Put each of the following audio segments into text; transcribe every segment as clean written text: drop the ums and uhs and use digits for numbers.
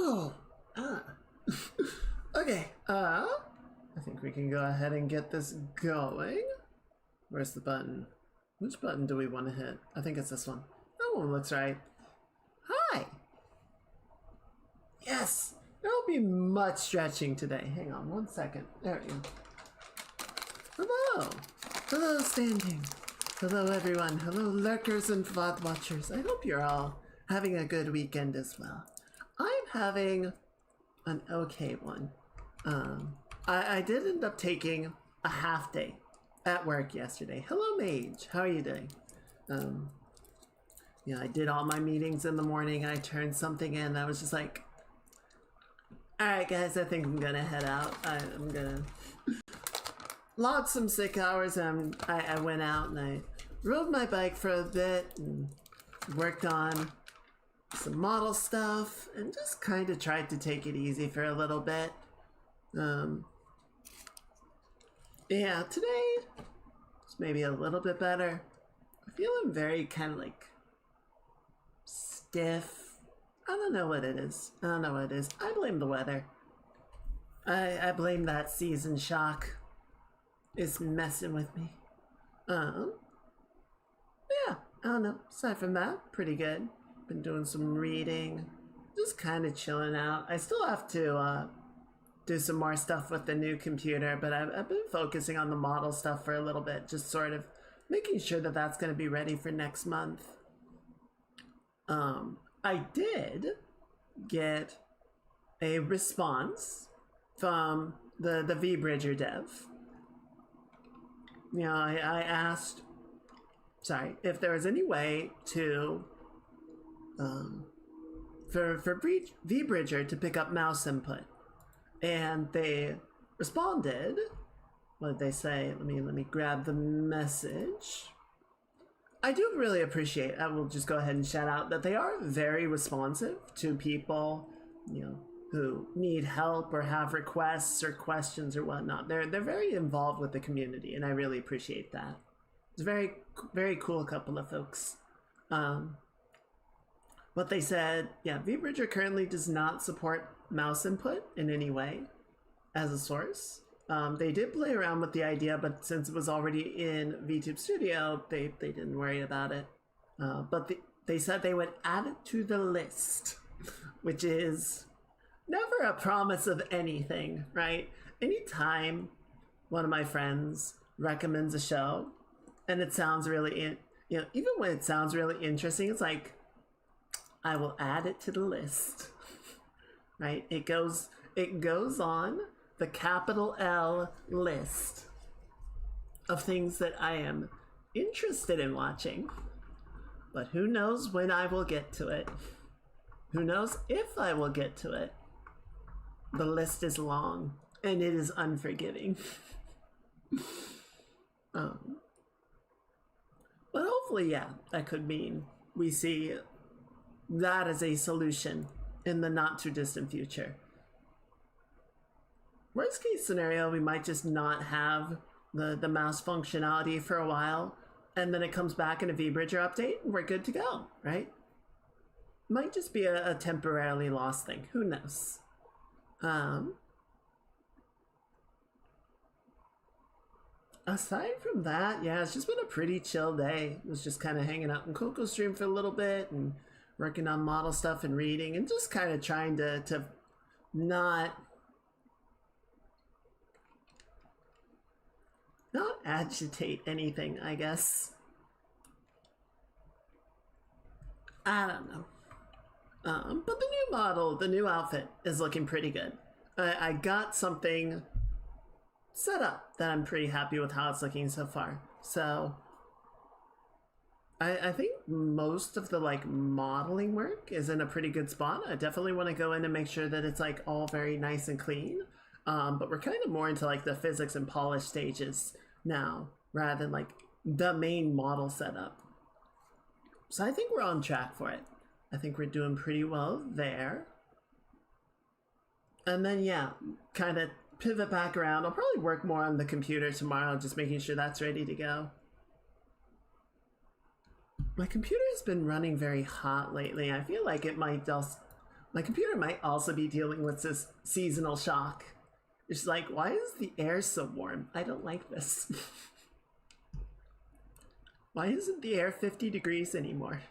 Oh, ah. Okay, I think we can go ahead and get this going. Where's the button? Which button do we want to hit? I think it's this one. That one looks right. Hi! Yes! There won't be much stretching today. Hang on one second. There we go. Hello! Hello, standing. Hello, everyone. Hello, lurkers and VOD watchers. I hope you're all having a good weekend as well. I'm having an okay one. I did end up taking a half day at work yesterday. Hello, Mage. How are you doing? Yeah, I did all my meetings in the morning. I turned something in. I was just like, all right, guys, I think I'm gonna head out. I'm gonna log some sick hours, and I went out and I rode my bike for a bit and worked on some model stuff and just kind of tried to take it easy for a little bit. Yeah, today it's maybe a little bit better. I'm feeling very kind of like stiff. I don't know what it is. I don't know what it is. I blame the weather. I blame that season shock. It's messing with me. Yeah, I don't know. Aside from that, pretty good. Been doing some reading, just kind of chilling out. I still have to do some more stuff with the new computer, but I've been focusing on the model stuff for a little bit, just sort of making sure that that's going to be ready for next month. I did get a response from the VBridger dev. You know, I asked, sorry, if there was any way to for VBridger to pick up mouse input, and they responded. What did they say? Let me grab the message. I do really appreciate, I will just go ahead and shout out that they are very responsive to people, you know, who need help or have requests or questions or whatnot. They're very involved with the community, and I really appreciate that. It's a very, very cool couple of folks. What they said, yeah, VBridger currently does not support mouse input in any way as a source. They did play around with the idea, but since it was already in VTube Studio, they didn't worry about it. But they said they would add it to the list, which is never a promise of anything, right? Anytime one of my friends recommends a show and it sounds really, even when it sounds really interesting, it's like, I will add it to the list, right? It goes on the capital L list of things that I am interested in watching, but who knows when I will get to it? Who knows if I will get to it? The list is long and it is unforgiving. But hopefully, yeah, that could mean we see that as a solution in the not too distant future. Worst case scenario, we might just not have the mouse functionality for a while, and then it comes back in a VBridger update and we're good to go, right? Might just be a temporarily lost thing. Who knows? Aside from that, yeah, it's just been a pretty chill day. I was just kind of hanging out in Coco Stream for a little bit and working on model stuff and reading and just kind of trying to not agitate anything, I guess. I don't know. But the new model, the new outfit is looking pretty good. I got something set up that I'm pretty happy with how it's looking so far. So I think most of the like modeling work is in a pretty good spot. I definitely want to go in and make sure that it's like all very nice and clean. But we're kind of more into like the physics and polish stages now rather than like the main model setup. So I think we're on track for it. I think we're doing pretty well there. And then yeah, kind of pivot back around. I'll probably work more on the computer tomorrow, just making sure that's ready to go. My computer has been running very hot lately. I feel like it might just My computer might also be dealing with this seasonal shock. It's like, why is the air so warm? I don't like this. Why isn't the air 50 degrees anymore?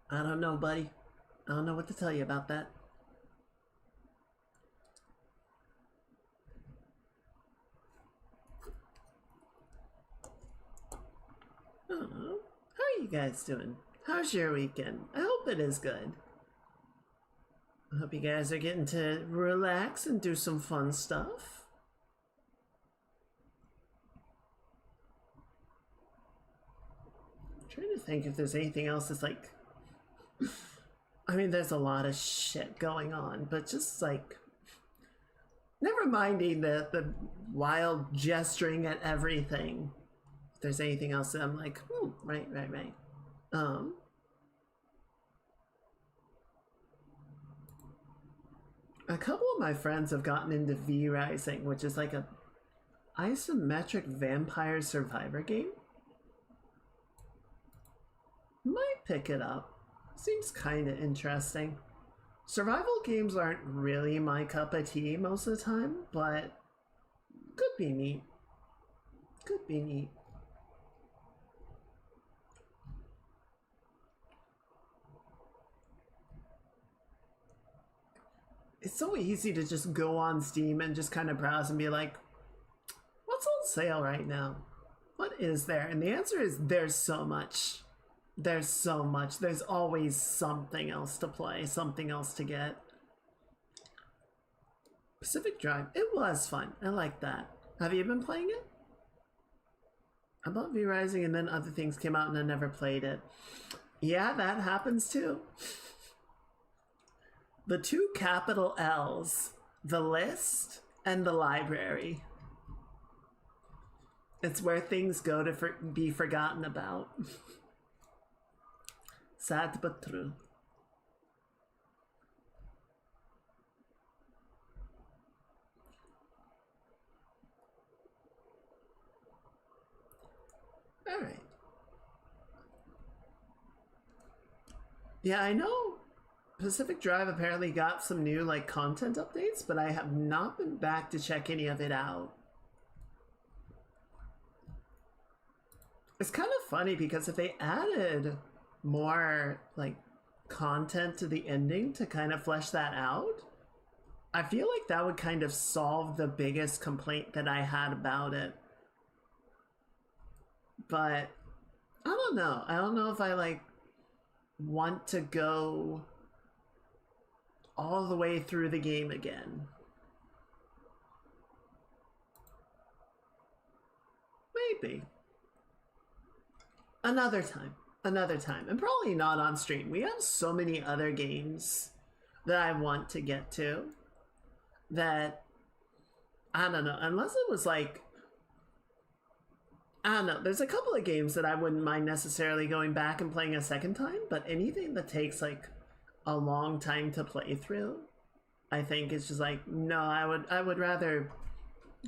I don't know, buddy. I don't know what to tell you about that. Oh, how are you guys doing? How's your weekend? I hope it is good. I hope you guys are getting to relax and do some fun stuff. I'm trying to think if there's anything else that's like... I mean, there's a lot of shit going on, but just like... Never minding the wild gesturing at everything. If there's anything else that I'm like, right. A couple of my friends have gotten into V Rising, which is like a isometric vampire survivor game. Might pick it up. Seems kind of interesting. Survival games aren't really my cup of tea most of the time, but could be neat. Could be neat. It's so easy to just go on Steam and just kind of browse and be like, what's on sale right now? What is there? And the answer is there's so much. There's so much. There's always something else to play, something else to get. Pacific Drive, it was fun. I like that. Have you been playing it? I bought V Rising and then other things came out and I never played it. Yeah, that happens too. The two capital L's, the list and the library. It's where things go to be forgotten about. Sad but true. All right. Yeah, I know Pacific Drive apparently got some new like content updates, but I have not been back to check any of it out. It's kind of funny because if they added more like content to the ending to kind of flesh that out, I feel like that would kind of solve the biggest complaint that I had about it. But I don't know. I don't know if I like want to go all the way through the game again. Maybe. Another time. Another time. And probably not on stream. We have so many other games that I want to get to that, I don't know, unless it was like, I don't know, there's a couple of games that I wouldn't mind necessarily going back and playing a second time, but anything that takes like a long time to play through, I think it's just like, no, I would rather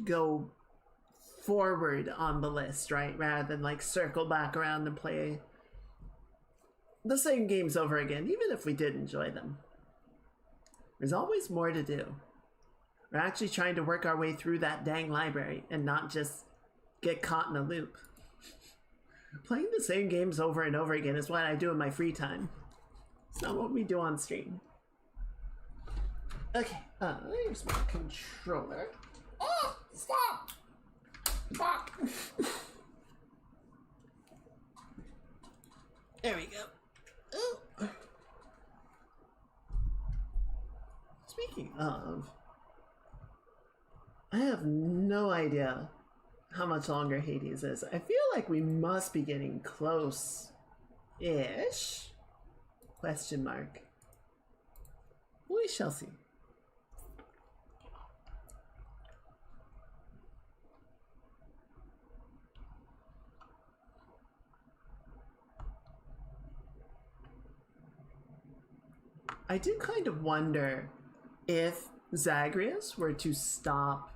go forward on the list, right? Rather than like circle back around and play the same games over again, even if we did enjoy them. There's always more to do. We're actually trying to work our way through that dang library and not just get caught in a loop. Playing the same games over and over again is what I do in my free time. It's not what we do on stream. Okay, here's my controller. Oh, stop! Stop! There we go. Ooh. Speaking of, I have no idea how much longer Hades is. I feel like we must be getting close-ish? Question mark. We shall see. I do kind of wonder if Zagreus were to stop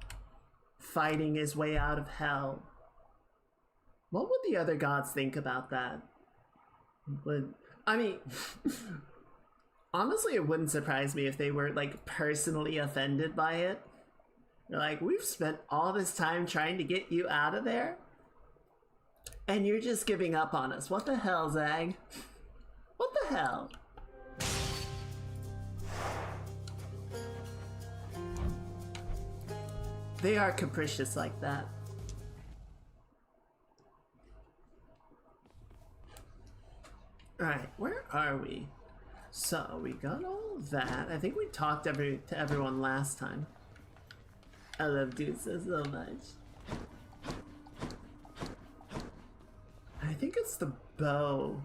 fighting his way out of hell, what would the other gods think about that? I mean, honestly, it wouldn't surprise me if they were like personally offended by it. They're like, we've spent all this time trying to get you out of there, and you're just giving up on us. What the hell, Zag? What the hell? They are capricious like that. Alright, where are we? So, we got all that. I think we talked to everyone last time. I love Dusa so much. I think it's the bow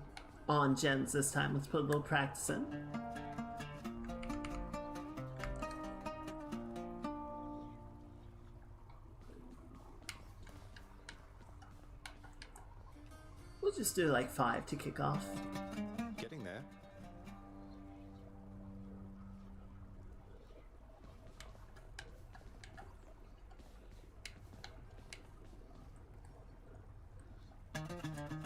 on gens this time. Let's put a little practice in. We'll just do like 5 to kick off. Getting there.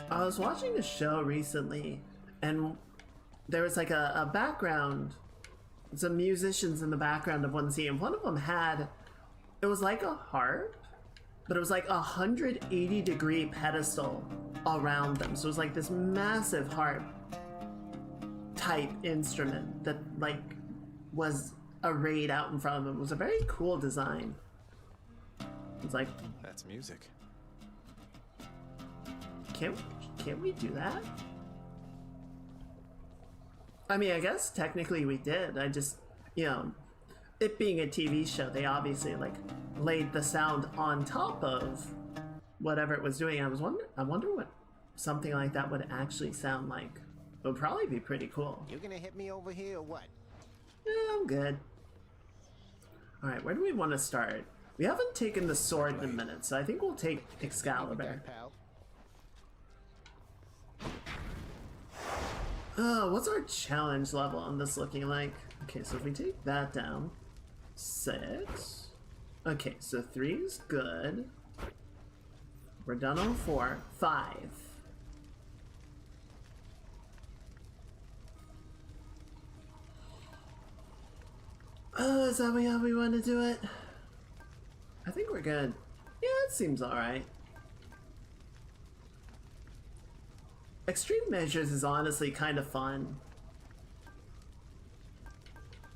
I was watching a show recently, and there was like a background, some musicians in the background of one scene. One of them had, it was like a harp, but it was like 180-degree pedestal around them. So it was like this massive harp type instrument that like was arrayed out in front of them. It was a very cool design. It was like, that's music. Can't we do that? I mean, I guess technically we did. I just, you know, it being a TV show, they obviously like laid the sound on top of whatever it was doing. I wonder what something like that would actually sound like. It would probably be pretty cool. You gonna hit me over here or what? Yeah, I'm good. All right, where do we want to start? We haven't taken the sword in a minute, so I think we'll take Excalibur. What's our challenge level on this looking like? Okay, so if we take that down, 6. Okay, so 3 is good. We're done on 4. 5. Is that how we want to do it? I think we're good. Yeah, it seems alright. Extreme measures is honestly kind of fun.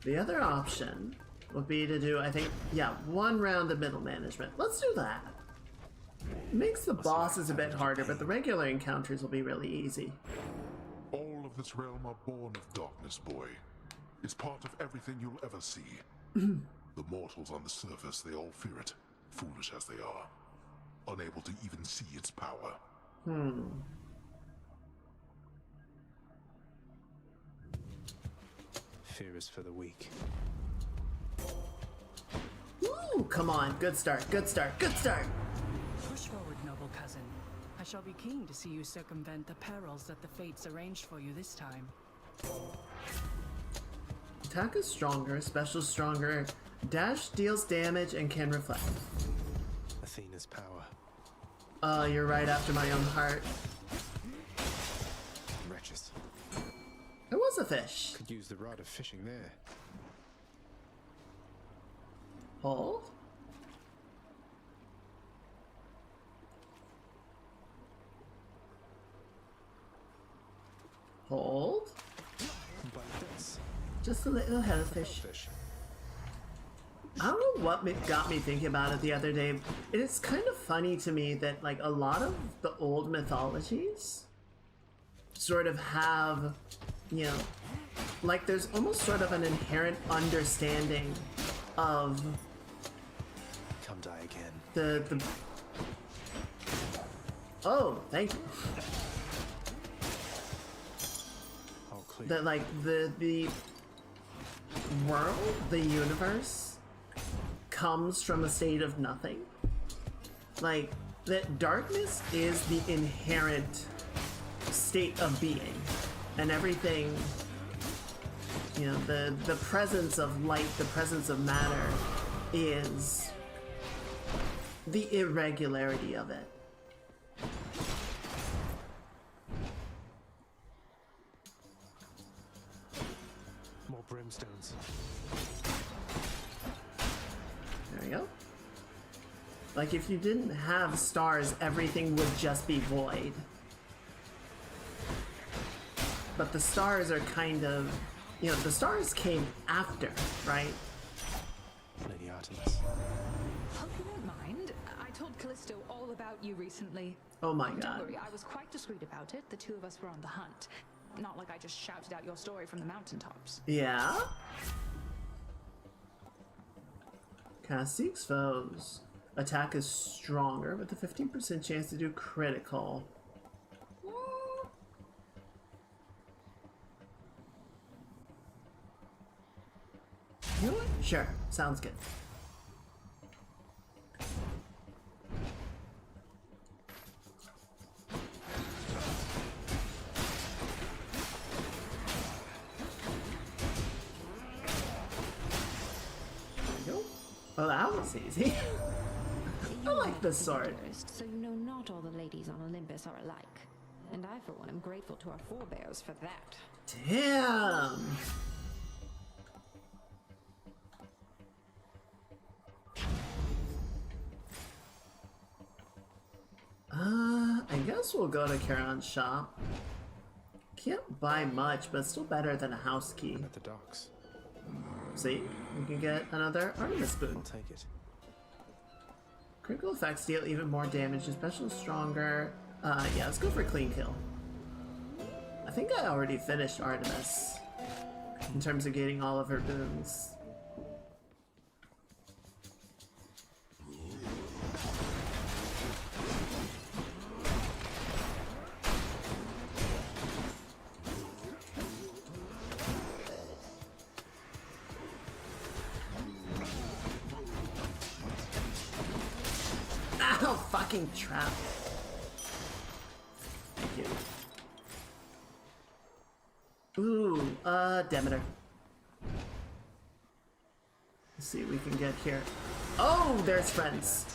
The other option would be to do, I think, yeah, 1 round of middle management. Let's do that. It makes the bosses a bit harder, but the regular encounters will be really easy. All of this realm are born of darkness, boy. It's part of everything you'll ever see. The mortals on the surface, they all fear it, foolish as they are, unable to even see its power. Fear is for the weak. Ooh, come on. Good start, good start, good start. Push forward, noble cousin. I shall be keen to see you circumvent the perils that the fates arranged for you this time. Attack is stronger, special stronger, dash deals damage and can reflect. Athena's power. You're right after my own heart. Wretches. It was a fish. Could use the rod of fishing there. Hold. Hold. But this. Just a little hellfish. Fish. I don't know what got me thinking about it the other day. It's kind of funny to me that like a lot of the old mythologies sort of have, you know, like there's almost sort of an inherent understanding of Come die again. the oh, thank you. All clear. That like the world, the universe comes from a state of nothing. Like that darkness is the inherent state of being, and everything, you know, the presence of light, the presence of matter is the irregularity of it. More brimstones. There we go. Like, if you didn't have stars, everything would just be void. But the stars are kind of... You know, the stars came after, right? Lady Artemis. Hope you don't mind. I told Callisto all about you recently. Oh my Don't god. worry, I was quite discreet about it. The two of us were on the hunt. Not like I just shouted out your story from the mountaintops. Yeah? Cast seeks foes. Attack is stronger with a 15% chance to do critical. You know what? Sure, sounds good. There we go. Well, that was easy. I like this sword. So you know not all the ladies on Olympus are alike. And I, for one, am grateful to our forebears for that. Damn! I guess we'll go to Charon's shop. Can't buy much, but still better than a house key. I'm at the docks. See? We can get another Artemis I'll boon. take it. Critical effects deal even more damage, especially stronger. Yeah, let's go for clean kill. I think I already finished Artemis in terms of getting all of her boons. Ow, fucking trap. Thank you. Ooh, Demeter. Let's see what we can get here. Oh, there's friends.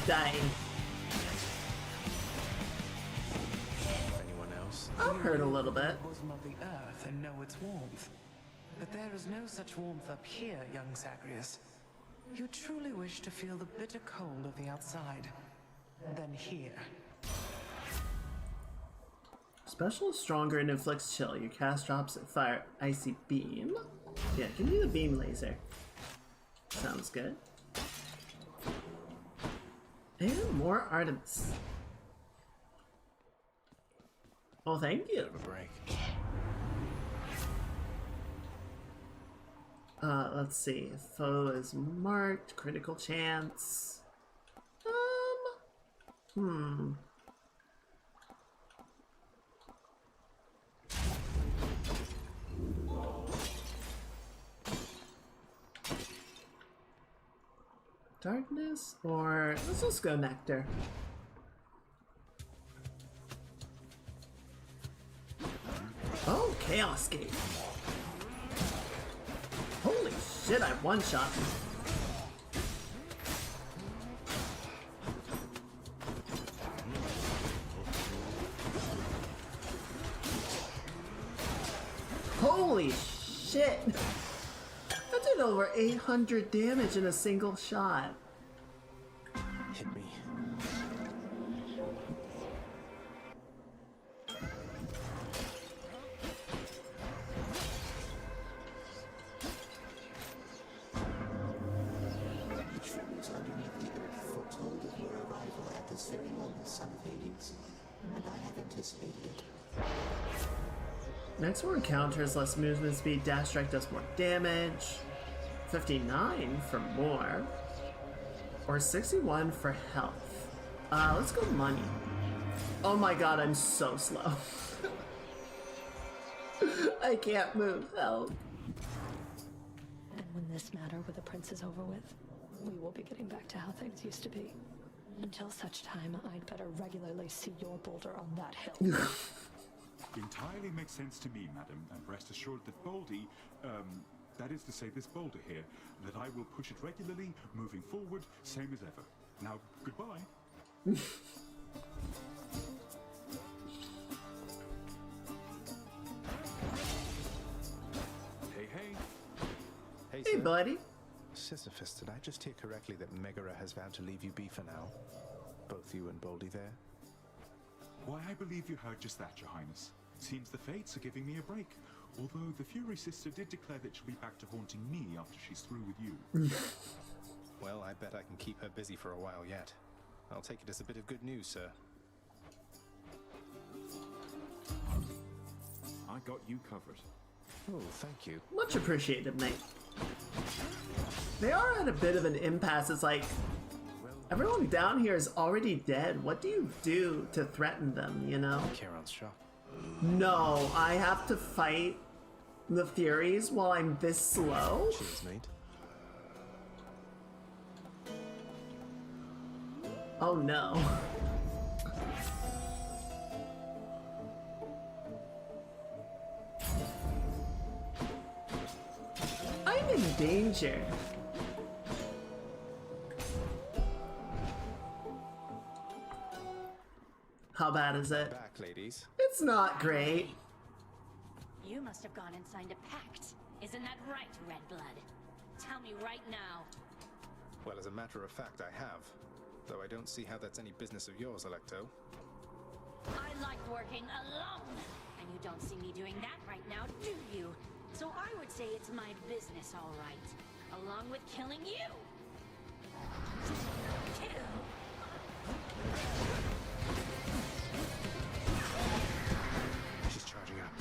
Die. Anyone else? I've heard a little bit. Bosom of the earth and know its warmth. But there is no such warmth up here, young Zagreus. You truly wish to feel the bitter cold of the outside. Then here. Special is stronger and inflicts chill. Your cast drops at fire icy beam. Yeah, give me the beam laser. Sounds good. And more Artemis. Oh, thank you. Have a break. Let's see. Foe is marked. Critical chance. Darkness, or let's just go Nectar. Oh, Chaos Gate. Holy shit, I one-shot. Holy shit. I did over 800 damage in a single shot. Hit me. Tremors underneath the earth foretold of your arrival at this very moment, son of Hades, and I have anticipated it. Next one encounters less movement speed, dash strike does more damage. 59 for more. Or 61 for health. Let's go money. Oh my god, I'm so slow. I can't move, help. And when this matter with the prince is over with, we will be getting back to how things used to be. Until such time, I'd better regularly see your boulder on that hill. Entirely makes sense to me, madam, and rest assured that Baldy, that is to say this boulder here, that I will push it regularly, moving forward, same as ever. Now, goodbye. Hey, buddy. Sisyphus, did I just hear correctly that Megara has vowed to leave you be for now? Both you and Baldy there? Why, I believe you heard just that, Your Highness. Seems the fates are giving me a break. Although the Fury Sister did declare that she'll be back to haunting me after she's through with you. Well, I bet I can keep her busy for a while yet. I'll take it as a bit of good news, sir. I got you covered. Oh, thank you. Much appreciated, mate. They are at a bit of an impasse. It's like, everyone down here is already dead. What do you do to threaten them, you know? Charon's shop. No, I have to fight the Furies while I'm this slow? Cheers, mate. Oh no. I'm in danger. How bad is it? Back, ladies. It's not great. You must have gone and signed a pact. Isn't that right, Redblood? Tell me right now. Well, as a matter of fact, I have. Though I don't see how that's any business of yours, Electo. I like working alone. And you don't see me doing that right now, do you? So I would say it's my business, all right. Along with killing you. She's charging up.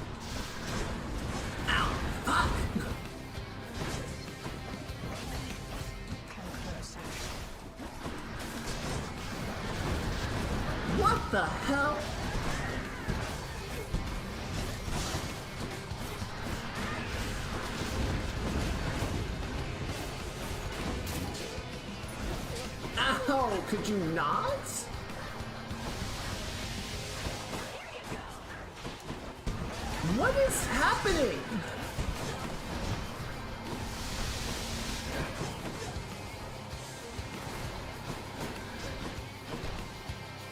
Ow! Fuck! What the hell? Ow! Could you not? What is happening?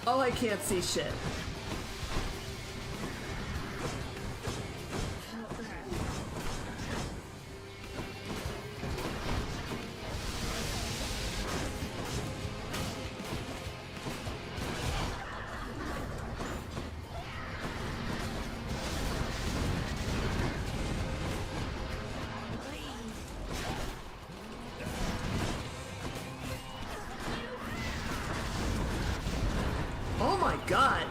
Oh, I can't see shit. Oh my god!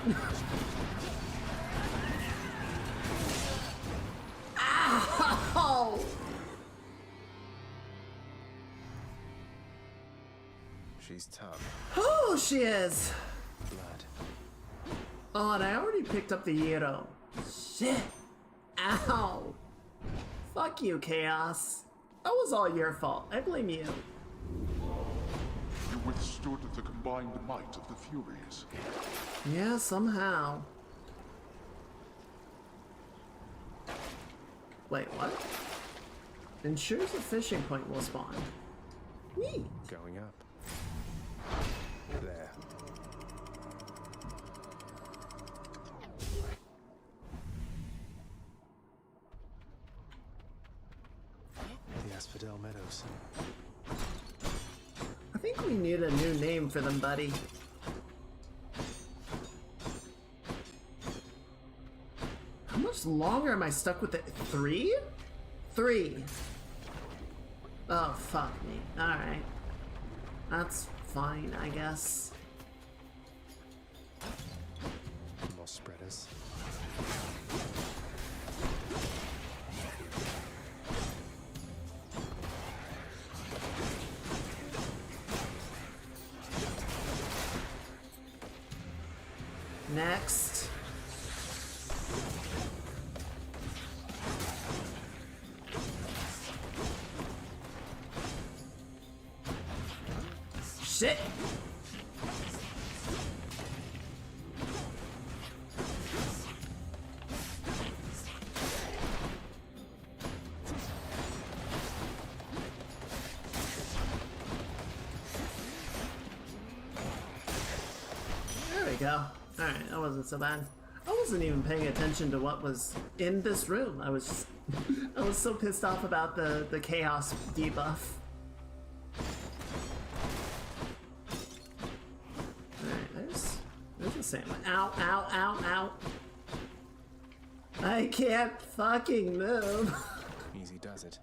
Ow! She's tough. Oh, she is! Blood. Oh, and I already picked up the Hero. Shit! Ow! Fuck you, Chaos. That was all your fault. I blame you. You withstood the combined might of the Furies. Yeah, somehow. Wait, what? Ensures a fishing point will spawn. Neat. Going up. There. The Asphodel Meadows. I think we need a new name for them, buddy. How much longer am I stuck with it? 3? 3. Oh, fuck me. Alright. That's fine, I guess. More spreaders. Next. Shit! we go. Alright, that wasn't so bad. I wasn't even paying attention to what was in this room. I was just I was so pissed off about the chaos debuff. Alright, there's the same one. Ow, ow, ow, ow. I can't fucking move. Easy does it.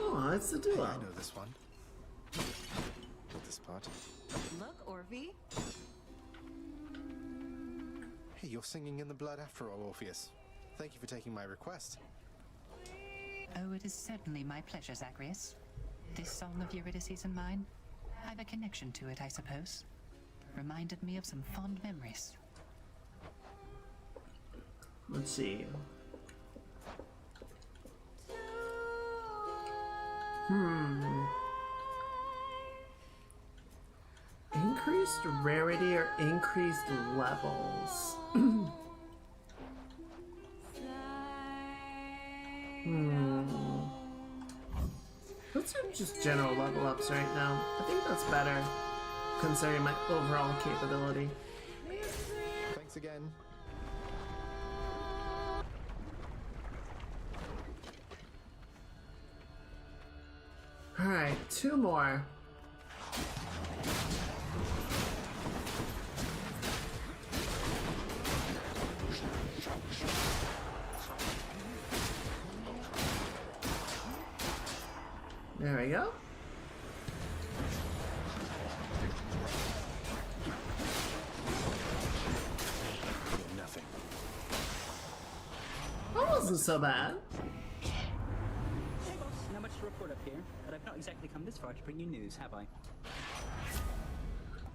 Oh, it's the duo. I know this one. With this part. Look, Orvie. Hey, you're singing in the blood after all, Orpheus. Thank you for taking my request. Oh, it is certainly my pleasure, Zagreus. This song of Eurydice's and mine, I've a connection to it, I suppose. Reminded me of some fond memories. Let's see. Increased rarity or increased levels? Let's do just general level ups right now. I think that's better, considering my overall capability. Thanks again. Alright, 2 more. There we go. Nothing. That wasn't so bad. Hey boss, not much to report up here, but I've not exactly come this far to bring you news, have I?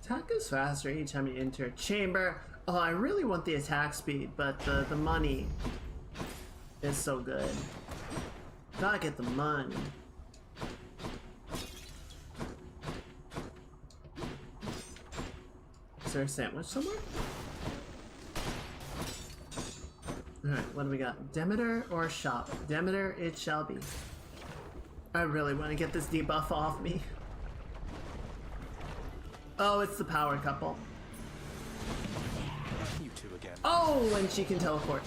Attack is faster each time you enter a chamber. Oh, I really want the attack speed, but the money is so good. Gotta get the money. Is there a sandwich somewhere? Alright, what do we got? Demeter or shop? Demeter it shall be. I really want to get this debuff off me. Oh, it's the power couple. You two again. Oh, and she can teleport.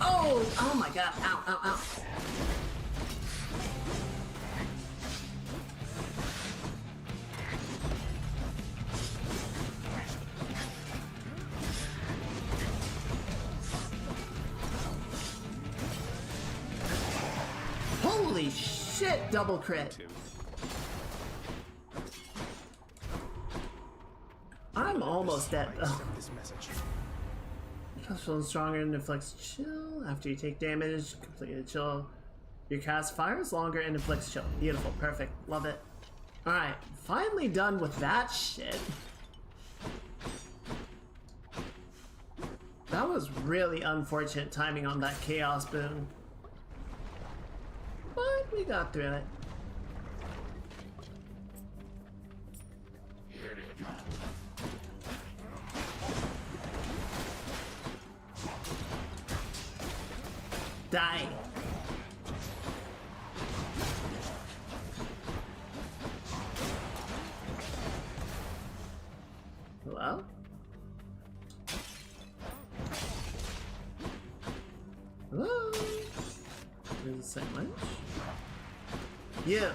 Oh, oh my god. Ow, ow, ow. Holy shit, double crit. I'm almost dead. This message. Feeling stronger and inflicts chill. After you take damage, completely chill. Your cast fires longer and inflicts chill. Beautiful, perfect, love it. Alright, finally done with that shit. That was really unfortunate timing on that chaos boon. But we got through it. Die. Hello? Hello? There's a sandwich. Yeah.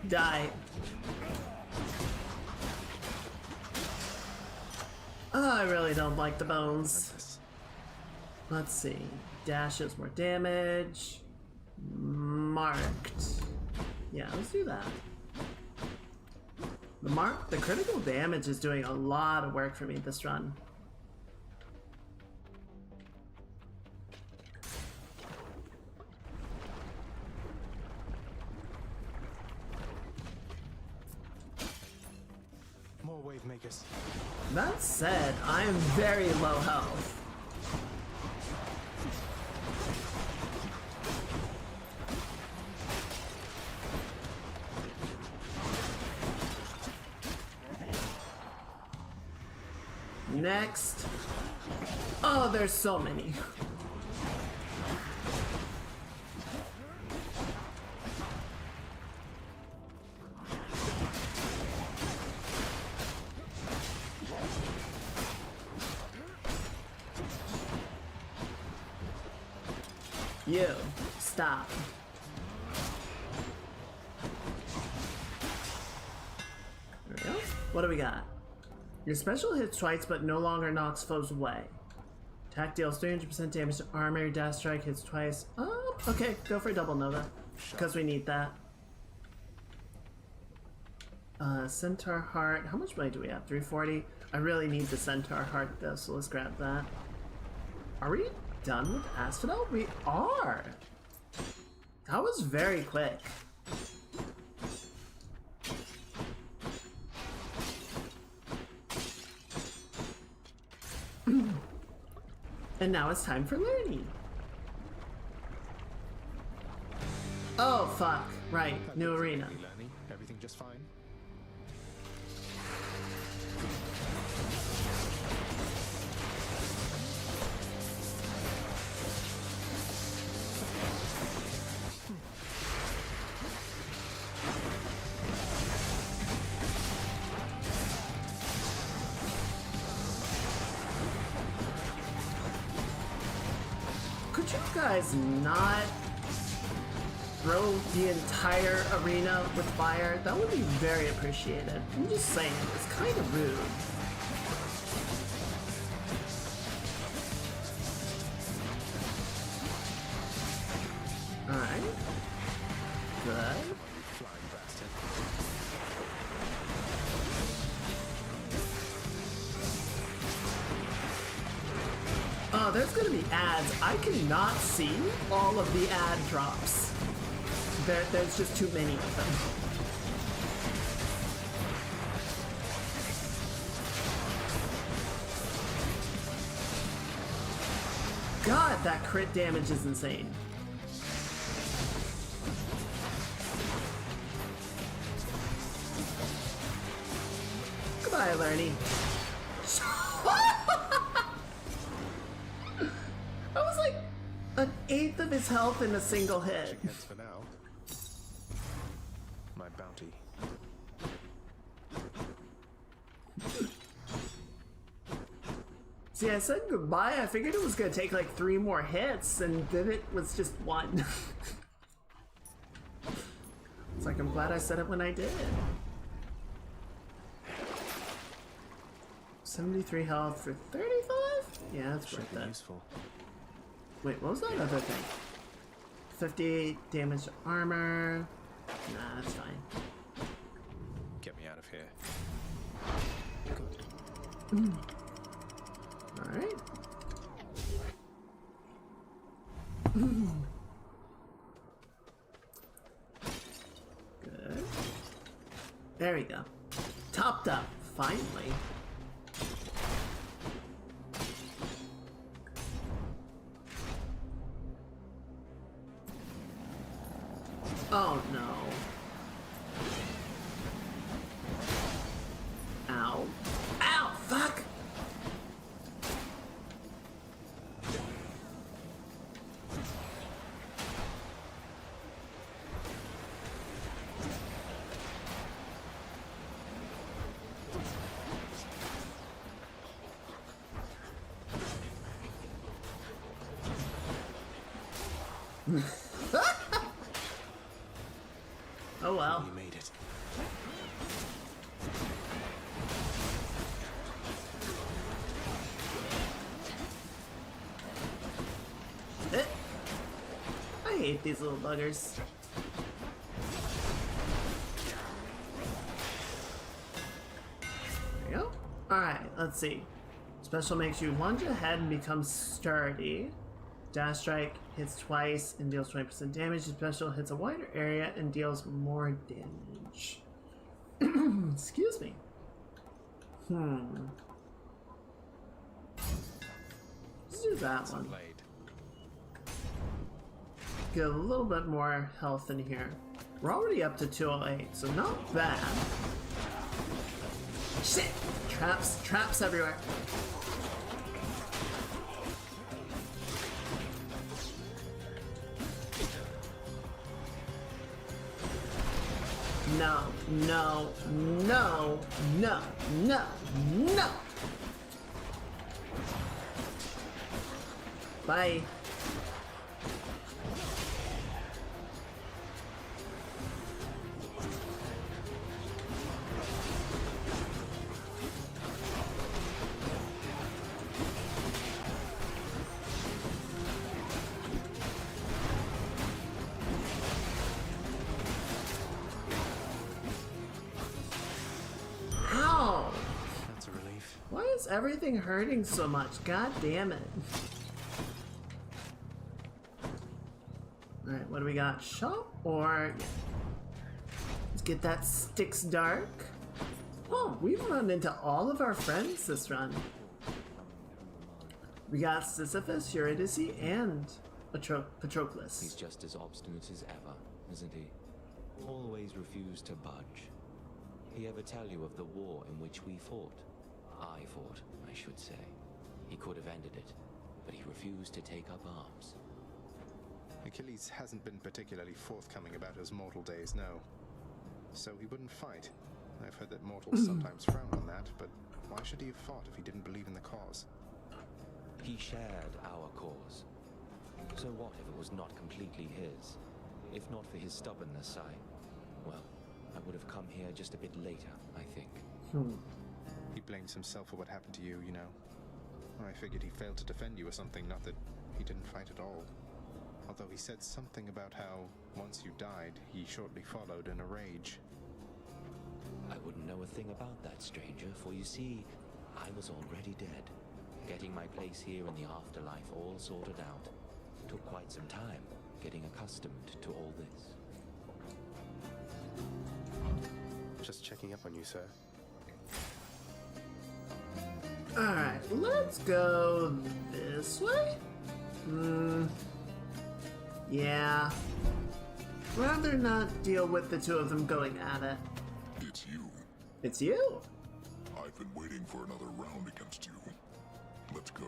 Die. Oh, I really don't like the bones. Let's see. Dash is more damage. Marked. Yeah, let's do that. The critical damage is doing a lot of work for me this run. More wave makers. That said, I am very low health. Next. Oh, there's so many. You, stop. There we go. What do we got? Your special hits twice but no longer knocks foes away. Attack deals 300% damage to armor. Your dash strike hits twice. Oh, okay, go for double Nova. Because we need that. Centaur Heart. How much money do we have? 340? I really need the Centaur Heart though, so let's grab that. Are we done with Asphodel? We are! That was very quick. And now it's time for learning. Oh, fuck. Right, new arena. Everything just fine? Could you guys not throw the entire arena with fire? That would be very appreciated. I'm just saying, it's kind of rude. Alright. Good. Oh, there's gonna be ads. I cannot see all of the ad drops. There's just too many of them. God, that crit damage is insane. Goodbye, Lerny. That was like an eighth of his health in a single hit. For now. My bounty. See, I said goodbye. I figured it was gonna take like 3 more hits, and then it was just 1. It's like, I'm glad I said it when I did. 73 health for 35? Yeah, that's worth it. Useful. Wait, what was that other thing? 58 damage to armor. Nah, that's fine. Get me out of here. Alright. Good. There we go. Topped up, finally. Oh no. Ow. Ow! Fuck! Oh well. You made it. I hate these little buggers. let's see. Special makes you lunge ahead and become sturdy. Dash strike hits twice and deals 20% damage. Special hits a wider area and deals more damage. Excuse me. Let's do that one. Get a little bit more health in here. We're already up to 208, so not bad. Shit! Traps everywhere. No, no, no, no, no, no! Bye. Everything hurting so much. God damn it. Alright, what do we got? Shop or... Yeah. Let's get that Styx Dark. Oh, we've run into all of our friends this run. We got Sisyphus, Eurydice, and Patroclus. He's just as obstinate as ever, isn't he? Always refused to budge. He ever tell you of the war in which we fought? I fought, I should say. He could have ended it, but he refused to take up arms. Achilles hasn't been particularly forthcoming about his mortal days, no. So he wouldn't fight. I've heard that mortals sometimes frown on that, but why should he have fought if he didn't believe in the cause? He shared our cause. So what if it was not completely his? If not for his stubbornness, I would have come here just a bit later, I think. He blames himself for what happened to you, you know. I figured he failed to defend you or something, not that he didn't fight at all. Although he said something about how, once you died, he shortly followed in a rage. I wouldn't know a thing about that, stranger, for you see, I was already dead. Getting my place here in the afterlife all sorted out. Took quite some time, getting accustomed to all this. Just checking up on you, sir. Alright, let's go this way? Yeah. Rather not deal with the two of them going at it. It's you. It's you? I've been waiting for another round against you. Let's go,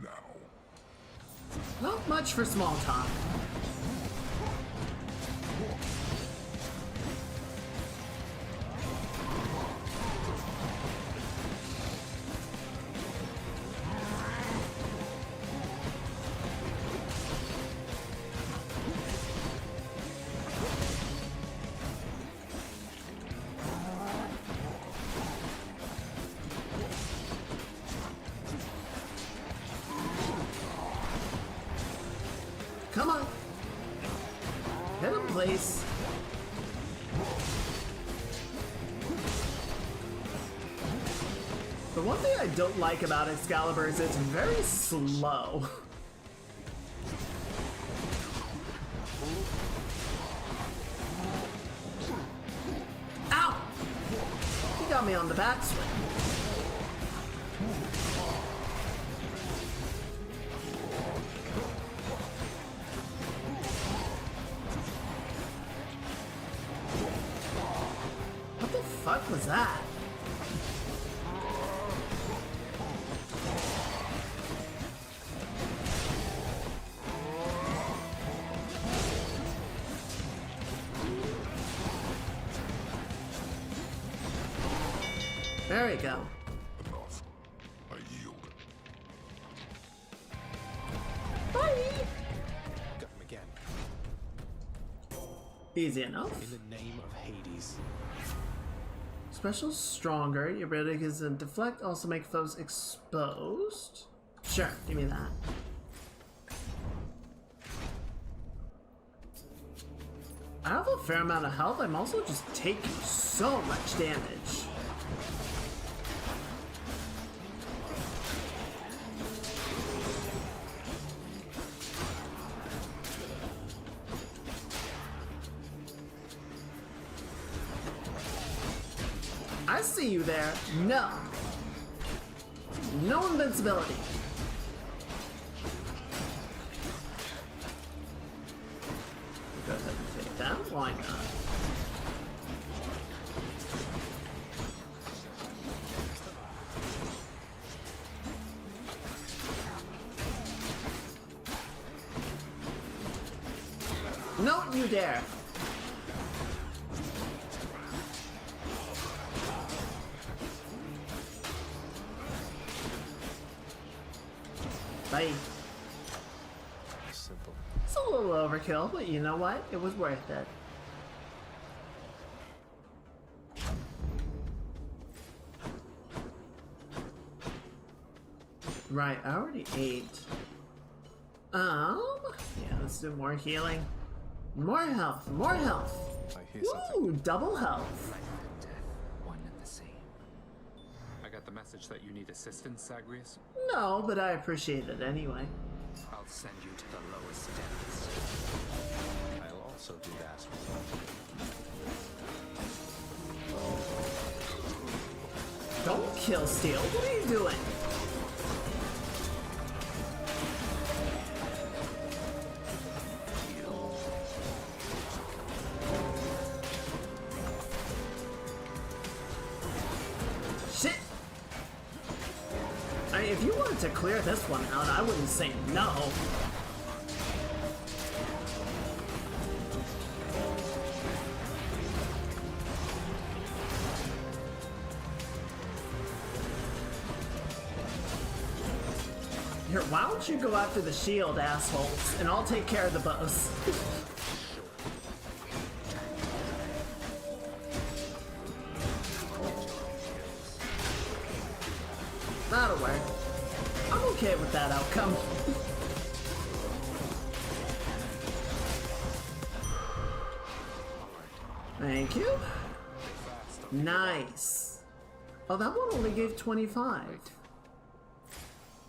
now. Not much for small talk. Come on. Hit him, please. The one thing I don't like about Excalibur is it's very slow. Ow! He got me on the backswing. What was that? There we go. Enough. I yield. Bye! Got him again. Easy enough. In the name of Hades. Special stronger. Your ability is a deflect, also make foes exposed. Sure, give me that. I have a fair amount of health. I'm also just taking so much damage. I see you there. No. No invincibility. Go ahead and take that. Why not? Don't you dare! Bye. Simple. It's a little overkill, but you know what? It was worth it. Right, I already ate. Yeah, let's do more healing. More health, more health. I hear something. Ooh, double health. One and the same. I got the message that you need assistance, Zagreus. No, but I appreciate it anyway. I'll send you to the lowest depths. I'll also do that. Don't kill Steel. What are you doing? Shit! If you wanted to clear this one out, I wouldn't say no. Here, why don't you go after the shield, assholes, and I'll take care of the bows. That'll work. I'm okay with that outcome. Thank you. Nice. Oh, that one only gave 25.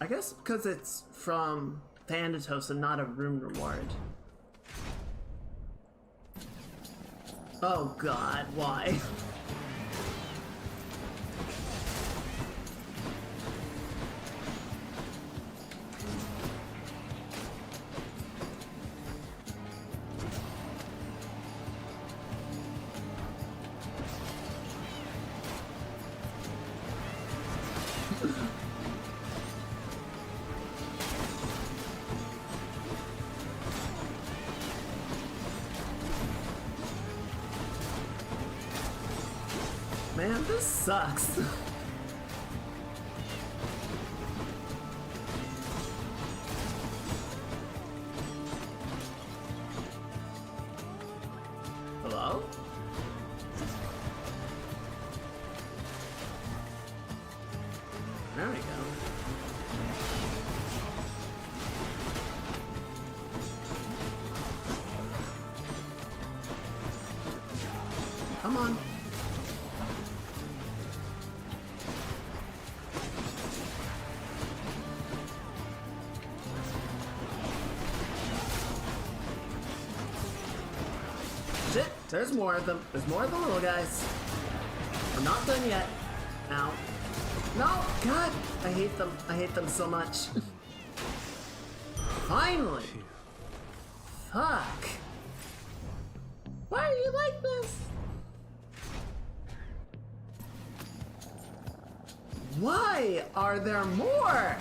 I guess because it's from Thanatos and not a room reward. Oh god, why? Man, this sucks. Hello? There we go. Come on. Shit, there's more of them. There's more of the little guys. We're not done yet. Ow. No, God, I hate them. I hate them so much. Finally. Fuck. Why are you like this? Why are there more?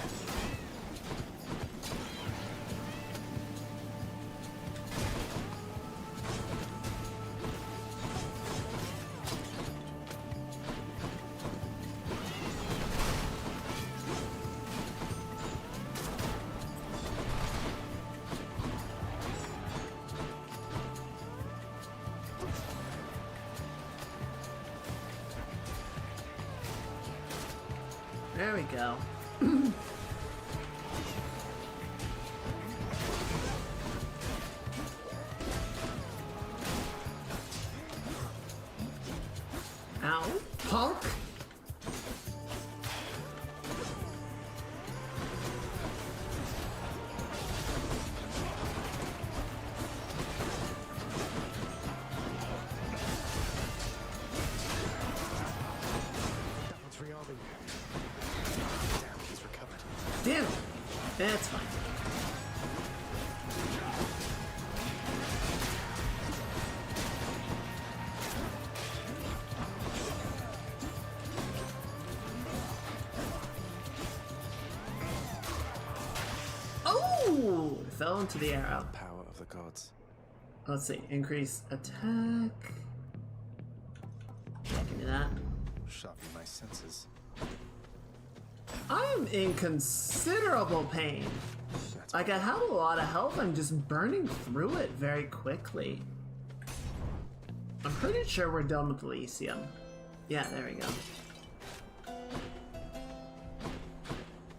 There we go. Ow, punk. Damn! It's fine. Oh! Fell into the arrow. Power of the gods. Let's see. Increase attack. Give me that. Sharpen my senses. I am in considerable pain. Like, I have a lot of health, I'm just burning through it very quickly. I'm pretty sure we're done with Elysium. Yeah, there we go.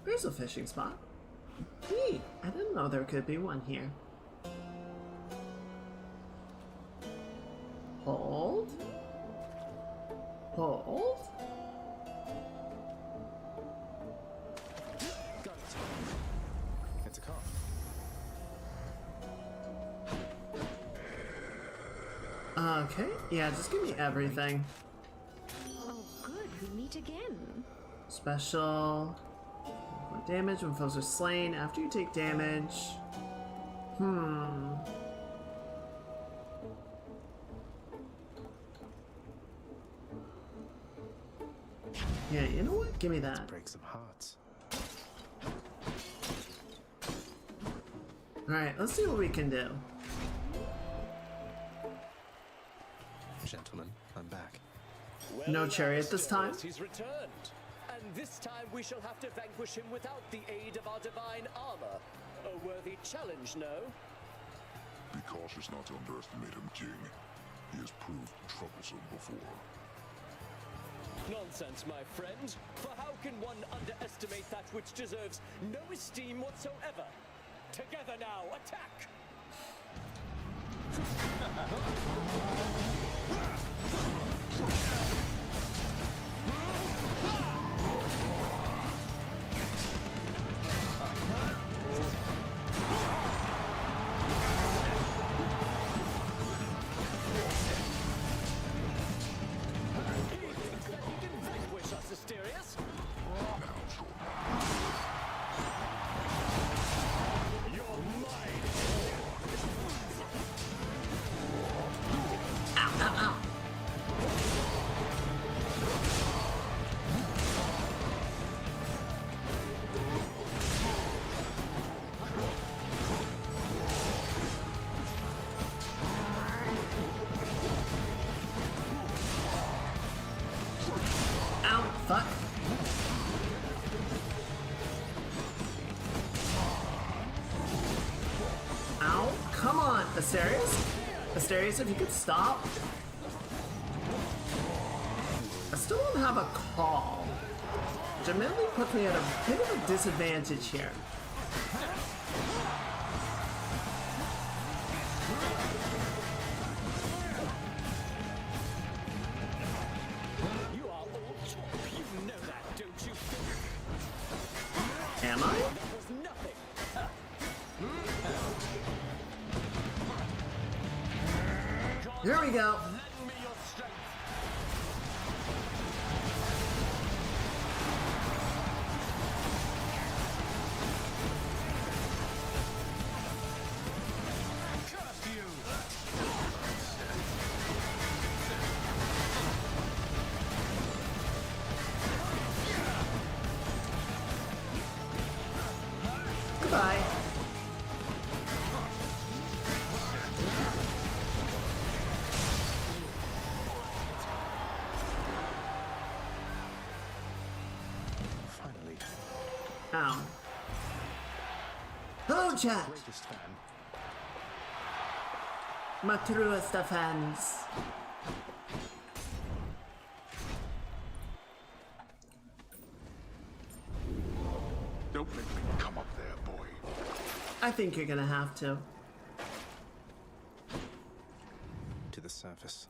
There's a fishing spot. Neat, I didn't know there could be one here. Hold. Hold. Got it. It's a car. Okay, yeah, just give me everything. Oh, good. We meet again. Special. More damage when foes are slain after you take damage. Yeah, you know what? Give me that. Break some hearts. Alright, let's see what we can do. Gentlemen, I'm back. Well, No chariot this time? He's returned. And this time we shall have to vanquish him without the aid of our divine armor. A worthy challenge, no? Be cautious not to underestimate him, King. He has proved troublesome before. Nonsense, my friend. For how can one underestimate that which deserves no esteem whatsoever? Together now, attack! Fuck. Ow. Come on, Asterius. Asterius, if you could stop. I still don't have a call, which admittedly puts me at a bit of a disadvantage here. Am I? Here we go. Goodbye. Finally. Ow. Hello, chat. Greatest fan. My truest of fans. Don't make me come up there, boy. I think you're gonna have to. To the surface.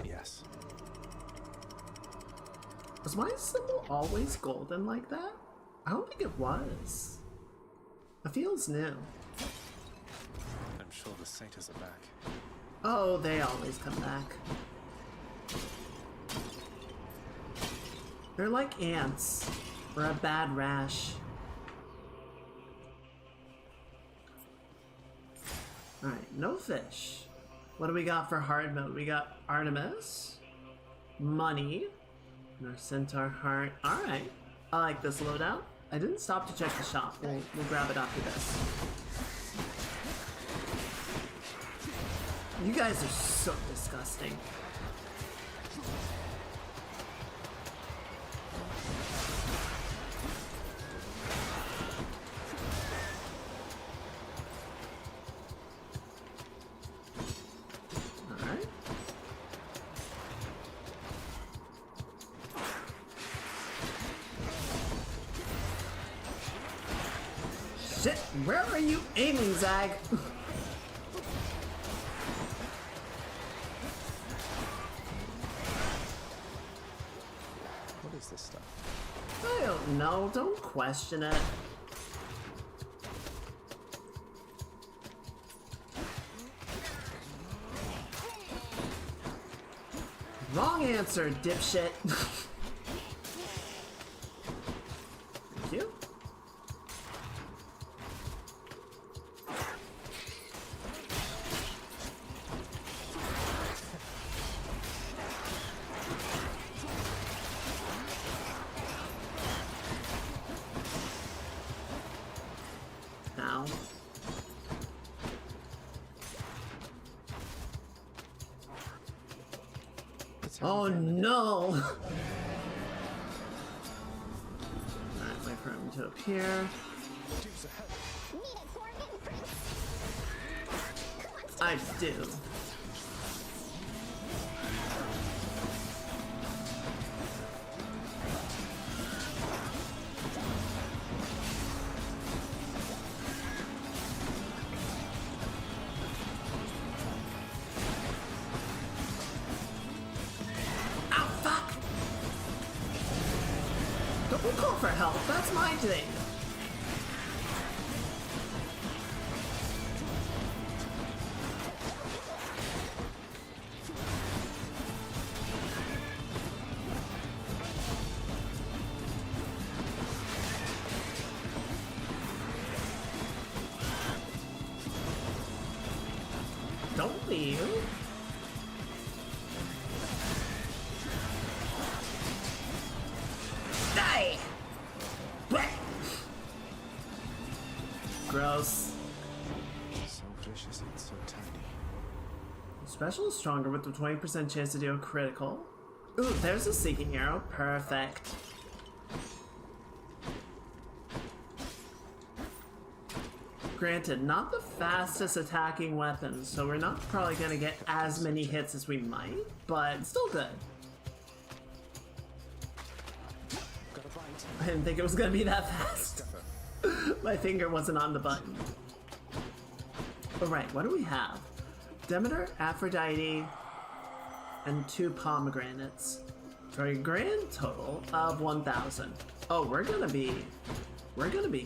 Yes. Was my symbol always golden like that? I don't think it was. It feels new. I'm sure the satyrs are back. Oh, they always come back. They're like ants. Or a bad rash. Alright, no fish. What do we got for hard mode? We got Artemis, money, and our centaur heart. Alright, I like this loadout. I didn't stop to check the shop. We'll grab it after this. You guys are so disgusting. Alright. Shit, where are you aiming, Zag? What is this stuff? I don't know, don't question it. Wrong answer, dipshit. Thank you. Ow. Oh no! Alright, wait for him to appear. I do. Don't call for help, that's my thing. Don't leave. Die! Blech! Gross. So vicious and so tiny. Special is stronger with the 20% chance to do a critical. Ooh, there's a seeking arrow. Perfect. Granted, not the fastest attacking weapon, so we're not probably gonna get as many hits as we might, but still good. I didn't think it was gonna be that fast. My finger wasn't on the button. Alright, what do we have? Demeter, Aphrodite, and 2 pomegranates. For a grand total of 1,000. Oh, we're gonna be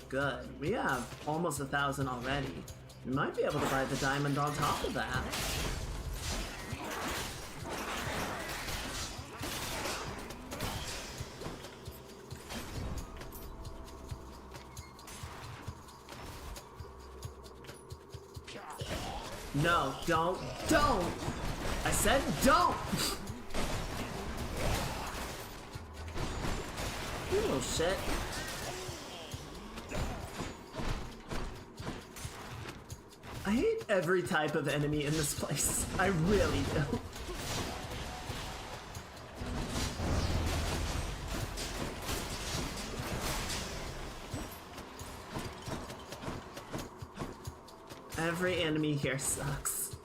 good. We have almost 1,000 already. We might be able to buy the diamond on top of that. No, don't. I said don't. You little shit. I hate every type of enemy in this place. I really do. Every enemy here sucks.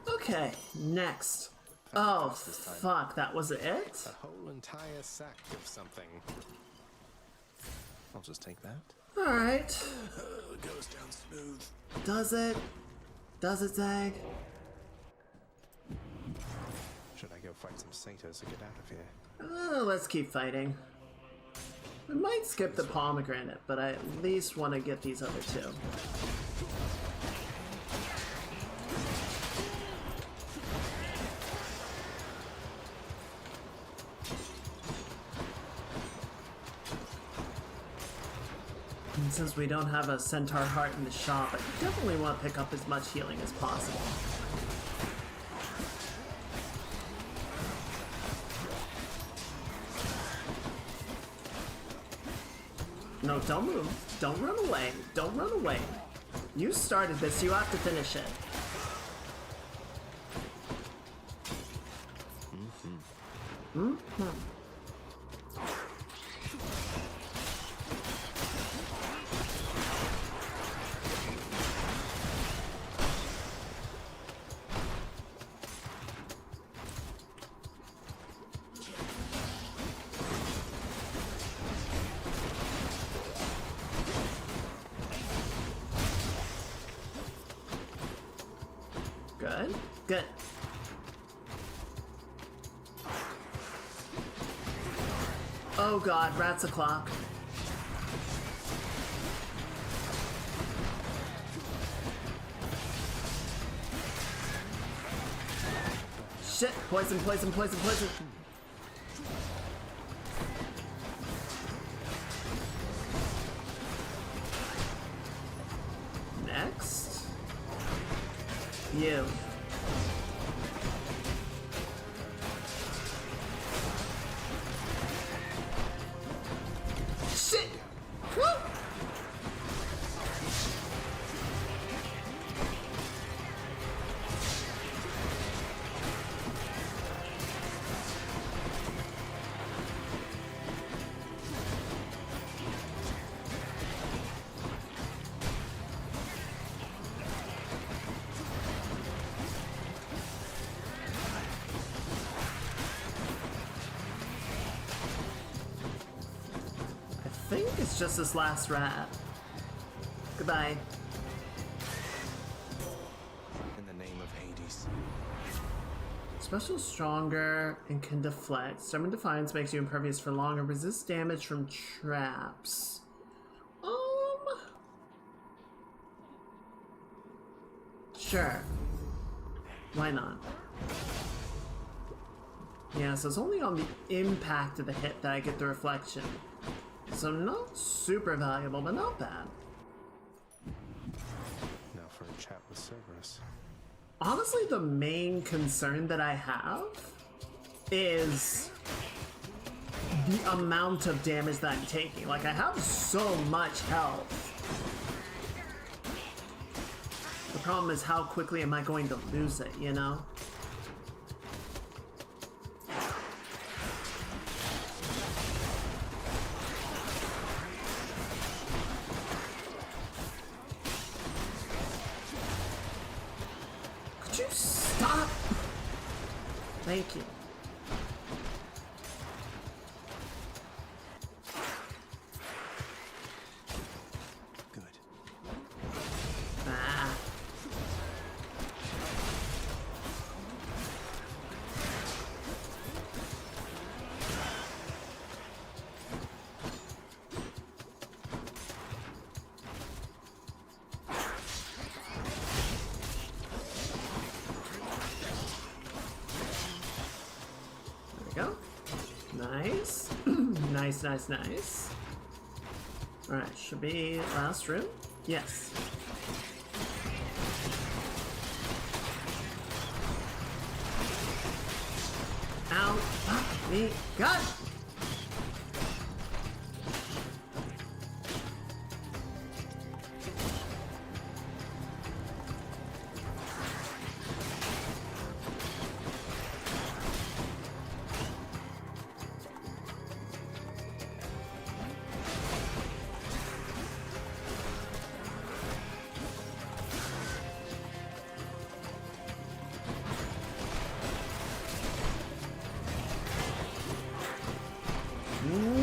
Okay, next. Oh, fuck, that was it? A whole entire sack of something. I'll just take that. Alright. Goes down smooth. Does it? Does it, Zag? Should I go fight some satyrs and get out of here. Let's keep fighting. We might skip the pomegranate, but I at least want to get these other two. And since we don't have a centaur heart in the shop, I definitely want to pick up as much healing as possible. No, don't move. Don't run away. Don't run away. You started this, you have to finish it. Good. Good. Oh god, rats o'clock. Shit! Poison, poison, poison, poison! Next. You. Shit! Woo! I think it's just this last rat. Goodbye. In the name of Hades. Special stronger and can deflect. Stubborn Defiance makes you impervious for long and resists damage from traps. Sure. Why not? Yeah, so it's only on the impact of the hit that I get the reflection. So not super valuable, but not bad. Now for a chat with Cerberus. Honestly, the main concern that I have is the amount of damage that I'm taking. Like, I have so much health. The problem is how quickly am I going to lose it, you know? Could you stop? Thank you. Good. Ah. There we go. Nice. Nice, nice, nice. Alright, should be last room? Yes. Ow. Fuck me. God!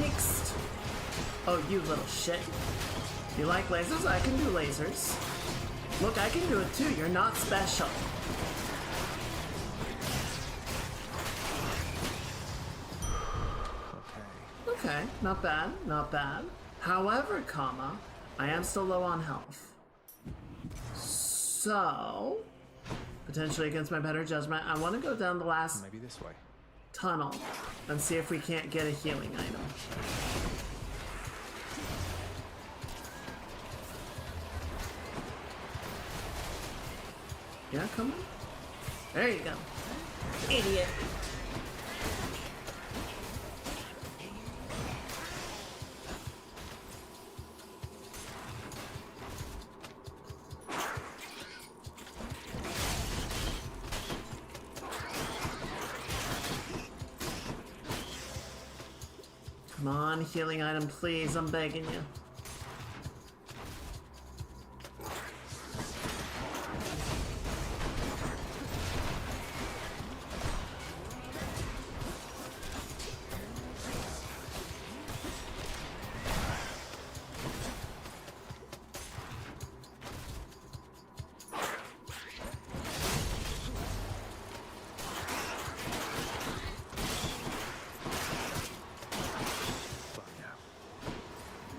Next. Oh, you little shit. You like lasers? I can do lasers. Look, I can do it too. You're not special. Okay, not bad, not bad. However, comma, I am still low on health. So, potentially against my better judgment, I want to go down the last Maybe this way. tunnel and see if we can't get a healing item. Yeah, come on. There you go. Idiot. Come on, healing item, please. I'm begging you.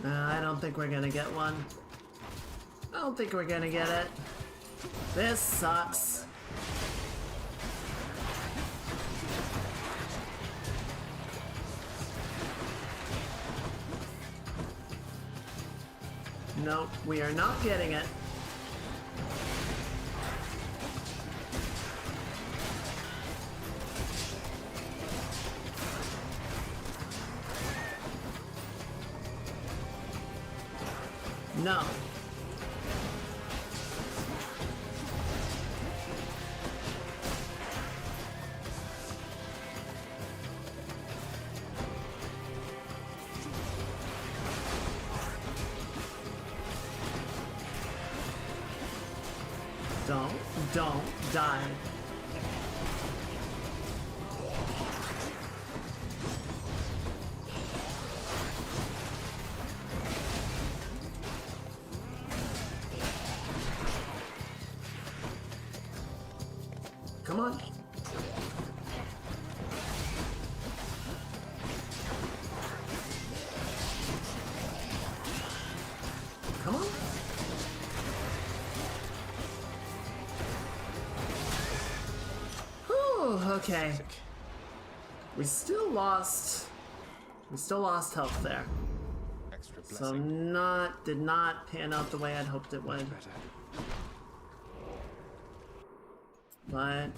I don't think we're gonna get one. I don't think we're gonna get it. This sucks. Nope, we are not getting it. No. Don't die. Come on. Come on. Whew, okay. We still lost health there. Extra So blessing. did not pan out the way I'd hoped it would. But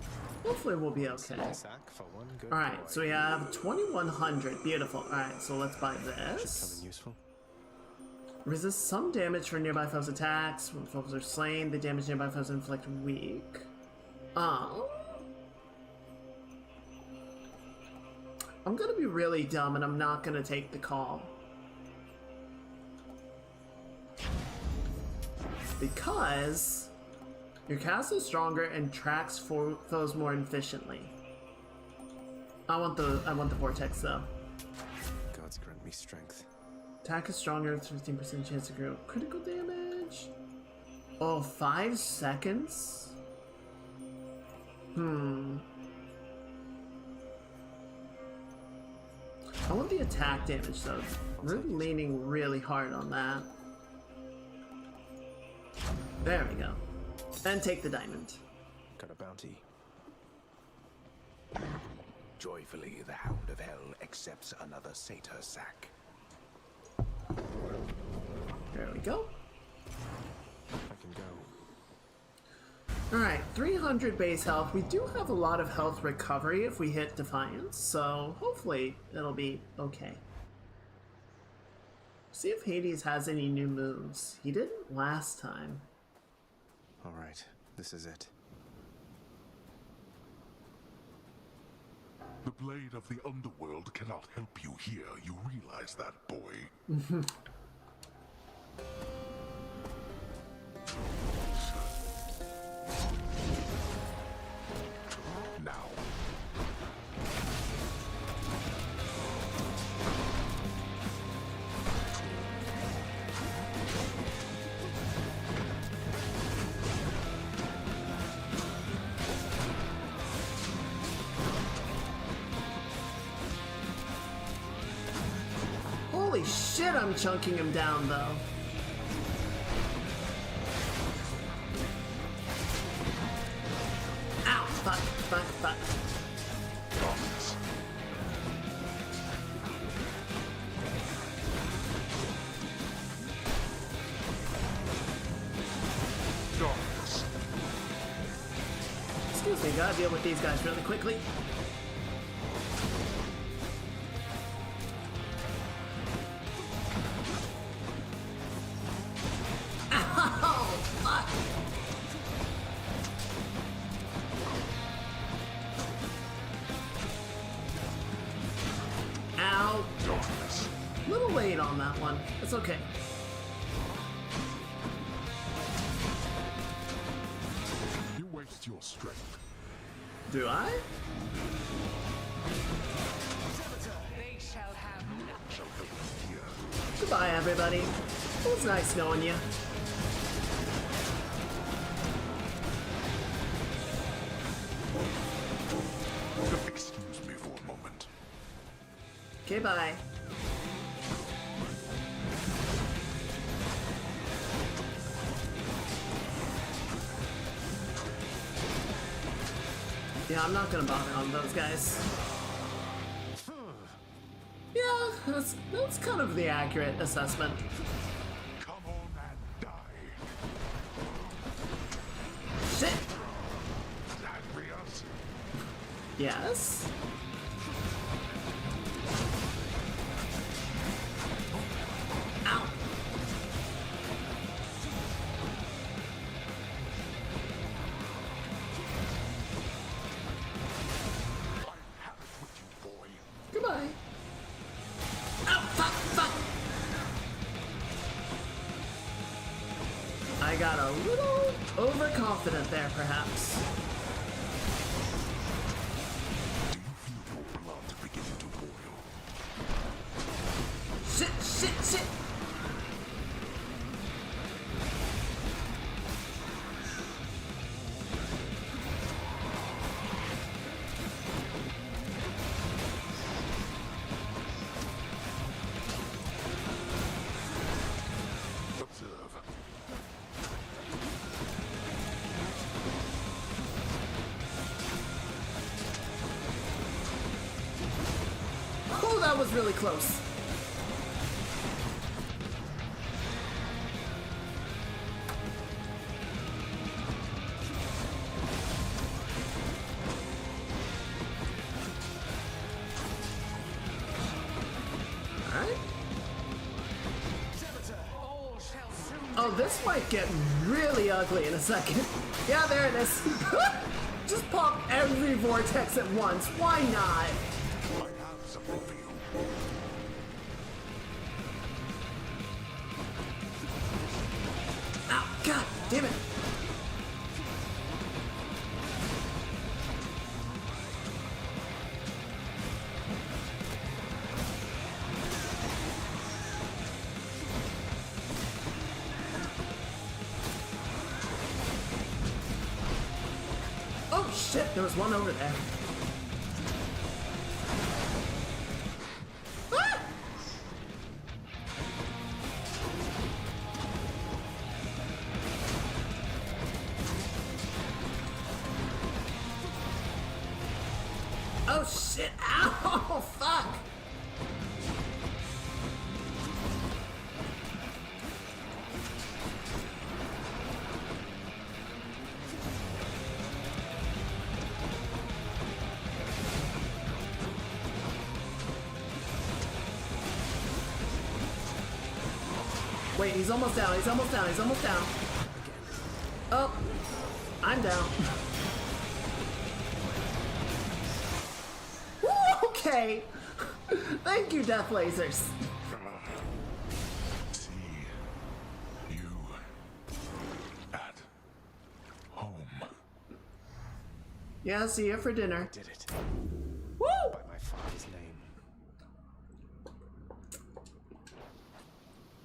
hopefully we'll be okay. Alright, so we have 2100. Beautiful. Alright, so let's buy this. Useful. Resist some damage for nearby foes' attacks. When foes are slain, the damage nearby foes inflict weak. I'm gonna be really dumb and I'm not gonna take the call. Because your cast is stronger and tracks foes more efficiently. I want the vortex though. Gods grant me strength. Attack is stronger, 15% chance to grow critical damage. Oh, 5 seconds? I want the attack damage though. We're leaning really hard on that. There we go. And take the diamond. Got a bounty. Joyfully, the Hound of Hell accepts another satyr sack. There we go. I can go. Alright, 300 base health. We do have a lot of health recovery if we hit Defiance, so hopefully it'll be okay. See if Hades has any new moves. He didn't last time. Alright, this is it. The blade of the underworld cannot help you here. You realize that, boy? Now. shit, I'm chunking him down, though. Ow! Fuck, fuck, fuck. Excuse me, gotta deal with these guys really quickly. Ow! Fuck! Ow! A little late on that one. It's okay. You waste your strength. Do I? They shall have Goodbye, everybody. It was nice knowing you. Excuse me for a moment. Okay, bye. Yeah, I'm not gonna bother on those guys. Yeah, that's kind of the accurate assessment. Come on and die. Shit! Zagreus. Yes? Ow! Goodbye. Oh, fuck, fuck! I got a little overconfident there, perhaps. Blood beginning to boil. Shit, shit, shit! Observe. Oh, that was really close. Alright. Oh, this might get really ugly in a second. Yeah, there it is. Just pop every vortex at once. Why not? I have something for you. Ow, god damn it. Oh shit, there was one over there. Ah! Oh shit, ow, fuck! Wait, he's almost down, he's almost down, he's almost down. Oh, I'm down. Woo, okay. Thank you, Death Lasers. See you at home. Yeah, see you for dinner. Did it. Woo! By my father's name.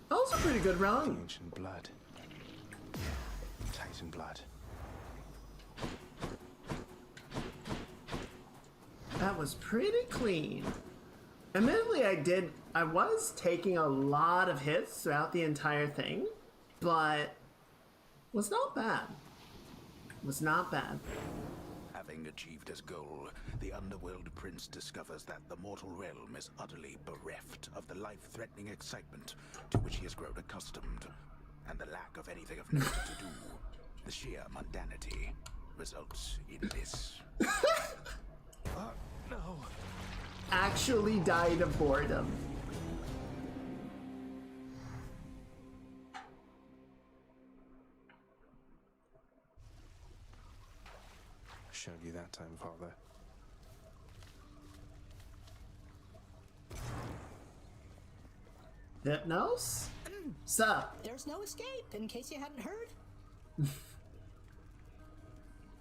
That was a pretty good run. Ancient blood. Titan blood. That was pretty clean. Admittedly, I was taking a lot of hits throughout the entire thing, but was not bad. Was not bad. Having achieved his goal, the Underworld Prince discovers that the mortal realm is utterly bereft of the life-threatening excitement to which he has grown accustomed, and the lack of anything of note to do. The sheer mundanity results in this. No. Actually died of boredom. Showed you that time, Father. Hypnos? Sup? There's no escape, in case you hadn't heard.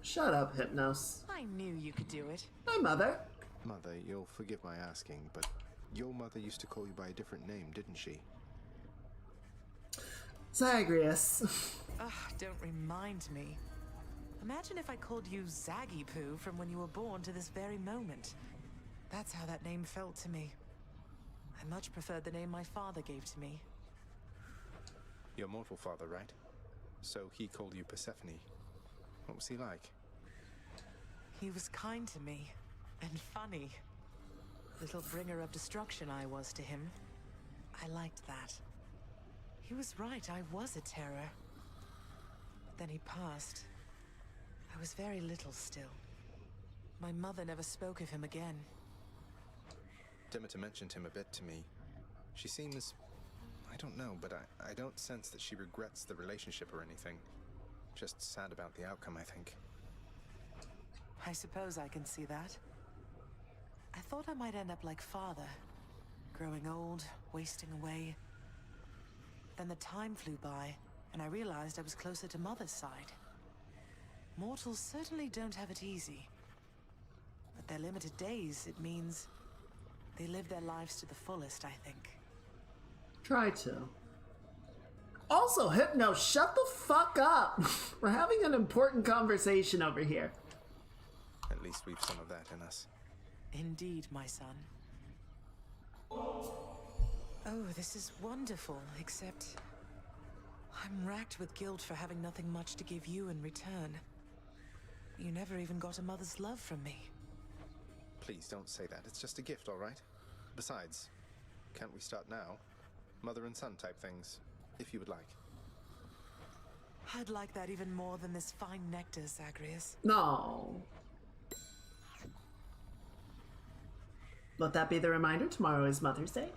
Shut up, Hypnos. I knew you could do it. My mother. Mother, you'll forgive my asking, but your mother used to call you by a different name, didn't she? Zagreus. Ugh, don't remind me. Imagine if I called you Zaggy Poo from when you were born to this very moment. That's how that name felt to me. I much preferred the name my father gave to me. Your mortal father, right? So he called you Persephone. What was he like? He was kind to me, and funny. Little bringer of destruction I was to him. I liked that. He was right, I was a terror. Then he passed. I was very little still. My mother never spoke of him again. Demeter mentioned him a bit to me. She seems... I don't know, but I don't sense that she regrets the relationship or anything. Just sad about the outcome, I think. I suppose I can see that. I thought I might end up like father. Growing old, wasting away. Then the time flew by, and I realized I was closer to mother's side. Mortals certainly don't have it easy. With their limited days, it means they live their lives to the fullest, I think. Try to. Also, Hypno, shut the fuck up! We're having an important conversation over here. At least we've some of that in us. Indeed, my son. Oh, this is wonderful, except... I'm racked with guilt for having nothing much to give you in return. You never even got a mother's love from me. Please don't say that. It's just a gift, all right? Besides, can't we start now? Mother and son type things, if you would like. I'd like that even more than this fine nectar, Zagreus. No. Let that be the reminder. Tomorrow is Mother's Day.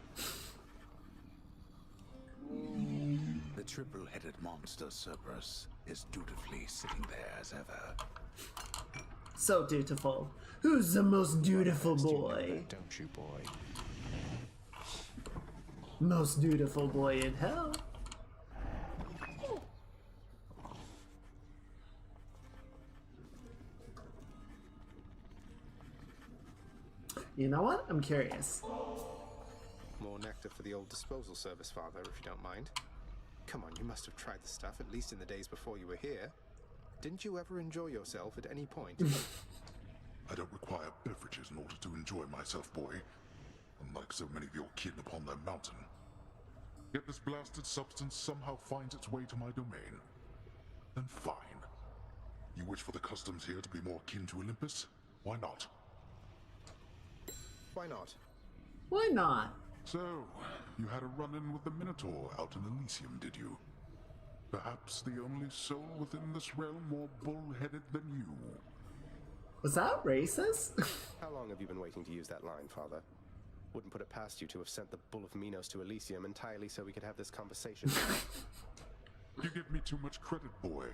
The triple-headed monster Cerberus is dutifully sitting there as ever. So dutiful. Who's the most dutiful boy? Don't you, boy? Most dutiful boy in hell. You know what? I'm curious. More nectar for the old disposal service, Father, if you don't mind. Come on, you must have tried the stuff, at least in the days before you were here. Didn't you ever enjoy yourself at any point? I don't require beverages in order to enjoy myself, boy. Unlike so many of your kin upon their mountain. Yet this blasted substance somehow finds its way to my domain. Then fine. You wish for the customs here to be more akin to Olympus? Why not? Why not? Why not? So, you had a run-in with the Minotaur out in Elysium, did you? Perhaps the only soul within this realm more bull-headed than you. Was that racist? How long have you been waiting to use that line, Father? Wouldn't put it past you to have sent the Bull of Minos to Elysium entirely so we could have this conversation. You give me too much credit, boy.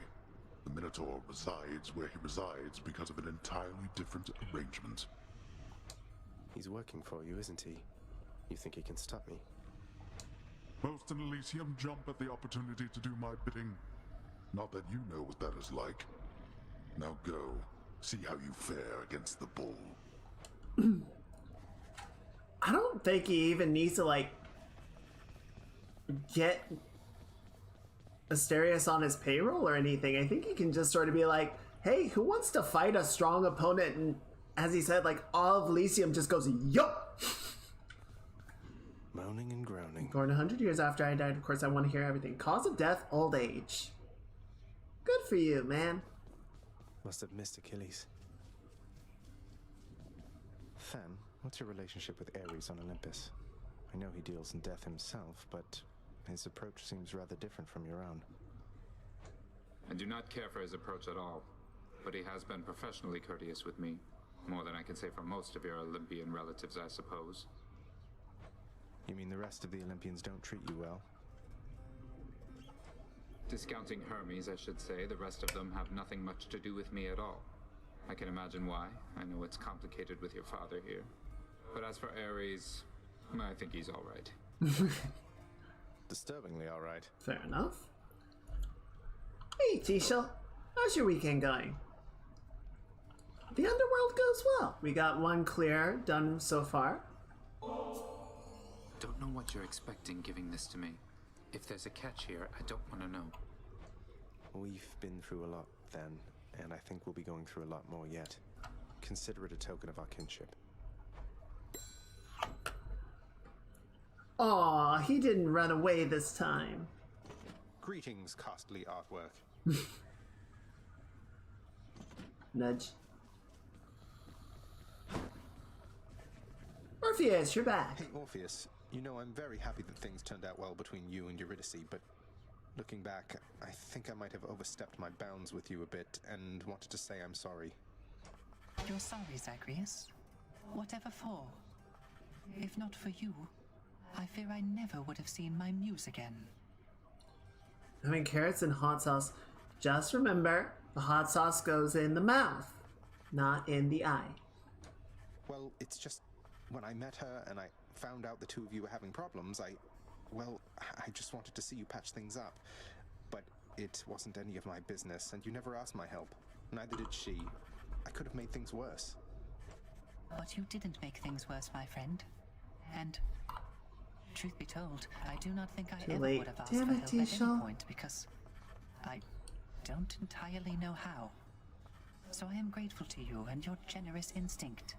The Minotaur resides where he resides because of an entirely different arrangement. He's working for you, isn't he? You think he can stop me? Most in Elysium jump at the opportunity to do my bidding. Not that you know what that is like. Now go, see how you fare against the bull. I don't think he even needs to, like, get Asterius on his payroll or anything. I think he can just sort of be like, hey, who wants to fight a strong opponent? And as he said, like, all of Elysium just goes, yup! Moaning and groaning. Born 100 years after I died, of course I want to hear everything. Cause of death, old age. Good for you, man. Must have missed Achilles. Fan, what's your relationship with Ares on Olympus? I know he deals in death himself, but his approach seems rather different from your own. I do not care for his approach at all, but he has been professionally courteous with me. More than I can say for most of your Olympian relatives, I suppose. You mean the rest of the Olympians don't treat you well? Discounting Hermes, I should say, the rest of them have nothing much to do with me at all. I can imagine why. I know it's complicated with your father here. But as for Ares, I think he's all right. Disturbingly all right. Fair enough. Hey, Tisha. How's your weekend going? The underworld goes well. We got one clear done so far. Don't know what you're expecting giving this to me. If there's a catch here, I don't want to know. We've been through a lot then, and I think we'll be going through a lot more yet. Consider it a token of our kinship. Aw, he didn't run away this time. Greetings, costly artwork. Nudge. Orpheus, you're back. Hey, Orpheus. You know, I'm very happy that things turned out well between you and Eurydice, but looking back, I think I might have overstepped my bounds with you a bit and wanted to say I'm sorry. You're sorry, Zagreus? Whatever for? If not for you, I fear I never would have seen my muse again. I mean, carrots and hot sauce. Just remember, the hot sauce goes in the mouth, not in the eye. Well, it's just when I met her and I found out the two of you were having problems, I just wanted to see you patch things up. But it wasn't any of my business, and you never asked my help. Neither did she. I could have made things worse. But you didn't make things worse, my friend. And, truth be told, I do not think I ever would have asked for help at any point, because I don't entirely know how. So I am grateful to you and your generous instinct.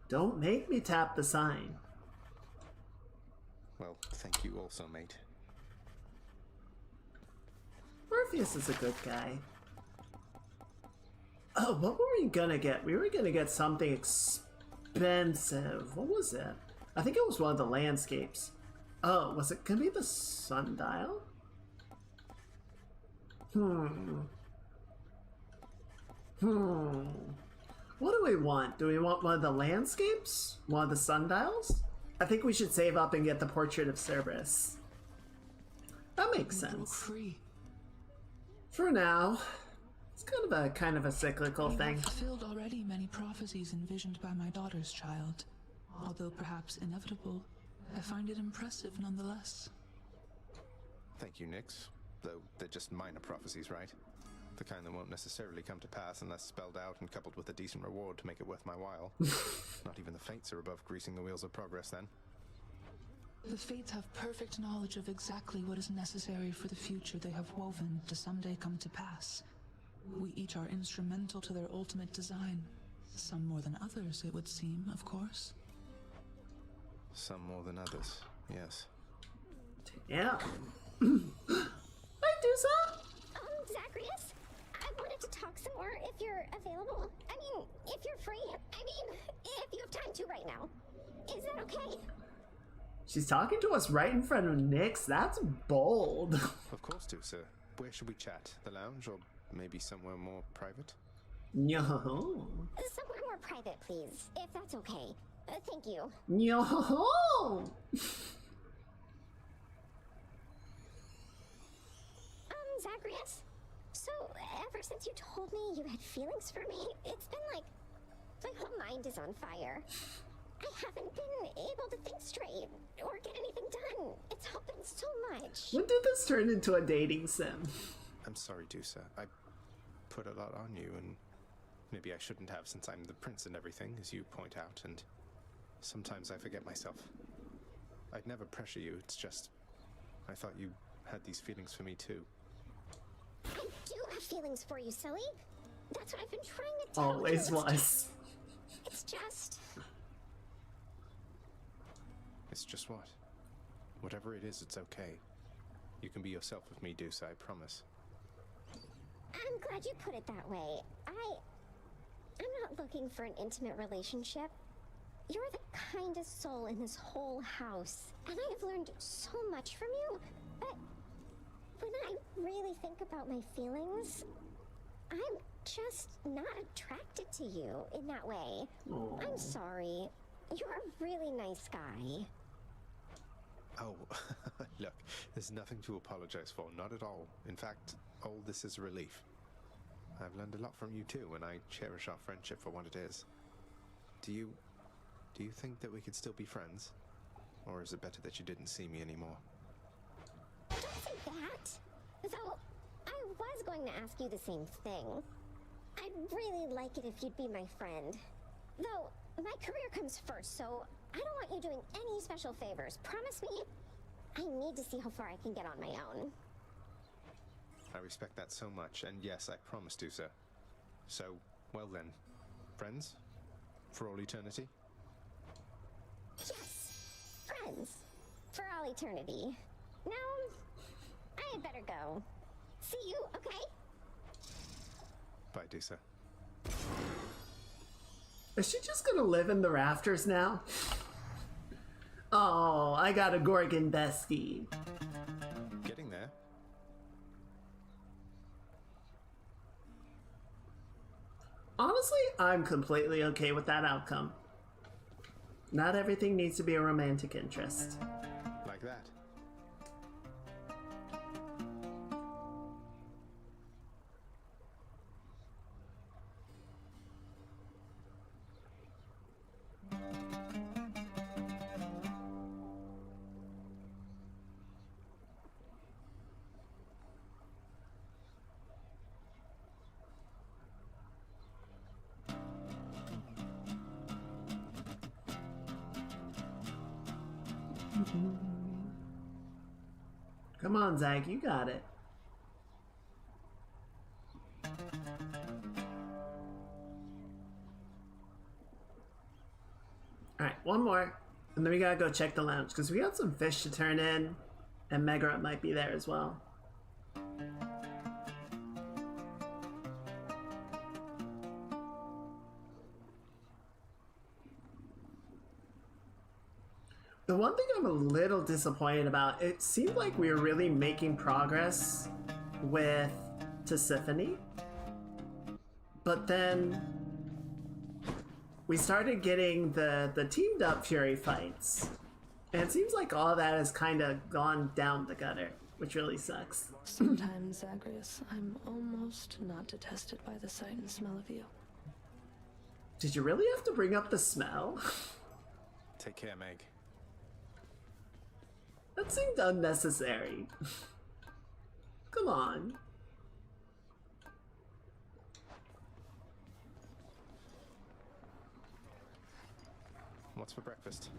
Don't make me tap the sign. Well, thank you also, mate. Orpheus is a good guy. Oh, what were we gonna get? We were gonna get something expensive. What was it? I think it was one of the landscapes. Oh, was it gonna be the sundial? What do we want? Do we want one of the landscapes? One of the sundials? I think we should save up and get the portrait of Cerberus. That makes sense. Free. For now. It's kind of a cyclical thing. I've fulfilled already many prophecies envisioned by my daughter's child. Although perhaps inevitable, I find it impressive nonetheless. Thank you, Nyx. Though they're just minor prophecies, right? The kind that won't necessarily come to pass unless spelled out and coupled with a decent reward to make it worth my while. Not even the Fates are above greasing the wheels of progress, then. The Fates have perfect knowledge of exactly what is necessary for the future they have woven to someday come to pass. We each are instrumental to their ultimate design. Some more than others, it would seem, of course. Some more than others, yes. Yeah. Hi, Dusa! Zagreus, I wanted to talk some more if you're available. I mean, if you're free. I mean, if you have time to right now. Is that okay? She's talking to us right in front of Nyx. That's bold. Of course, Dusa. Where should we chat? The lounge, or maybe somewhere more private? No. Somewhere more private, please, if that's okay. Thank you. No. Zagreus, so ever since you told me you had feelings for me, it's been like my whole mind is on fire. I haven't been able to think straight or get anything done. It's all been so much. When did this turn into a dating sim? I'm sorry, Dusa. I put a lot on you, and maybe I shouldn't have, since I'm the prince and everything, as you point out, and sometimes I forget myself. I'd never pressure you, it's just I thought you had these feelings for me too. I do have feelings for you, Sully. That's what I've been trying to tell you. Always was. It's just... It's just what? Whatever it is, it's okay. You can be yourself with me, Dusa, I promise. I'm glad you put it that way. I'm not looking for an intimate relationship. You're the kindest soul in this whole house, and I have learned so much from you, but when I really think about my feelings, I'm just not attracted to you in that way. Aww. I'm sorry. You're a really nice guy. Oh, look, there's nothing to apologize for, not at all. In fact, all this is a relief. I've learned a lot from you too, and I cherish our friendship for what it is. Do you think that we could still be friends? Or is it better that you didn't see me anymore? Don't say that! Though, I was going to ask you the same thing. I'd really like it if you'd be my friend. Though, my career comes first, so I don't want you doing any special favors. Promise me? I need to see how far I can get on my own. I respect that so much, and yes, I promise to, sir. So, well then, friends? For all eternity? Yes, friends. For all eternity. Now, I had better go. See you, okay? Bye, Dusa. Is she just gonna live in the rafters now? Oh, I got a Gorgon bestie. Getting there. Honestly, I'm completely okay with that outcome. Not everything needs to be a romantic interest. Like that. Come on, Zag, you got it. Alright, one more. And then we gotta go check the lounge, because we got some fish to turn in, and Megara might be there as well. The one thing I'm a little disappointed about, it seemed like we were really making progress with Tisiphone, but then we started getting the teamed up Fury fights, and it seems like all that has kind of gone down the gutter, which really sucks. Sometimes, Zagreus, I'm almost not detested by the sight and smell of you. Did you really have to bring up the smell? Take care, Meg. That seemed unnecessary. Come on. What's for breakfast?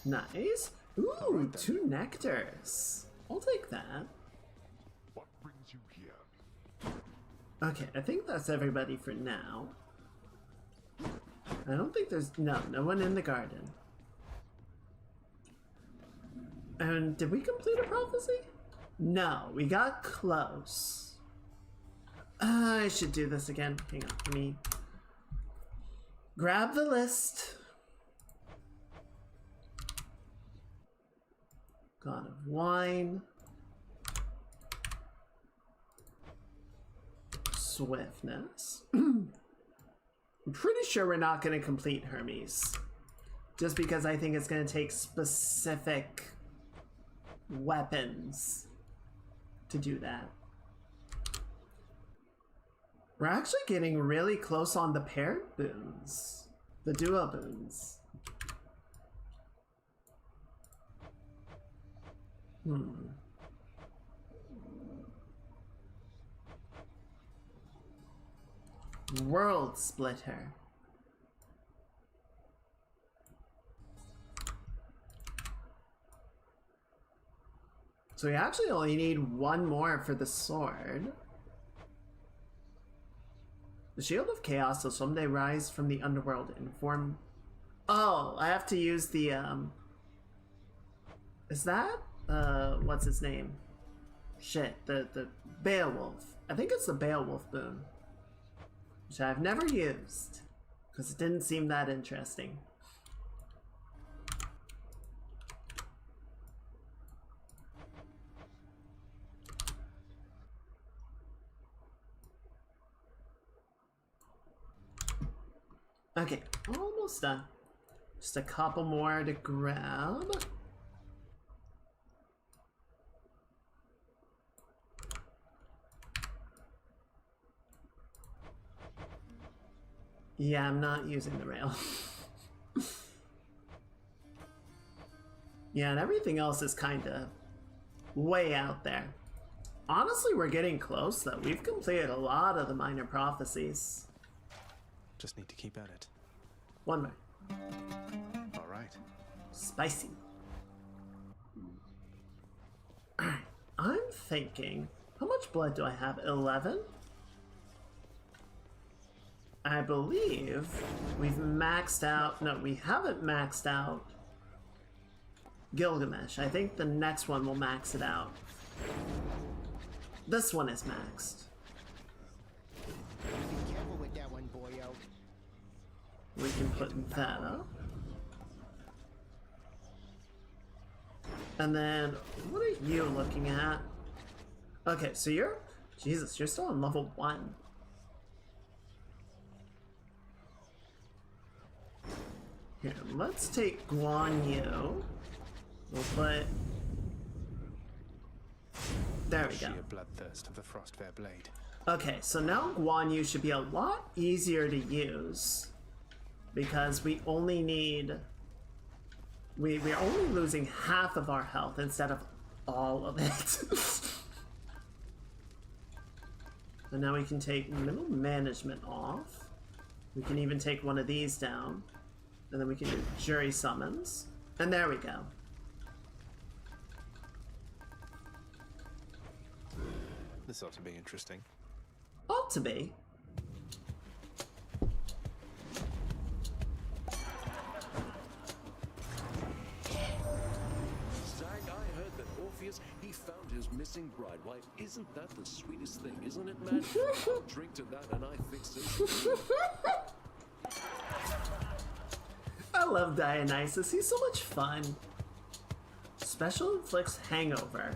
Nice. Ooh, 2 nectars. I'll take that. What brings you here? Okay, I think that's everybody for now. I don't think there's no one in the garden. And did we complete a prophecy? No, we got close. I should do this again. Hang on, let me grab the list. God of Wine. Swiftness. I'm pretty sure we're not going to complete Hermes. Just because I think it's going to take specific weapons to do that. We're actually getting really close on the paired boons. The duo boons. World Splitter. So we actually only need one more for the sword. The Shield of Chaos will someday rise from the underworld and form Oh, I have to use the, is that, what's his name? Shit, the Beowulf. I think it's the Beowulf boon. Which I've never used. Because it didn't seem that interesting. Okay, almost done. Just a couple more to grab. Yeah, I'm not using the rail. Yeah, and everything else is kind of way out there. Honestly, we're getting close, though. We've completed a lot of the minor prophecies. Just need to keep at it. One more. All right. Spicy. Alright, I'm thinking, how much blood do I have? 11? I believe we've maxed out, no, we haven't maxed out Gilgamesh. I think the next one will max it out. This one is maxed. Be careful with that one, boyo. We can put that up. And then, what are you looking at? Okay, so you're, Jesus, you're still on level 1. Here, let's take Guan Yu. We'll put... There we go. Sheer bloodthirst of the Frostfair blade. Okay, so now Guan Yu should be a lot easier to use. Because we only need... We're only losing half of our health instead of all of it. And now we can take middle management off. We can even take one of these down. And then we can do jury summons. And there we go. This ought to be interesting. Ought to be. Zag, I heard that Orpheus, he found his missing bride. Why, isn't that the sweetest thing, isn't it, man? I'll drink to that and I fix it. I love Dionysus. He's so much fun. Special inflicts hangover.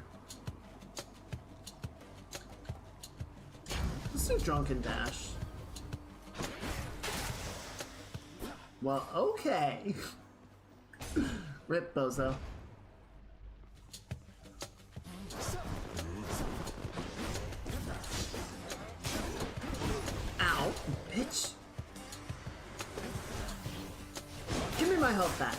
Let's do Drunken Dash. Well, okay. Rip Bozo. Ow, bitch. Give me my health back.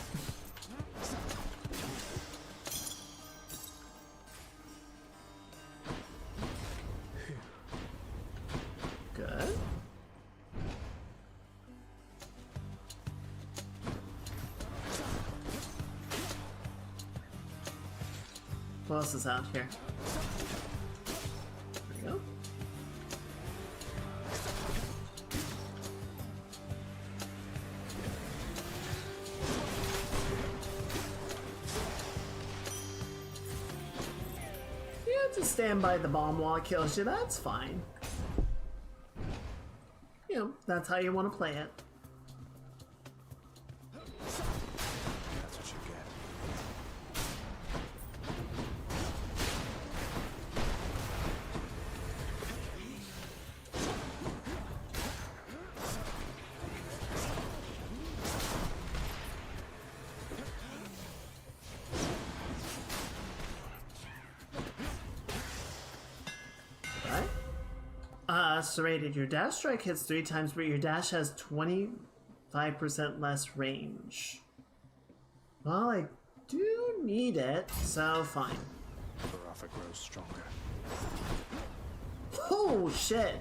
Good. What else is out here? There we go. To stand by the bomb while it kills you, that's fine. You know, that's how you want to play it. That's what you get. Serrated. Your dash strike hits 3 times, but your dash has 25% less range. Well, I do need it, so fine. Baraffa grows stronger. Oh, shit!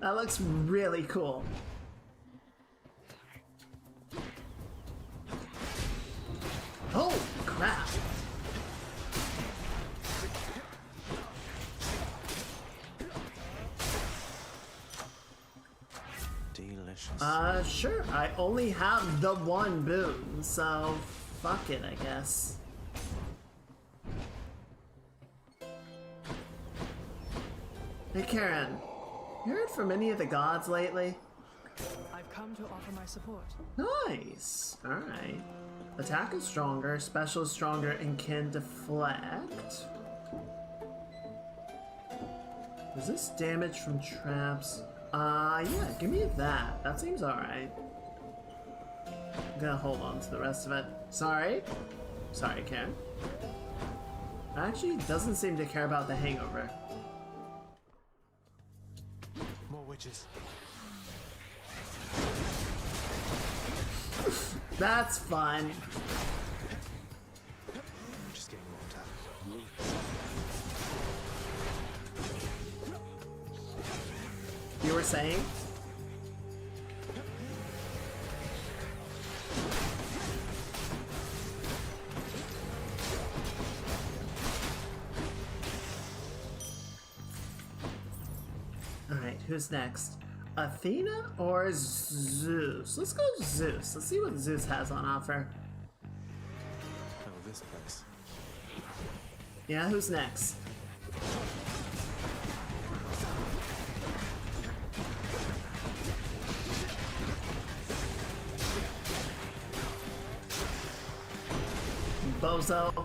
That looks really cool. Oh, crap! precious. Sure. I only have the one boon, so fuck it, I guess. Hey Karen, you heard from any of the gods lately? I've come to offer my support. Nice. Alright. Attack is stronger, special is stronger, and can deflect. Resist damage from traps. Yeah, give me that. That seems alright. I'm gonna hold on to the rest of it. Sorry. Sorry, Karen. Actually, doesn't seem to care about the hangover. More witches. That's fun. I'm just getting warmed up. You were saying? Alright, who's next? Athena or Zeus? Let's go Zeus. Let's see what Zeus has on offer. Oh, this place. Yeah, who's next? Bozo.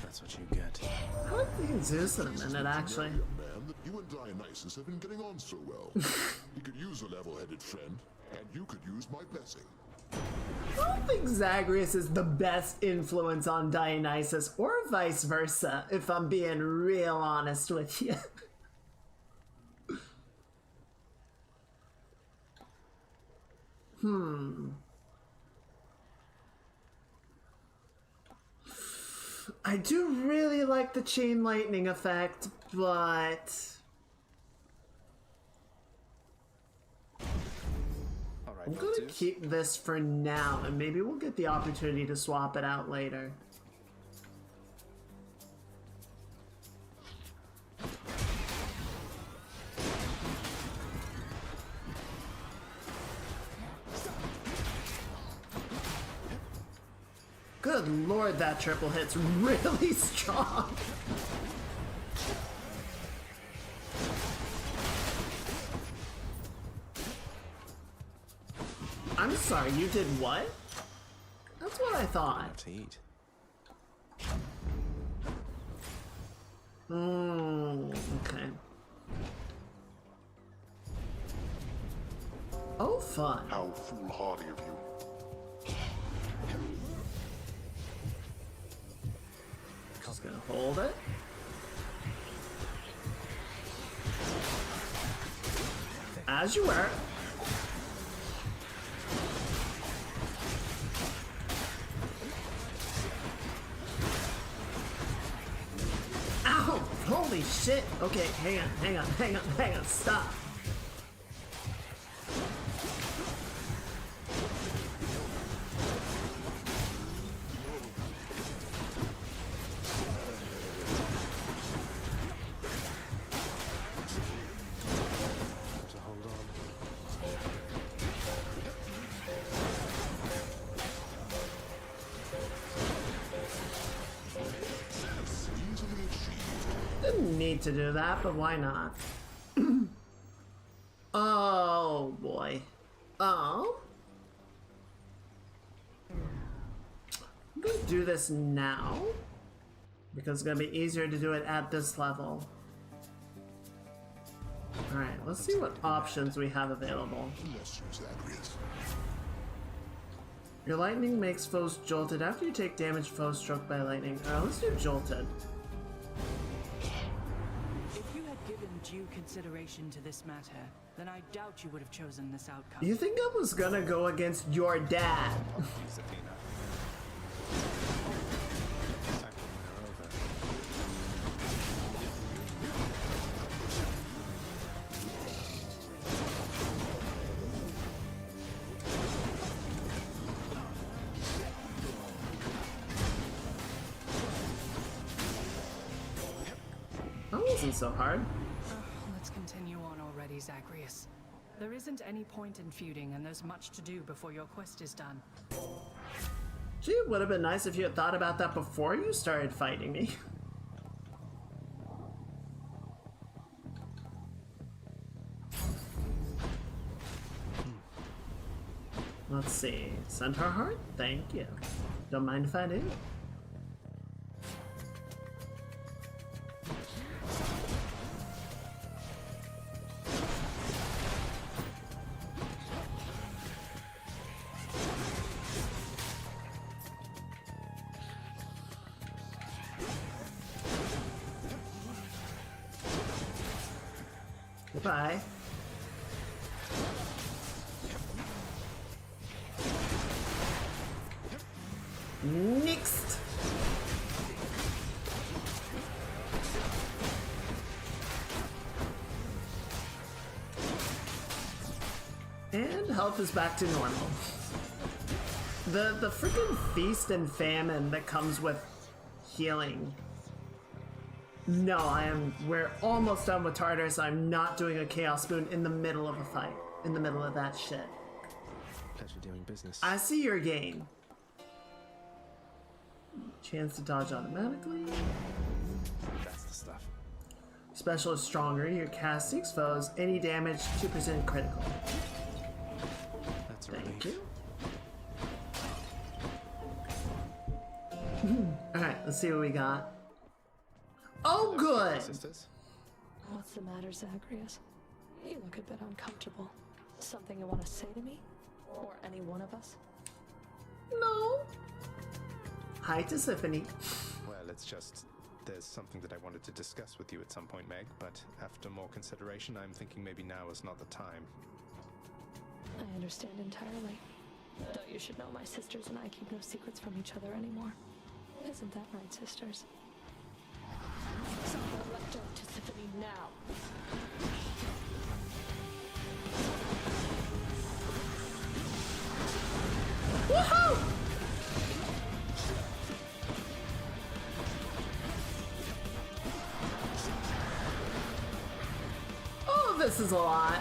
That's what you get. I haven't seen Zeus in a minute, actually. Man, you and Dionysus have been getting on so well. He could use a level-headed friend, and you could use my blessing. I don't think Zagreus is the best influence on Dionysus, or vice versa, if I'm being real honest with you. I do really like the chain lightning effect, but I'm gonna keep this for now, and maybe we'll get the opportunity to swap it out later. Good lord, that triple hit's really strong. I'm sorry, you did what? That's what I thought. To eat. Okay. Oh, fun. How foolhardy of you. Just gonna hold it. As you were. Ow! Holy shit! Okay, hang on, stop. Didn't need to do that, but why not? Oh boy. Oh. I'm gonna do this now because it's gonna be easier to do it at this level. Alright, let's see what options we have available. Your lightning makes foes jolted after you take damage foes struck by lightning. Alright, let's do jolted. If you had given due consideration to this matter, then I doubt you would have chosen this outcome. You think I was gonna go against your dad? That wasn't so hard. Let's continue on already, Zagreus. There isn't any point in feuding, and there's much to do before your quest is done. Gee, it would have been nice if you had thought about that before you started fighting me. Let's see. Centaur Heart? Thank you. Don't mind if I do. Goodbye. Next. And health is back to normal. The freaking feast and famine that comes with healing. No, we're almost done with Tartarus. I'm not doing a Chaos Spoon in the middle of a fight. In the middle of that shit. Pleasure doing business. I see your game. Chance to dodge automatically. That's the stuff. Special is stronger. Your cast 6 foes. Any damage, 2% critical. That's a Thank relief. you. Alright, let's see what we got. Oh, good! What's the matter, Zagreus? You look a bit uncomfortable. Something you want to say to me? Or any one of us? No. Hi to Symphony. Well, it's just... There's something that I wanted to discuss with you at some point, Meg, but after more consideration, I'm thinking maybe now is not the time. I understand entirely. Though you should know my sisters and I keep no secrets from each other anymore. Isn't that right, sisters? Something left to Symphony now. Woohoo! Oh, this is a lot.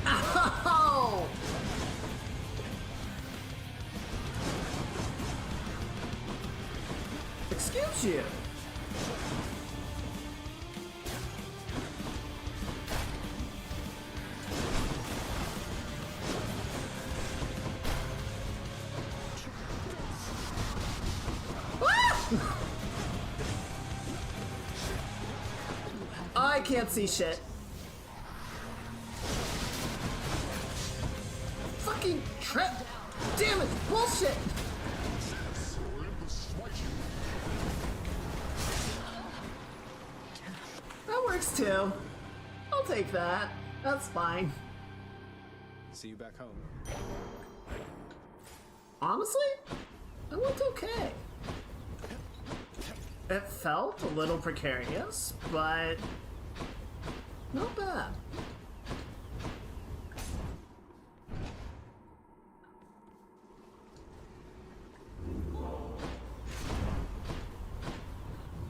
Ow! Excuse you. I can't see shit. Fucking trip! Damn it! Bullshit! That works too. I'll take that. That's fine. See you back home. Honestly, it looked okay. It felt a little precarious, but not bad.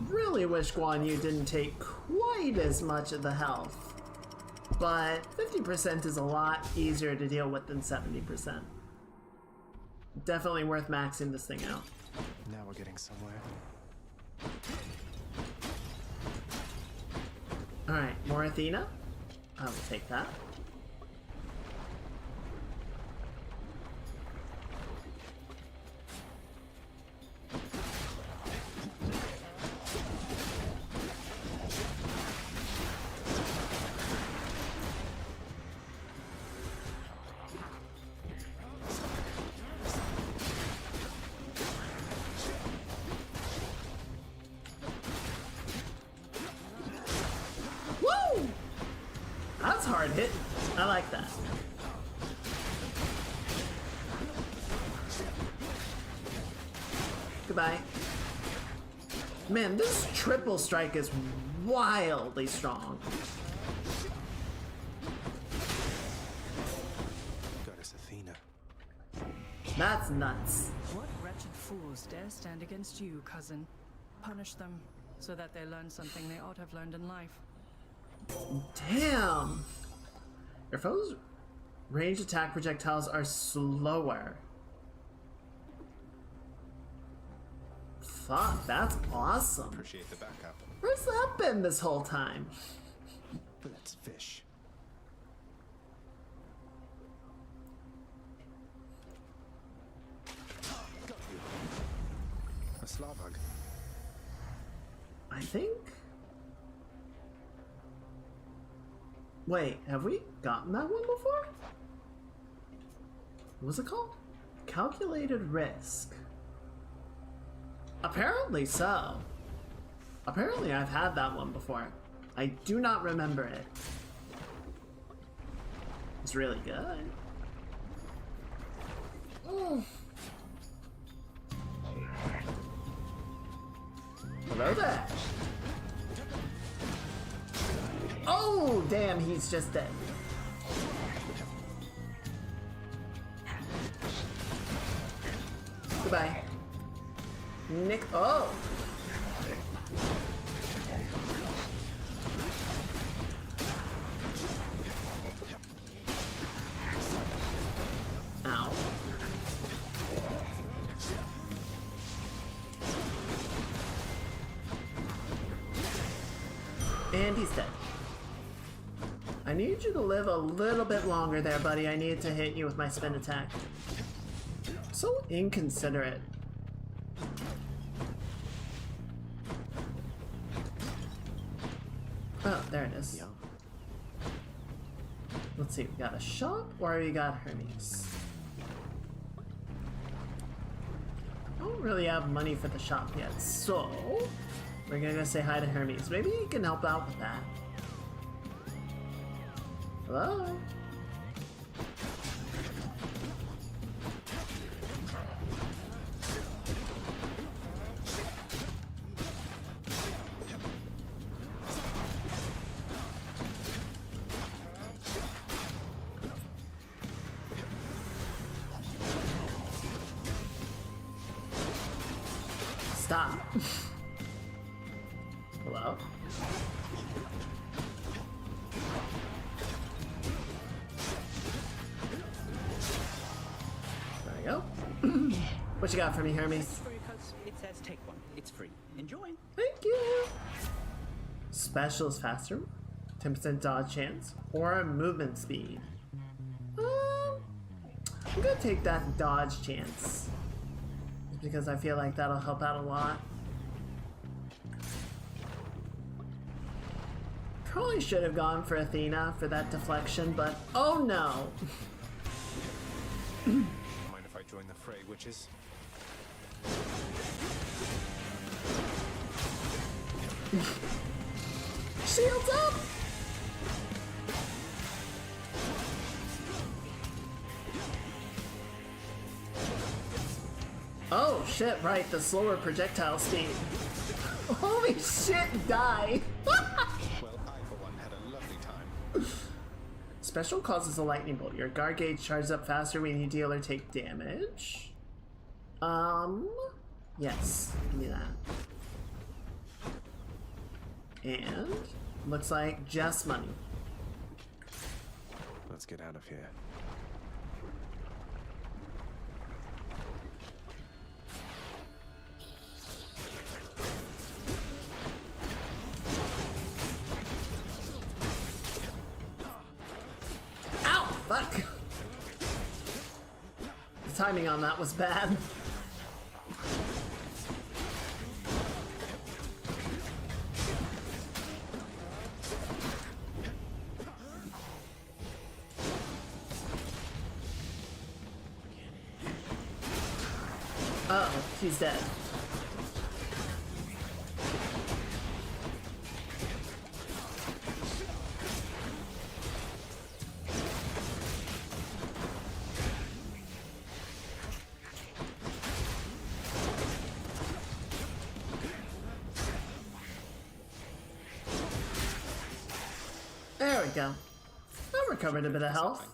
Really wish Guan Yu didn't take quite as much of the health, but 50% is a lot easier to deal with than 70%. Definitely worth maxing this thing out. Now we're getting somewhere. Alright, more Athena. I will take that. Woo! That's hard hit. I like that. Goodbye. Man, this triple strike is wildly strong. That's nuts. What wretched fools dare stand against you, cousin? Punish them, so that they learn something they ought to have learned in life. Damn! Your foe's ranged attack projectiles are slower. Fuck, that's awesome. Appreciate the backup. Where's that been this whole time? Let's fish. Got you. A Slavug. I think. Wait, have we gotten that one before? What was it called? Calculated risk. Apparently so. Apparently I've had that one before. I do not remember it. It's really good. Oh. Hello there. Oh, damn, he's just dead. Goodbye. Nick. Oh. Ow. And he's dead. I need you to live a little bit longer there, buddy. I need to hit you with my spin attack. So inconsiderate. Oh, there it is. Let's see, we got a shop or we got Hermes? I don't really have money for the shop yet, so we're gonna go say hi to Hermes. Maybe he can help out with that. Hello? Stop. Hello? There we go. What you got for me, Hermes? It says take one. It's free. Enjoy. Thank you. Special is faster, 10% dodge chance, or movement speed. I'm gonna take that dodge chance. Just because I feel like that'll help out a lot. Probably should have gone for Athena for that deflection, but oh no! Mind if I join the fray, witches? Shields up! Oh shit, right, the slower projectile speed. Holy shit, die! Well, I for one had a lovely time. Special causes a lightning bolt. Your guard gauge charges up faster when you deal or take damage. Yes, give me that. And looks like just money. Let's get out of here. Ow! Fuck! The timing on that was bad. Uh-oh, he's dead. There we go. I recovered a bit of health.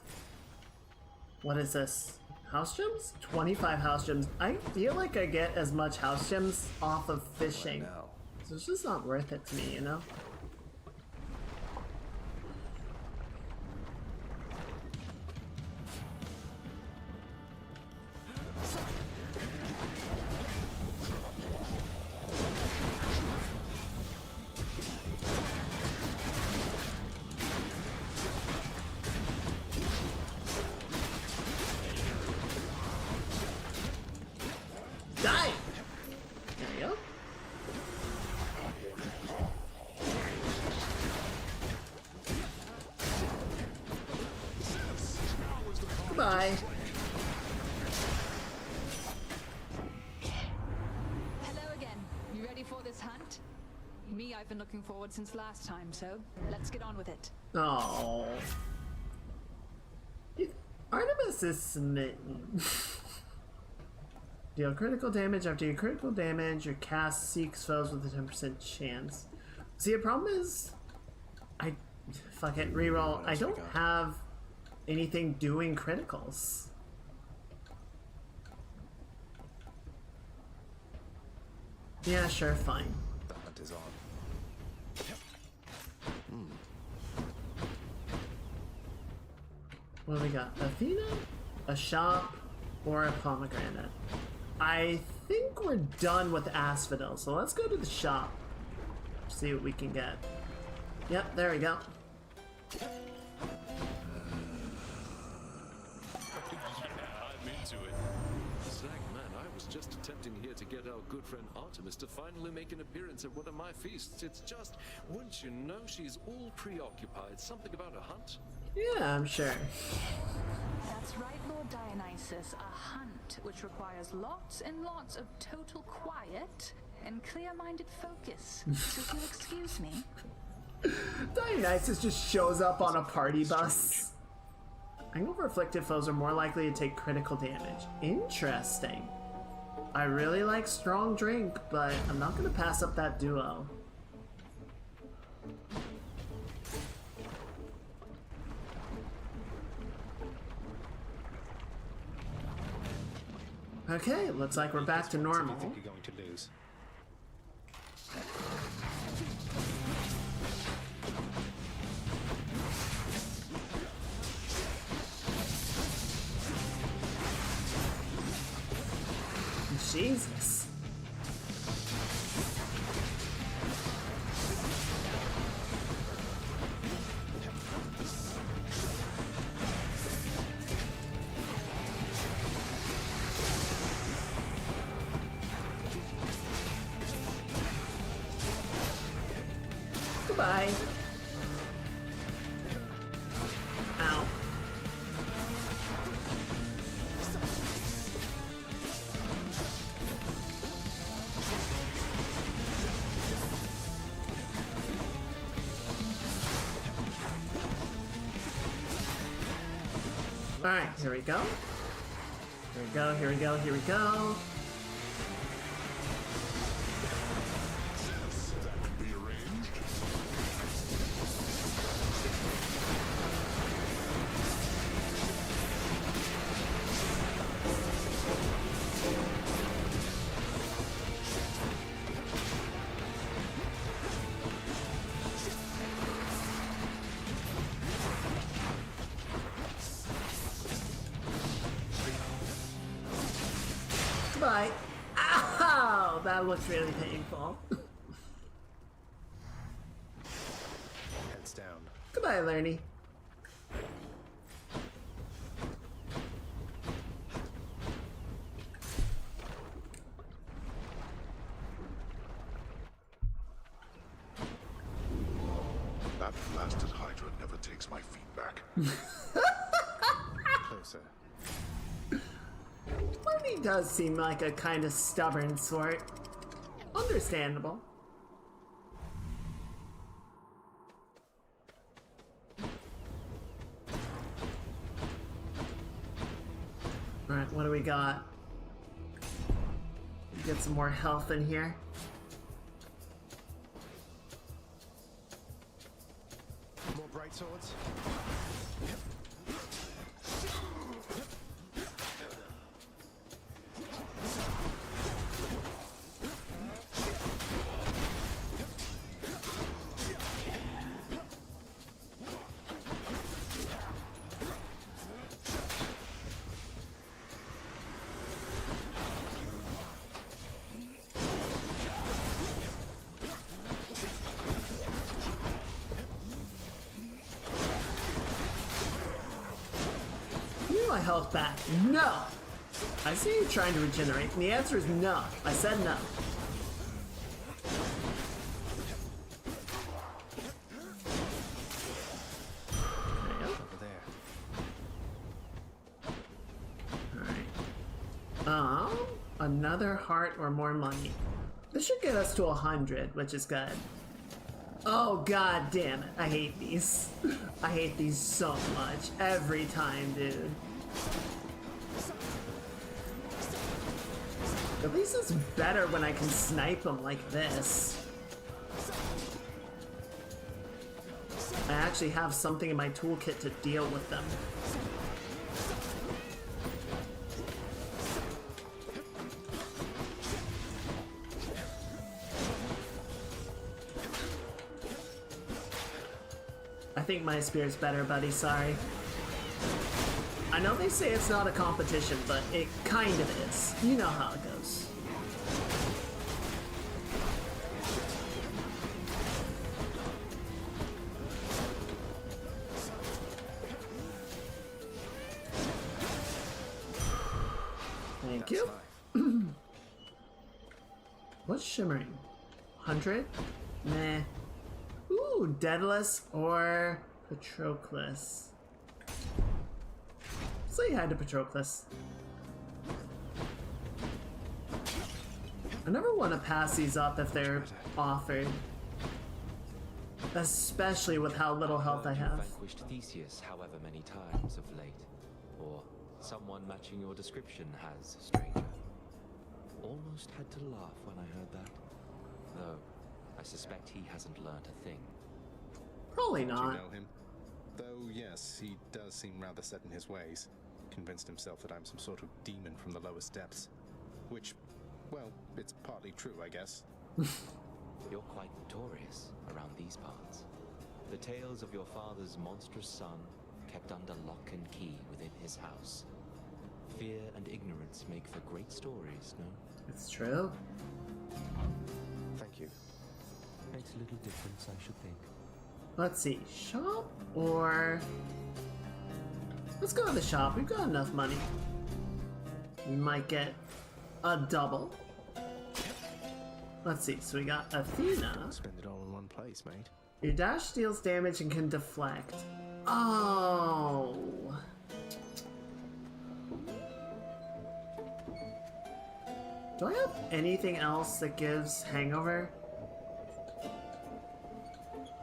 What is this? House gems? 25 house gems. I feel like I get as much house gems off of fishing. So it's just not worth it to me, you know? Bye. Hello again. You ready for this hunt? Me, I've been looking forward since last time, so let's get on with it. Oh. Artemis is smitten. Deal critical damage. After you critical damage, your cast seeks foes with a 10% chance. See, the problem is, fuck it, reroll. I don't have anything doing criticals. Yeah, sure, fine. The hunt is on. What do we got? Athena, a shop, or a pomegranate? I think we're done with Asphodel, so let's go to the shop. See what we can get. Yep, there we go. Yeah, I'm into it. Zach, man, I was just attempting here to get our good friend Artemis to finally make an appearance at one of my feasts. It's just, wouldn't you know, she's all preoccupied. Something about a hunt? Yeah, I'm sure. That's right, Lord Dionysus. A hunt which requires lots and lots of total quiet and clear-minded focus. So if you'll excuse me. Dionysus just shows up on a party bus. Hangover afflicted foes are more likely to take critical damage. Interesting. I really like strong drink, but I'm not gonna pass up that duo. Okay, looks like we're back to normal. I think you're going to lose. Jesus. Goodbye. Ow. Alright, here we go. Here we go, here we go, here we go. Goodbye. Ow! That looks really painful. Heads down. Goodbye, Lerny. That blasted Hydra never takes my feedback. Closer. Lerny does seem like a kind of stubborn sort. Understandable. Alright, what do we got? Get some more health in here. More bright swords. you my health back. No! I see you trying to regenerate, and the answer is no. I said no. Over there. Alright. Another heart or more money. This should get us to 100, which is good. Oh, god damn it. I hate these. I hate these so much. Every time, dude. At least it's better when I can snipe them like this. I actually have something in my toolkit to deal with them. I think my spear's better, buddy, sorry. I know they say it's not a competition, but it kind of is. You know how it goes. Thank you. What's shimmering? 100? Meh. Ooh, Daedalus or Patroclus. Say hi to Patroclus. I never want to pass these up if they're offered. Especially with how little health I have. Vanquished Theseus however many times of late. Or someone matching your description has, stranger. Almost had to laugh when I heard that. Though, I suspect he hasn't learned a thing. Probably Do not. you know him? Though, yes, he does seem rather set in his ways. Convinced himself that I'm some sort of demon from the lowest depths. Which, well, it's partly true, I guess. You're quite notorious around these parts. The tales of your father's monstrous son kept under lock and key within his house. Fear and ignorance make for great stories, no? It's true. Thank you. Makes a little difference, I should think. Let's see, shop or... Let's go to the shop, we've got enough money. We might get a double. Let's see, so we got Athena. Spend it all in one place, mate. Your dash deals damage and can deflect. Oh. Do I have anything else that gives hangover?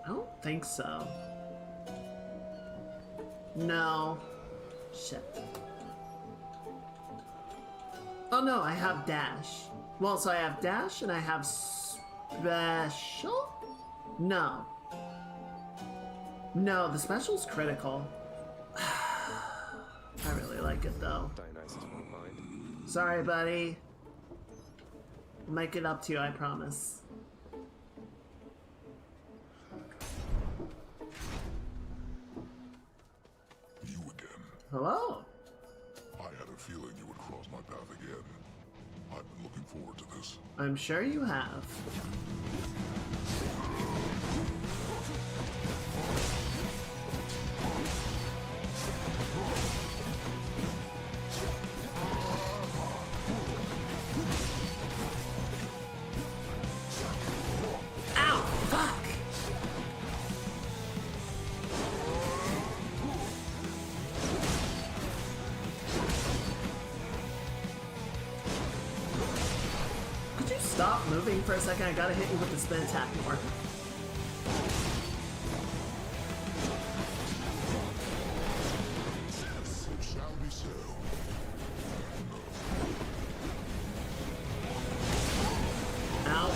I don't think so. No. Shit. Oh no, I have dash. Well, so I have dash and I have special? No. No, the special's critical. I really like it though. Dionysus won't mind. Sorry, buddy. I'll make it up to you, I promise. You again. Hello. I had a feeling you would cross my path again. I've been looking forward to this. I'm sure you have. Ow! Fuck! Could you stop moving for a second? I gotta hit you with the spin attack more. Yes, it shall be so. Ow.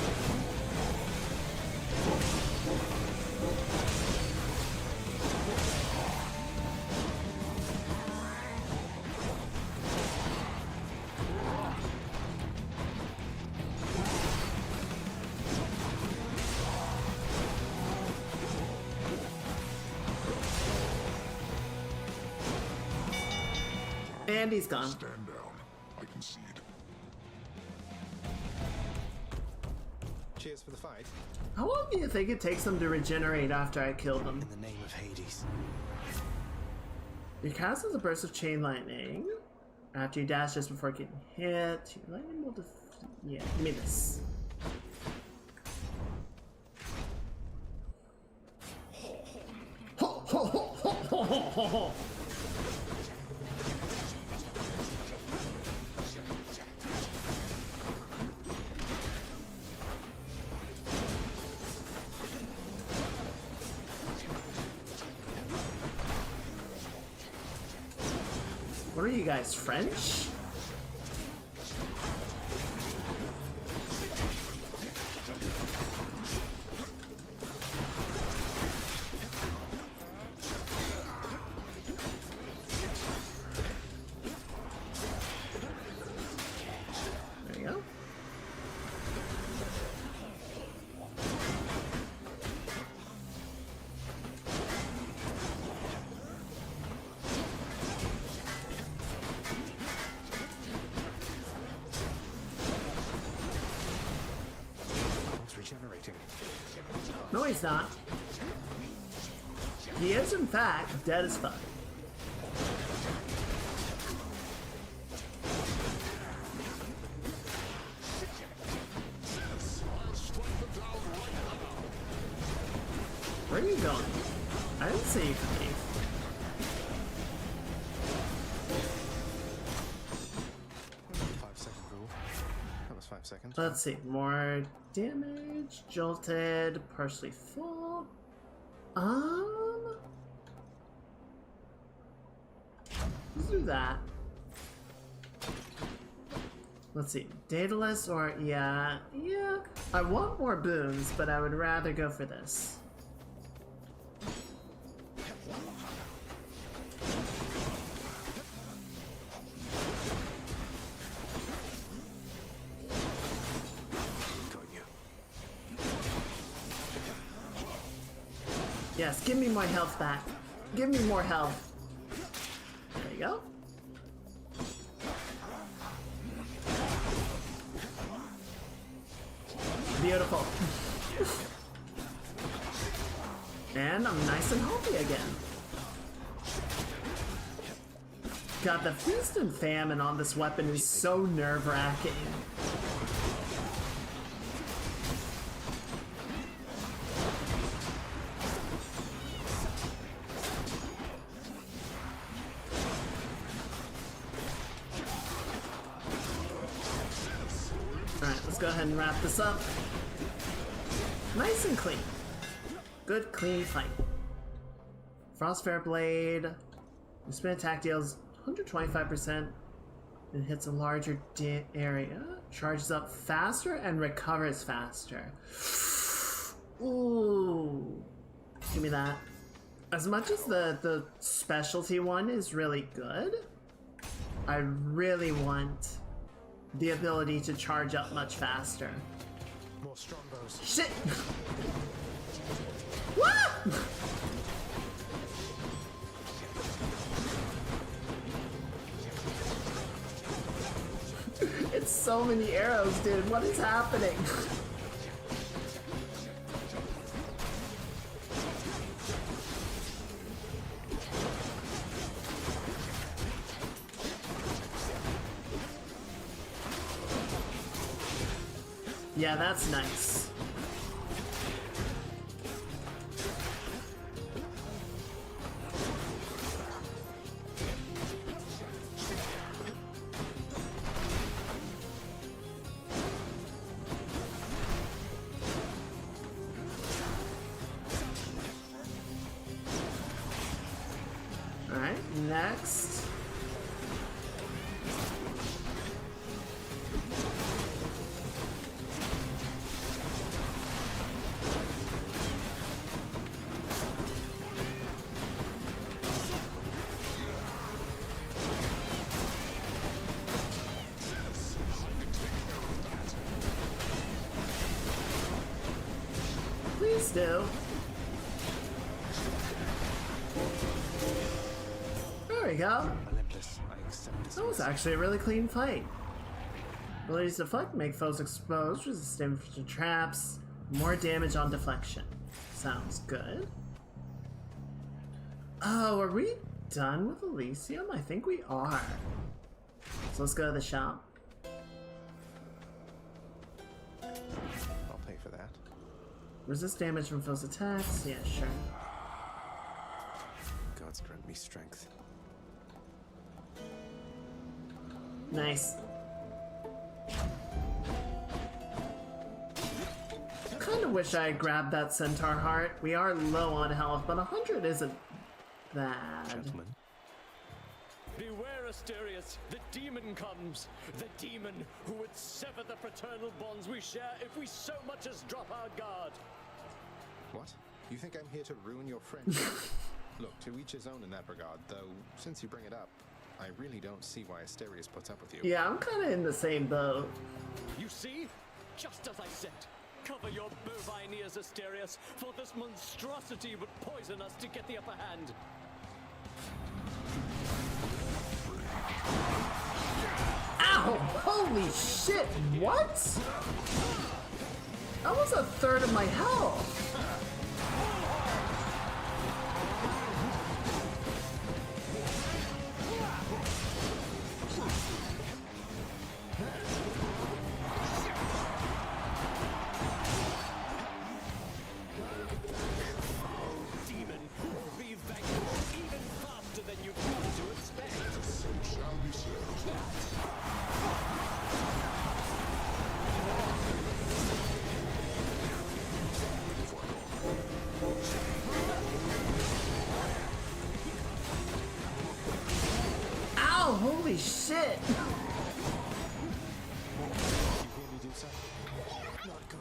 And he's gone. Stand down. I concede. Cheers for the fight. How long do you think it takes them to regenerate after I kill them? In the name of Hades. You cast as a burst of chain lightning. After you dash just before getting hit, your lightning will yeah, give me this. Ho, ho, ho, ho, ho, ho, ho. What are you guys, French? There you go. Regenerating. No, he's not. He is, in fact, dead as fuck. Where are you going? I didn't see you coming. 5-second rule. That was 5 seconds. Let's see. More damage. Jolted. Partially full. Let's do that. Let's see. Daedalus or yeah. I want more boons, but I would rather go for this. Yes, give me my health back. Give me more health. There you go. Beautiful. And I'm nice and healthy again. God, the feast and famine on this weapon is so nerve-wracking. Go ahead and wrap this up. Nice and clean. Good, clean fight. Frostfire Blade. The spin attack deals 125% and hits a larger area. Charges up faster and recovers faster. Ooh. Give me that. As much as the specialty one is really good, I really want the ability to charge up much faster. More strongbows. Shit! What? It's so many arrows, dude. What is happening? Yeah, that's nice. All right, next. Please do. There we go. Olympus, I accept this. That was actually a really clean fight. Abilities deflect, make foes exposed, resistant to traps, more damage on deflection. Sounds good. Oh, are we done with Elysium? I think we are. So let's go to the shop. I'll pay for that. Resist damage from foes' attacks? Yeah, sure. Gods grant me strength. Nice. Kinda wish I had grabbed that centaur heart. We are low on health, but 100 isn't bad. Gentlemen. Beware, Asterius! The demon comes! The demon who would sever the fraternal bonds we share if we so much as drop our guard! What? You think I'm here to ruin your friendship? Look, to each his own in that regard, though, since you bring it up, I really don't see why Asterius puts up with you. Yeah, I'm kinda in the same boat. You see? Just as I said! Cover your bovine ears, Asterius, for this monstrosity would poison us to get the upper hand! Ow! Holy shit! What? That was a third of my health! Demon will be vanquished even faster than you've come to expect! So shall we serve? Ow! Holy shit! You hear me do so? Not good.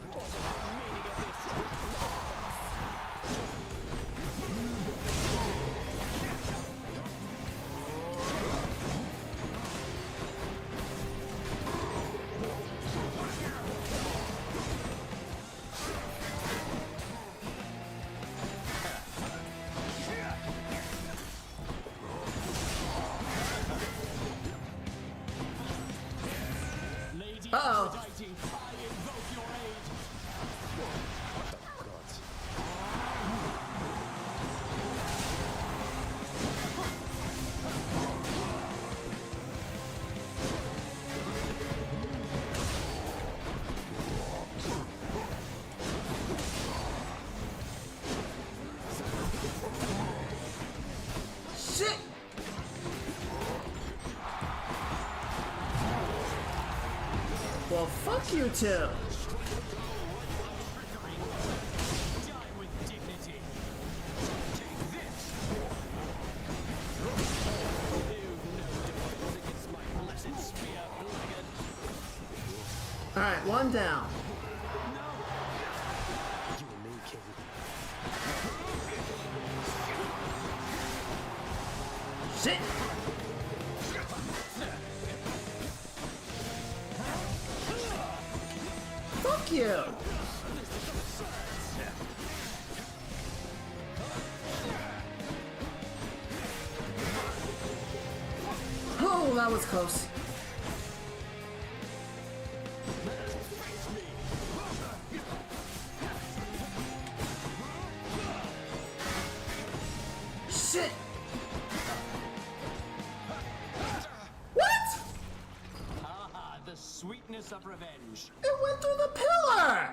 Uh-oh. Shit! Well, fuck you two! Alright, one down. Shit! Fuck you! Oh, that was close. Shit! What? Ah, the sweetness of revenge. It went through the pillar!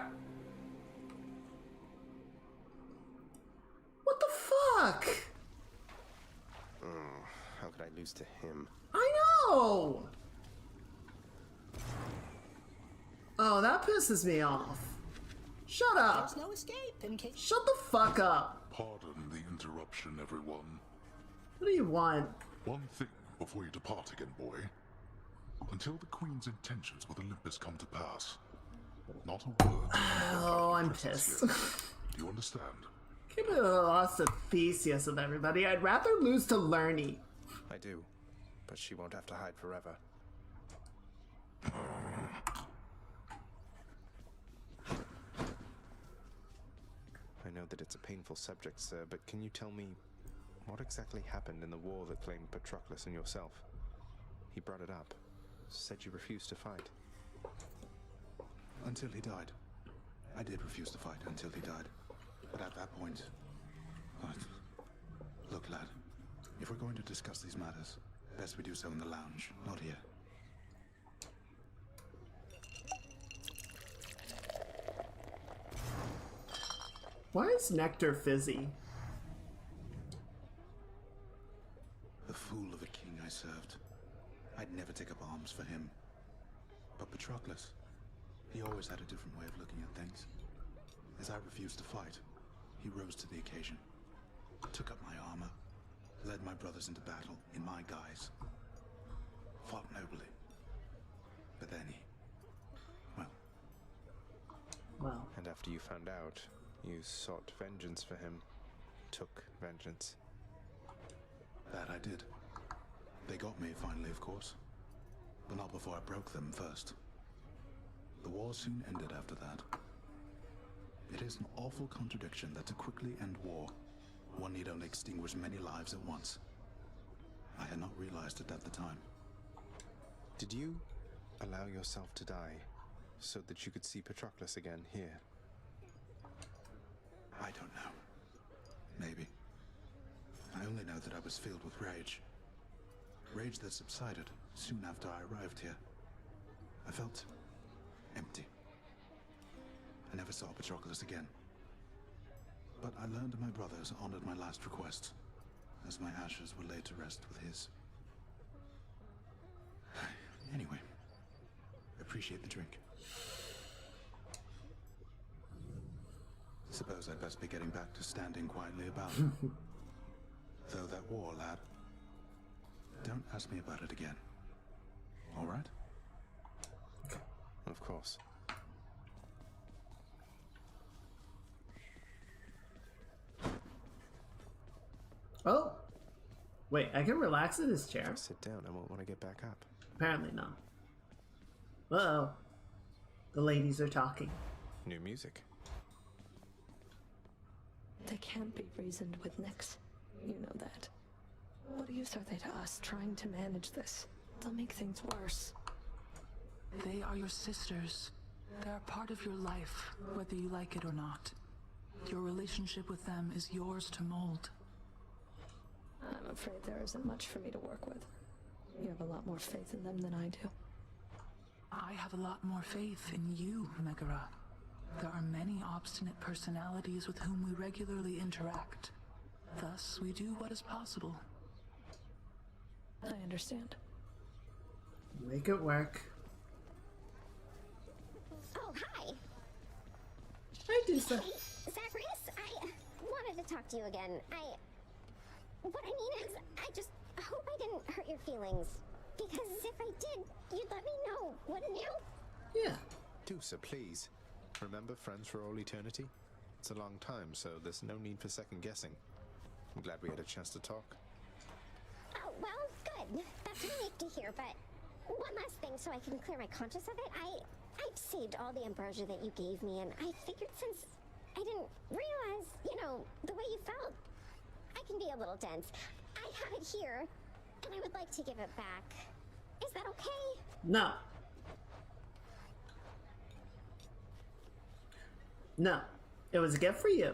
What the fuck? How could I lose to him? I know! Oh, that pisses me off. Shut up! There's no escape in case. Shut the fuck up! Pardon the interruption, everyone. What do you want? One thing before you depart again, boy. Until the Queen's intentions with Olympus come to pass, not a word. Oh, I'm pissed. Do you understand? Give me the loss of Theseus of everybody. I'd rather lose to Lerny. I do, but she won't have to hide forever. I know that it's a painful subject, sir, but can you tell me what exactly happened in the war that claimed Patroclus and yourself? He brought it up, said you refused to fight. Until he died. I did refuse to fight until he died. But at that point... Look, lad. If we're going to discuss these matters, best we do so in the lounge, not here. Why is nectar fizzy? The fool of a king I served. I'd never take up arms for him. But Patroclus, he always had a different way of looking at things. As I refused to fight, he rose to the occasion, took up my armor, led my brothers into battle in my guise, fought nobly. But then he, well. And after you found out, you sought vengeance for him, took vengeance. That I did. They got me finally, of course. But not before I broke them first. The war soon ended after that. It is an awful contradiction that to quickly end war, one need only extinguish many lives at once. I had not realized it at the time. Did you allow yourself to die so that you could see Patroclus again here? I don't know. Maybe. I only know that I was filled with rage. Rage that subsided soon after I arrived here. I felt empty. I never saw Patroclus again. But I learned my brothers honored my last request, as my ashes were laid to rest with his. Anyway, appreciate the drink. Suppose I'd best be getting back to standing quietly about. Though that war, lad. Don't ask me about it again. All right? Of course. Oh! Wait, I can relax in this chair? Sit down, I won't want to get back up. Apparently not. Uh-oh. The ladies are talking. New music. They can't be reasoned with, Nyx. You know that. What use are they to us trying to manage this? They'll make things worse. They are your sisters. They are part of your life, whether you like it or not. Your relationship with them is yours to mold. I'm afraid there isn't much for me to work with. You have a lot more faith in them than I do. I have a lot more faith in you, Megara. There are many obstinate personalities with whom we regularly interact. Thus, we do what is possible. I understand. Make it work. Oh, hi. Hi, Disa. Hey, Zacharias, I wanted to talk to you again. What I mean is, I hope I didn't hurt your feelings. Because if I did, you'd let me know, wouldn't you? Yeah. Dusa, please. Remember friends for all eternity? It's a long time, so there's no need for second guessing. I'm glad we had a chance to talk. Oh, well, good. That's relief to hear, but one last thing so I can clear my conscience of it. I've saved all the ambrosia that you gave me, and I figured since I didn't realize, the way you felt, I can be a little dense. I have it here, and I would like to give it back. Is that okay? No. No. It was a gift for you.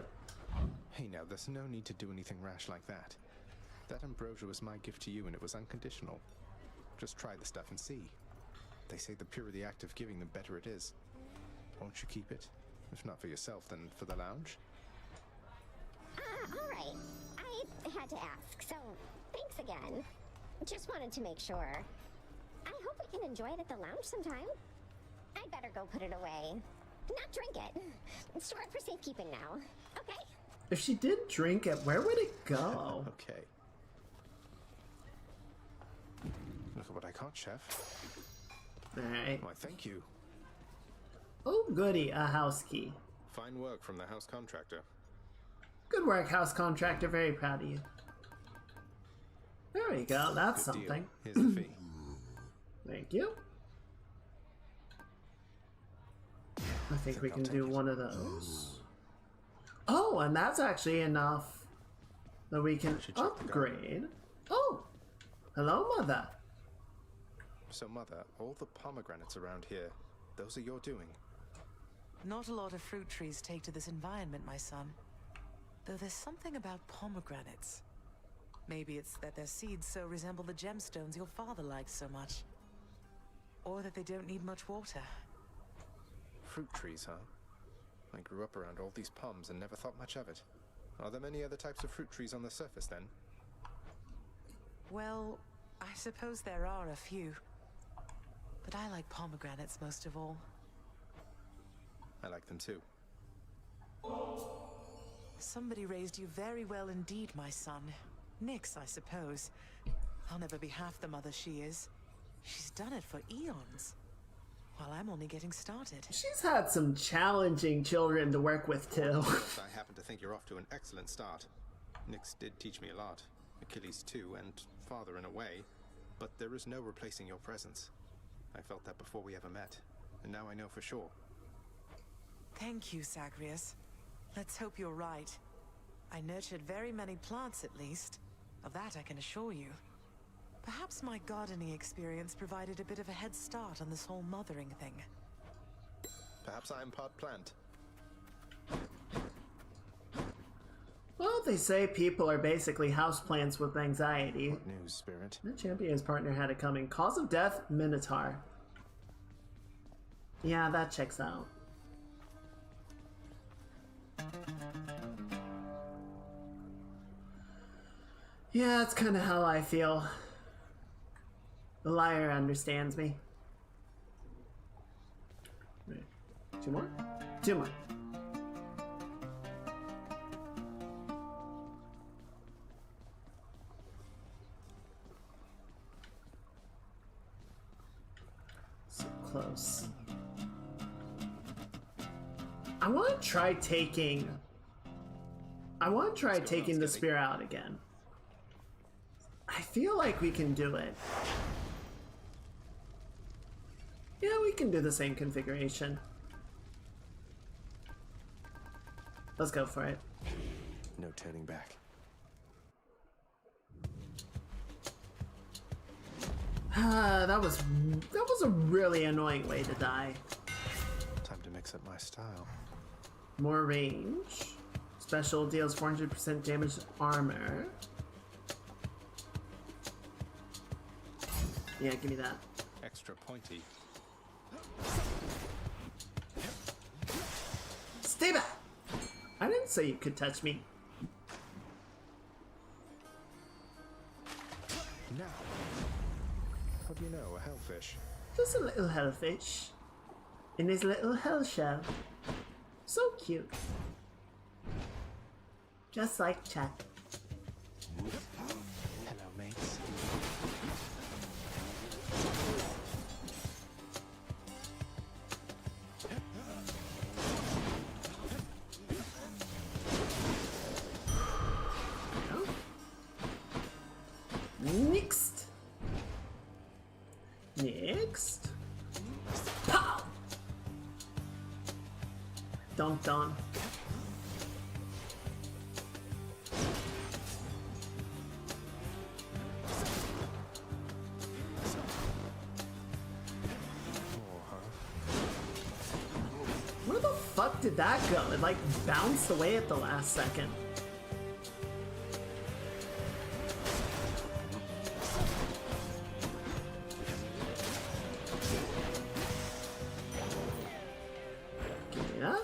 Hey now, there's no need to do anything rash like that. That ambrosia was my gift to you and it was unconditional. Just try the stuff and see. They say the purer the act of giving, the better it is. Won't you keep it? If not for yourself, then for the lounge? Alright. I had to ask, so thanks again. Just wanted to make sure. I hope we can enjoy it at the lounge sometime. I'd better go put it away. Not drink it. Store it for safekeeping now. Okay? If she did drink it, where would it go? Okay. Look at what I caught, Chef. Alright. Why, thank you. Oh, goody. A house key. Fine work from the house contractor. Good work, house contractor. Very proud of you. There we go. That's Good something. Deal. Here's the fee. Thank you. I think we can do one of those. Oh, and that's actually enough that we can upgrade. Oh, hello, Mother. So, Mother, all the pomegranates around here, those are your doing? Not a lot of fruit trees take to this environment, my son. Though there's something about pomegranates. Maybe it's that their seeds so resemble the gemstones your father liked so much. Or that they don't need much water. Fruit trees, huh? I grew up around all these palms and never thought much of it. Are there many other types of fruit trees on the surface, then? Well, I suppose there are a few. But I like pomegranates most of all. I like them too. Somebody raised you very well indeed, my son. Nyx, I suppose. I'll never be half the mother she is. She's done it for eons. While I'm only getting started. She's had some challenging children to work with, too. I happen to think you're off to an excellent start. Nyx did teach me a lot. Achilles too, and father in a way. But there is no replacing your presence. I felt that before we ever met. And now I know for sure. Thank you, Zagreus. Let's hope you're right. I nurtured very many plants, at least. Of that I can assure you. Perhaps my gardening experience provided a bit of a head start on this whole mothering thing. Perhaps I'm part plant. Well, they say people are basically houseplants with anxiety. What news, Spirit? The champion's partner had it coming. Cause of death, Minotaur. Yeah, that checks out. Yeah, that's kind of how I feel. The liar understands me. Wait, 2 more? 2 more. So close. I want to try taking the spear out again. I feel like we can do it. Yeah, we can do the same configuration. Let's go for it. No turning back. That was a really annoying way to die. Time to mix up my style. More range. Special deals 400% damage armor. Yeah, give me that. Extra pointy. Stay back! I didn't say you could touch me. Now. What do you know, a hellfish? Just a little hellfish. In his little hell shell. So cute. Just like Chat. Hello, mates. Next. Pow! Dunked on. Where the fuck did that go? It like bounced away at the last second. Yeah.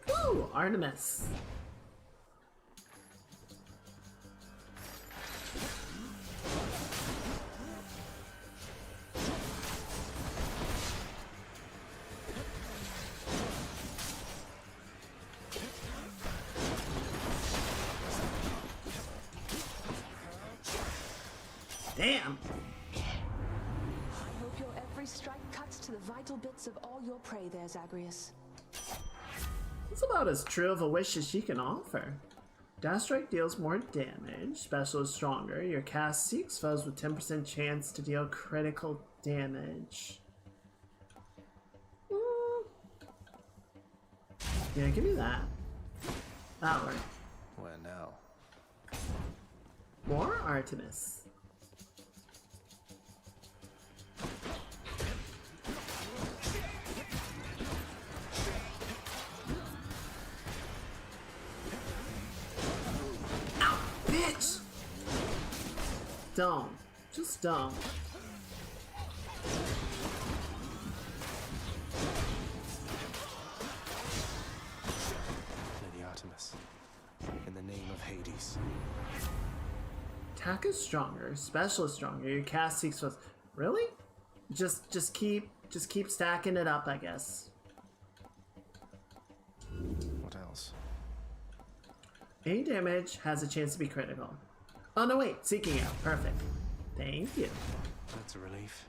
Woo! Artemis. Damn! I hope your every strike cuts to the vital bits of all your prey there, Zagreus. It's about as true of a wish as she can offer. Dash Strike deals more damage, special is stronger. Your cast seeks foes with 10% chance to deal critical damage. Yeah, give me that. That worked. Where now? More Artemis. Ow, bitch! Don't. Just don't. Lady Artemis, in the name of Hades. Attack is stronger, special is stronger. Your cast seeks was really? Just keep stacking it up, I guess. What else? Any damage has a chance to be critical. Oh no, wait, seeking out. Perfect. Thank you. That's a relief.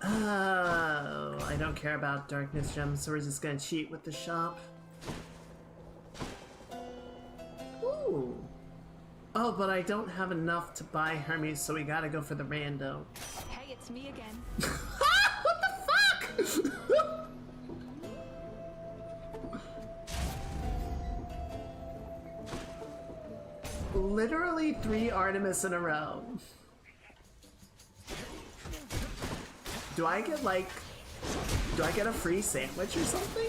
Oh, I don't care about darkness gems, so we're just gonna cheat with the shop. Ooh. Oh, but I don't have enough to buy Hermes, so we gotta go for the rando. Hey, it's me again. What the fuck? Literally 3 Artemis in a row. Do I get a free sandwich or something?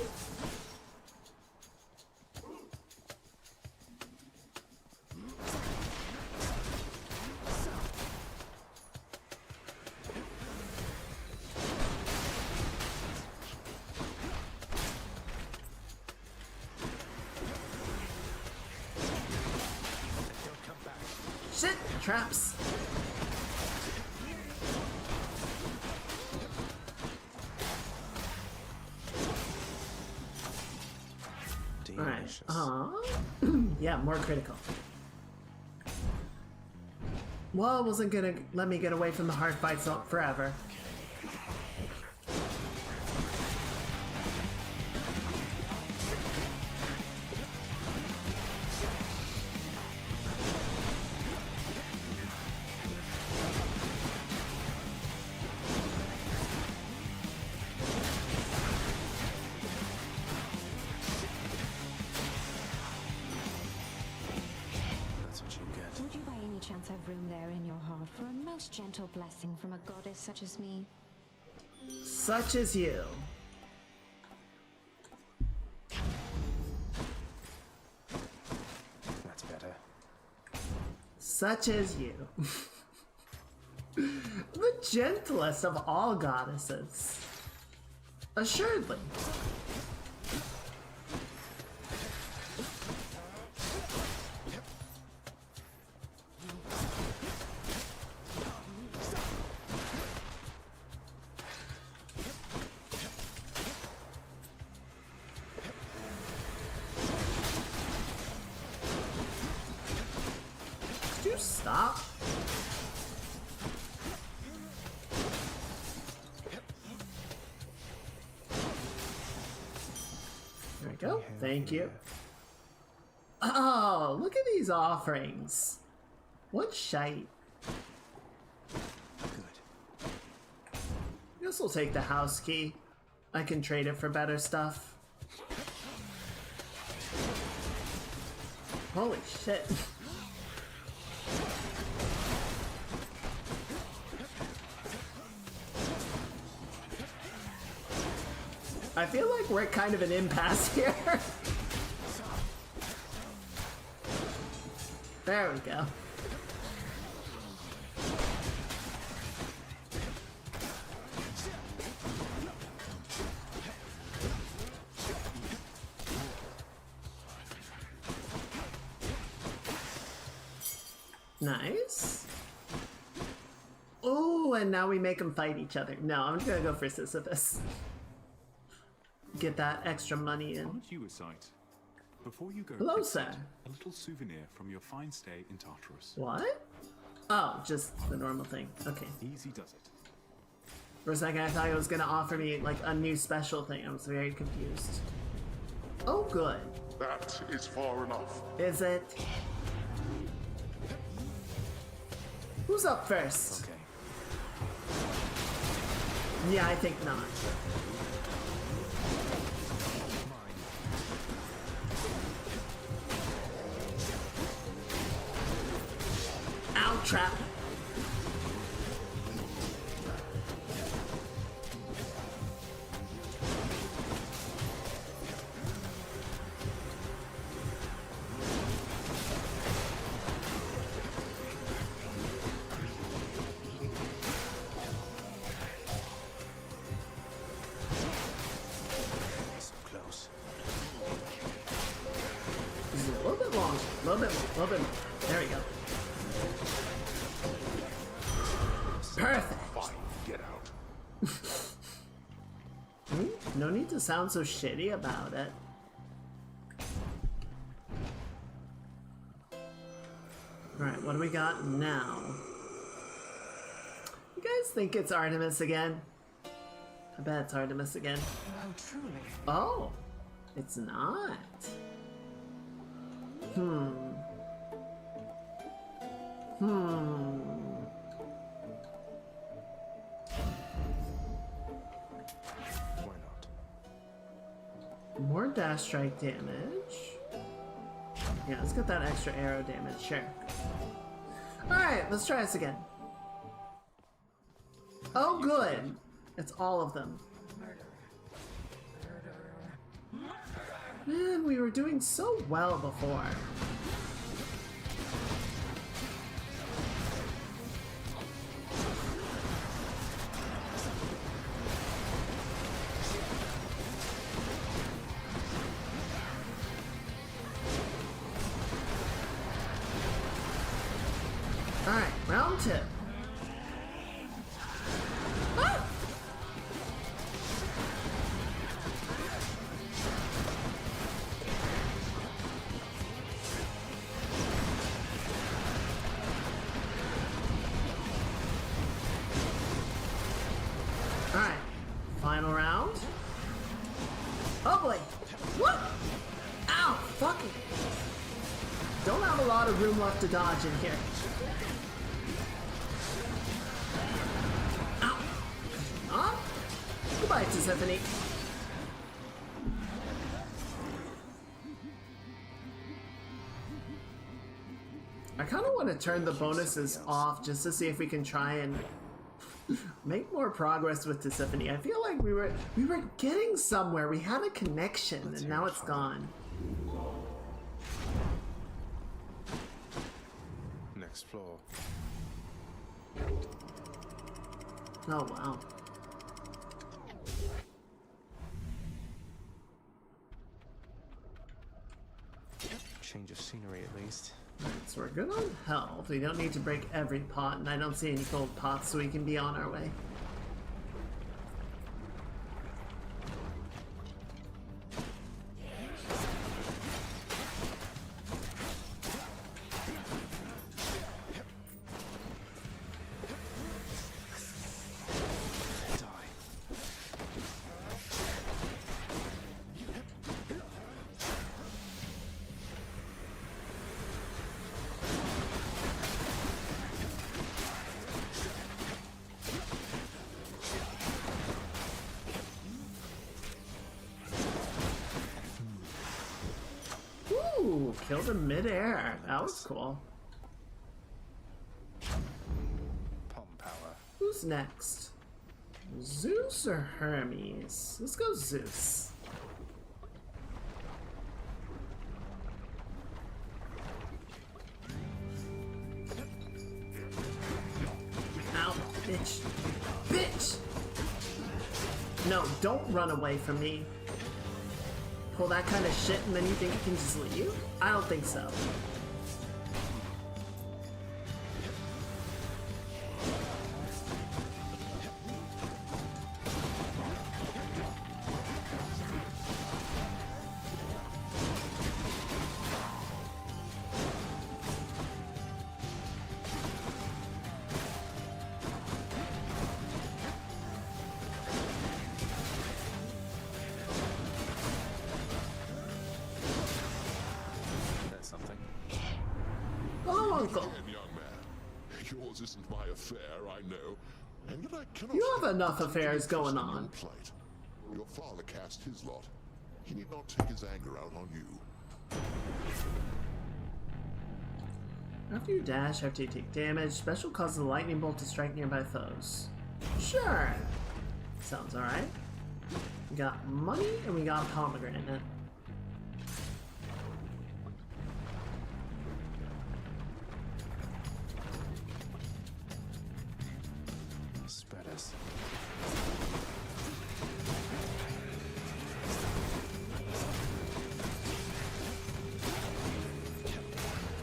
Shit! Traps! Alright. Yeah, more critical. Well, it wasn't gonna let me get away from the hard fights forever. Would you by any chance have room there in your heart for a most gentle blessing from a goddess such as me? Such as you. That's better. Such as you. The gentlest of all goddesses. Assuredly. Could you stop? There we go. Thank you. Oh, look at these offerings. What shite. Good. I guess we'll take the house key. I can trade it for better stuff. Holy shit. I feel like we're kind of an impasse here. There we go. Nice. Oh, and now we make them fight each other. No, I'm gonna go for Sisyphus. Get that extra money in. Aren't you a sight? Before you go, Hello, Prince, sir. a little souvenir from your fine stay in Tartarus. What? Oh, just the normal thing. Okay. Easy does it. For a second, I thought it was gonna offer me like a new special thing. I was very confused. Oh, good. That is far enough. Is it? Who's up first? Okay. Yeah, I think not. Ow, trap. need to sound so shitty about it. Alright, what do we got now? You guys think it's Artemis again? I bet it's Artemis again. Oh, truly. Oh, it's not. Why not? More dash strike damage. Yeah, let's get that extra arrow damage, sure. Alright, let's try this again. Oh, good. It's all of them. Man, we were doing so well before. Alright, round 2. Ah! Alright, final round. Oh boy! What? Ow! Fuck it! Don't have a lot of room left to dodge in here. Ow! Huh? Goodbye, Tiffany. I kind of want to turn the bonuses off just to see if we can try and make more progress with Tiffany. I feel like we were getting somewhere. We had a connection, and now it's gone. Next floor. Oh wow. Change of scenery at least. Alright, so we're good on health. We don't need to break every pot, and I don't see any gold pots, so we can be on our way. Ooh, killed him midair. That was cool. Palm power. Who's next? Zeus or Hermes? Let's go Zeus. Ow, bitch. Bitch! No, don't run away from me. Pull that kind of shit and then you think you can just leave? I don't think so. Uncle. Again, young man. Yours isn't my affair, I know. And yet I cannot. You have enough affairs going on. Plight. Your father cast his lot. He need not take his anger out on you. After you dash, after you take damage, special causes a lightning bolt to strike nearby foes. Sure. Sounds alright. We got money and we got pomegranate. Spread us.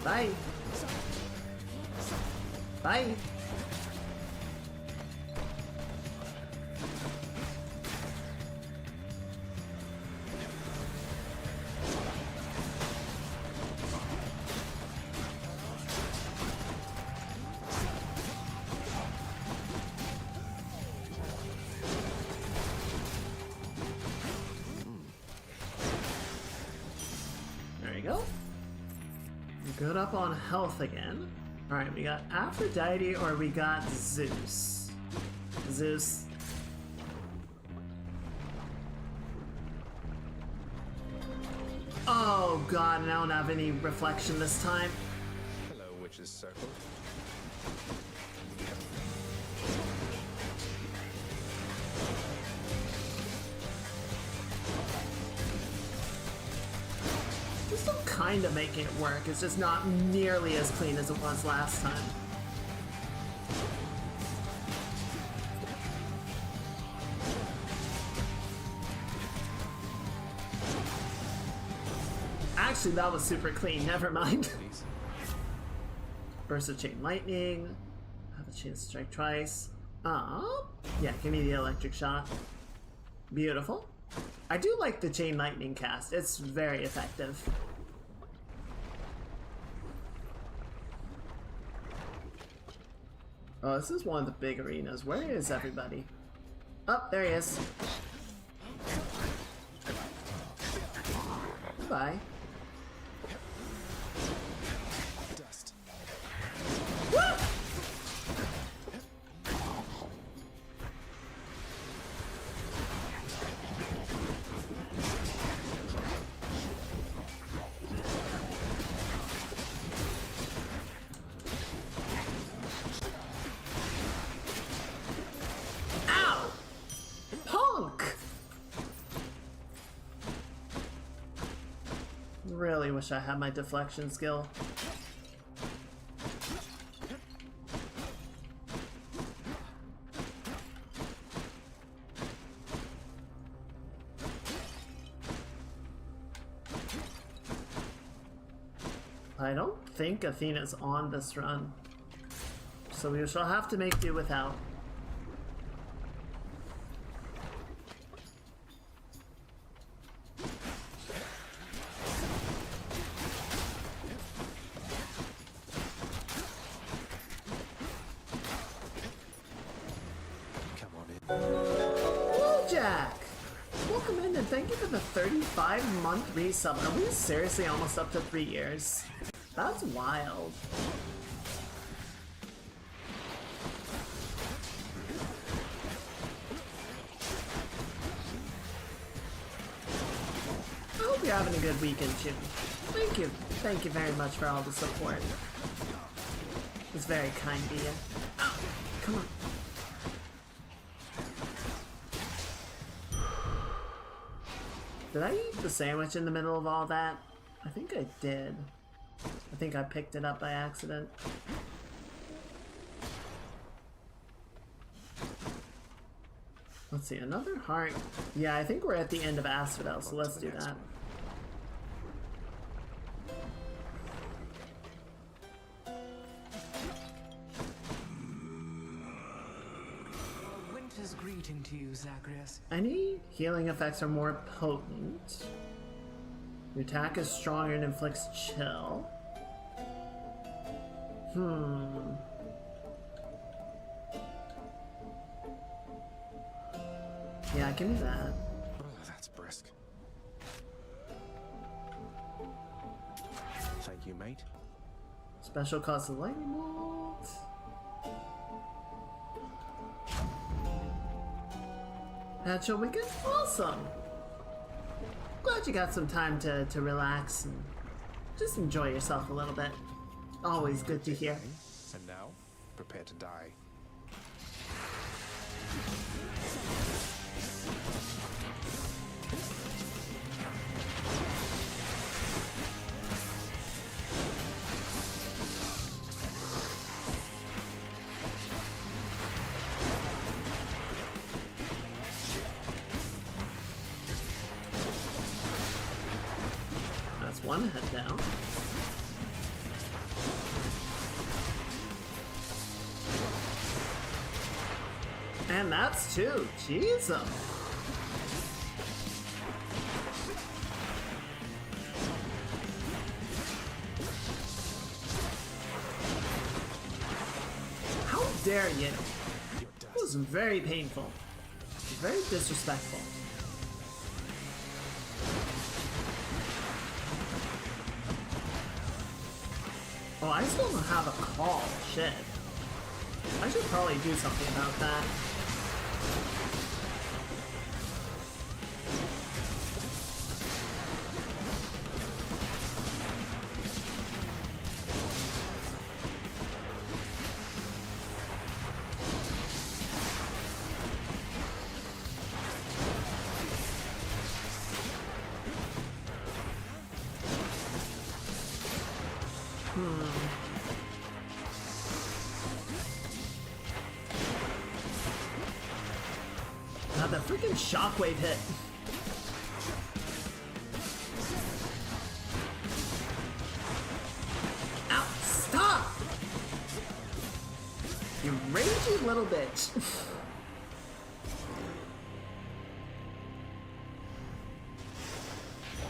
Bye. Bye. Good up on health again. Alright, we got Aphrodite or we got Zeus. Zeus. Oh god, I don't have any reflection this time. Hello, Witch's Circle. They're still kind of making it work. It's just not nearly as clean as it was last time. Actually, that was super clean. Never mind. Burst of Chain Lightning. Have a chance to strike twice. Yeah, give me the electric shot. Beautiful. I do like the Chain Lightning cast. It's very effective. Oh, this is one of the big arenas. Where is everybody? Oh, there he is. Goodbye. Dust. Ow! Punk! Really wish I had my deflection skill. I don't think Athena's on this run, so we shall have to make do without. Come on in. Hello, Jack! Welcome in and thank you for the 35-month resub. Are we seriously almost up to 3 years? That's wild. I hope you're having a good weekend, too. Thank you. Thank you very much for all the support. It's very kind of you. Ow, come on. Did I eat the sandwich in the middle of all that? I think I did. I think I picked it up by accident. Let's see, another heart. Yeah, I think we're at the end of Asphodel, so let's do that. Winter's greeting to you, Zagreus. Any healing effects are more potent. Your attack is stronger and inflicts chill. Yeah, give me that. Oh, that's brisk. Thank you, mate. Special cost of lightning bolt. That's your weekend? Awesome! Glad you got some time to relax and just enjoy yourself a little bit. Always good to hear. And now, prepare to die. That's one head down. And that's two. Jesus. How dare you? It was very painful. Very disrespectful. Oh, I still don't have a call. Shit. I should probably do something about that. The freaking shockwave hit. Ow, stop! You ragey little bitch.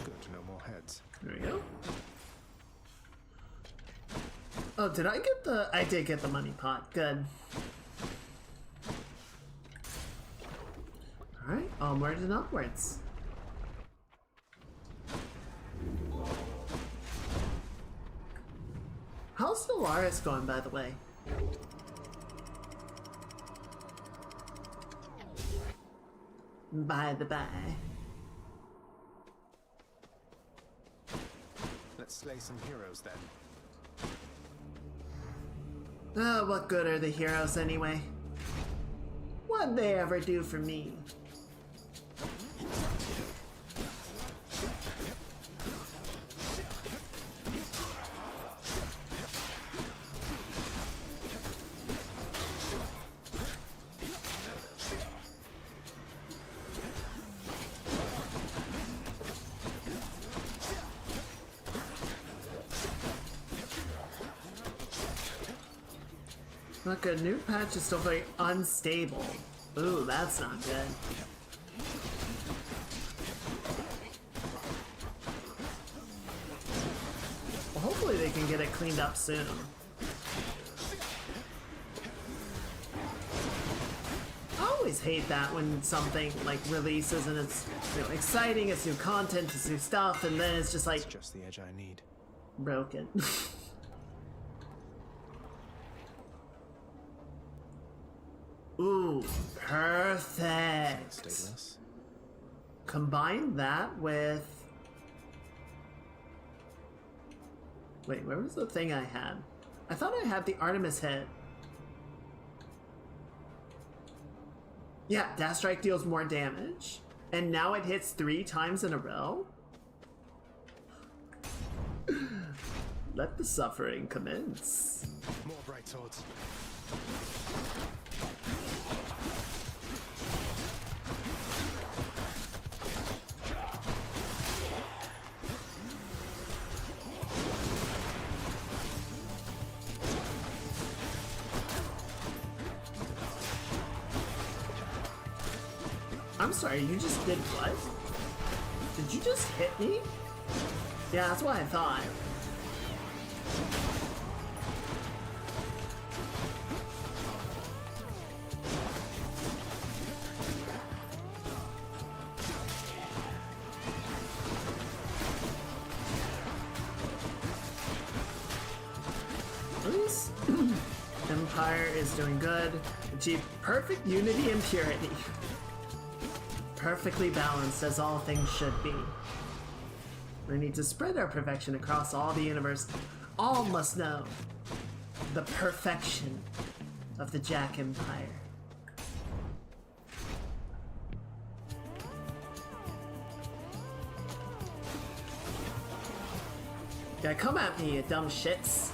Good, no more heads. There we go. Oh, did I get the... I did get the money pot. Good. Alright, onward and upwards. How's Solaris going, by the way? By the by. Let's slay some heroes then. What good are the heroes anyway? What'd they ever do for me? Not good. New patch is still very unstable. Ooh, that's not good. Well, hopefully they can get it cleaned up soon. I always hate that when something like releases and it's, you know, exciting, it's new content, it's new stuff, and then it's just like... It's just the edge I need. Broken. Ooh, perfect. Combine that with... Wait, where was the thing I had? I thought I had the Artemis hit. Yeah, Dash Strike deals more damage. And now it hits 3 times in a row? Let the suffering commence. More bright swords. I'm sorry, you just did what? Did you just hit me? Yeah, that's what I thought. At least Empire is doing good. Achieve perfect unity and purity. Perfectly balanced as all things should be. We need to spread our perfection across all the universe. All must know the perfection of the Jack Empire. Yeah, come at me, you dumb shits.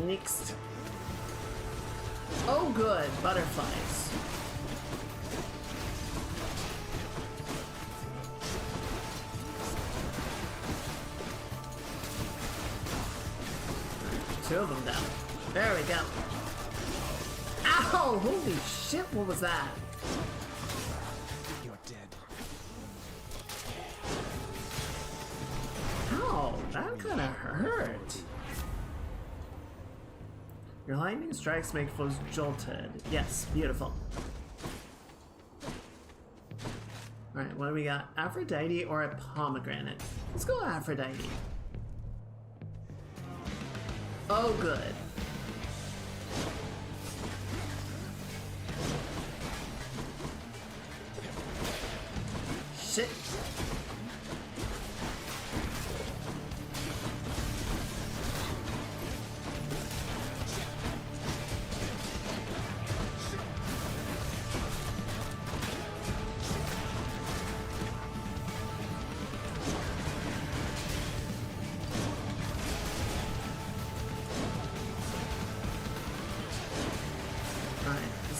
Next. Oh good, butterflies. Two of them down. There we go. Oh, holy shit, what was that? You're dead. Ow, that kinda hurt. Your lightning strikes make foes jolted. Yes, beautiful. Alright, what do we got? Aphrodite or a pomegranate? Let's go Aphrodite. Oh, good. Shit.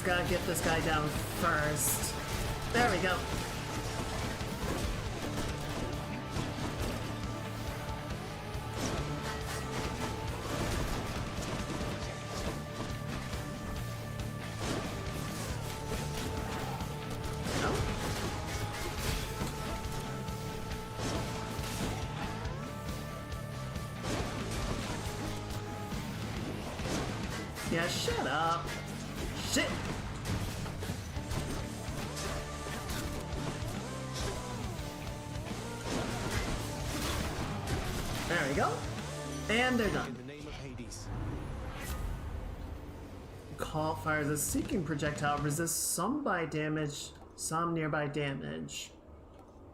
Gotta get this guy down first. There we go. No? Yeah, shut up. Shit. There we go. And they're done. In the name of Hades. Call fires a seeking projectile. Resists some by damage, some nearby damage.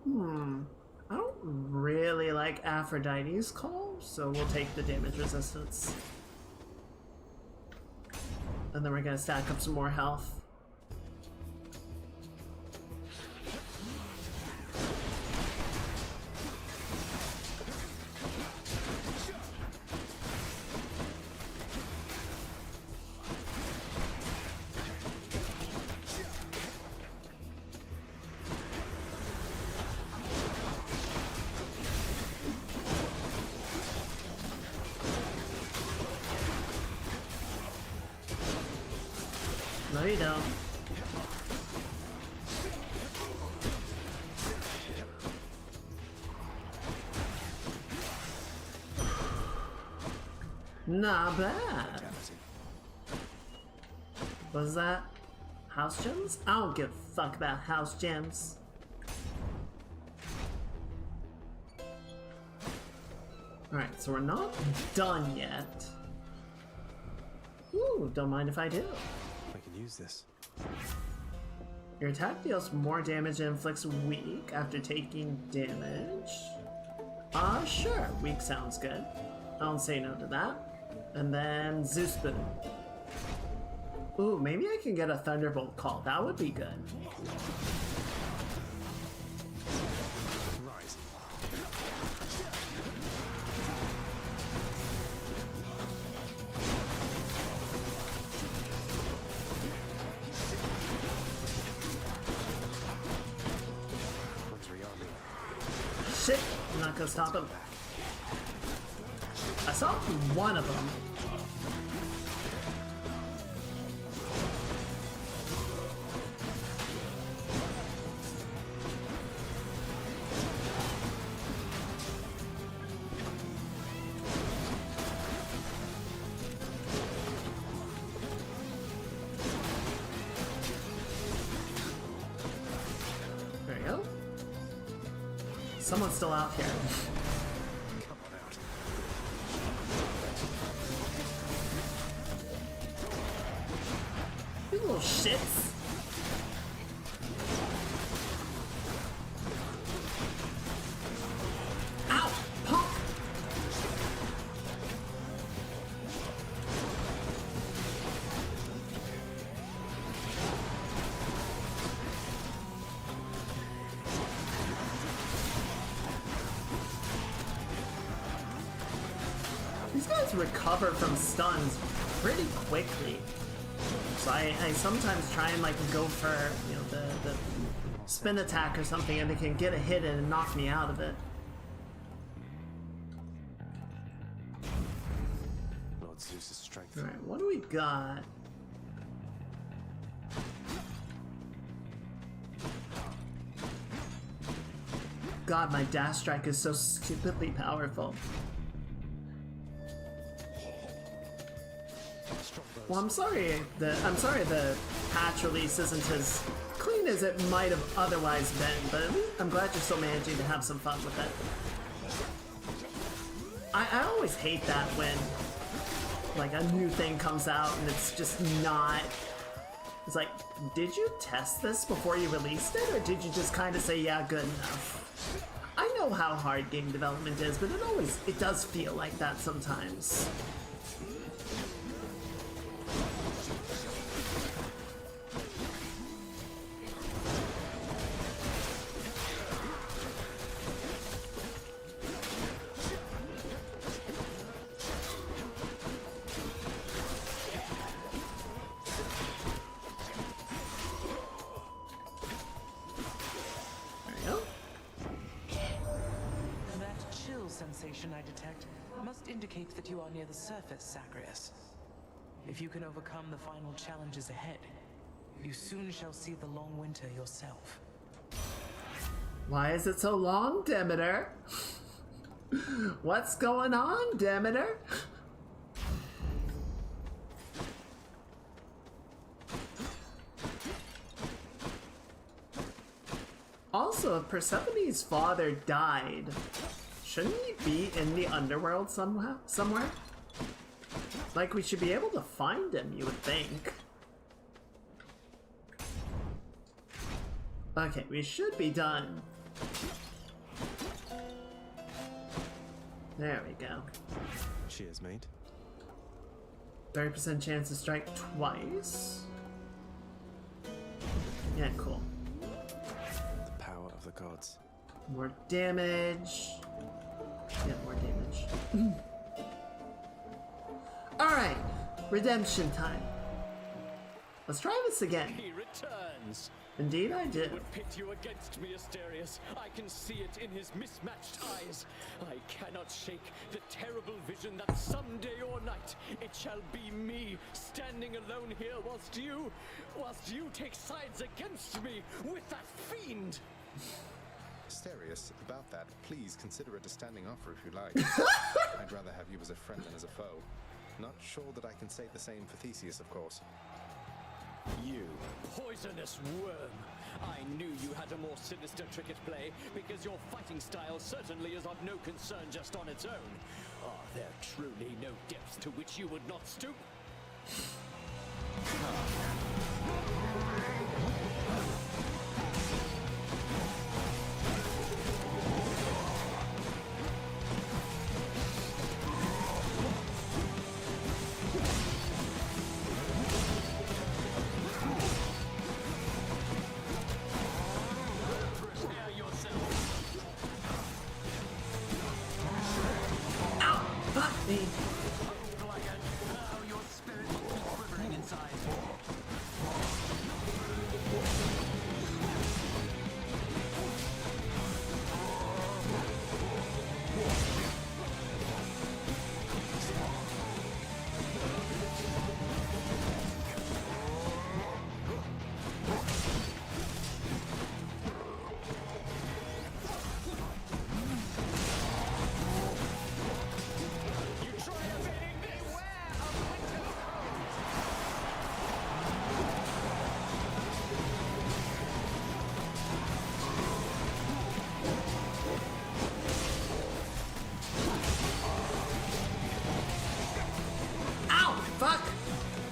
I don't really like Aphrodite's call, so we'll take the damage resistance. And then we're gonna stack up some more health. No, you don't. Not bad. Was that house gems? I don't give a fuck about house gems. Alright, so we're not done yet. Ooh, don't mind if I do. I can use this. Your attack deals more damage and inflicts weak after taking damage. Sure, weak sounds good. I don't say no to that. And then Zeus Boom. Ooh, maybe I can get a Thunderbolt call. That would be good. Rise. Shit, I'm not gonna stop him. I saw one of them. There you go. Someone's still out here. Come on out. You little shits. Ow! Punk! These guys recover from stuns pretty quickly. So I sometimes try and like go for, you know, the spin attack or something, and they can get a hit in and knock me out of it. Lord Zeus's strength. Alright, what do we got? God, my dash strike is so stupidly powerful. Well, I'm sorry the patch release isn't as clean as it might have otherwise been, but at least I'm glad you're still managing to have some fun with it. I always hate that when like a new thing comes out and it's just not. It's like, did you test this before you released it, or did you just kind of say, yeah, good enough? I know how hard game development is, but it does feel like that sometimes. I detect must indicate that you are near the surface, Zagreus. If you can overcome the final challenges ahead, you soon shall see the long winter yourself. Why is it so long, Demeter? What's going on, Demeter? Also, if Persephone's father died, shouldn't he be in the underworld somewhere? Like, we should be able to find him, you would think. Okay, we should be done. There we go. Cheers, mate. 30% chance to strike twice. Yeah, cool. The power of the gods. More damage. Yeah, more damage. Alright, redemption time. Let's try this again. He returns. Indeed I did. He would pit you against me, Asterius. I can see it in his mismatched eyes. I cannot shake the terrible vision that someday or night it shall be me standing alone here whilst you take sides against me with that fiend. Asterius, about that, please consider it a standing offer if you like. I'd rather have you as a friend than as a foe. Not sure that I can say the same for Theseus, of course. You poisonous worm! I knew you had a more sinister trick at play, because your fighting style certainly is of no concern just on its own. Are there truly no depths to which you would not stoop?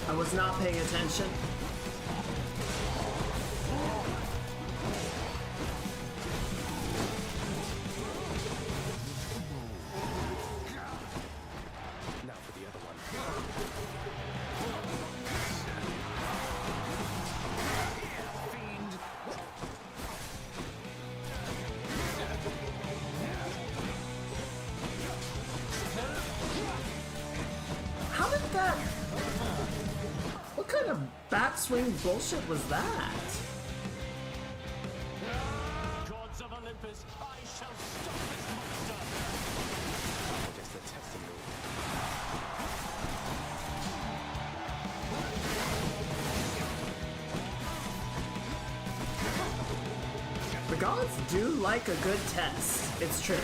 I was not paying attention. Now for the other one. How did that... What kind of backswing bullshit was that? Gods of Olympus, I shall stop this monster! I guess they're testing me. gods do like a good test. It's true.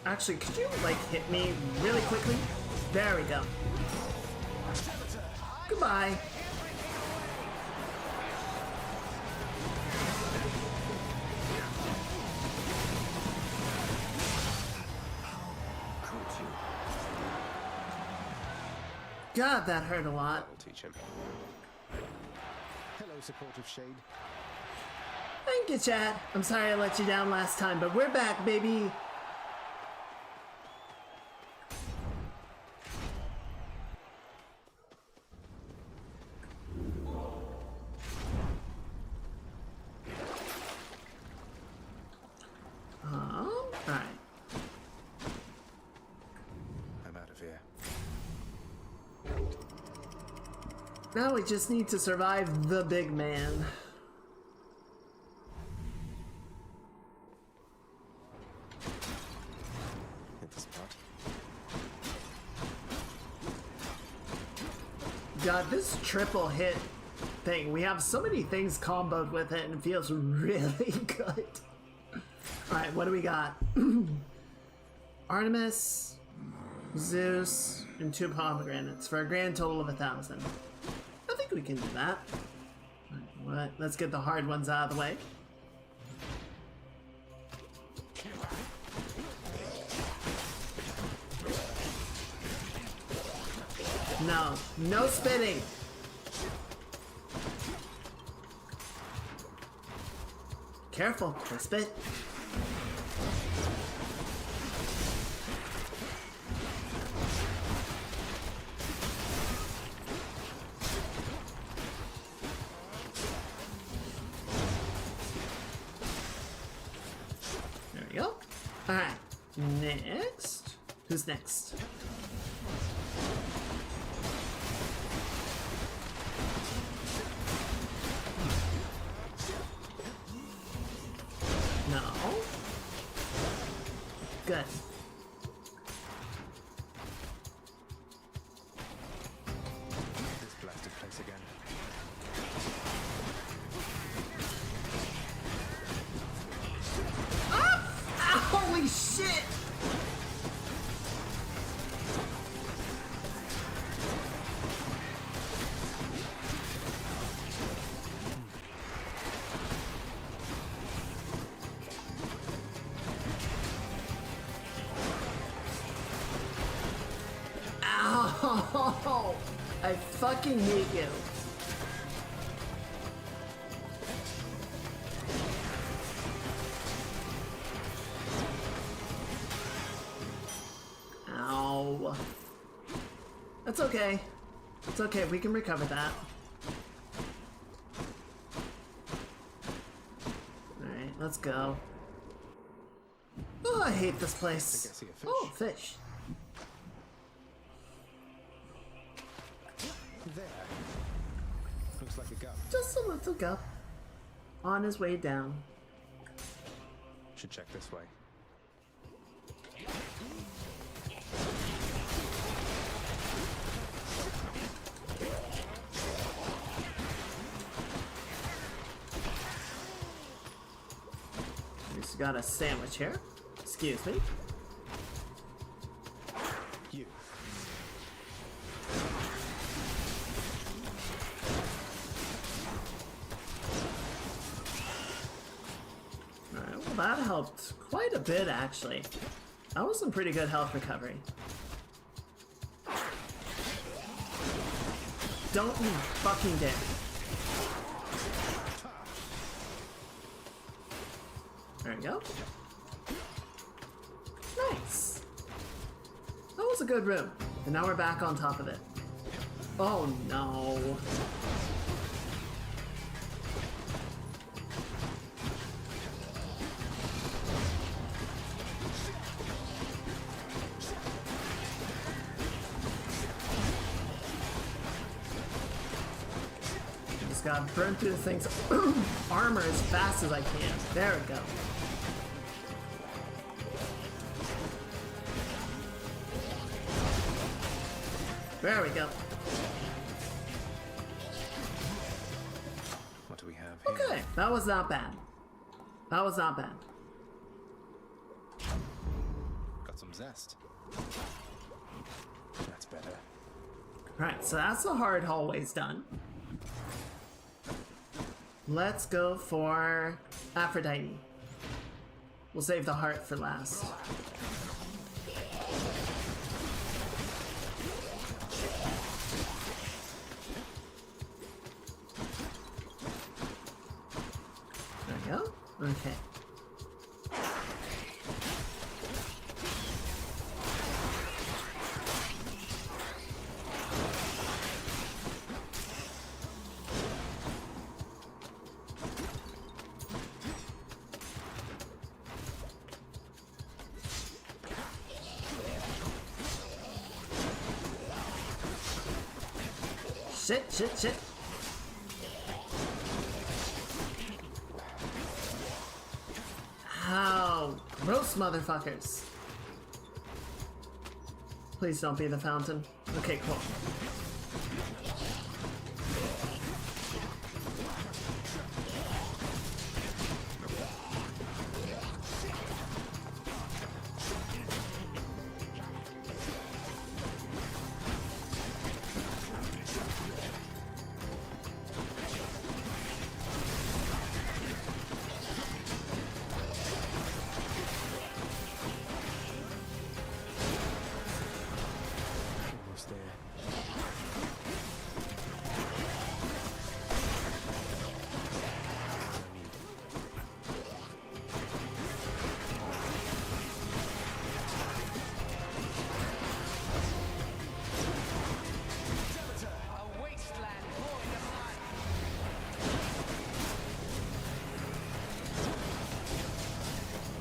Actually, could you, like, hit me really quickly? There we go. Goodbye. God, that hurt a lot. I'll teach him. Hello, supportive shade. Thank you, chat. I'm sorry I let you down last time, but we're back, baby. Alright. I'm out of here. Now we just need to survive the big man. Hit the spot. God, this triple hit thing, we have so many things comboed with it and it feels really good. Alright, what do we got? Artemis, Zeus, and 2 pomegranates for a grand total of 1,000. I think we can do that. Alright, let's get the hard ones out of the way. No, no spitting. Careful, I spit. There we go. Alright, next. Who's next? No. Good. This blasted place again. Ah! Holy shit! Ow! I fucking hate you. Ow. That's okay. It's okay, we can recover that. Alright, let's go. Oh, I hate this place. I think I see a fish. Oh, fish. There. Looks like a gup. Just a little gup. On his way down. Should check this way. Just got a sandwich here. Excuse me. You. Alright, well that helped quite a bit actually. That was some pretty good health recovery. Don't you fucking dare. There we go. Nice. That was a good room. And now we're back on top of it. Oh no. just gotta burn through the thing's armor as fast as I can. There we go. There we go. What do we have here? Okay, that was not bad. That was not bad. Got some zest. That's better. Alright, so that's the hard hallways done. Let's go for Aphrodite. We'll save the heart for last. There we go. Okay. Shit. Ow. Gross motherfuckers. Please don't be the fountain. Okay, cool.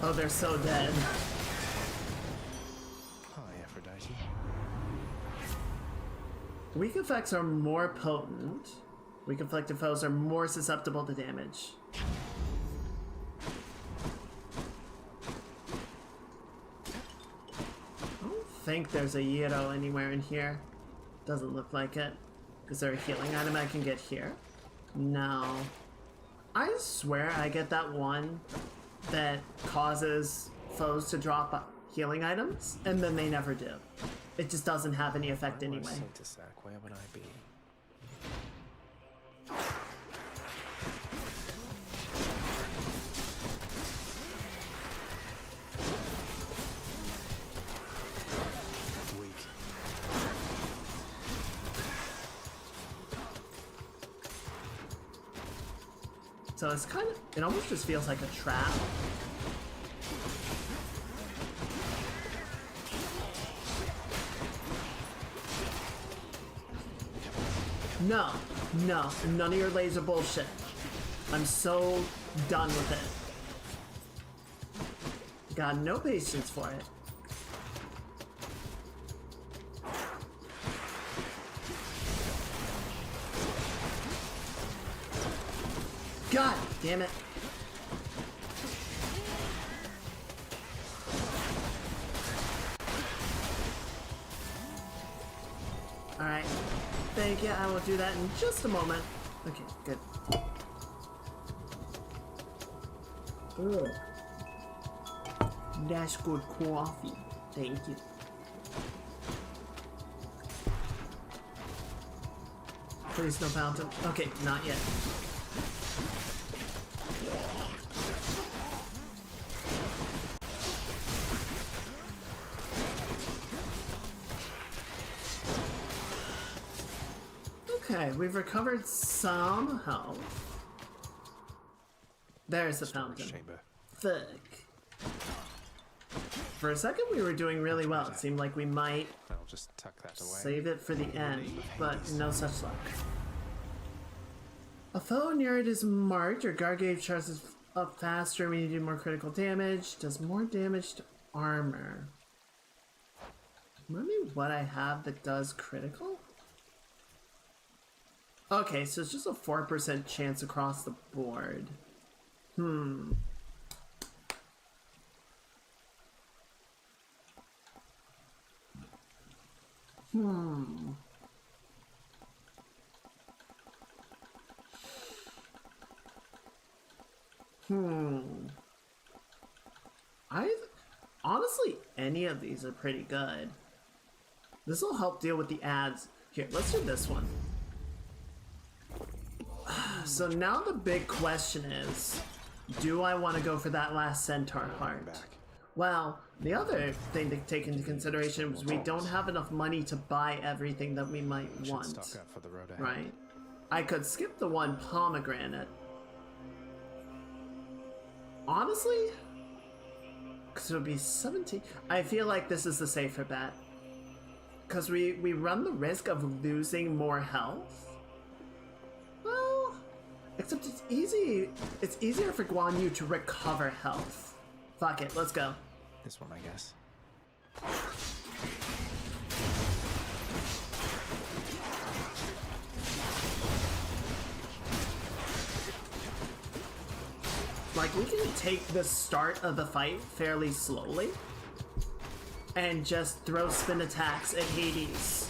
Oh, they're so dead. Hi, Aphrodite. Weak effects are more potent. Weak afflicted foes are more susceptible to damage. I don't think there's a Yero anywhere in here. Doesn't look like it. Is there a healing item I can get here? No. I swear I get that one that causes foes to drop healing items, and then they never do. It just doesn't have any effect anyway. Where would I be? So it's kind of, it almost just feels like a trap. No, none of your laser bullshit. I'm so done with it. Got no patience for it. God damn it. Alright. Thank you. I will do that in just a moment. Okay, good. Ugh. That's good coffee. Thank you. Please no fountain. Okay, not yet. Okay, we've recovered some health. There's the fountain. Fuck. For a second we were doing really well. It seemed like we might I'll just tuck that away. save it for the end, but no such luck. A foe near it is marked. Your guard gauge charges up faster when you do more critical damage. Does more damage to armor. Remind me what I have that does critical? Okay, so it's just a 4% chance across the board. Honestly, any of these are pretty good. This will help deal with the ads. Here, let's do this one. So now the big question is, do I want to go for that last centaur heart? Well, the other thing to take into consideration is we don't have enough money to buy everything that we might want. Stock up for the road ahead. Right? I could skip the one pomegranate. Honestly, because it would be 17. I feel like this is the safer bet. Because we run the risk of losing more health. Well, except it's easy. It's easier for Guan Yu to recover health. Fuck it, let's go. This one, I guess. Like, we can take the start of the fight fairly slowly and just throw spin attacks at Hades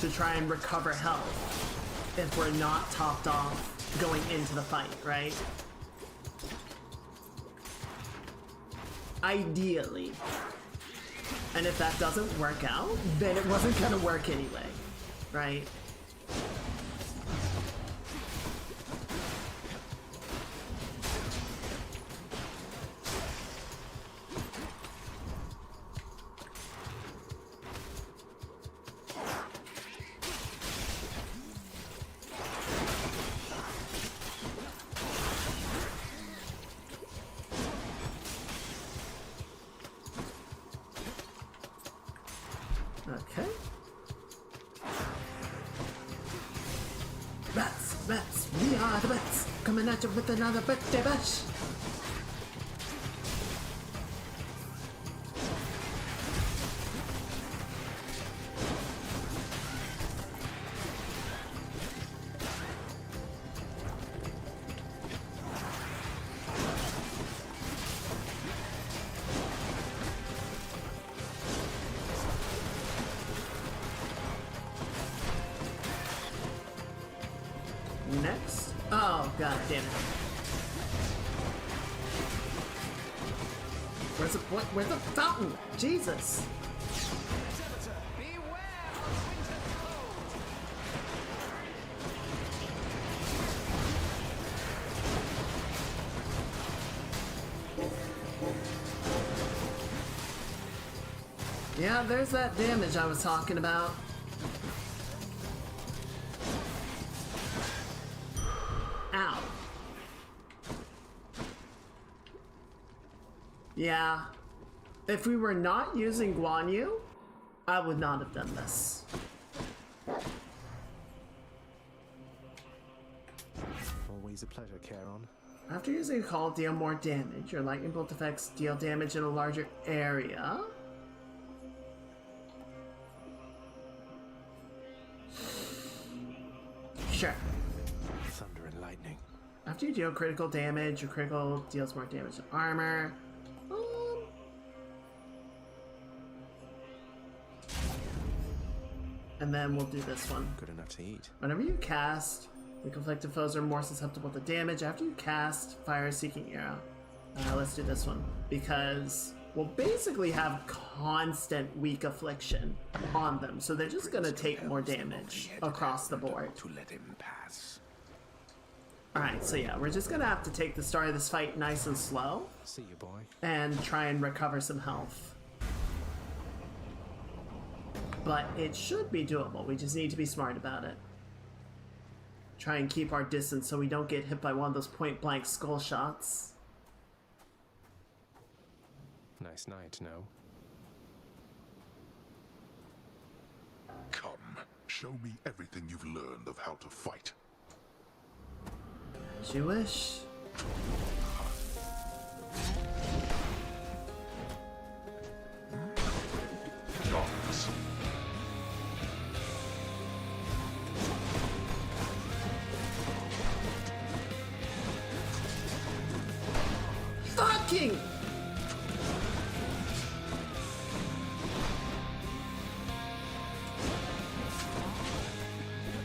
to try and recover health if we're not topped off going into the fight, right? Ideally. And if that doesn't work out, then it wasn't gonna work anyway, right? Okay. Bats, we are the bats, coming at you with another birthday bash. Next. Oh, god damn it. Where's the fountain? Jesus. Yeah, there's that damage I was talking about. Ow. Yeah. If we were not using Guan Yu, I would not have done this. Always a pleasure, Charon. After using a call, deal more damage. Your lightning bolt effects deal damage in a larger area. Sure. Thunder and lightning. After you deal critical damage, your critical deals more damage to armor. And then we'll do this one. Good enough to eat. Whenever you cast, the conflicted foes are more susceptible to damage. After you cast Fire-Seeking Arrow. Let's do this one. Because we'll basically have constant weak affliction on them. So they're just gonna take more damage across the board. To let him pass. Alright, so yeah, we're just gonna have to take the start of this fight nice and slow. See you, boy. And try and recover some health. But it should be doable. We just need to be smart about it. Try and keep our distance so we don't get hit by one of those point-blank skull shots. Nice night, no? Come, show me everything you've learned of how to fight. As you wish. fucking...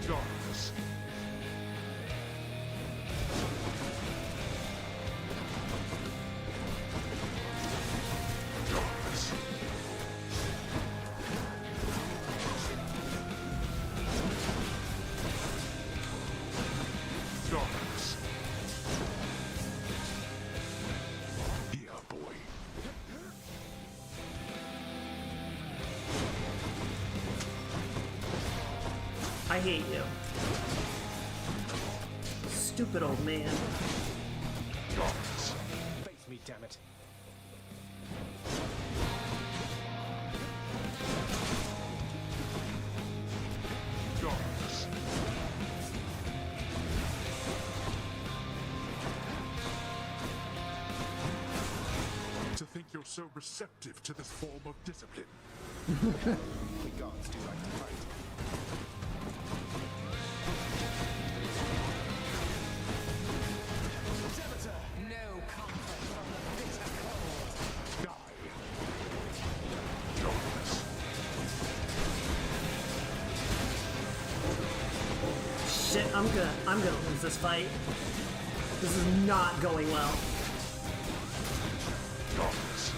Darkness. Darkness. Darkness. Yeah, boy. I hate you. Stupid old man. Darkness. Face me, damn it. Darkness. To think you're so receptive to this form of discipline. We gods do like to fight. No comfort from the bitter cold. Die. Darkness. Shit, I'm gonna lose this fight. This is not going well. Darkness.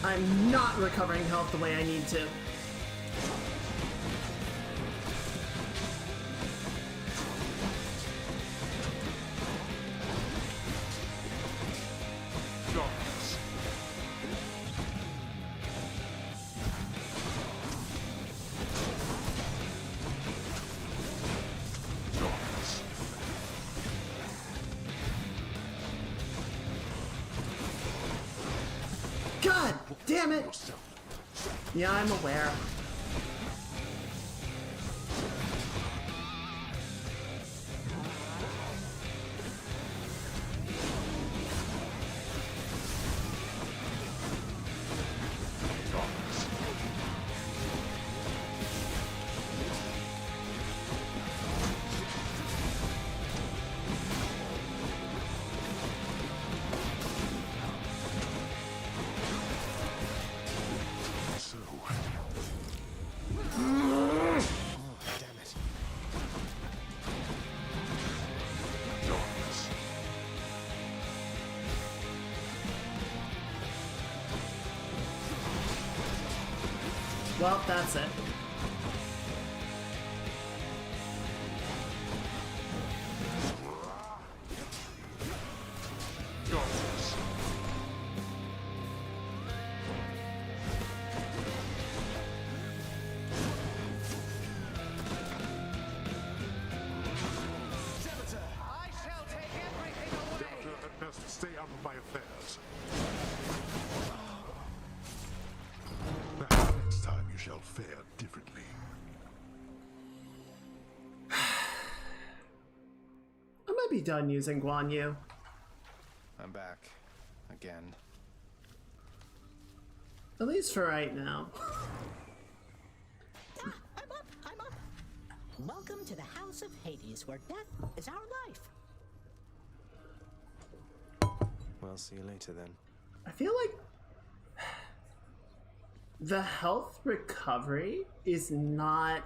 I'm not recovering health the way I need to. Darkness. Darkness. God damn it! Yeah, I'm aware. So. Oh, damn it. Darkness. Well, that's it. Darkness. I shall take everything away. Demeter, at best, stay out of my affairs. Perhaps next time you shall fare differently. I might be done using Guan Yu. I'm back. Again. At least for right now. I'm up. Welcome to the House of Hades, where death is our life. Well, see you later then. I feel like the health recovery is not...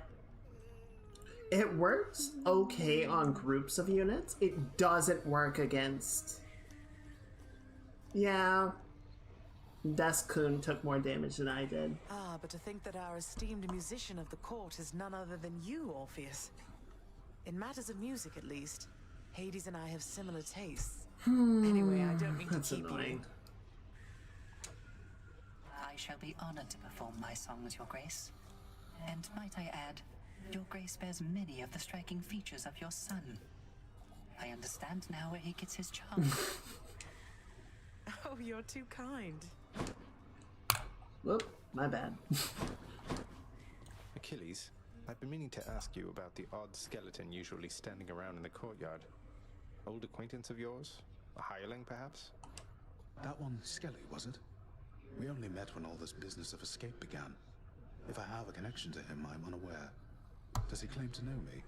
It works okay on groups of units. It doesn't work against... Yeah. Deskun took more damage than I did. Ah, but to think that our esteemed musician of the court is none other than you, Orpheus. In matters of music, at least, Hades and I have similar tastes. Anyway, I don't mean to keep annoying. I shall be honored to perform my songs, Your Grace. And might I add, Your Grace bears many of the striking features of your son. I understand now where he gets his charm. Oh, you're too kind. Whoop, my bad. Achilles, I've been meaning to ask you about the odd skeleton usually standing around in the courtyard. Old acquaintance of yours? A hireling, perhaps? That one Skelly, was it? We only met when all this business of escape began. If I have a connection to him, I'm unaware. Does he claim to know me?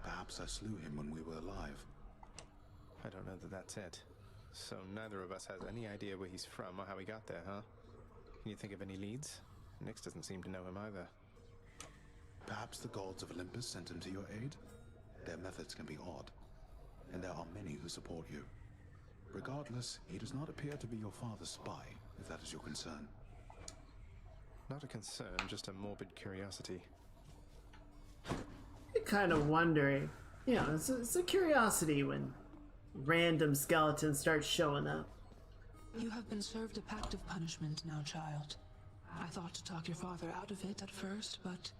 Perhaps I slew him when we were alive. I don't know that that's it. So neither of us has any idea where he's from or how he got there, huh? Can you think of any leads? Nyx doesn't seem to know him either. Perhaps the gods of Olympus sent him to your aid? Their methods can be odd, and there are many who support you. Regardless, he does not appear to be your father's spy, if that is your concern. Not a concern, just a morbid curiosity. You're kind of wondering. You know, it's a curiosity when random skeletons start showing up. You have been served a pact of punishment now, child. I thought to talk your father out of it at first, but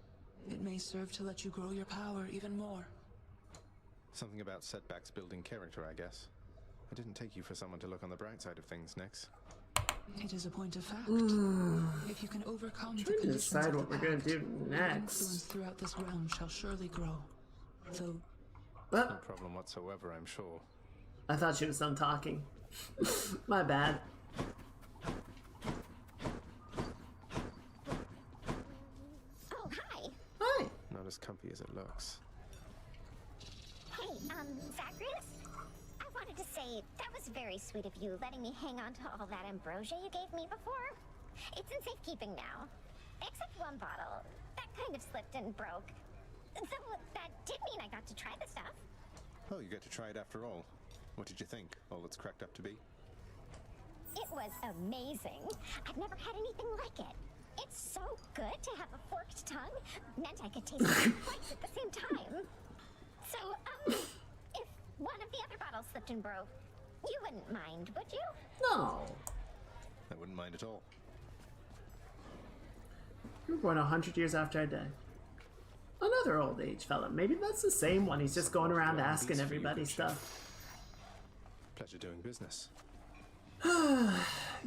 it may serve to let you grow your power even more. Something about setbacks building character, I guess. I didn't take you for someone to look on the bright side of things, Nyx. It is a point of fact. If you can overcome I'm the trying to conditions decide of what the we're gonna pact, do your next. influence throughout this realm shall surely grow. Though No problem whatsoever, I'm sure. I thought she was done talking. My bad. Oh, hi. Hi. Not as comfy as it looks. Hey, Zacharias? I wanted to say, that was very sweet of you, letting me hang on to all that ambrosia you gave me before. It's in safekeeping now. Except one bottle. That kind of slipped and broke. Though that did mean I got to try the stuff. Oh, you get to try it after all. What did you think? All it's cracked up to be? It was amazing. I've never had anything like it. It's so good to have a forked tongue. Meant I could taste it twice at the same time. So, if one of the other bottles slipped and broke, you wouldn't mind, would you? No. I wouldn't mind at all. You were born 100 years after I died. Another old age fella. Maybe that's the same one. He's just going around asking everybody stuff. Pleasure doing business.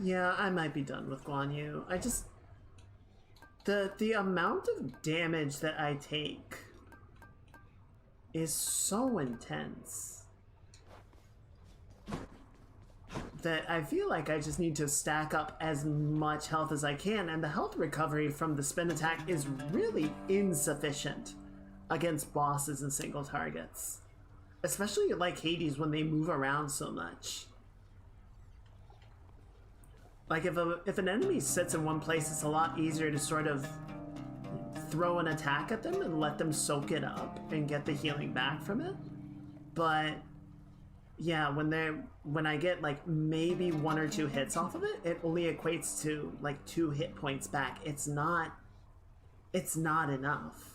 Yeah, I might be done with Guan Yu. I just... The amount of damage that I take is so intense that I feel like I just need to stack up as much health as I can, and the health recovery from the spin attack is really insufficient against bosses and single targets. Especially like Hades when they move around so much. Like if an enemy sits in one place, it's a lot easier to sort of throw an attack at them and let them soak it up and get the healing back from it. But yeah, when I get like maybe 1 or 2 hits off of it, it only equates to like 2 hit points back. It's not enough.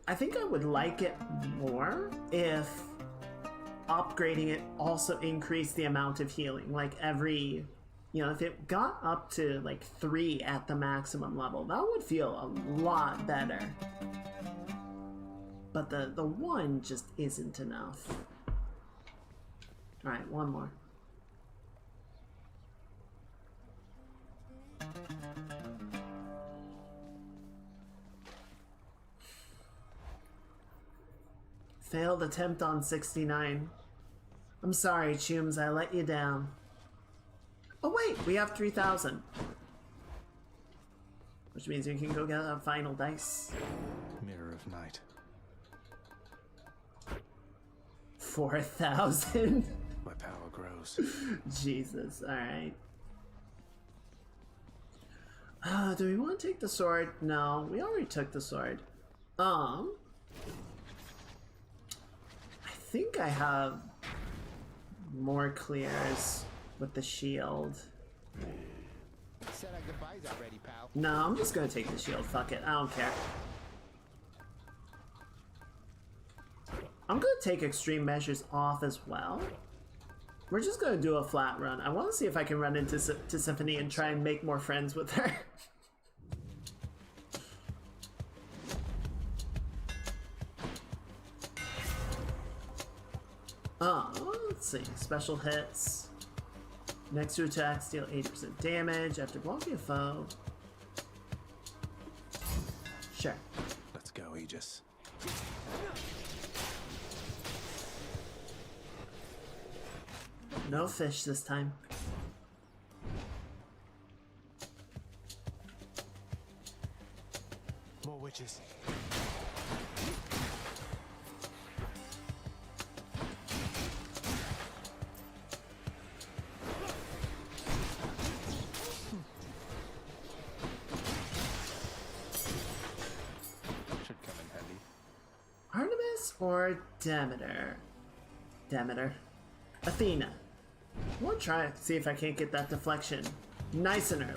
I think I would like it more if upgrading it also increased the amount of healing. Like every, you know, if it got up to like 3 at the maximum level, that would feel a lot better. But the 1 just isn't enough. Alright, one more. Failed attempt on 69. I'm sorry, Chooms, I let you down. Oh wait, we have 3,000. Which means we can go get a final dice. Mirror of Night. 4,000? My power grows. Jesus, alright. Do we want to take the sword? No, we already took the sword. I think I have more clears with the shield. Said our goodbyes already, pal. No, I'm just gonna take the shield. Fuck it, I don't care. I'm gonna take extreme measures off as well. We're just gonna do a flat run. I want to see if I can run into Symphony and try and make more friends with her. Let's see. Special hits. Next to attacks, deal 80% damage after blocking a foe. Sure. Let's go, Aegis. No fish this time. Savages. Should come in handy. Artemis or Demeter? Demeter. Athena. We'll try to see if I can't get that deflection nice and early.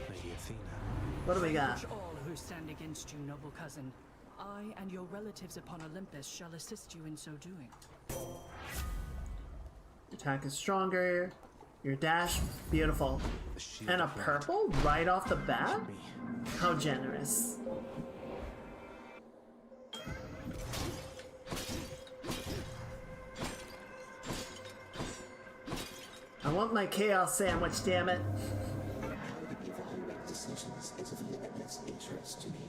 Lady Athena. What do we got? Vanquish all who stand against you, noble cousin. I and your relatives upon Olympus shall assist you in so doing. Attack is stronger. Your dash, beautiful. And a purple right off the bat? How generous. I want my chaos sandwich, damn it. Decisions is of limitless interest to me.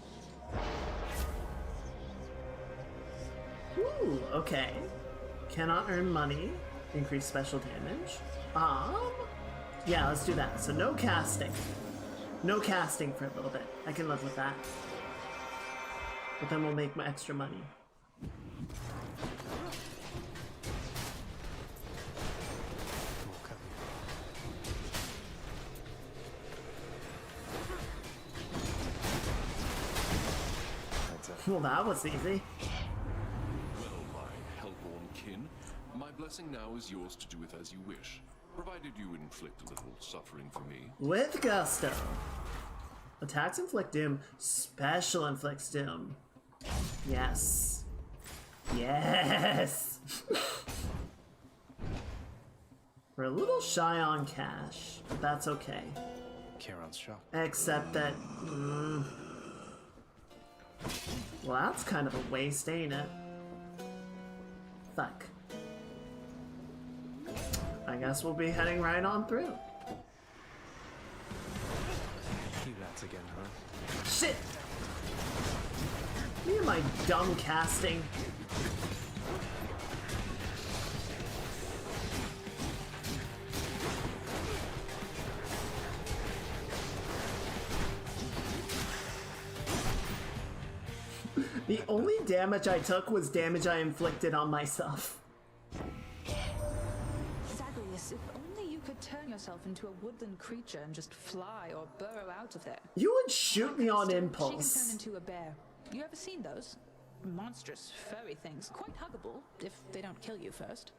Ooh, okay. Cannot earn money. Increase special damage. Yeah, let's do that. So no casting. No casting for a little bit. I can live with that. But then we'll make my extra money. Well, that was easy. Well, my hellborn kin, my blessing now is yours to do with as you wish, provided you inflict a little suffering for me. With gusto. Attacks inflict doom. Special inflicts doom. Yes. Yes! We're a little shy on cash, but that's okay. Charon's shop. Except that... well, that's kind of a waste, ain't it? Fuck. I guess we'll be heading right on through. You lads again, huh? Shit! Me and my dumb casting. The only damage I took was damage I inflicted on myself. Zagreus, if only you could turn yourself into a woodland creature and just fly or burrow out of there. You would shoot me on She impulse. can turn into a bear. You ever seen those? Monstrous, furry things. Quite huggable, if they don't kill you first.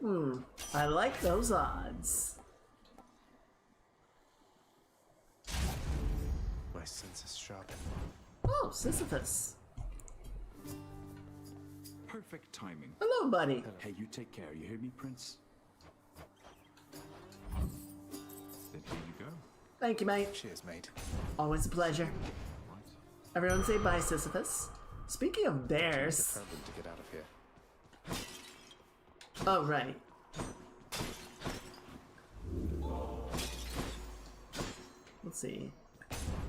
I like those odds. My sense is sharpened. Oh, Sisyphus. Perfect timing. Hello, buddy. Hey, you take care. You hear me, Prince? Then here you go. Thank you, mate. Cheers, mate. Always a pleasure. Everyone say bye, Sisyphus. Speaking of bears... Determined to get out of here. Oh, right. Let's see.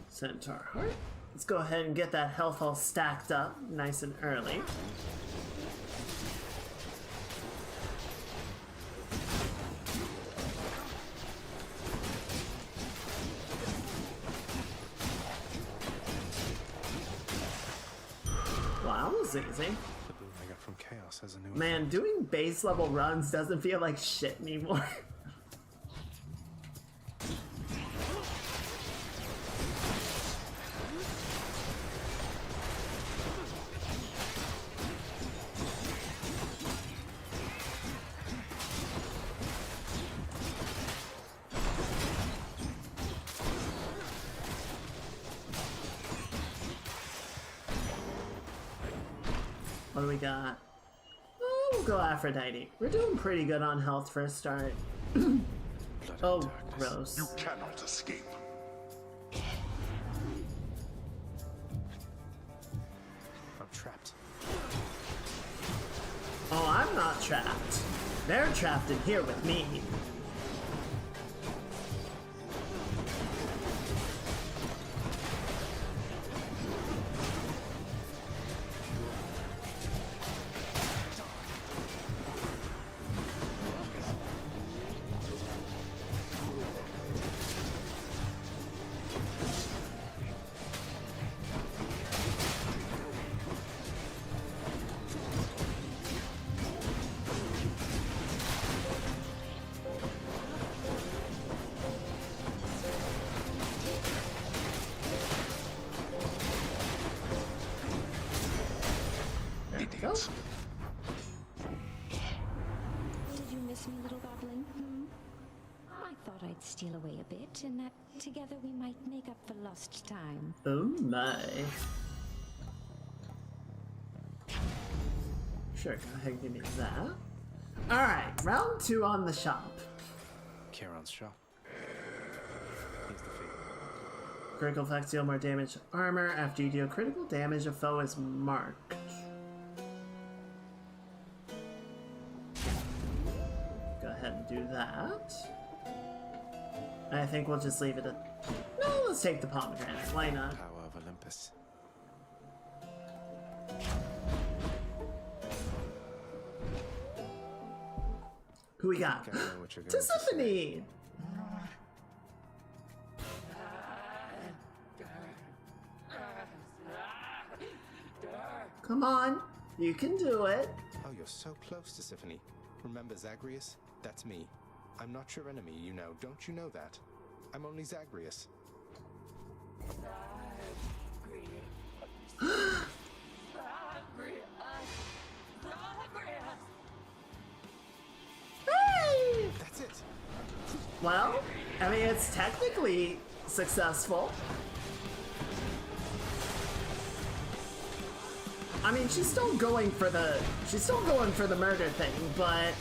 Centaur Heart. Let's go ahead and get that health all stacked up nice and early. Wow, that was easy. The boon I got from Chaos has a new Man, doing base level runs doesn't feel like shit anymore. What do we got? Oh, we'll go Aphrodite. We're doing pretty good on health for a start. Oh, gross. You cannot escape. I'm trapped. Oh, I'm not trapped. They're trapped in here with me. go. Did you miss me, little goblin? I thought I'd steal away a bit, and that together we might make up for lost time. Oh my. Sure, go ahead and give me that. Alright, round 2 on the shop. Kieran's shop. Here's the fee. Critical effects deal more damage to armor after you deal critical damage a foe is marked. Go ahead and do that. I think we'll just leave it at... No, let's take the pomegranate. Why not? Power of Olympus. Who we got? Tiffany! Come on, you can do it. Oh, you're so close to Tiffany. Remember Zagreus? That's me. I'm not your enemy, you know. Don't you know that? I'm only Zagreus. Hey! That's it. Well, I mean, it's technically successful. I mean, she's still going for the murder thing, but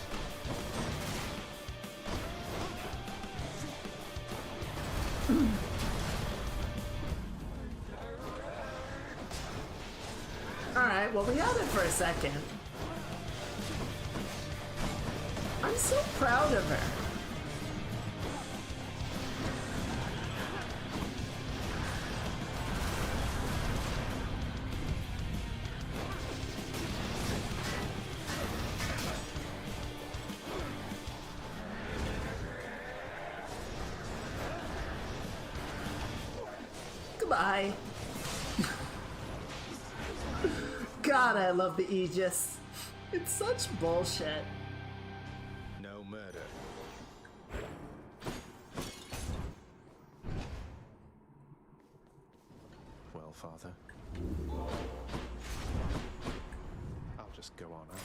alright, well, we had it for a second. I'm so proud of her. Goodbye. God, I love the Aegis. It's such bullshit. No murder. Well, Father. I'll just go on out.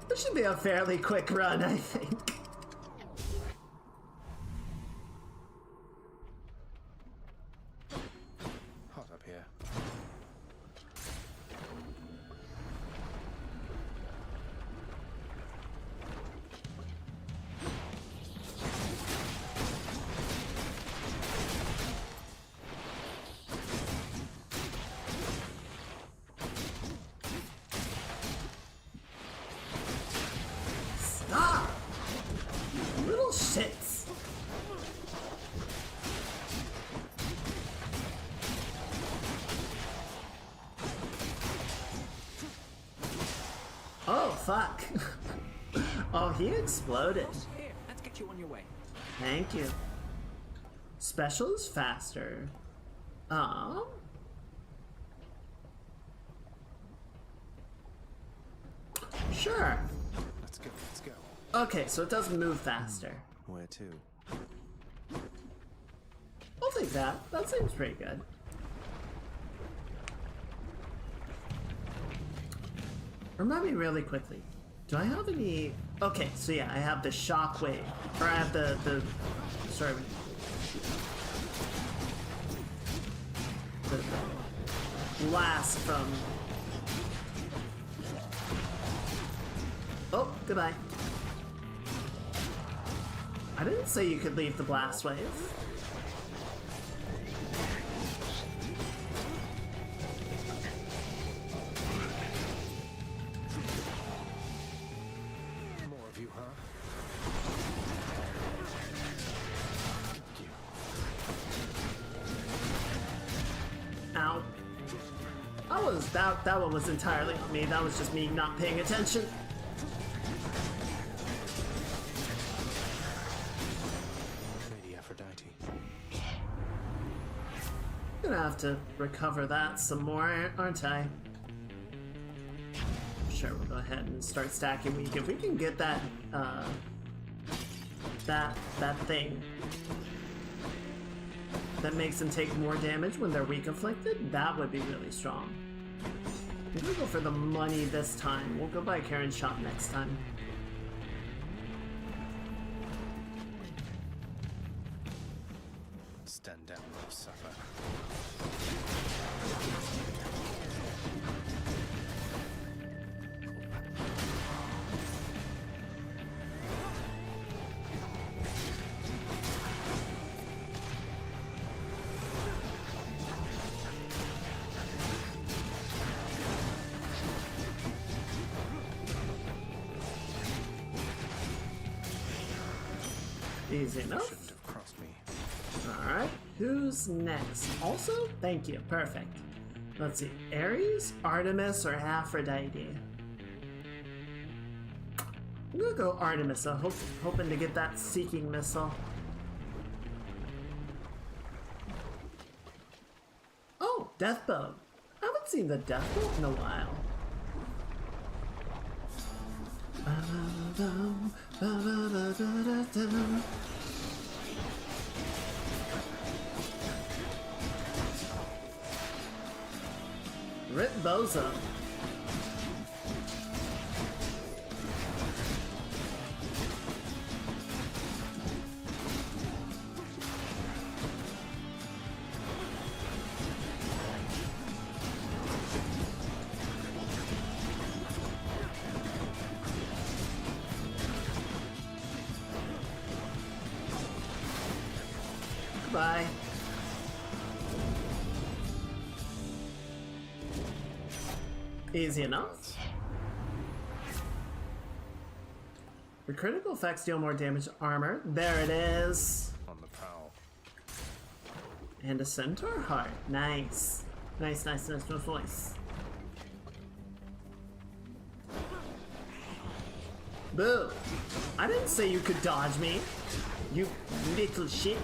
This should be a fairly quick run, I think. Hot up here. Stop! Little shits. Oh, fuck. Oh, he exploded. Here, let's get you on your way. Thank you. Special is faster. Sure. Let's go, let's go. Okay, so it does move faster. Where to? I'll take that. That seems pretty good. Remind me really quickly. Do I have any... Okay, so yeah, I have the shockwave. Or I have the sorry. The blast from... Oh, goodbye. I didn't say you could leave the blast wave. More of you, huh? Ow. That one was entirely on me. That was just me not paying attention. Lady Aphrodite. Gonna have to recover that some more, aren't I? Sure, we'll go ahead and start stacking weak. If we can get that, that thing that makes them take more damage when they're weak afflicted, that would be really strong. I'm gonna go for the money this time. We'll go by Karen's shop next time. Stand down, little suffer. Easy enough. Shouldn't have crossed me. Alright, who's next? Also, thank you, perfect. Let's see, Ares, Artemis, or Aphrodite? I'm gonna go Artemis, hoping to get that Seeking Missile. Oh, Death Bow. I haven't seen the Death Bow in a while. Rip Bozo. Goodbye. Easy enough. The critical effects deal more damage to armor. There it is. On the prowl. And a centaur heart. Nice. Nice, nice, nice, nice, nice. Boo. I didn't say you could dodge me. You little shit.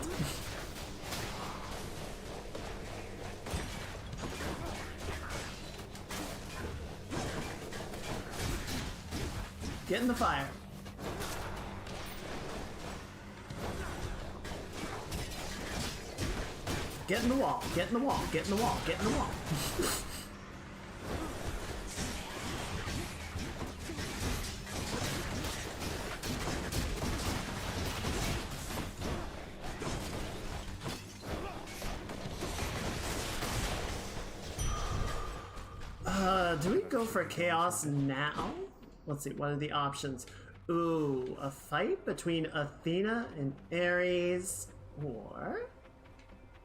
Get in the fire. Get in the wall. Get in the wall. Get in the wall. Get in the wall. Do we go for chaos now? Let's see, what are the options? Ooh, a fight between Athena and Ares, or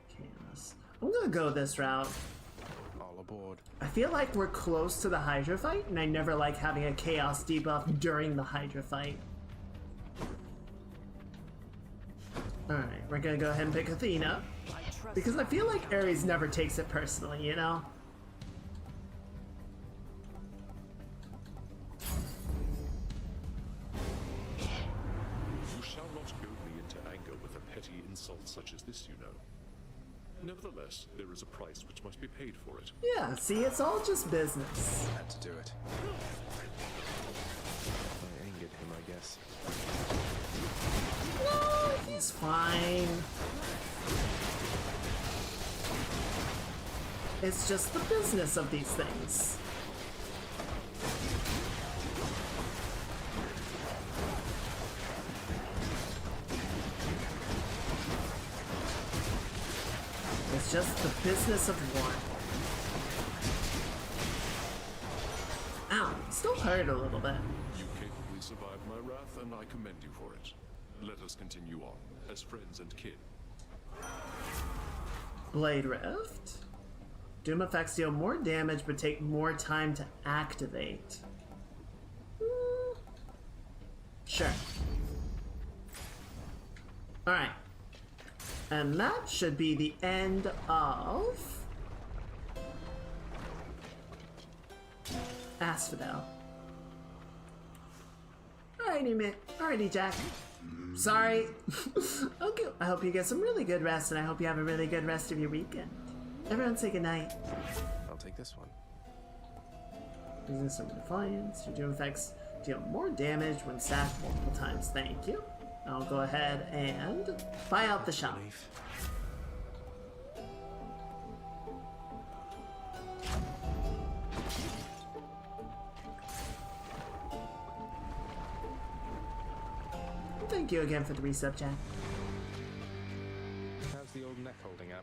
chaos. I'm gonna go this route. All aboard. I feel like we're close to the Hydra fight, and I never like having a chaos debuff during the Hydra fight. Alright, we're gonna go ahead and pick Athena, because I feel like Ares never takes it personally, you know? Insult such as this, you know. Nevertheless, there is a price which must be paid for it. Yeah, see, it's all just business. Had to do it. I angered him, I guess. No, he's fine. It's just the business of these things. It's just the business of war. Ow, still hurt a little bit. You capably survived my wrath, and I commend you for it. Let us continue on, as friends and kin. Blade Rift. Doom effects deal more damage, but take more time to activate. Sure. Alright. And that should be the end of Asphodel. Alrighty, Jack. Sorry. Okay, I hope you get some really good rest, and I hope you have a really good rest of your weekend. Everyone say goodnight. I'll take this one. Business of Defiance. Your doom effects deal more damage when stacked multiple times. Thank you. I'll go ahead and buy out the shop. Thank you again for the resub, Jack. How's the old neck holding up?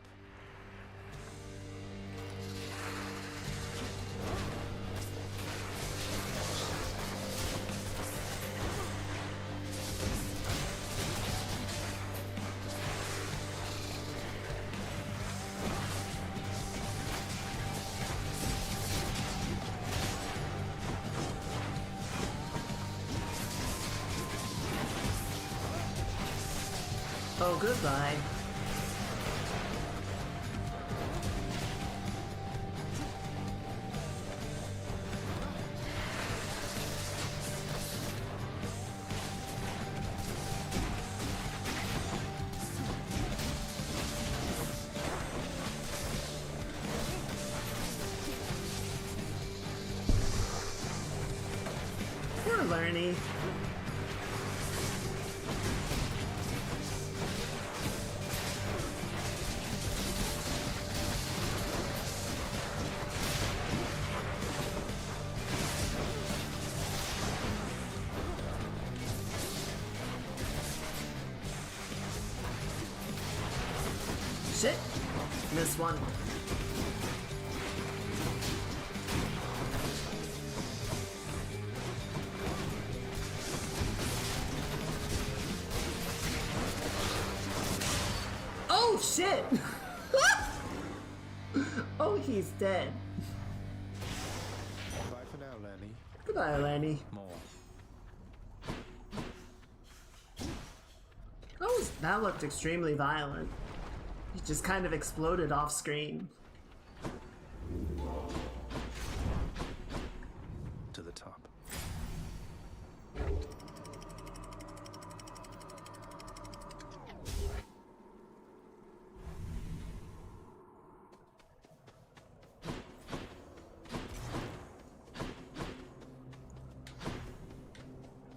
Oh, goodbye. Poor Lerny. Shit! Missed one. Oh shit! Oh, he's dead. Bye for now, Lenny. Goodbye, Lenny. More. That looked extremely violent. He just kind of exploded off screen. To the top.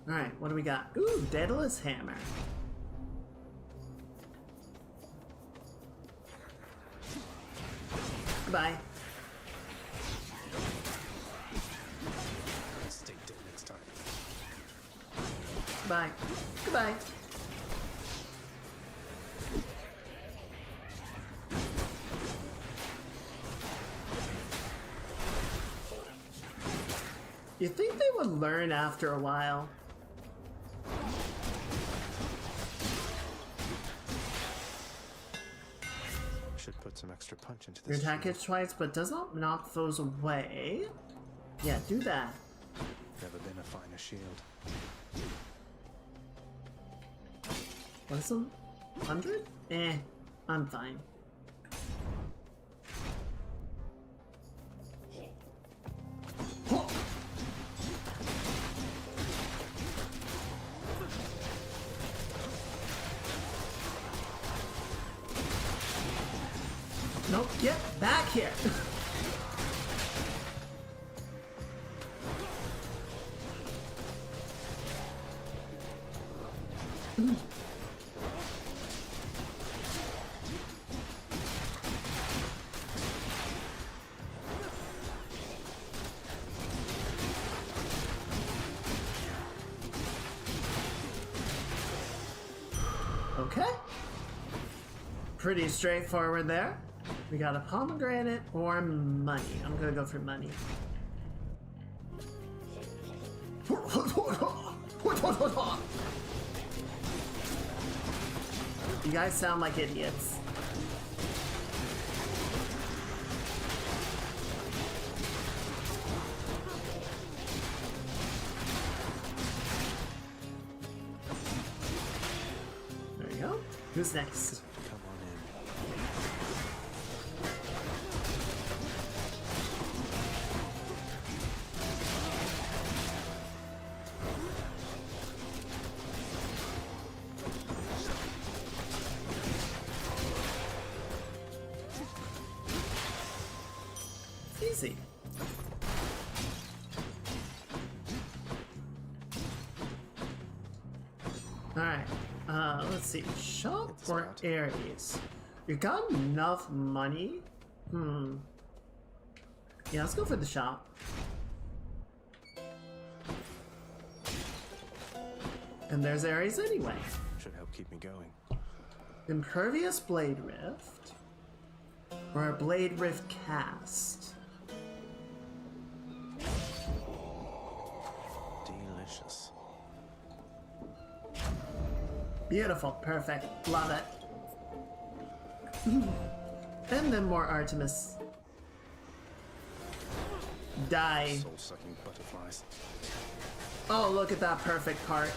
Alright, what do we got? Ooh, Daedalus Hammer. Goodbye. Stay dead next time. Goodbye. Goodbye. You think they would learn after a while? Should put some extra punch into Your this. attack hits twice, but does not knock those away. Yeah, do that. Never been a finer shield. What is them? 100? Eh, I'm fine. Nope, get back here! Okay. Pretty straightforward there. We got a pomegranate or money. I'm gonna go for money. You guys sound like idiots. There you go. Who's next? Come on in. Easy. Alright, let's see. Shop or Aries? You got enough money? Yeah, let's go for the shop. And there's Ares anyway. Should help keep me going. Impervious Blade Rift. Or a Blade Rift cast. Delicious. Beautiful, perfect, love it. And then more Artemis. Die. Soul-sucking butterflies. Oh, look at that perfect park.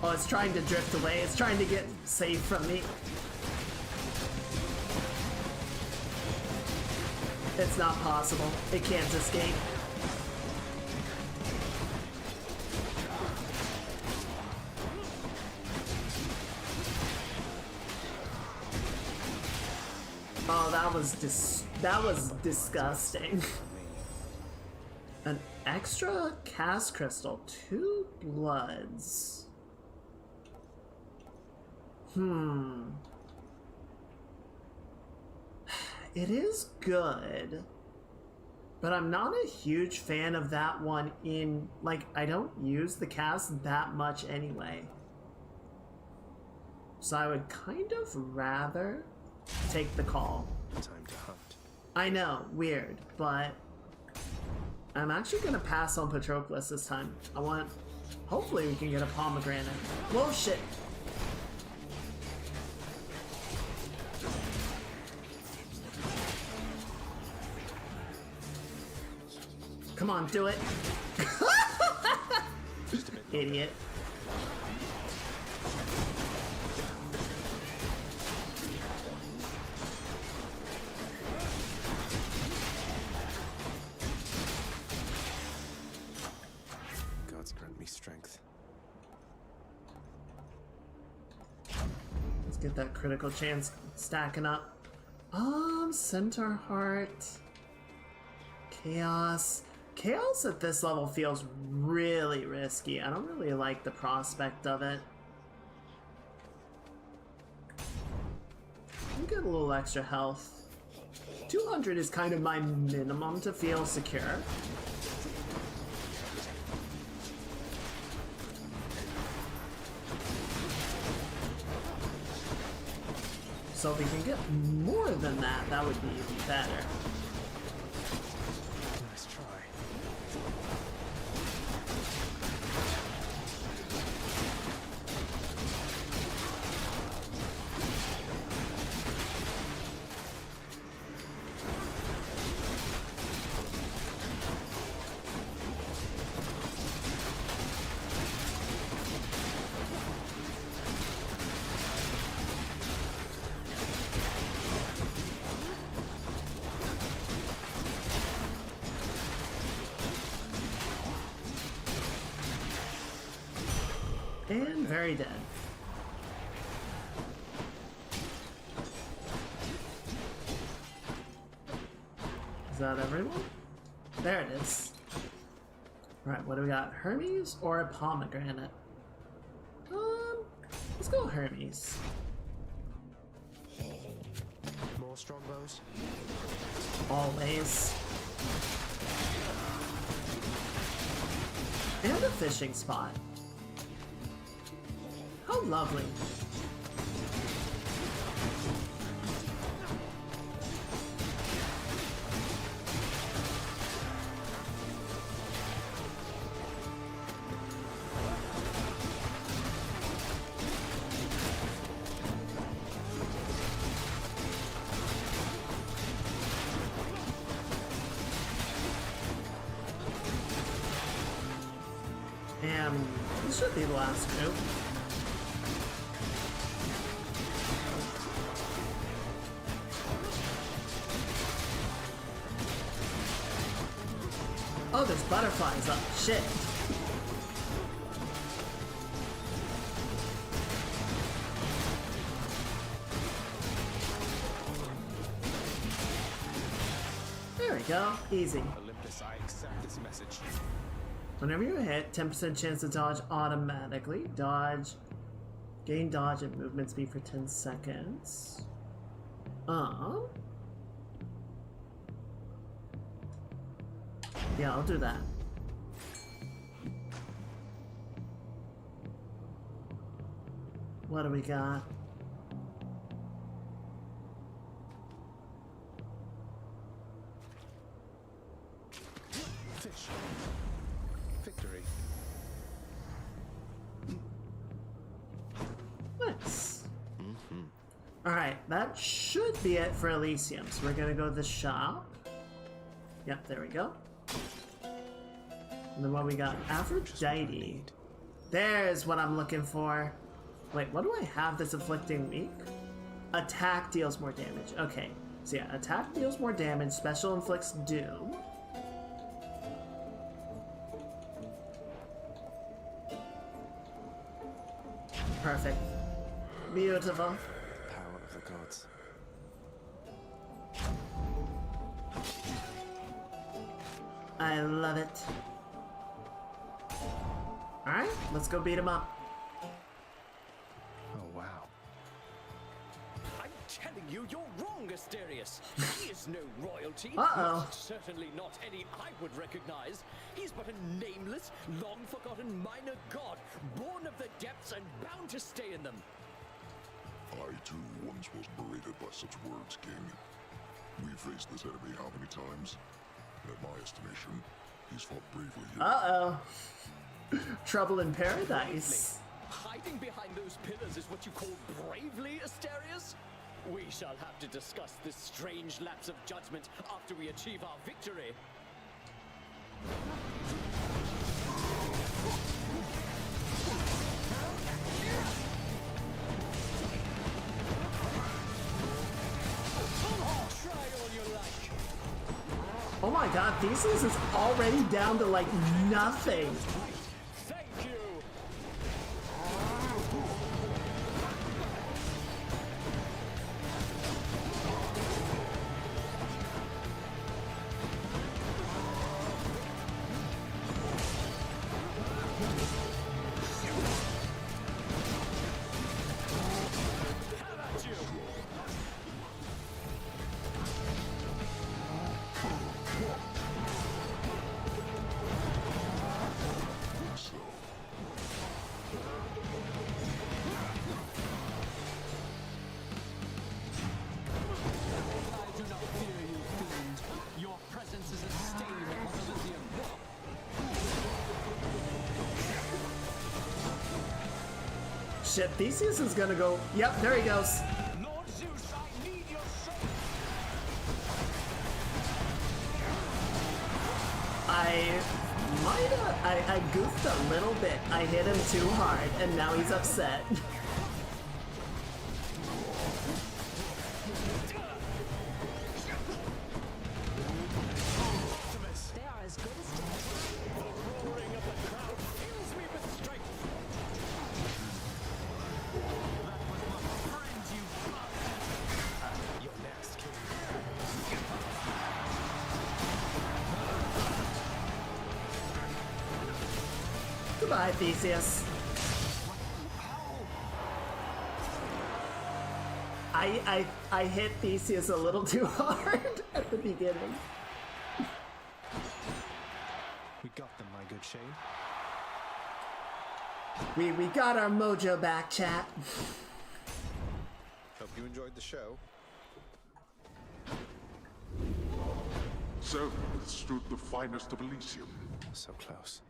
Oh, it's trying to drift away. It's trying to get safe from me. It's not possible. It can't escape. Oh, that was disgusting. An extra cast crystal, 2 bloods. It is good, but I'm not a huge fan of that one in, like, I don't use the cast that much anyway. So I would kind of rather take the call. Time to hunt. I know, weird, but I'm actually gonna pass on Patroclus this time. Hopefully we can get a pomegranate. Whoa, shit. Come on, do it. Idiot. Gods grant me strength. Let's get that critical chance stacking up. Centaur Heart. Chaos. Chaos at this level feels really risky. I don't really like the prospect of it. I'll get a little extra health. 200 is kind of my minimum to feel secure. So if we can get more than that, that would be even better. Nice try. And very dead. Is that everyone? There it is. Right, what do we got? Hermes or a pomegranate? Let's go Hermes. More strongbows? Always. And a fishing spot. How lovely. And this should be the last group. Oh, there's butterflies up. Shit. There we go. Easy. Olympus, I accept this message. Whenever you hit, 10% chance to dodge automatically. Dodge. Gain dodge and movement speed for 10 seconds. Yeah, I'll do that. What do we got? Fish. Victory. Nice. Alright, that should be it for Elysium. So we're gonna go to the shop. Yep, there we go. And then what we got? Aphrodite. There's what I'm looking for. Wait, what do I have that's inflicting weak? Attack deals more damage. Okay. So yeah, attack deals more damage, special inflicts doom. Perfect. Beautiful. Power of the gods. I love it. Alright, let's go beat him up. Oh, wow. I'm telling you, you're wrong, Asterius. He is no royalty. Uh-oh. Most certainly not any I would recognize. He's but a nameless, long-forgotten minor god, born of the depths and bound to stay in them. I too once was berated by such words, King. We've faced this enemy how many times? In my estimation, he's fought bravely here. Uh-oh. Trouble in paradise. Hiding behind those pillars is what you call bravely, Asterius? We shall have to discuss this strange lapse of judgment after we achieve our victory. Oh my god, Theseus is already down to like nothing. Thank you. Shit, Theseus is gonna go. Yep, there he goes. Lord Zeus, I need your I might have. I goofed a little bit. I hit him too hard, and now he's upset. Goodbye, Theseus. I hit Theseus a little too hard at the beginning. We got them, my good shade. We got our mojo back, chat. Hope you enjoyed the show. So stood the finest of Elysium. So close.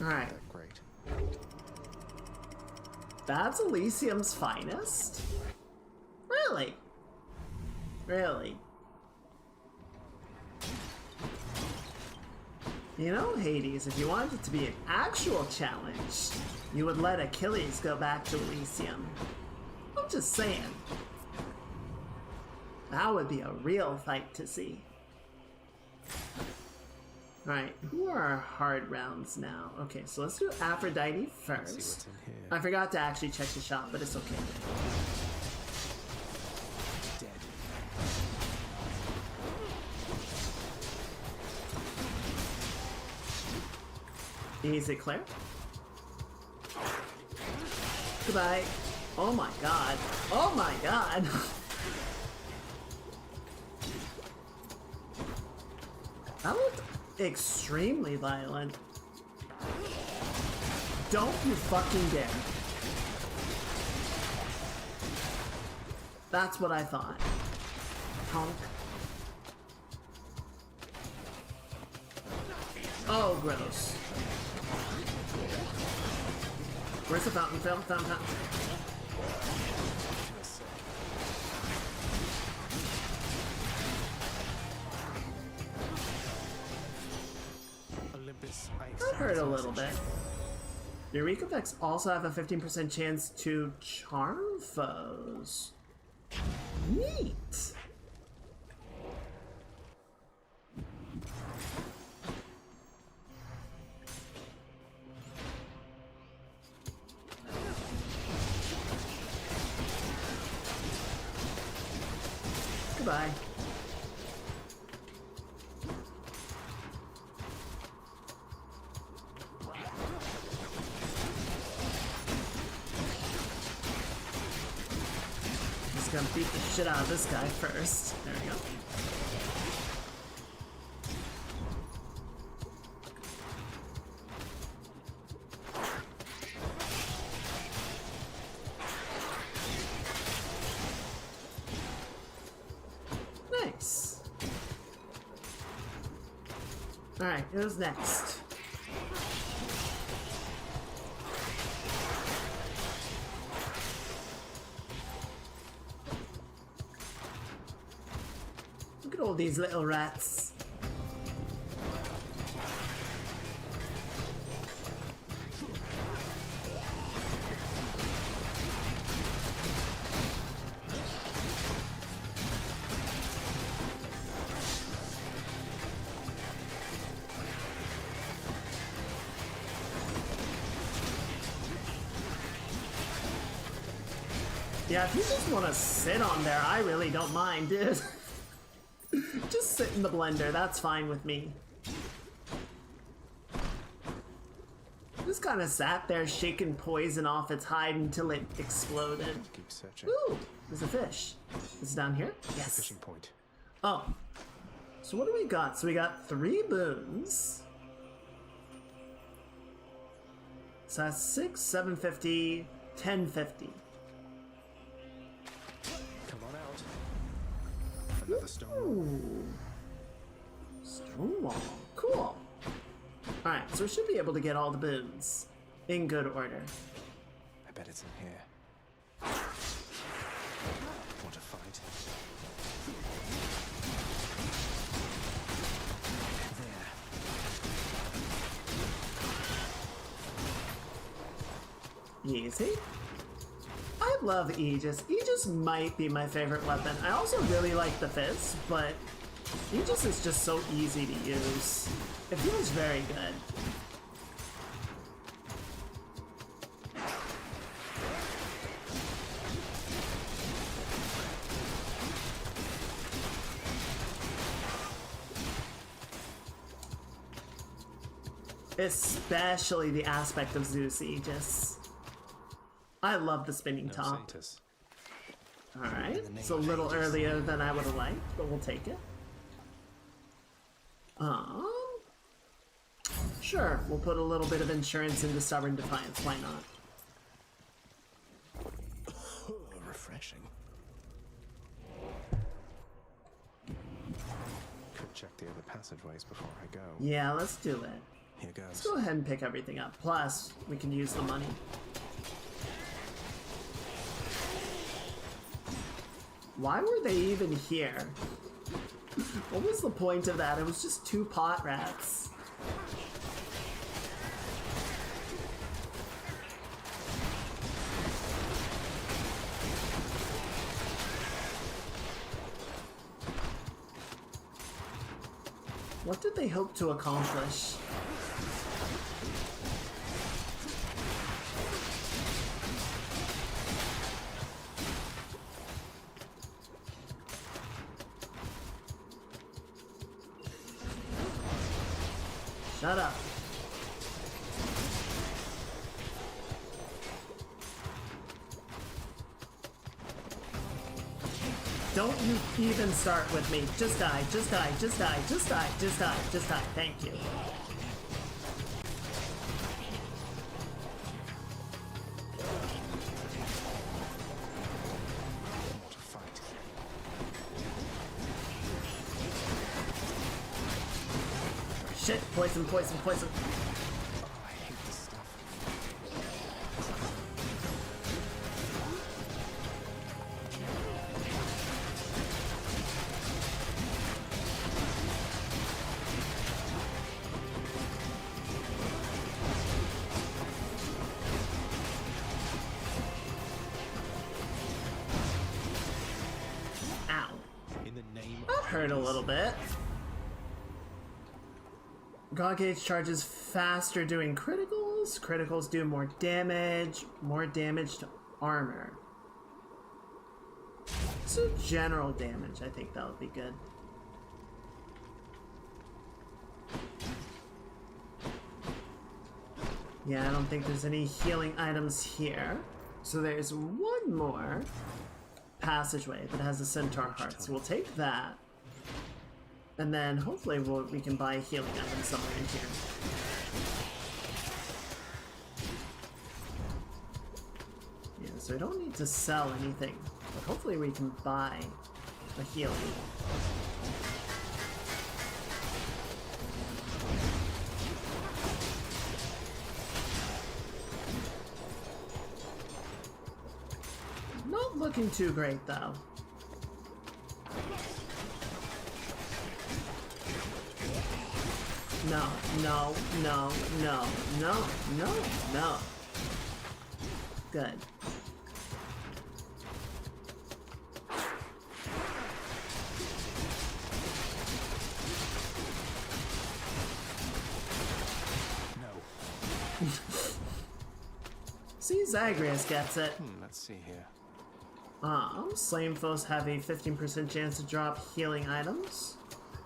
Alright. Great. That's Elysium's finest? Really? Really? You know, Hades, if you wanted it to be an actual challenge, you would let Achilles go back to Elysium. I'm just saying. That would be a real fight to see. Alright, who are our hard rounds now? Okay, so let's do Aphrodite first. I forgot to actually check the shop, but it's okay. Easy, Claire. Goodbye. Oh my god. Oh my god. That looked extremely violent. Don't you fucking dare. That's what I thought. Honk. Oh, gross. Where's the fountain? Fountain. That hurt a little bit. Your weak effects also have a 15% chance to charm foes. Neat. Goodbye. Just gonna beat the shit out of this guy first. There we go. Nice. Alright, who's next? Look at all these little rats. Yeah, if you just want to sit on there, I really don't mind, dude. Just sit in the blender, that's fine with me. Just kind of sat there shaking poison off its hide until it exploded. Keep searching. Ooh, there's a fish. Is it down here? Yes. Fishing point. Oh. So what do we got? So we got 3 boons. So that's 6, 750, 1050. Come on out. Another stone wall. Ooh. Stone wall. Cool. Alright, so we should be able to get all the boons in good order. I bet it's in here. Want to fight? There. Easy. I love Aegis. Aegis might be my favorite weapon. I also really like the Fizz, but Aegis is just so easy to use. It feels very good. Especially the aspect of Zeus Aegis. I love the spinning top. Alright, it's a little earlier than I would have liked, but we'll take it. Sure, we'll put a little bit of insurance into Stubborn Defiance, why not? Refreshing. Could check the other passageways before I go. Yeah, let's do it. Here goes. Let's go ahead and pick everything up. Plus, we can use the money. Why were they even here? What was the point of that? It was just 2 pot rats. What did they hope to accomplish? Shut up. Don't you even start with me. Just die, just die, just die, just die, just die, just die. Thank you. Shit, poison, poison, poison. I hate this stuff. Ow. In the name That hurt a little bit. God Gauge charges faster doing criticals. Criticals do more damage to armor. So general damage, I think that would be good. Yeah, I don't think there's any healing items here. So there's one more passageway that has a centaur heart. So we'll take that. And then hopefully we can buy a healing item somewhere in here. Yeah, so I don't need to sell anything, but hopefully we can buy a healing. Not looking too great though. No, no, no, no, no, no, no. Good. No. See, Zagreus gets it. Let's see here. Slain foes have a 15% chance to drop healing items.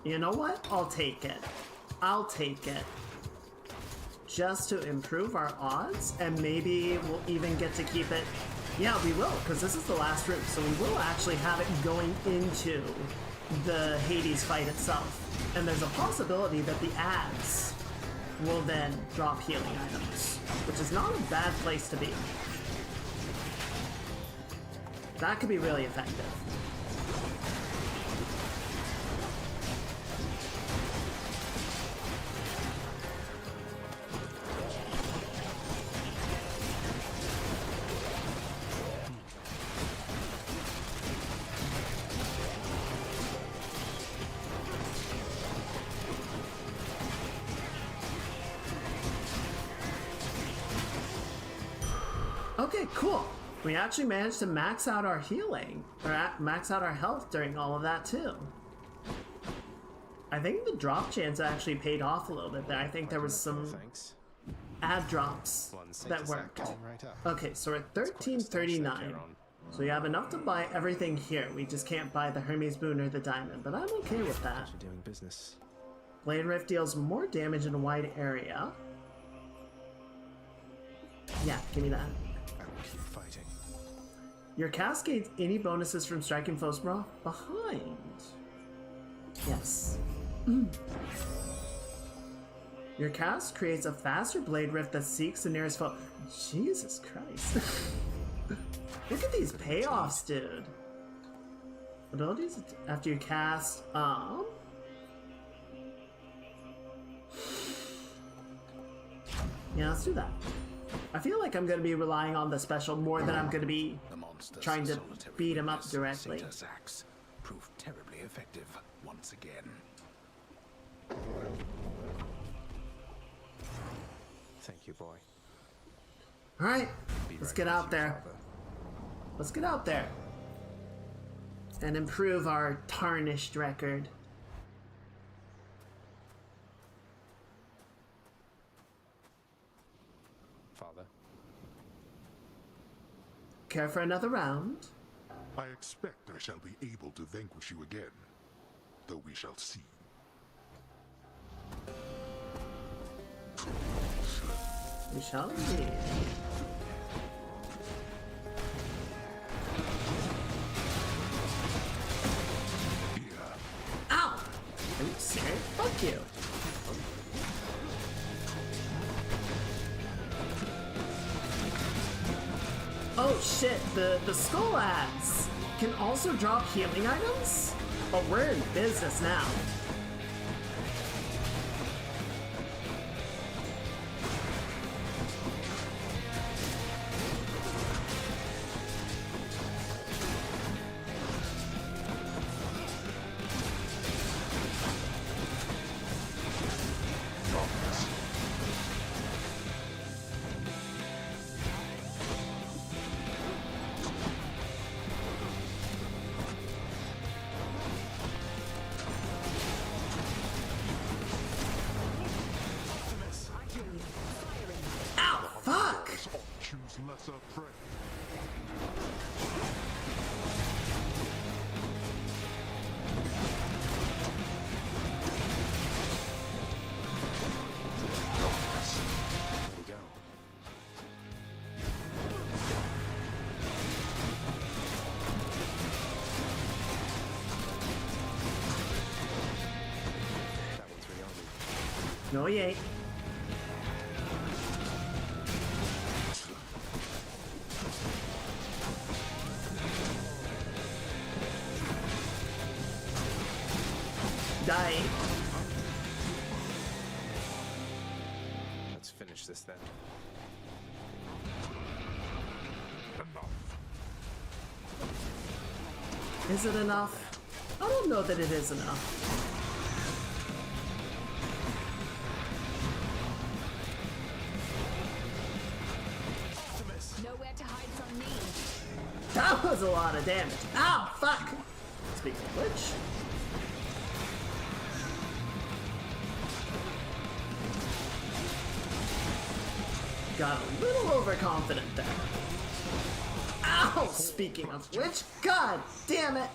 You know what? I'll take it. I'll take it. Just to improve our odds, and maybe we'll even get to keep it. Yeah, we will, because this is the last room, so we will actually have it going into the Hades fight itself. And there's a possibility that the ads will then drop healing items, which is not a bad place to be. That could be really effective. Okay, cool. We actually managed to max out our healing, or max out our health during all of that too. I think the drop chance actually paid off a little bit there. I think there was some ad drops that worked. Okay, so we're at 1339. So we have enough to buy everything here. We just can't buy the Hermes Boon or the Diamond, but I'm okay with that. Doing business. Blade Rift deals more damage in a wide area. Yeah, give me that. Keep fighting. Your cascades any bonuses from striking foes from behind. Yes. Your cast creates a faster blade rift that seeks the nearest foe. Jesus Christ. Look at these payoffs, dude. Abilities after you cast, yeah, let's do that. I feel like I'm going to be relying on the special more than I'm going to be trying to beat him up directly. Proved terribly effective once again. Thank you, boy. All right, let's get out there. Let's get out there and improve our tarnished record. Father. Care for another round? I expect I shall be able to vanquish you again, though we shall see. We shall see. shit, the skull ads can also drop healing items? Oh, we're in business now. Lesser prey. No, he ain't. Die. Let's finish this then. Is it enough? I don't know that it is enough. Nowhere to hide from me. That was a lot of damage. Ow, fuck! Speaking of which... got a little overconfident there. Ow! Speaking of which, god damn it!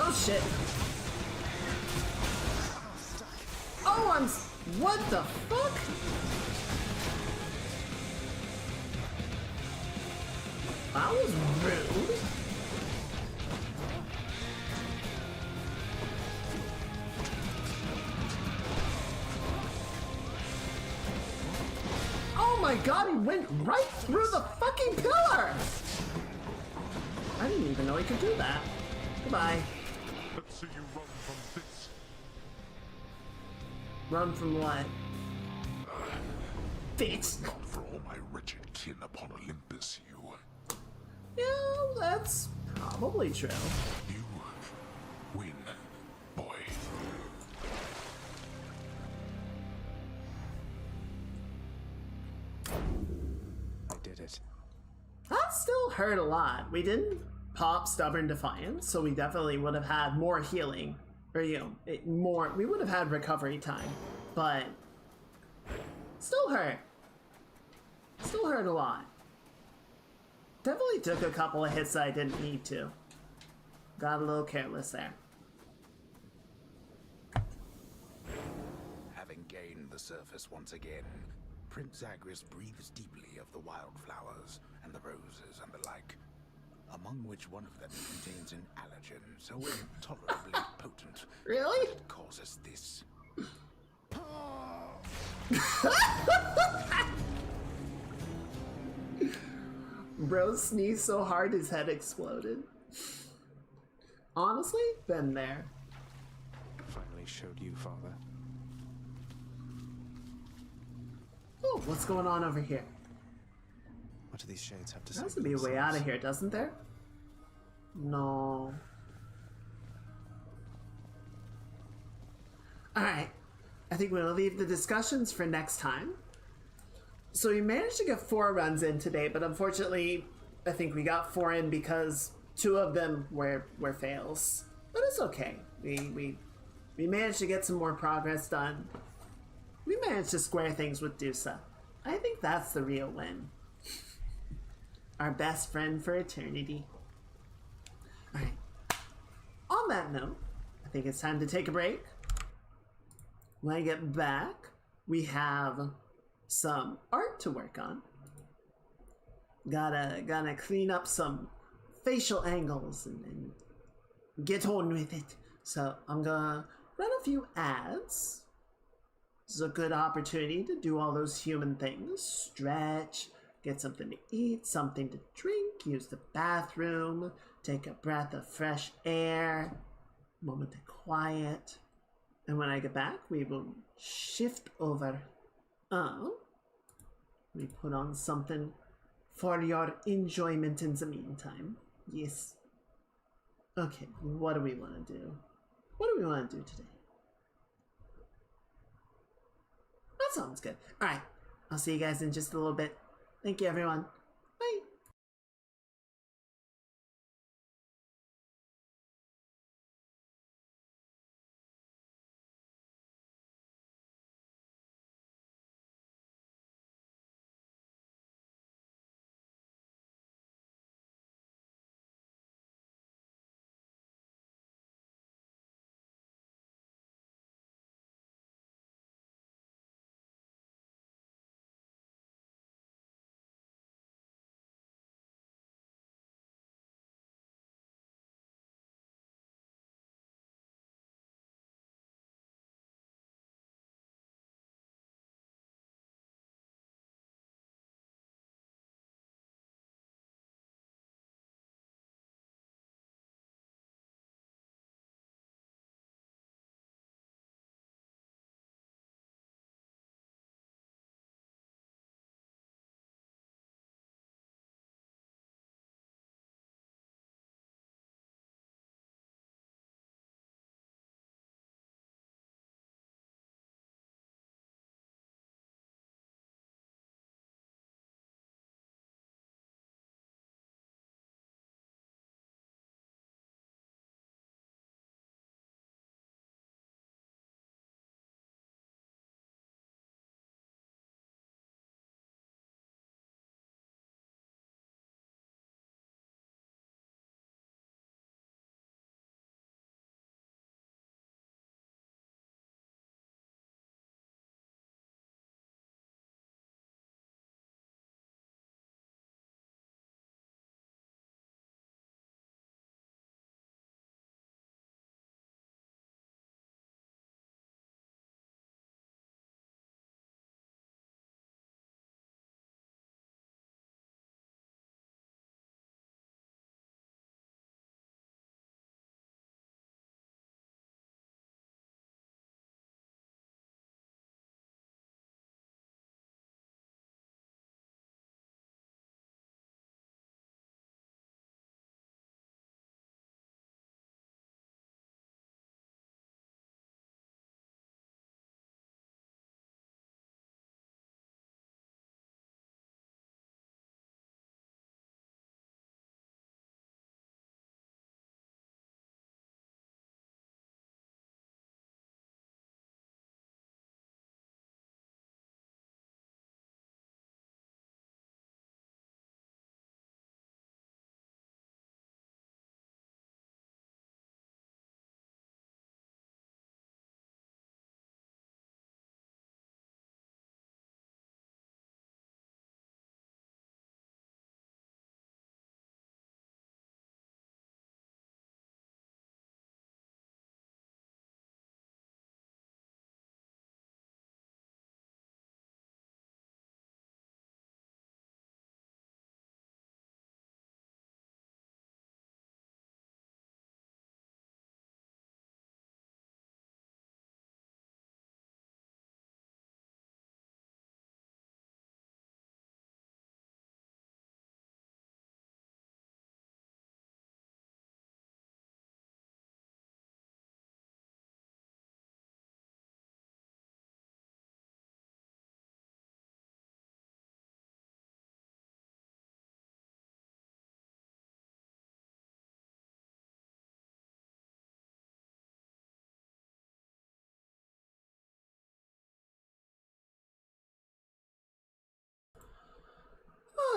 Oh shit. Oh, what the fuck? That was rude. Oh my god, he went right through the fucking pillar! I didn't even know he could do that. Goodbye. Let's see you run from this. Run from what? This. Not for all my wretched kin upon Olympus, you. Yeah, that's probably true. You win, boy. I did it. That still hurt a lot. We didn't pop Stubborn Defiance, so we definitely would have had more healing. Or, you know, we would have had recovery time. But still hurt. Still hurt a lot. Definitely took a couple of hits that I didn't need to. Got a little careless there. Having gained the surface once again, Prince Zagreus breathes deeply of the wildflowers and the roses and the like, among which one of them contains an allergen so intolerably potent really? that it causes this. Bro sneezed so hard his head exploded. Honestly, been there. Finally showed you, Father. Oh, what's going on over here? What do these shades have to say? There has to be a way out of here, doesn't there? No. Alright. I think we'll leave the discussions for next time. So we managed to get 4 runs in today, but unfortunately, I think we got 4 in because 2 of them were fails. But it's okay. We managed to get some more progress done. We managed to square things with Dusa. I think that's the real win. Our best friend for eternity. Alright. On that that note, I think it's time to take a break. When I get back, we have some art to work on. Gotta clean up some facial angles and get on with it. So I'm gonna run a few ads. This is a good opportunity to do all those human things. Stretch, get something to eat, something to drink, use the bathroom, take a breath of fresh air, moment of quiet. And when I get back, we will shift over. We put on something for your enjoyment in the meantime. Yes. Okay, what do we want to do? What do we want to do today? That sounds good. Alright, I'll see you guys in just a little bit. Thank you, everyone. Bye.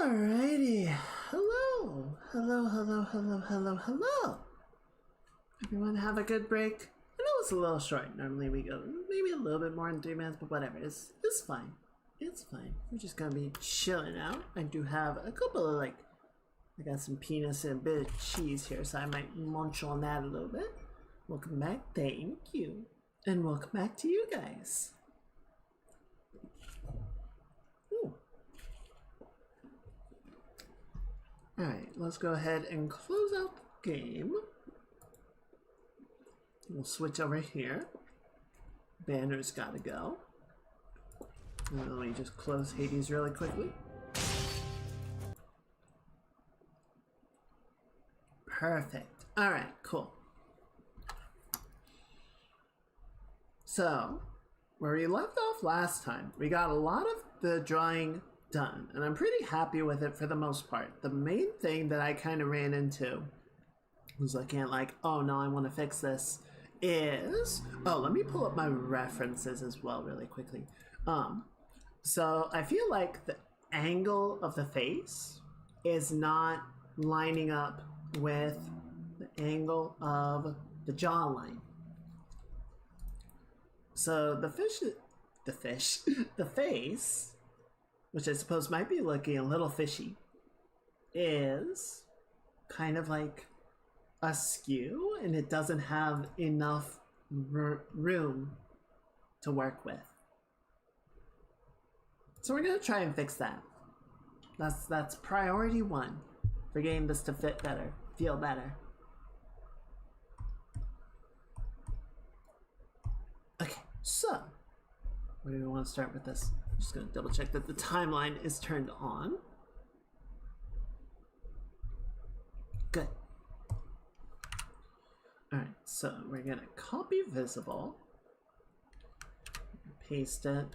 Alrighty. Hello. Hello, hello, hello, hello, hello. Everyone have a good break. I know it's a little short. Normally we go maybe a little bit more than 3 minutes, but whatever. It's fine. It's fine. We're just gonna be chilling out. I do have a couple of I got some peanuts and a bit of cheese here, so I might munch on that a little bit. Welcome back. Thank you. And welcome back to you guys. Ooh. Alright, let's go ahead and close out the game. We'll switch over here. Banner's gotta go. And let me just close Hades really quickly. Perfect. Alright, cool. So, where we left off last time, we got a lot of the drawing done, and I'm pretty happy with it for the most part. The main thing that I kind of ran into was looking at oh no, I want to fix this, is, oh, let me pull up my references as well really quickly. So I feel like the angle of the face is not lining up with the angle of the jawline. So the face, which I suppose might be looking a little fishy, is kind of askew, and it doesn't have enough room to work with. So we're gonna try and fix that. That's priority 1 for getting this to fit better, feel better. Okay, so where do we want to start with this? I'm just gonna double check that the timeline is turned on. Good. Alright, so we're gonna copy visible, paste it.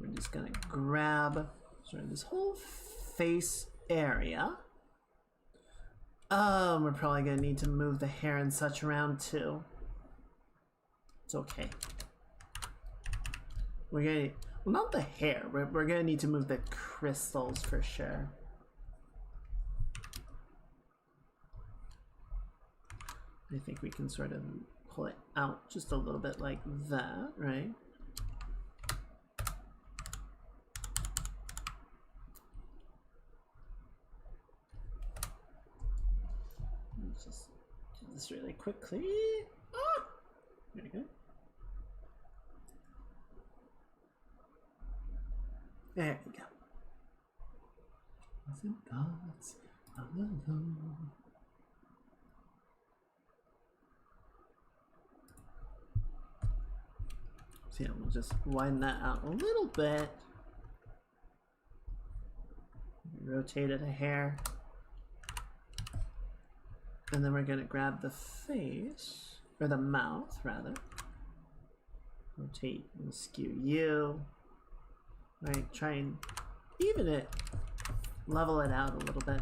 We're just gonna grab this whole face area. We're probably gonna need to move the hair and such around too. It's okay. We're gonna, well, not the hair. We're gonna need to move the crystals for sure. I think we can sort of pull it out just a little bit like that, right? Let's just do this really quickly. Ah! There we go. There we go. Nothing thoughts alone. So yeah, we'll just widen that out a little bit. Rotate it a hair. And then we're gonna grab the face, or the mouth rather. Rotate and skew you. Right, try and even it, level it out a little bit.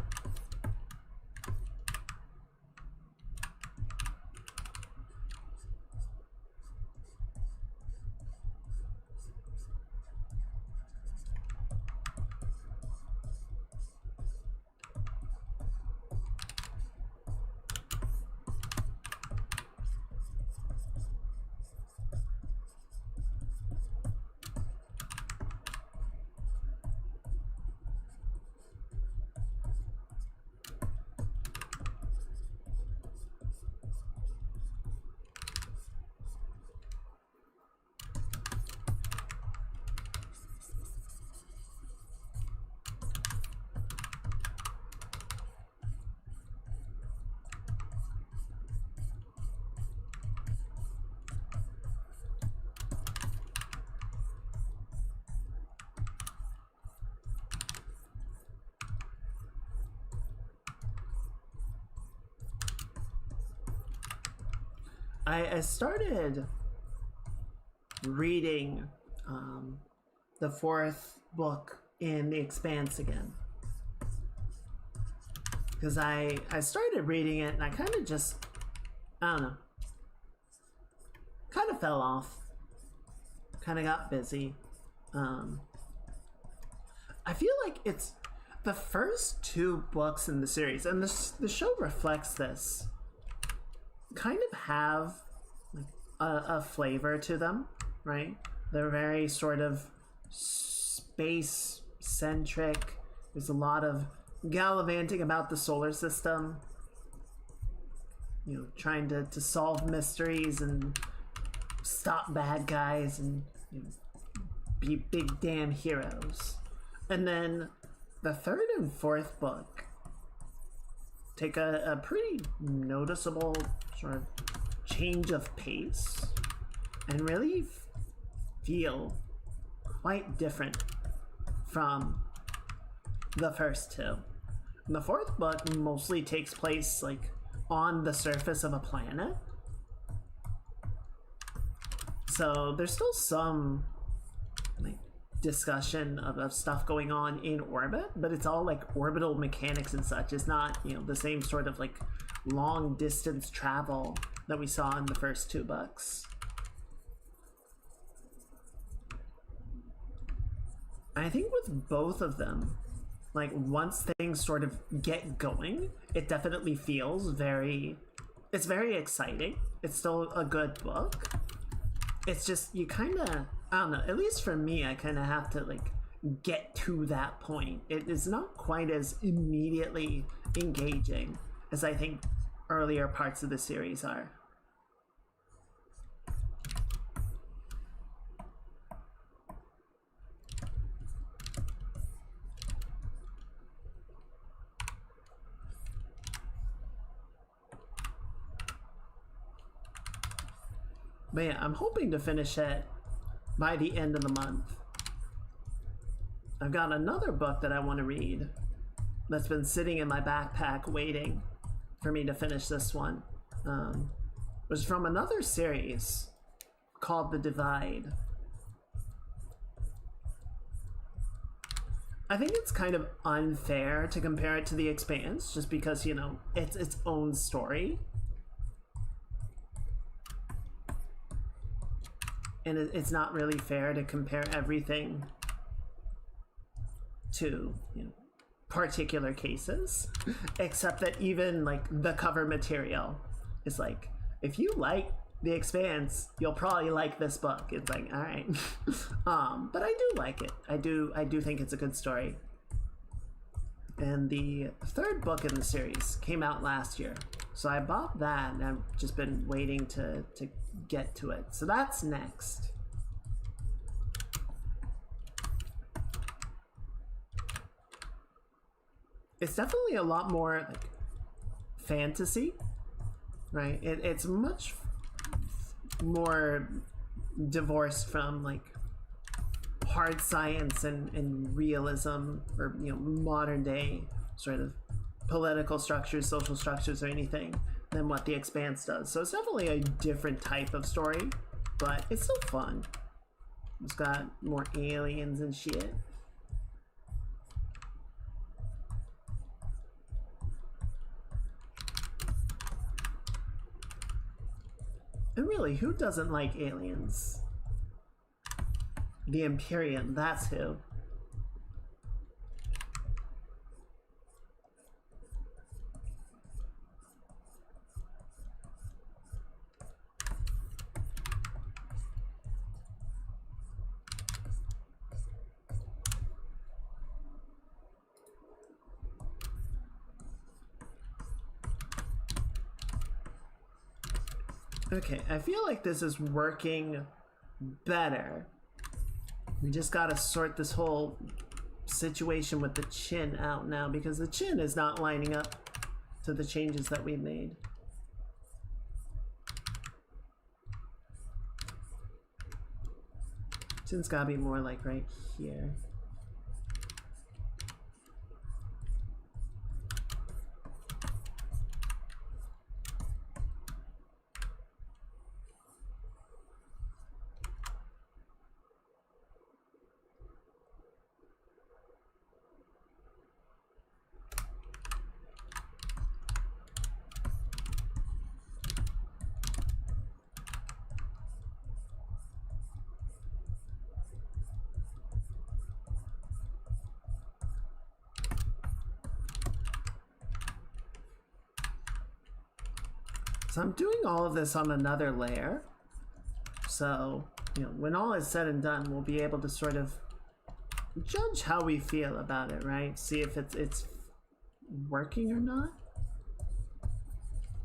I started reading the 4th book in The Expanse again. Because I started reading it and I kind of just, I don't know, kind of fell off. Kind of got busy. I feel like it's the first 2 books in the series, and the show reflects this. kind of have like a flavor to them, right? They're very sort of space centric. There's a lot of gallivanting about the solar system, you know, trying to solve mysteries and stop bad guys and, you know, be big damn heroes. And then the third and fourth book take a pretty noticeable sort of change of pace and really feel quite different from the first two. And the fourth book mostly takes place like on the surface of a planet. So there's still some like discussion of stuff going on in orbit, but it's all like orbital mechanics and such. It's not, you know, the same sort of like long distance travel that we saw in the first two books. I think with both of them, like once things sort of get going, it definitely feels it's very exciting. It's still a good book. It's just, you kind of, I don't know, at least for me, I kind of have to like get to that point. It is not quite as immediately engaging as I think earlier parts of the series are. But yeah, I'm hoping to finish it by the end of the month. I've got another book that I want to read that's been sitting in my backpack waiting for me to finish this one. It was from another series called The Divide. I think it's kind of unfair to compare it to The Expanse just because, you know, it's its own story. And it's not really fair to compare everything to, you know, particular cases, except that even like the cover material is like, if you like The Expanse, you'll probably like this book. It's like, all right. But I do like it. I do think it's a good story. And the third book in the series came out last year, so I bought that and I've just been waiting to get to it. So that's next. It's definitely a lot more like fantasy, right? It's much more divorced from like hard science and realism, or, you know, modern day sort of political structures, social structures, or anything than what The Expanse does. So it's definitely a different type of story, but it's still fun. It's got more aliens and shit. And really, who doesn't like aliens? The Imperium, that's who. Okay, I feel like this is working better. We just gotta sort this whole situation with the chin out now, because the chin is not lining up to the changes that we made. Chin's gotta be more like right here. So I'm doing all of this on another layer. So, you know, when all is said and done, we'll be able to sort of judge how we feel about it, right? See if it's working or not.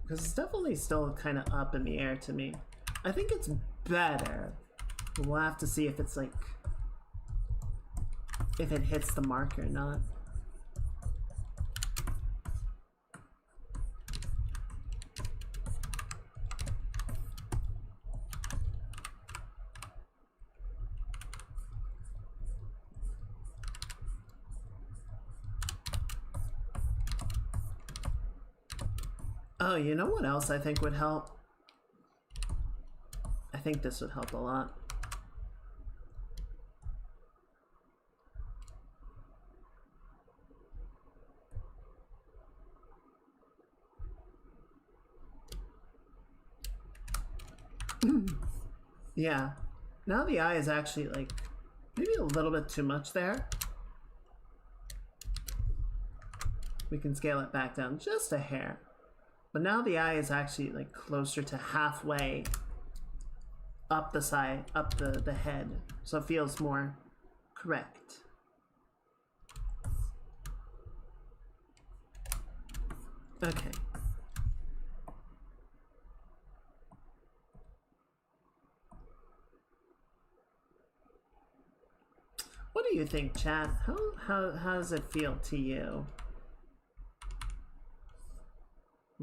Because it's definitely still kind of up in the air to me. I think it's better. But we'll have to see if it's like, if it hits the mark or not. Oh, you know what else I think would help? I think this would help a lot. Yeah. Now the eye is actually like maybe a little bit too much there. We can scale it back down just a hair. But now the eye is actually like closer to halfway up the side, up the head. So it feels more correct. Okay. What do you think, chat? How does it feel to you?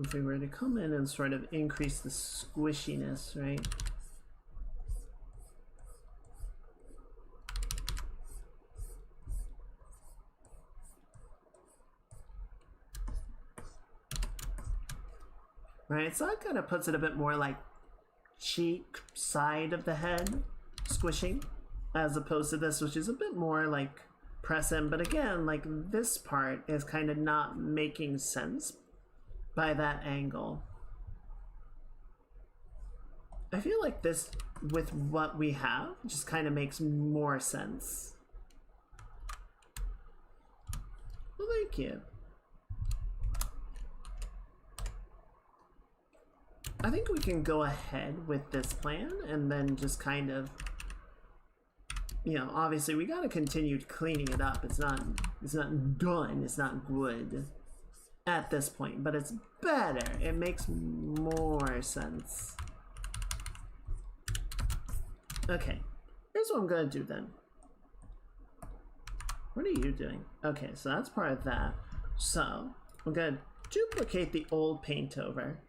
If we were to come in and sort of increase the squishiness, right? Right, so that kind of puts it a bit more like cheek side of the head squishing, as opposed to this, which is a bit more like press in. But again, like this part is kind of not making sense by that angle. I feel like this, with what we have, just kind of makes more sense. Well, thank you. I think we can go ahead with this plan and then just kind of, you know, obviously we got to continue cleaning it up. It's not done. It's not good at this point, but it's better. It makes more sense. Okay, here's what I'm gonna do then. What are you doing? Okay, so that's part of that. So I'm gonna duplicate the old paint over,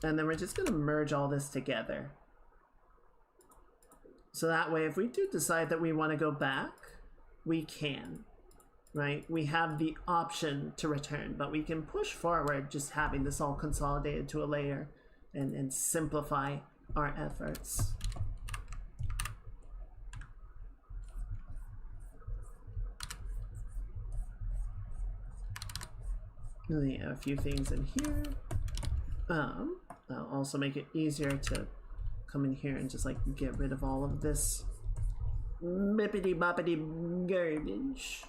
and then we're just gonna merge all this together. So that way, if we do decide that we want to go back, we can. Right? We have the option to return, but we can push forward just having this all consolidated to a layer and simplify our efforts. We have a few things in here. I'll also make it easier to come in here and just like get rid of all of this bippity boppity garbage.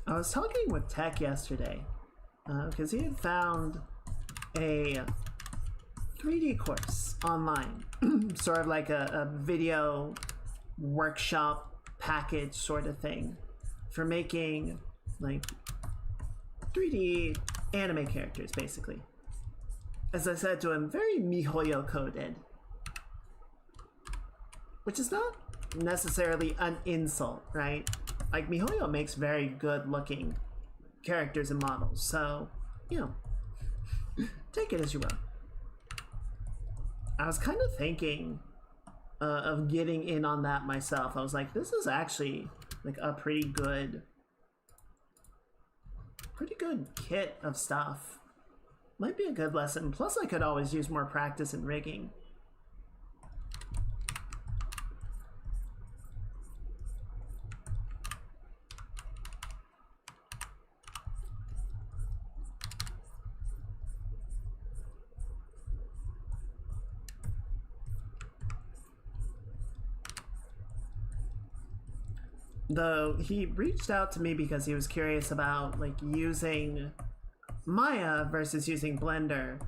I was talking with Tech yesterday because he had found a 3D course online, sort of like a video workshop package sort of thing for making like 3D anime characters, basically. As I said to him, very MiHoYo coded, which is not necessarily an insult, right? Like, MiHoYo makes very good looking characters and models, so, you know, take it as you will. I was kind of thinking of getting in on that myself. I was like, this is actually like a pretty good good kit of stuff. Might be a good lesson. Plus, I could always use more practice in rigging. Though he reached out to me because he was curious about like using Maya versus using Blender.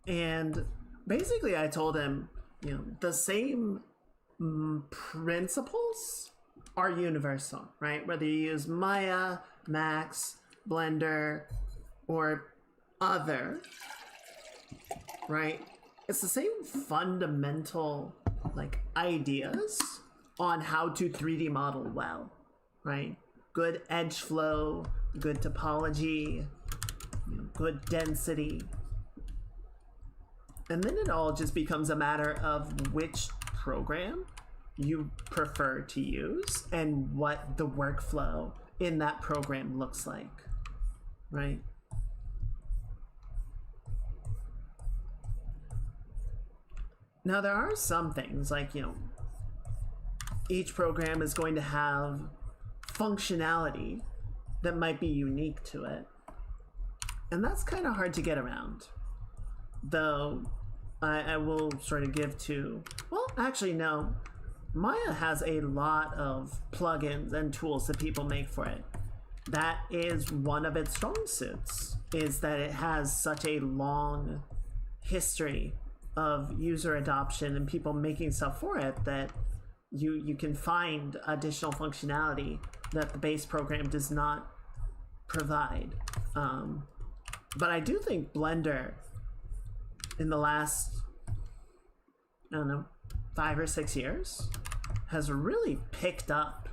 And basically I told him, you know, the same principles are universal, right? Whether you use Maya, Max, Blender, or other, right? It's the same fundamental like ideas on how to 3D model well, right? Good edge flow, good topology, you know, good density. And then it all just becomes a matter of which program you prefer to use and what the workflow in that program looks like, right? Now there are some things like, you know, each program is going to have functionality that might be unique to it. And that's kind of hard to get around. Though I will sort of give to, well, actually no. Maya has a lot of plugins and tools that people make for it. That is one of its strong suits, is that it has such a long history of user adoption and people making stuff for it that you can find additional functionality that the base program does not provide. But I do think Blender in the last, I don't know, 5 or 6 years has really picked up.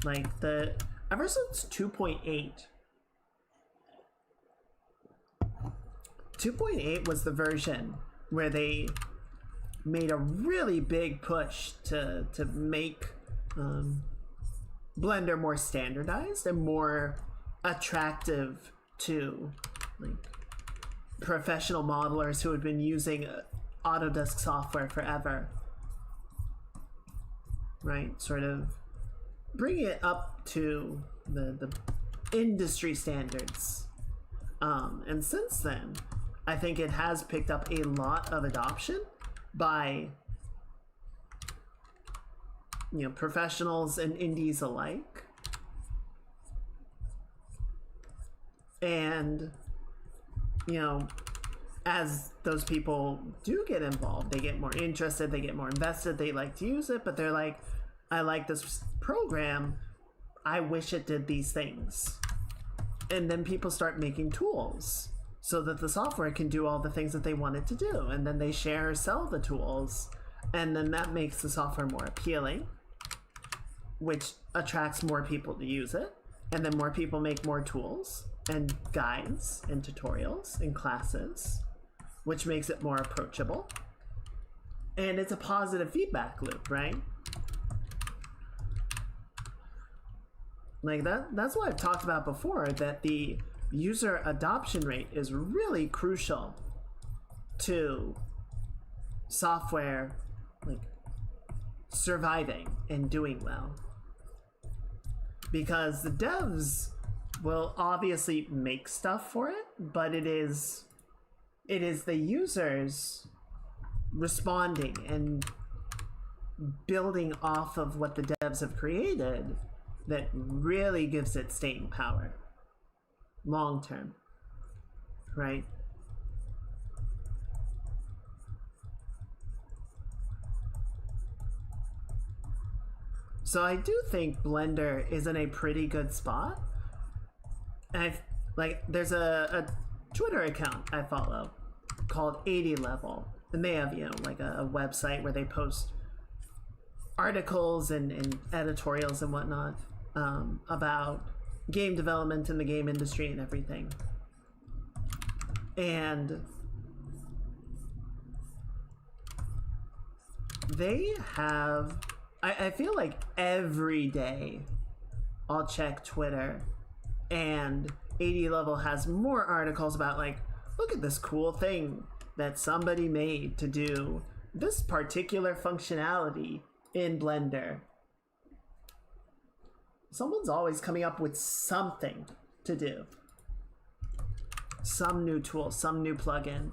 Like ever since 2.8. 2.8 was the version where they made a really big push to make Blender more standardized and more attractive to like professional modelers who had been using Autodesk software forever, right? Sort of bring it up to the industry standards. And since then, I think it has picked up a lot of adoption by, you know, professionals and indies alike. And, you know, as those people do get involved, they get more interested, they get more invested, they like to use it, but they're like, I like this program, I wish it did these things. And then people start making tools so that the software can do all the things that they want it to do. And then they share or sell the tools. And then that makes the software more appealing, which attracts more people to use it. And then more people make more tools and guides and tutorials and classes, which makes it more approachable. And it's a positive feedback loop, right? Like that's what I've talked about before, that the user adoption rate is really crucial to software like surviving and doing well. Because the devs will obviously make stuff for it, but it is the users responding and building off of what the devs have created that really gives it staying power long term, right? So I do think Blender is in a pretty good spot. And there's a Twitter account I follow called 80 Level, and they have, you know, like a website where they post articles and editorials and whatnot about game development in the game industry and everything. And they have, I feel like every day I'll check Twitter and 80 level has more articles about like, look at this cool thing that somebody made to do this particular functionality in Blender. Someone's always coming up with something to do. Some new tool, some new plugin.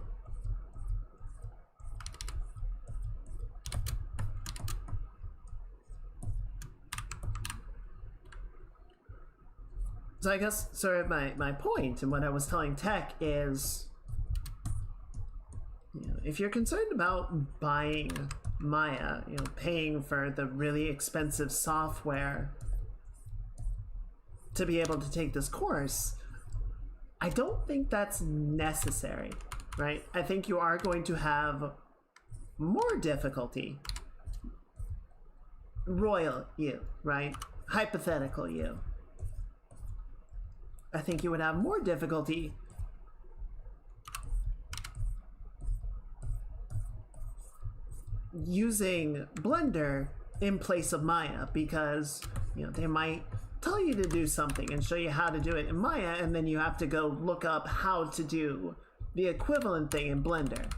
So I guess sort of my point and what I was telling Tech is, you know, if you're concerned about buying Maya, you know, paying for the really expensive software to be able to take this course, I don't think that's necessary, right? I think you are going to have more difficulty. Royal you, right? Hypothetical you. I think you would have more difficulty using Blender in place of Maya, because, you know, they might tell you to do something and show you how to do it in Maya, and then you have to go look up how to do the equivalent thing in Blender,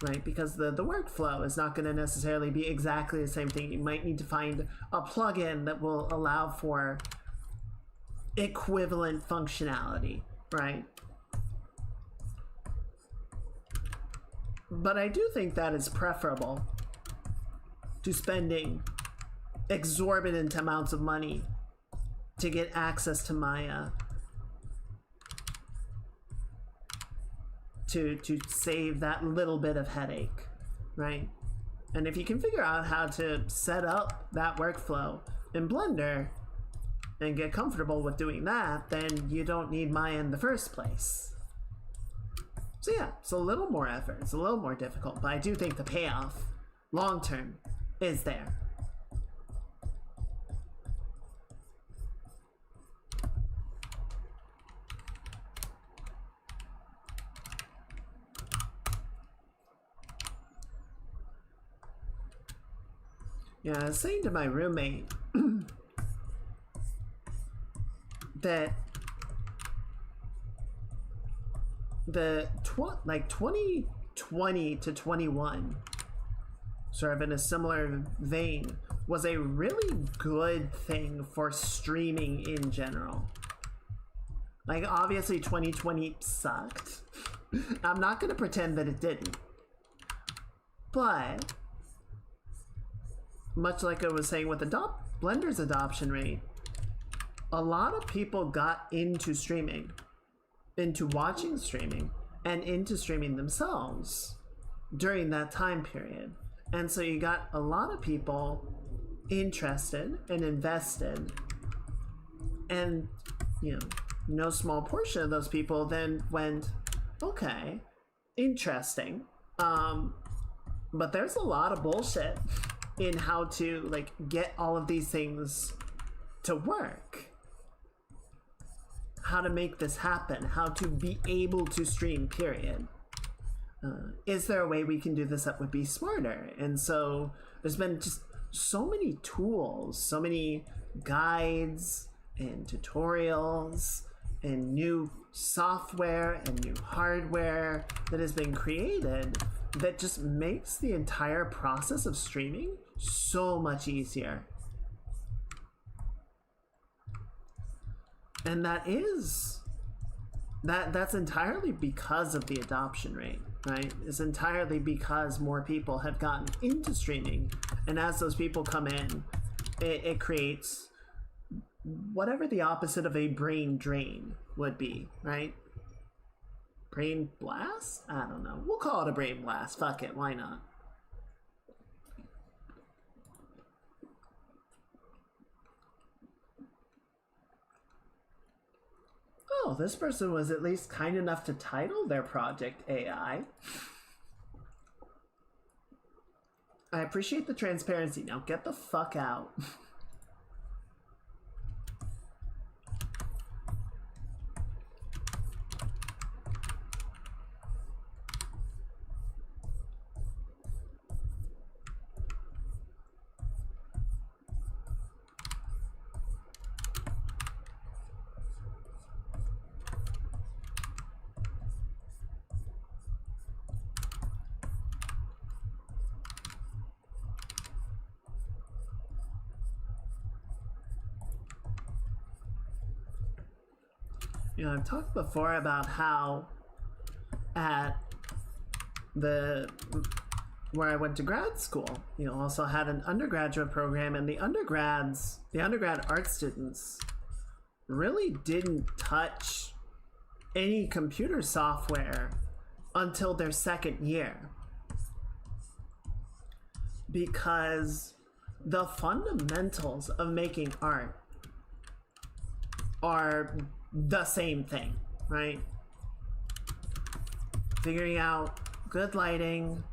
right? Because the workflow is not going to necessarily be exactly the same thing. You might need to find a plugin that will allow for equivalent functionality, right? But I do think that is preferable to spending exorbitant amounts of money to get access to Maya, to save that little bit of headache, right? And if you can figure out how to set up that workflow in Blender and get comfortable with doing that, then you don't need Maya in the first place. So yeah, it's a little more effort, it's a little more difficult, but I do think the payoff, long term, is there. Yeah, I was saying to my roommate that the 2020 to 21, sort of in a similar vein, was a really good thing for streaming in general. Like, obviously 2020 sucked. I'm not gonna pretend that it didn't. But much like I was saying with Blender's adoption rate, a lot of people got into streaming, into watching streaming, and into streaming themselves during that time period. And so you got a lot of people interested and invested, and, you know, no small portion of those people then went, okay, interesting, but there's a lot of bullshit in how to, like, get all of these things to work, how to make this happen, how to be able to stream, period. Is there a way we can do this that would be smarter? And so there's been just so many tools, so many guides and tutorials and new software and new hardware that has been created that just makes the entire process of streaming so much easier. And that's entirely because of the adoption rate, right? It's entirely because more people have gotten into streaming, and as those people come in, it creates whatever the opposite of a brain drain would be, right? Brain blast? I don't know. We'll call it a brain blast. Fuck it, why not? Oh, this person was at least kind enough to title their project AI. I appreciate the transparency. Now get the fuck out. You know, I've talked before about how at where I went to grad school, you know, also had an undergraduate program, and the undergrad art students really didn't touch any computer software until their second year, because the fundamentals of making art are the same thing, right? Figuring out good lighting,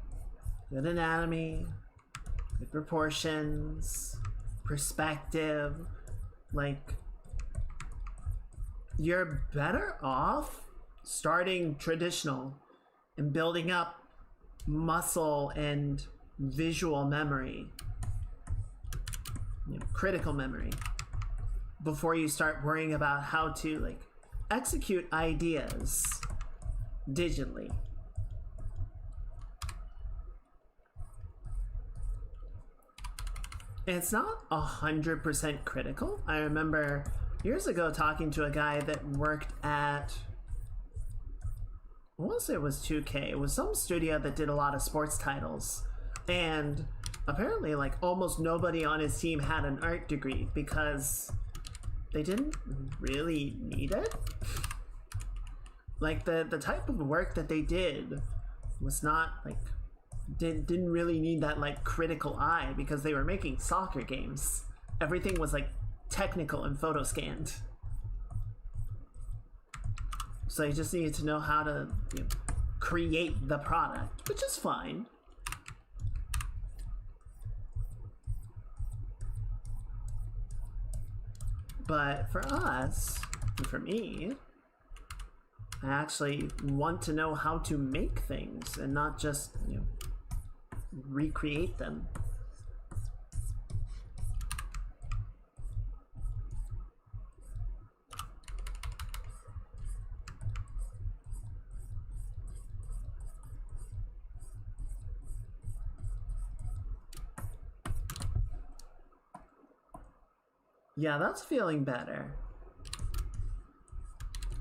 good anatomy, good proportions, perspective. Like, you're better off starting traditional and building up muscle and visual memory, you know, critical memory, before you start worrying about how to like execute ideas digitally. It's not 100% critical. I remember years ago talking to a guy that worked at, I want to say it was 2K. It was some studio that did a lot of sports titles. And apparently, like, almost nobody on his team had an art degree because they didn't really need it. Like, the type of work that they did was not, like, didn't really need that, like, critical eye, because they were making soccer games. Everything was, like, technical and photo scanned. So you just needed to know how to, you know, create the product, which is fine. But for us, and for me, I actually want to know how to make things and not just, you know, recreate them. Yeah, that's feeling better.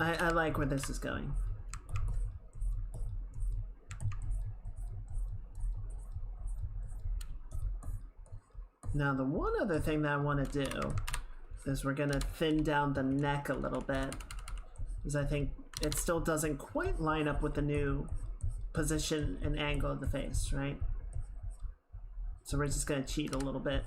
I like where this is going. Now, the one other thing that I want to do is we're going to thin down the neck a little bit, because I think it still doesn't quite line up with the new position and angle of the face, right? So we're just going to cheat a little bit.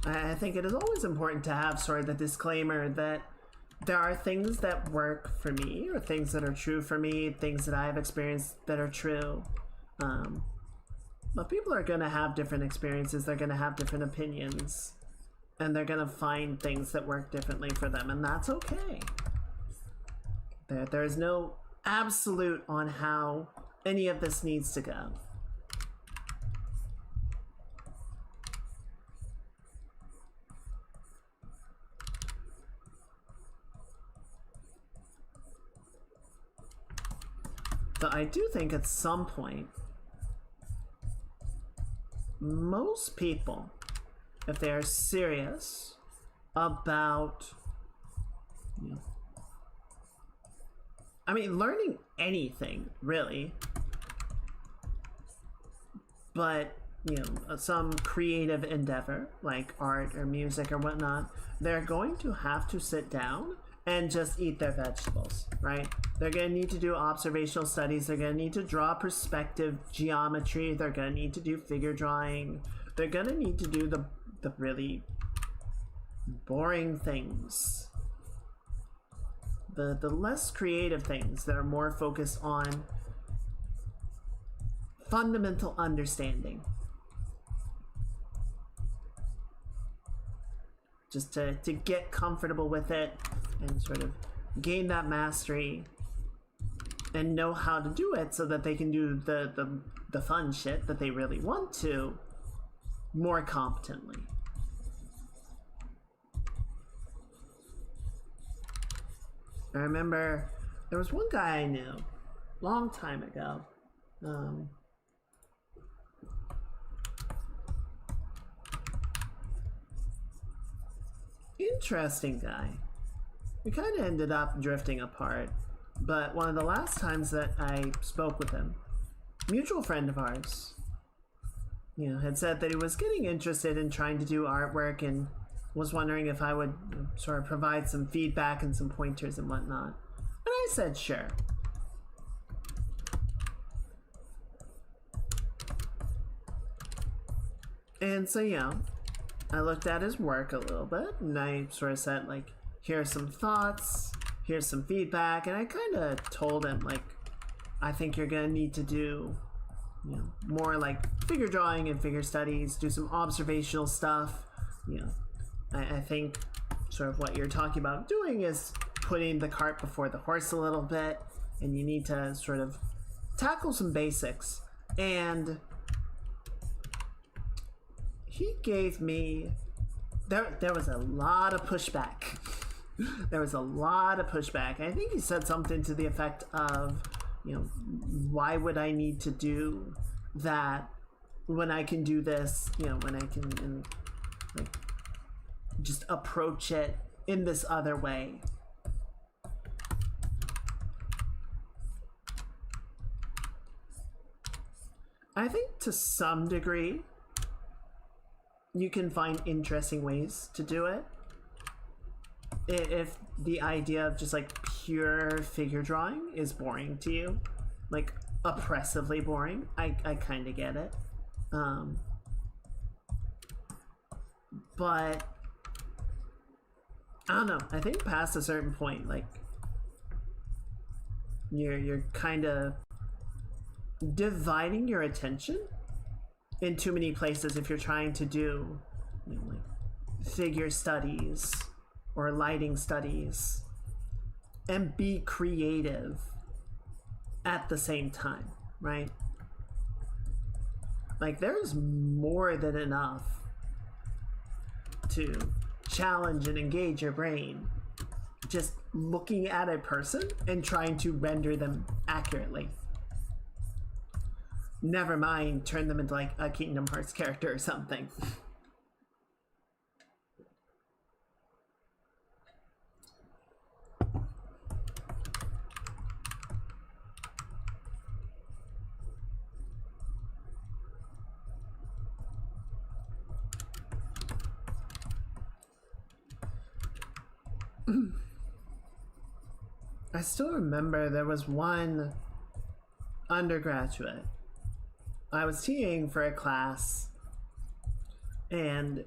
I think it is always important to have sort of the disclaimer that there are things that work for me, or things that are true for me, things that I've experienced that are true. But people are going to have different experiences, they're going to have different opinions, and they're going to find things that work differently for them, and that's okay. There's no absolute on how any of this needs to go. But I do think at some point, most people, if they are serious about, you know, I mean, learning anything, really, but, you know, some creative endeavor, like art or music or whatnot, they're going to have to sit down and just eat their vegetables, right? They're going to need to do observational studies. They're going to need to draw perspective geometry. They're going to need to do figure drawing. They're going to need to do the really boring things. The less creative things that are more focused on fundamental understanding. Just to get comfortable with it and sort of gain that mastery and know how to do it so that they can do the fun shit that they really want to more competently. I remember there was one guy I knew long time ago. Interesting guy. We kind of ended up drifting apart, but one of the last times that I spoke with him, mutual friend of ours, you know, had said that he was getting interested in trying to do artwork and was wondering if I would sort of provide some feedback and some pointers and whatnot. And I said sure. And so, you know, I looked at his work a little bit and I sort of said, like, here's some thoughts, here's some feedback, and I kind of told him, like, I think you're gonna need to do, you know, more like figure drawing and figure studies, do some observational stuff. You know, I think sort of what you're talking about doing is putting the cart before the horse a little bit, and you need to sort of tackle some basics. And he gave me, there was a lot of pushback. There was a lot of pushback. I think he said something to the effect of, you know, why would I need to do that when I can do this, you know, when I can like just approach it in this other way. I think to some degree you can find interesting ways to do it. If the idea of just like pure figure drawing is boring to you, like oppressively boring, I kind of get it. But I don't know, I think past a certain point, like you're kind of dividing your attention in too many places if you're trying to do, you know, like figure studies or lighting studies and be creative at the same time, right? Like there's more than enough to challenge and engage your brain just looking at a person and trying to render them accurately. Never mind turn them into like a Kingdom Hearts character or something. I still remember there was one undergraduate. I was TAing for a class and,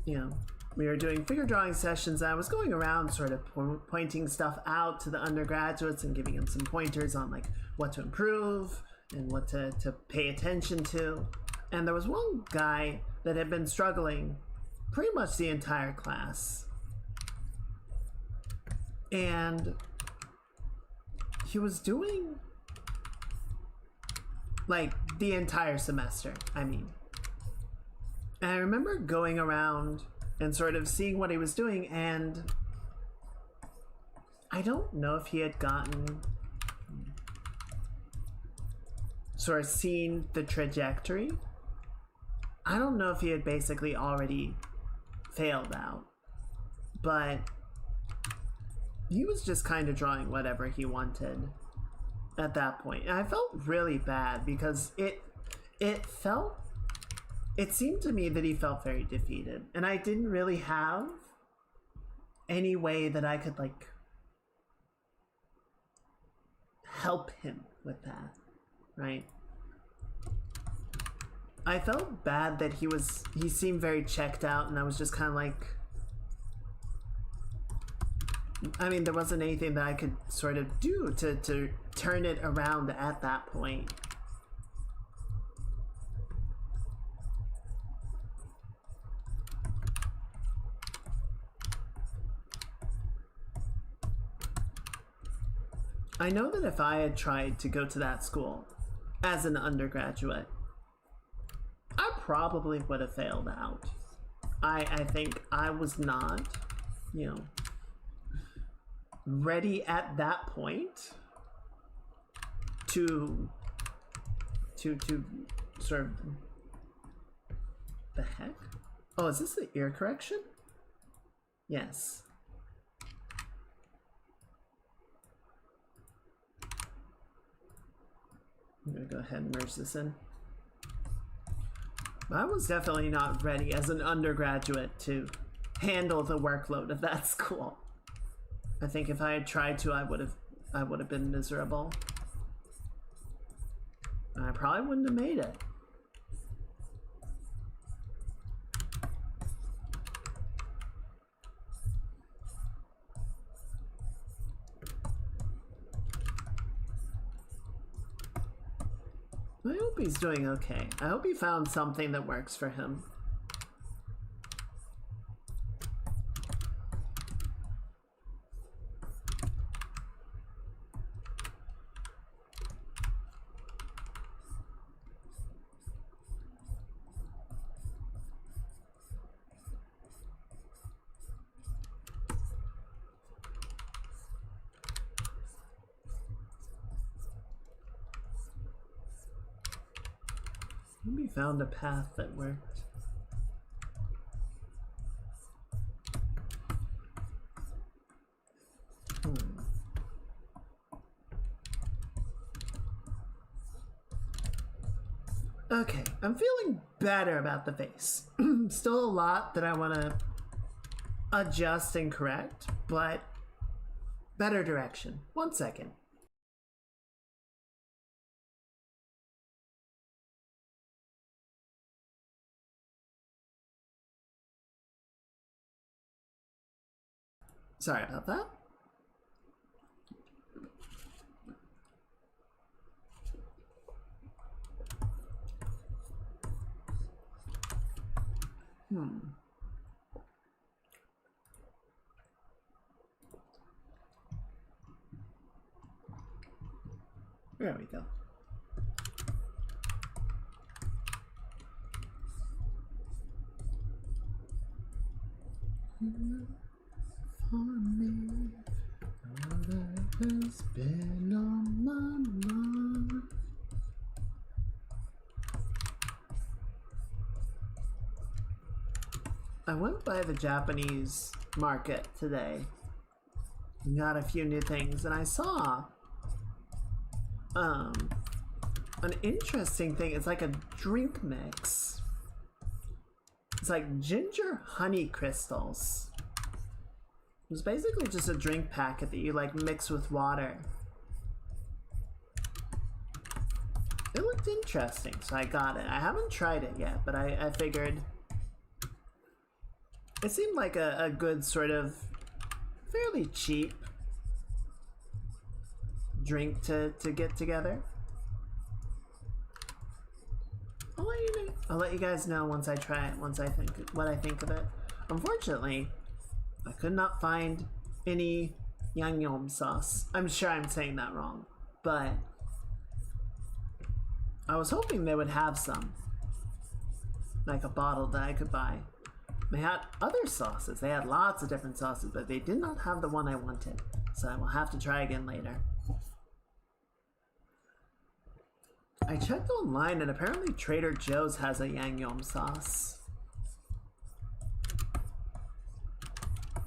you know, we were doing figure drawing sessions. I was going around sort of pointing stuff out to the undergraduates and giving them some pointers on like what to improve and what to pay attention to. And there was one guy that had been struggling pretty much the entire class. And he was doing like the entire semester, I mean. And I remember going around and sort of seeing what he was doing, and I don't know if he had gotten sort of seen the trajectory. I don't know if he had basically already failed out, but he was just kind of drawing whatever he wanted at that point. And I felt really bad because it seemed to me that he felt very defeated, and I didn't really have any way that I could like help him with that, right? I felt bad that he seemed very checked out, and I was just kind of like, I mean, there wasn't anything that I could sort of do to turn it around at that point. I know that if I had tried to go to that school as an undergraduate, I probably would have failed out. I think I was not, you know, ready at that point to to sort of... The heck? Oh, is this the ear correction? Yes. I'm gonna go ahead and merge this in. I was definitely not ready as an undergraduate to handle the workload of that school. I think if I had tried to, I would have been miserable. I probably wouldn't have made it. I hope he's doing okay. I hope he found something that works for him. Maybe found a path that worked. Okay, I'm feeling better about the face. Still a lot that I want to adjust and correct, but better direction. 1 second. Sorry about that. There we go. For me, all that has been on my mind. I went by the Japanese market today and got a few new things, and I saw an interesting thing. It's like a drink mix. It's like ginger honey crystals. It's basically just a drink packet that you like mix with water. It looked interesting, so I got it. I haven't tried it yet, but I figured it seemed like a good sort of fairly cheap drink to get together. I'll let you guys know once I try it, once I think what I think of it. Unfortunately, I could not find any yangnyeom sauce. I'm sure I'm saying that wrong, but I was hoping they would have some, like a bottle that I could buy. They had other sauces. They had lots of different sauces, but they did not have the one I wanted, so I will have to try again later. I checked online and apparently Trader Joe's has a yangnyeom sauce.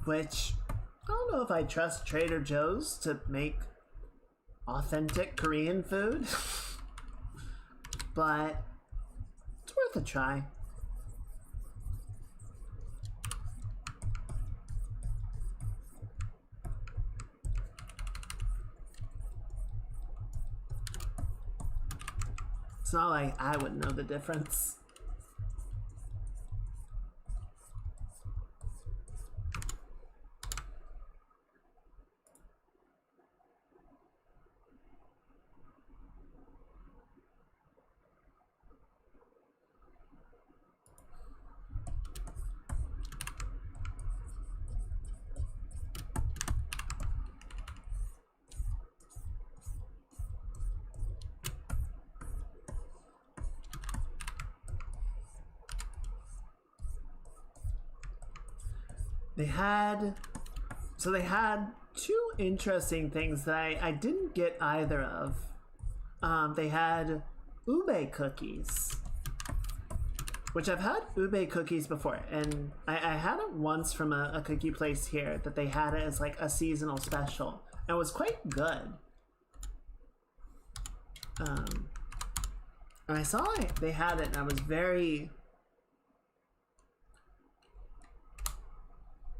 Which, I don't know if I trust Trader Joe's to make authentic Korean food. But it's worth a try. It's not like I would know the difference. They had two interesting things that I didn't get either of. They had ube cookies, which I've had ube cookies before, and I had it once from a cookie place here that they had it as like a seasonal special, and it was quite good. And I saw they had it, and I was very...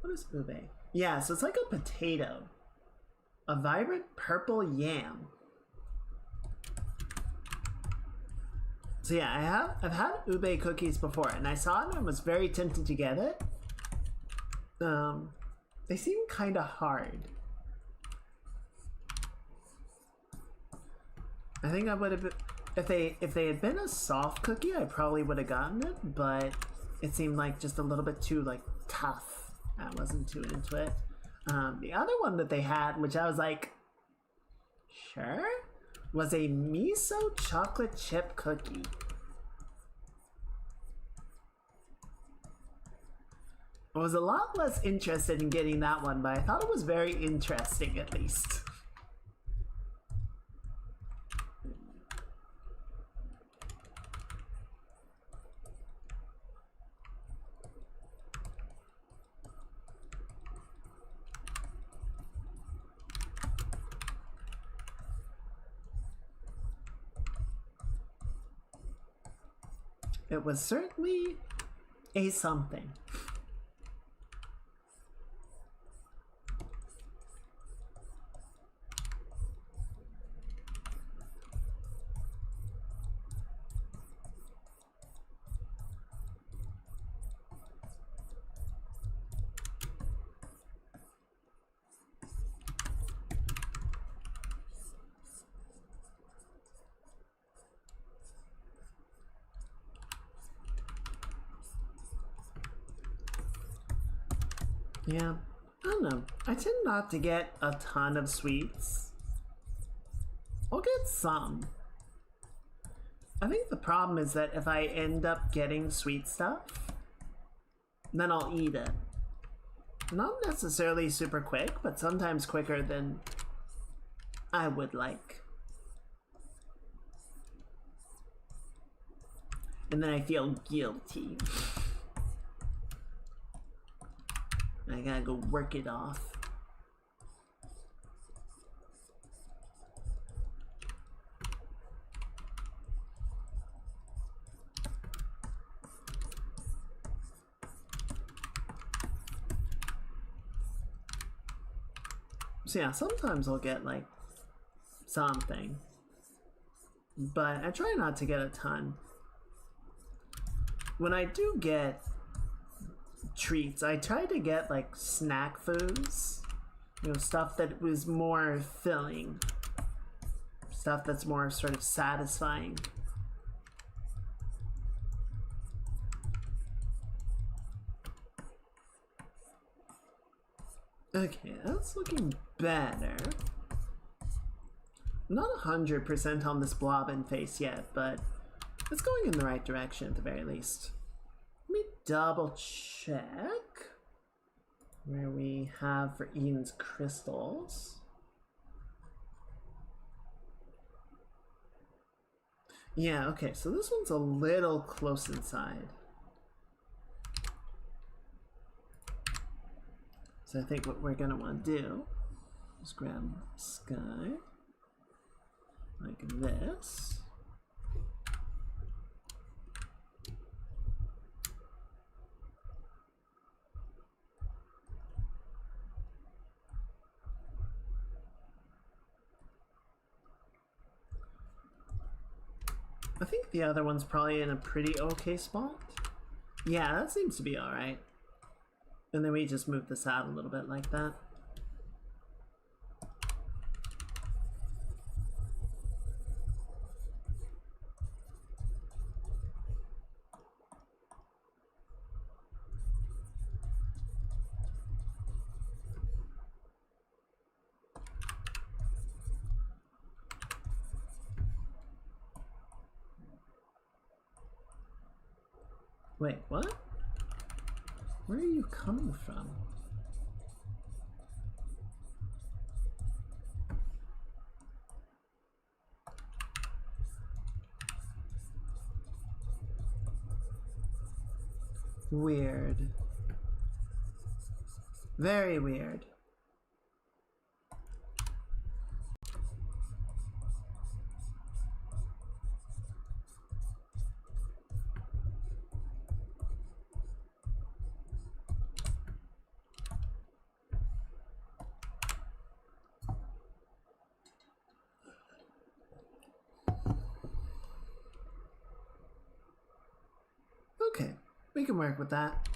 What is ube? Yeah, so it's like a potato. A vibrant purple yam. So yeah, I've had ube cookies before, and I saw it and was very tempted to get it. They seem kind of hard. I think I would have, if they had been a soft cookie, I probably would have gotten it, but it seemed like just a little bit too like tough. I wasn't too into it. The other one that they had, which I was like, sure, was a miso chocolate chip cookie. I was a lot less interested in getting that one, but I thought it was very interesting at least. It was certainly a something. Yeah, I don't know. I tend not to get a ton of sweets. I'll get some. I think the problem is that if I end up getting sweet stuff, then I'll eat it. Not necessarily super quick, but sometimes quicker than I would like. And then I feel guilty. I gotta go work it off. So yeah, sometimes I'll get like something, but I try not to get a ton. When I do get treats, I try to get like snack foods, you know, stuff that was more filling, stuff that's more sort of satisfying. Okay, that's looking better. Not 100% on this blobbin face yet, but it's going in the right direction at the very least. Let me double check where we have for Ian's crystals. Yeah, okay, so this one's a little close inside. So I think what we're gonna want to do is grab Sky like this. I think the other one's probably in a pretty okay spot. Yeah, that seems to be alright. And then we just move this out a little bit like that. Wait, what? Where are you coming from? Weird. Very weird. Okay, we can work with that.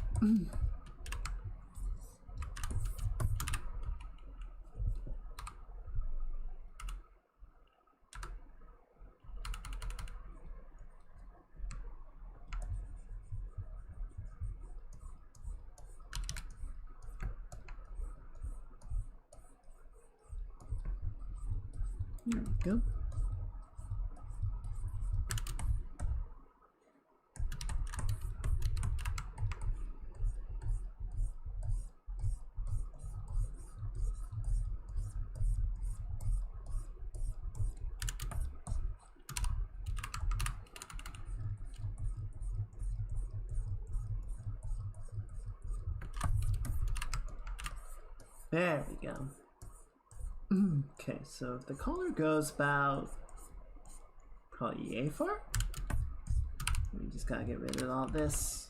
There we go. There we go. Okay, so if the collar goes about probably yay far, we just gotta get rid of all this.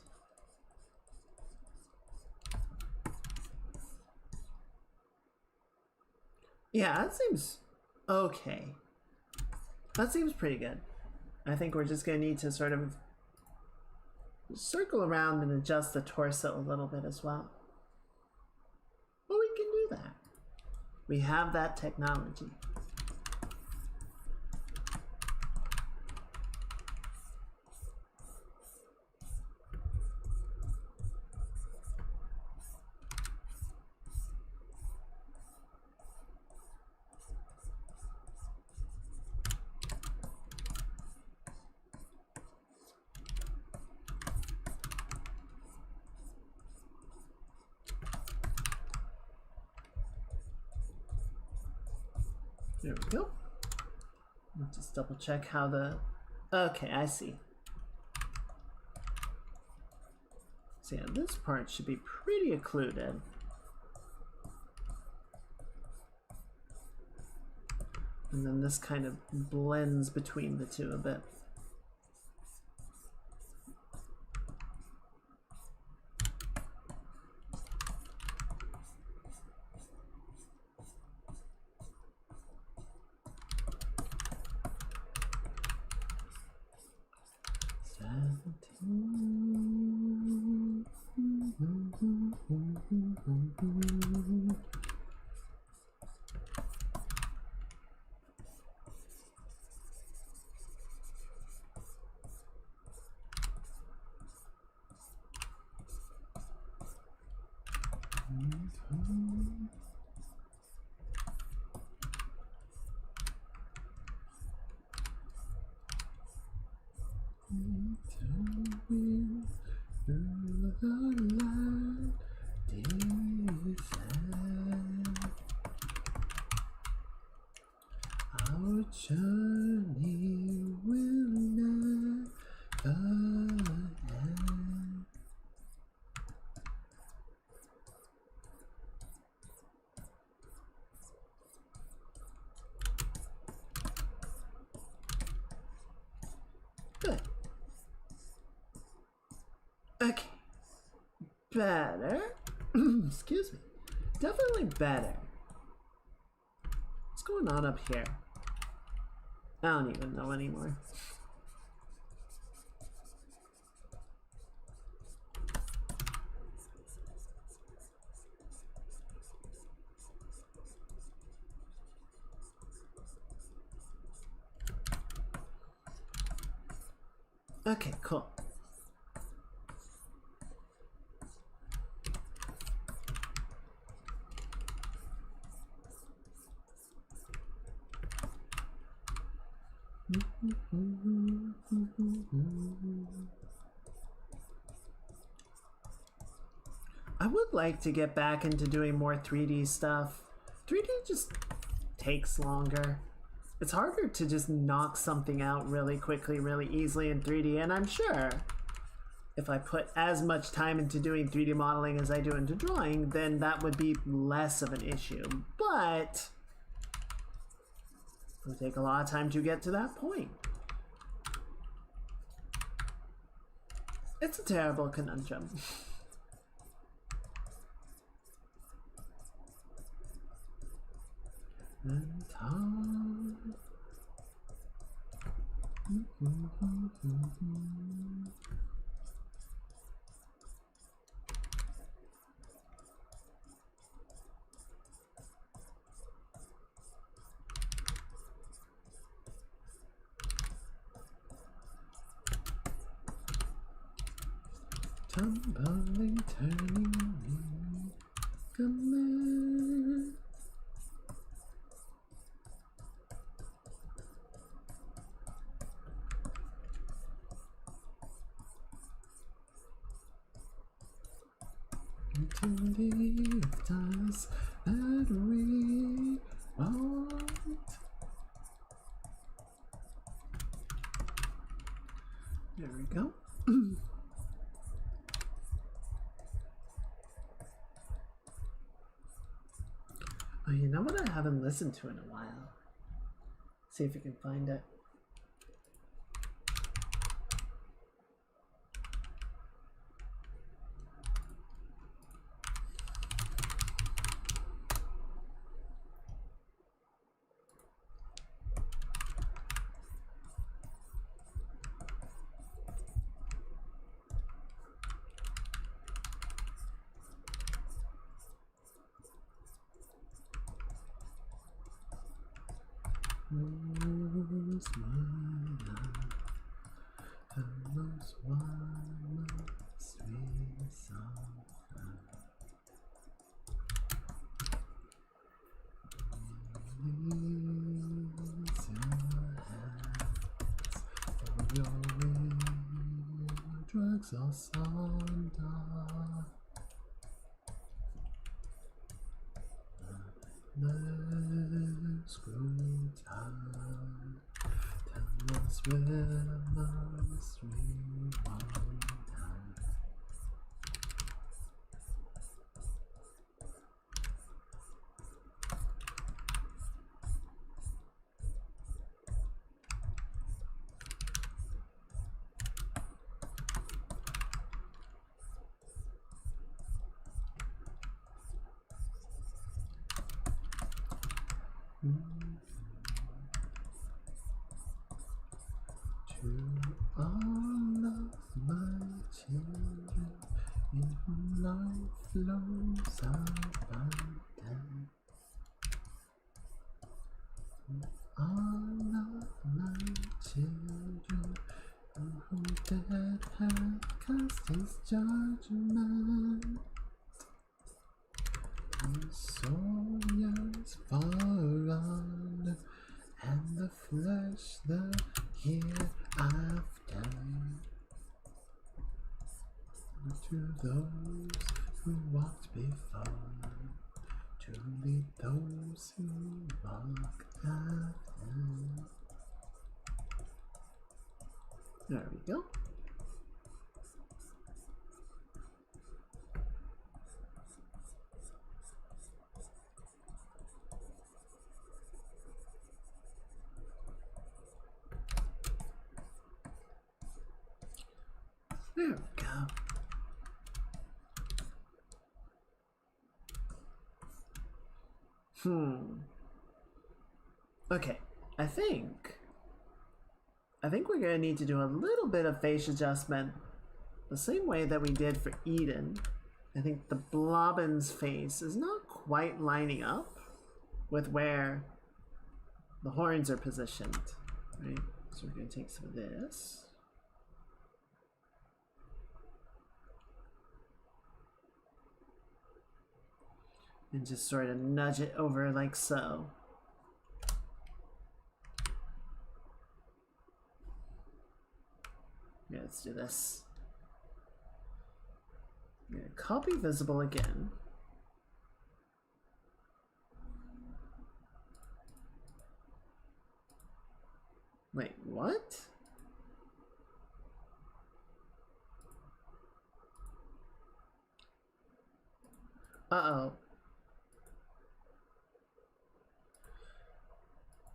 Yeah, that seems okay. That seems pretty good. I think we're just gonna need to sort of circle around and adjust the torso a little bit as well. But we can do that. We have that technology. There we go. Let's just double check how the... Okay, I see. So yeah, this part should be pretty occluded. And then this kind of blends between the two a bit. Our journey will never end. Good. Okay. Better. Excuse me. Definitely better. What's going on up here? I don't even know anymore. Okay, cool. I would like to get back into doing more 3D stuff. 3D just takes longer. It's harder to just knock something out really quickly, really easily in 3D, and I'm sure if I put as much time into doing 3D modeling as I do into drawing, then that would be less of an issue. But it would take a lot of time to get to that point. It's a terrible conundrum. And time. Tumbling, turning, coming. Into the stars that we want. There we go. Oh, you know what I haven't listened to in a while? See if you can find it. Drugs asunder. Let's go down. Tell us where must we wind down. To all of my children, in whom life flows abundant. To all of my children, on whom death hath cast his judgment. The soul yearns far on, and the flesh the hereafter. To those who walked before, to lead those who walk after. There we go. There we go. Okay, I think we're gonna need to do a little bit of face adjustment the same way that we did for Eden. I think the Blobbin's face is not quite lining up with where the horns are positioned, right? So we're gonna take some of this. And just sort of nudge it over like so. Yeah, let's do this. Yeah, copy visible again. Wait, what? Uh-oh.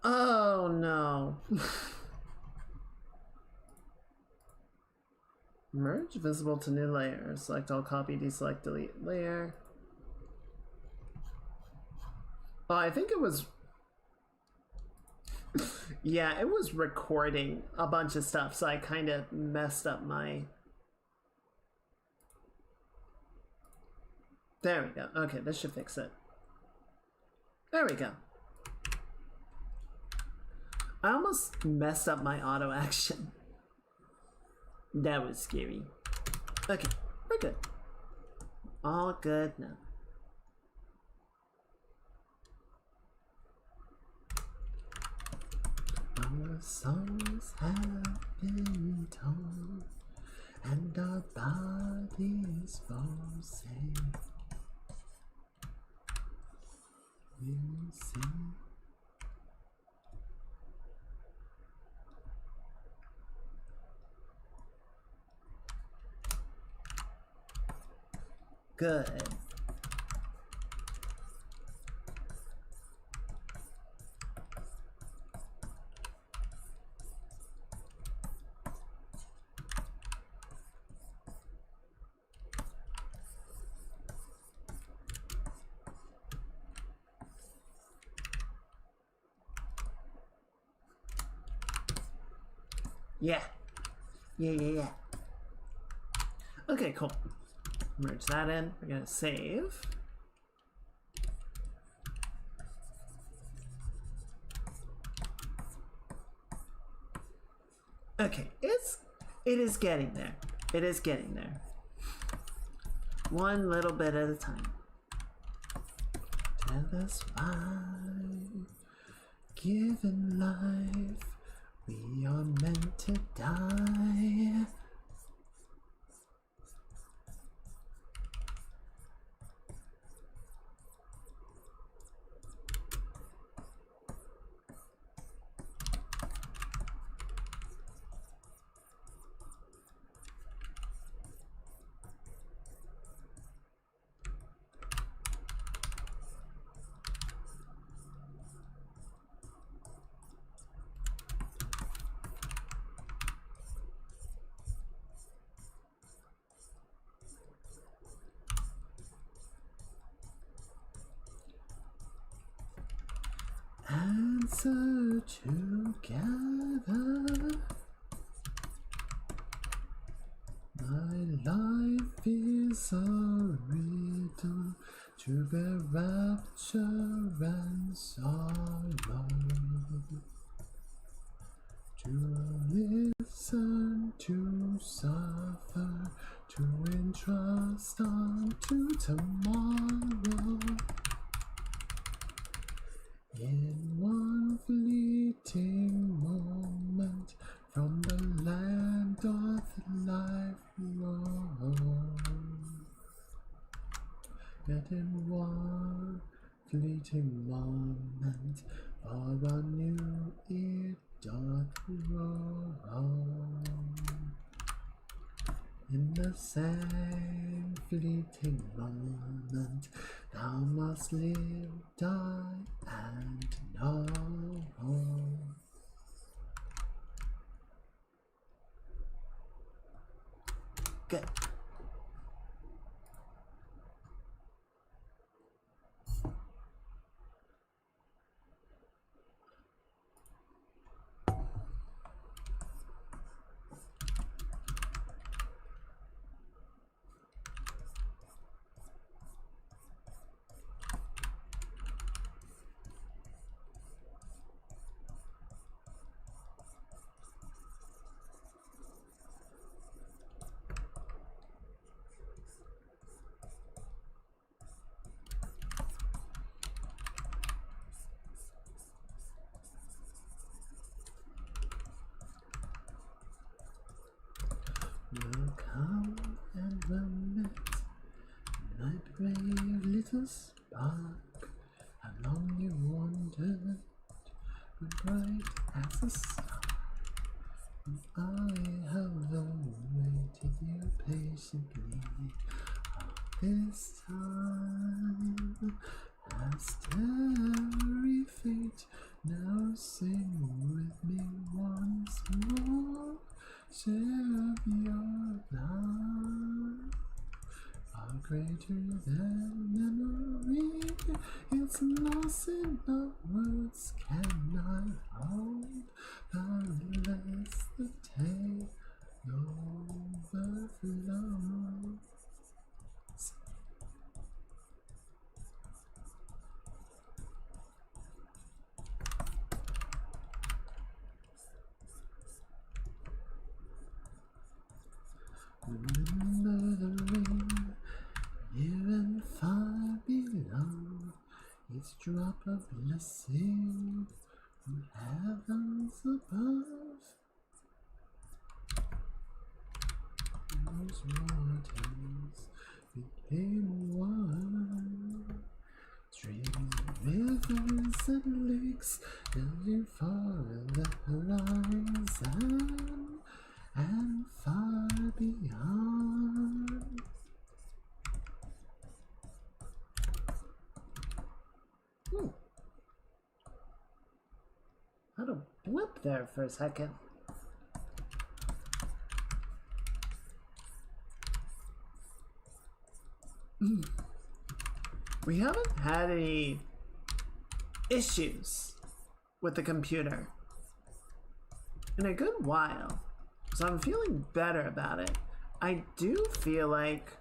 Oh no. Merge visible to new layer. Select all, copy, deselect, delete layer. Oh, I think it was... yeah, it was recording a bunch of stuff, so I kind of messed up my... There we go. Okay, this should fix it. There we go. I almost messed up my auto action. That was scary. Okay, we're good. All good now. Our songs have been told, and our bodies forsake. You see. Good. Yeah. Yeah. Okay, cool. Merge that in. We're gonna save. Okay, it is getting there. It is getting there. One little bit at a time. Tell us why, given life, we are meant to die. Answer together. My life is a riddle to bear rapture and sorrow. To listen, to suffer, to entrust unto tomorrow. In one fleeting moment from the land doth life roam. Yet in one fleeting moment far anew it doth roam. In the same fleeting moment, thou must live, die, and know. Good. We'll come and we'll meet, my brave little spark. How long you wandered, but bright as a star. And I have waited you patiently. this time. Past every fate, now sing with me once more. Savior, love are greater than memory. It's lost in the words cannot hold, unless the tale overflows. Remember the ring, near and far below, each drop of blessing from heavens above. Those waters became one, streams, rivers and lakes, building far the horizon and far beyond. Had a blip there for a second. We haven't had any issues with the computer in a good while, so I'm feeling better about it. I do feel like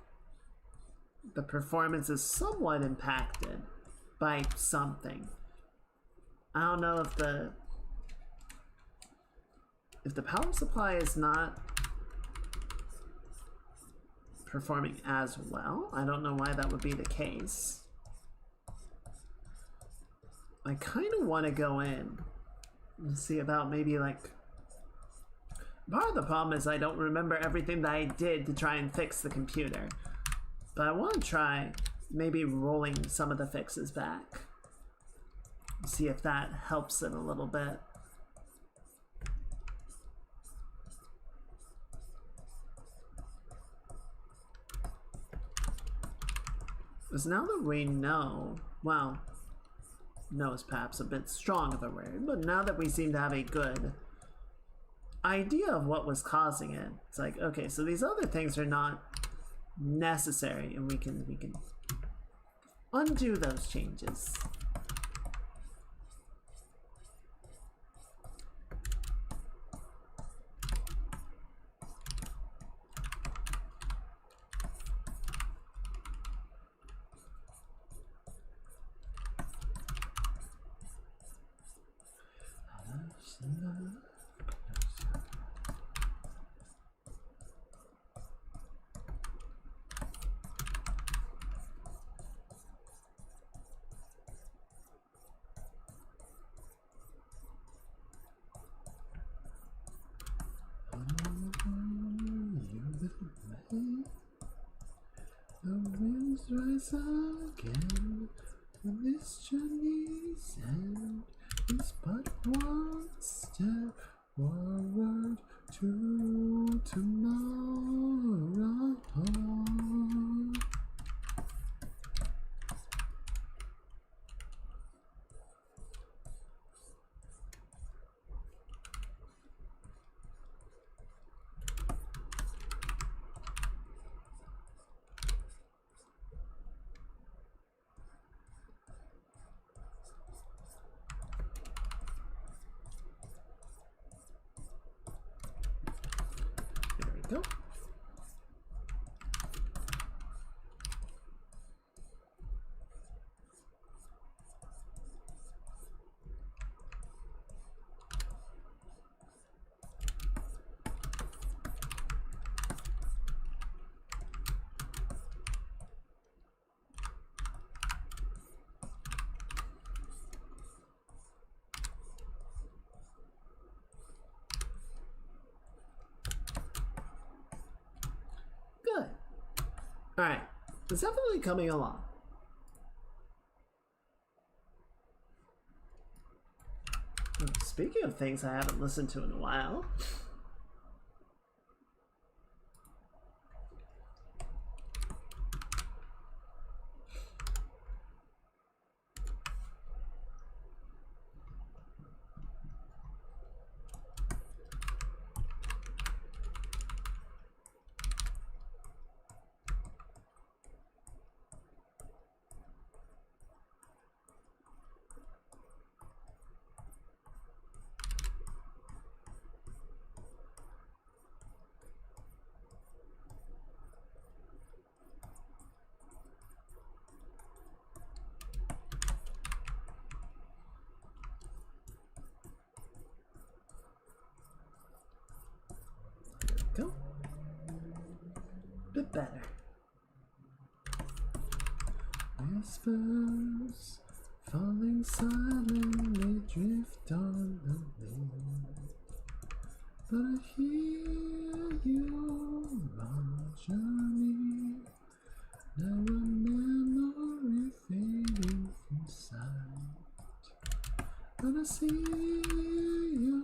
the performance is somewhat impacted by something. I don't know if the power supply is not performing as well. I don't know why that would be the case. I kind of want to go in and see about maybe like... Part of the problem is I don't remember everything that I did to try and fix the computer. But I want to try maybe rolling some of the fixes back. See if that helps it a little bit. Because now that we know, well, know is perhaps a bit strong of a word, but now that we seem to have a good idea of what was causing it, it's like, okay, so these other things are not necessary, and we can undo those changes. The winds rise again when this journey's end is but one step forward to tomorrow. There we go. Good. Alright. It's definitely coming along. Speaking of things I haven't listened to in a while. Whispers falling silently drift on the wind, but I hear you on a journey. Now a memory fading from sight, but I see you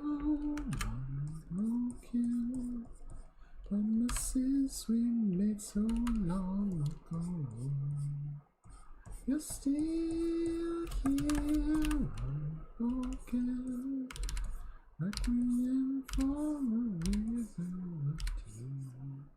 unbroken promises we made so long ago. You're still here, unbroken, requiem for a river of tears.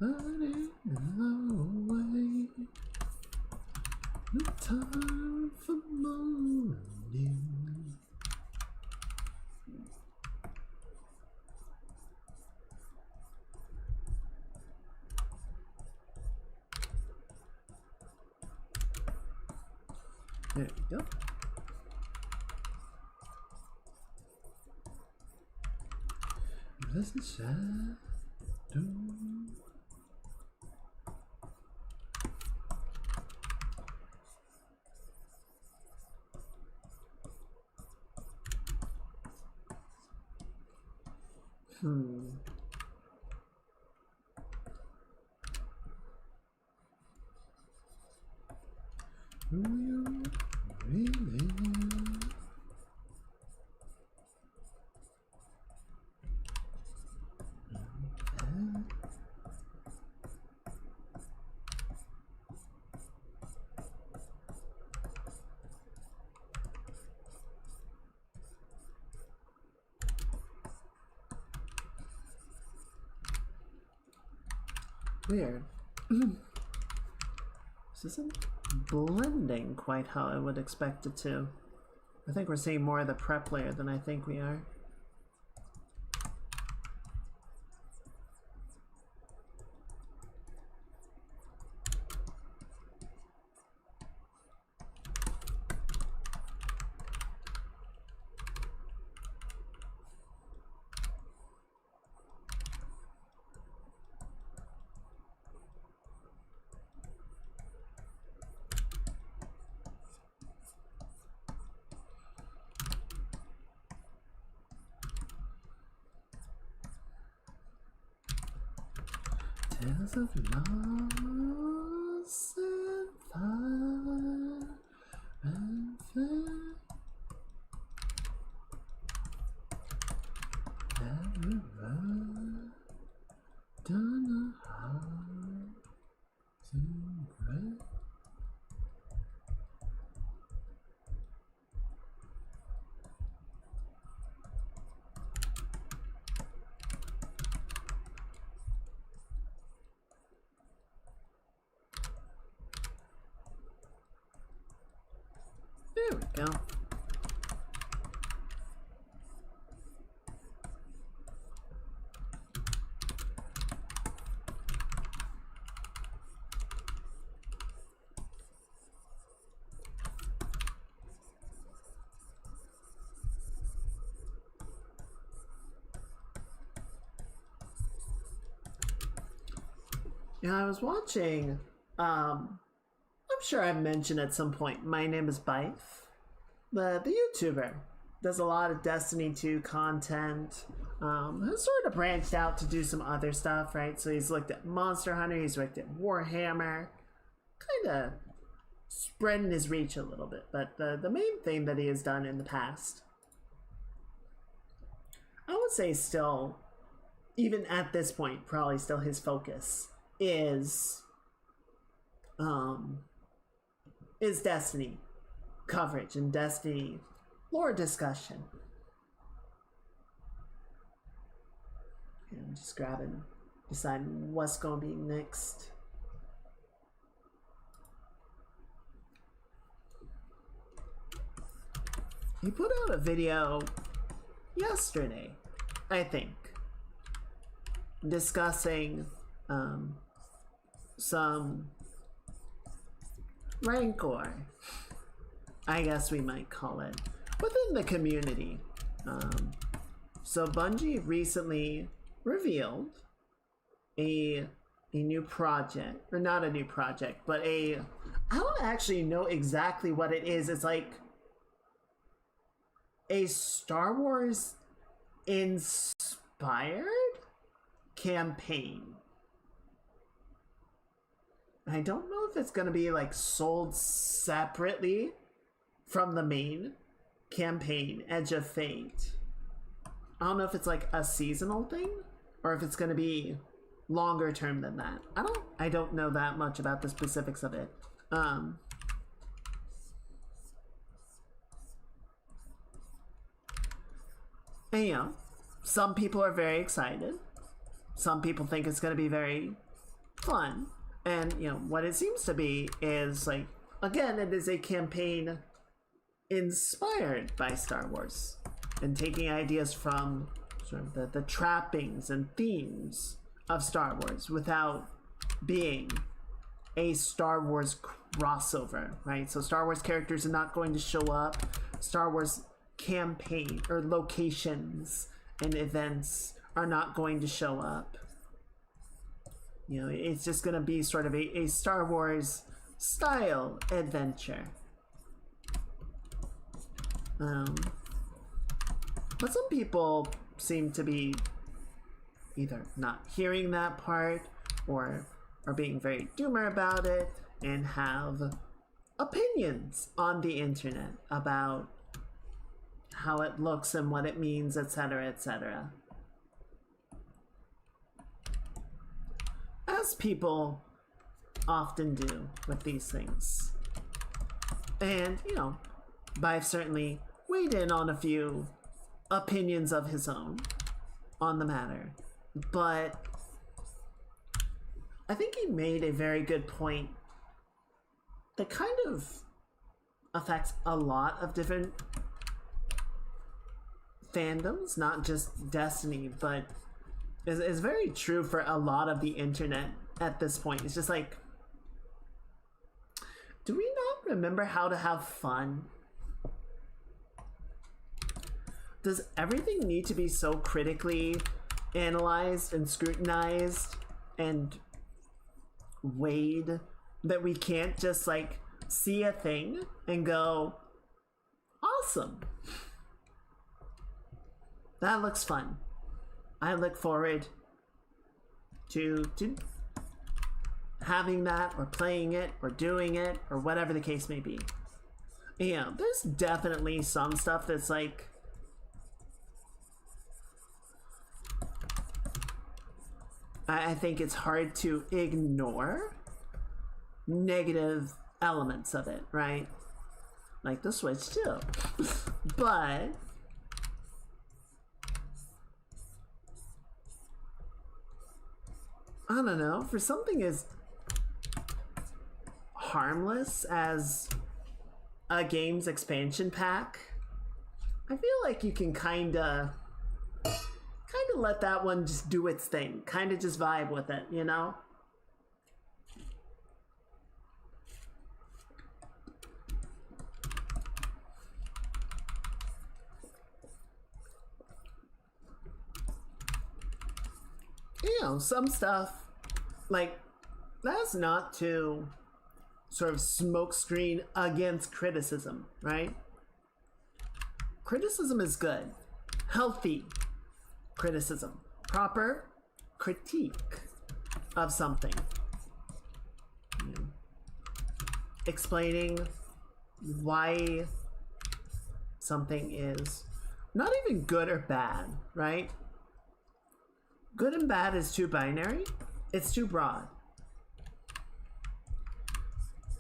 Burning away, no time for mourning. There we go. Pleasant shadow. Who you really are? Weird. This isn't blending quite how I would expect it to. I think we're seeing more of the prep layer than I think we are. Tales of loss and fire and fair, ever done a heart to break. There we go. Yeah, I was watching, I'm sure I've mentioned at some point, My Name is Bife, the YouTuber. Does a lot of Destiny 2 content, has sort of branched out to do some other stuff, right? So he's looked at Monster Hunter, he's looked at Warhammer, kind of spreading his reach a little bit. But the main thing that he has done in the past, I would say still, even at this point, probably still his focus is Destiny coverage and Destiny lore discussion. And just grabbing, deciding what's going to be next. He put out a video yesterday, I think, discussing some rancor, I guess we might call it, within the community. So Bungie recently revealed a new project, or not a new project, but I don't actually know exactly what it is. It's like a Star Wars inspired campaign. I don't know if it's going to be like sold separately from the main campaign, Edge of Fate. I don't know if it's like a seasonal thing or if it's going to be longer term than that. I don't know that much about the specifics of it. And you know, some people are very excited. Some people think it's going to be very fun. And, you know, what it seems to be is, like, again, it is a campaign inspired by Star Wars and taking ideas from sort of the trappings and themes of Star Wars without being a Star Wars crossover, right? So Star Wars characters are not going to show up. Star Wars campaign or locations and events are not going to show up. You know, it's just going to be sort of a Star Wars style adventure. But some people seem to be either not hearing that part or are being very doomer about it and have opinions on the internet about how it looks and what it means, etc., etc. As people often do with these things. And, you know, I've certainly weighed in on a few opinions of his own on the matter. But I think he made a very good point that kind of affects a lot of different fandoms, not just Destiny, but is very true for a lot of the internet at this point. It's just like, do we not remember how to have fun? Does everything need to be so critically analyzed and scrutinized and weighed that we can't just like see a thing and go, awesome, that looks fun, I look forward to having that or playing it or doing it or whatever the case may be? You know, there's definitely some stuff that's like, I think it's hard to ignore negative elements of it, right? Like the Switch too. But I don't know, for something as harmless as a game's expansion pack, I feel like you can kinda let that one just do its thing. Kinda just vibe with it, you know? You know, some stuff, like, that's not to sort of smokescreen against criticism, right? Criticism is good. Healthy criticism. Proper critique of something. You know, explaining why something is not even good or bad, right? Good and bad is too binary. It's too broad.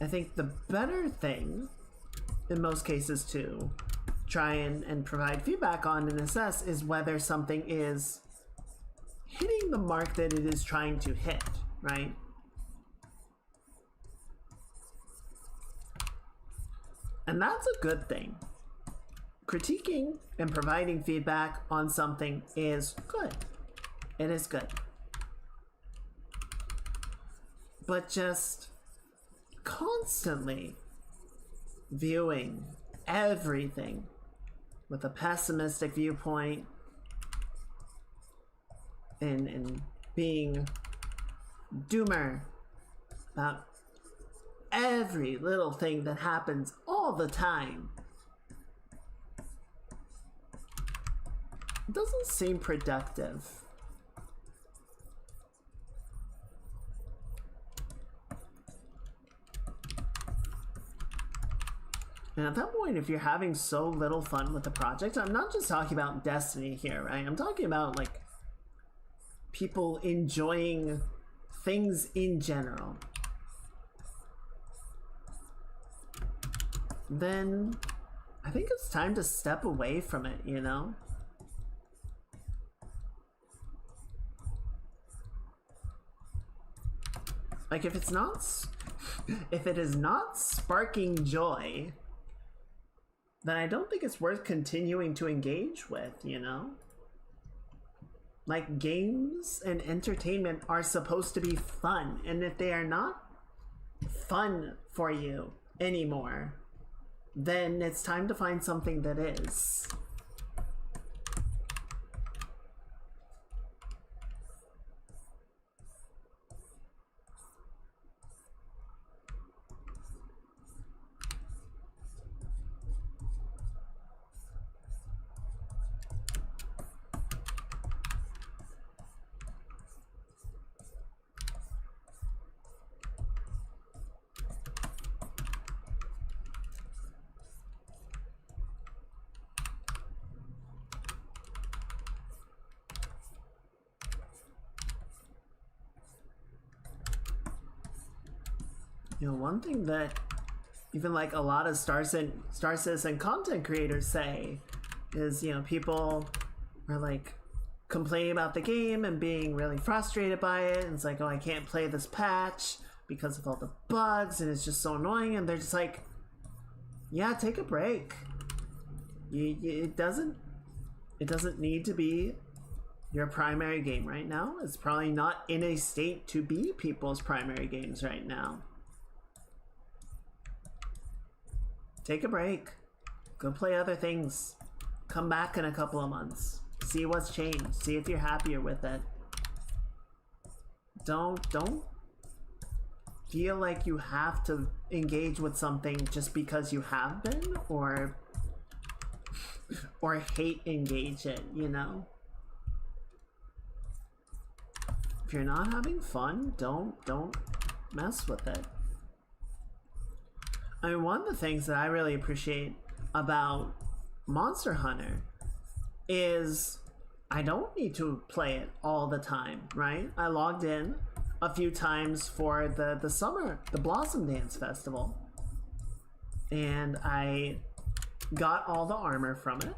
I think the better thing, in most cases, to try and provide feedback on and assess is whether something is hitting the mark that it is trying to hit, right? And that's a good thing. Critiquing and providing feedback on something is good. It is good. but just constantly viewing everything with a pessimistic viewpoint and being doomer about every little thing that happens all the time. It doesn't seem productive. And at that point, if you're having so little fun with the project, I'm not just talking about Destiny here, right? I'm talking about, like, people enjoying things in general. Then I think it's time to step away from it, you know? Like, if it is not sparking joy, then I don't think it's worth continuing to engage with, you know? Like, games and entertainment are supposed to be fun, and if they are not fun for you anymore, then it's time to find something that is. You know, one thing that even like a lot of Star Citizen content creators say is, you know, people are like complaining about the game and being really frustrated by it. And it's like, oh, I can't play this patch because of all the bugs and it's just so annoying. And they're just like, yeah, take a break. It doesn't need to be your primary game right now. It's probably not in a state to be people's primary games right now. Take a break. Go play other things. Come back in a couple of months. See what's changed. See if you're happier with it. Don't feel like you have to engage with something just because you have been, or hate engage it, you know? If you're not having fun, don't mess with it. I mean, one of the things that I really appreciate about Monster Hunter is I don't need to play it all the time, right? I logged in a few times for the Blossom Dance Festival, and I got all the armor from it.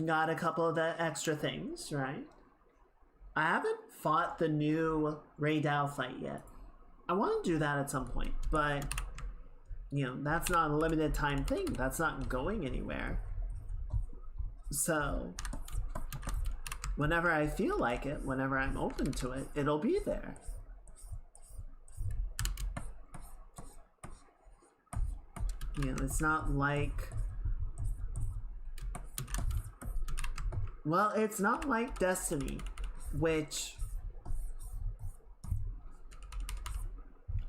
Got a couple of the extra things, right? I haven't fought the new Ray Dow fight yet. I want to do that at some point, but, you know, that's not a limited time thing. That's not going anywhere. So, whenever I feel like it, whenever I'm open to it, it'll be there. You know, it's not like... Well, it's not like Destiny, which...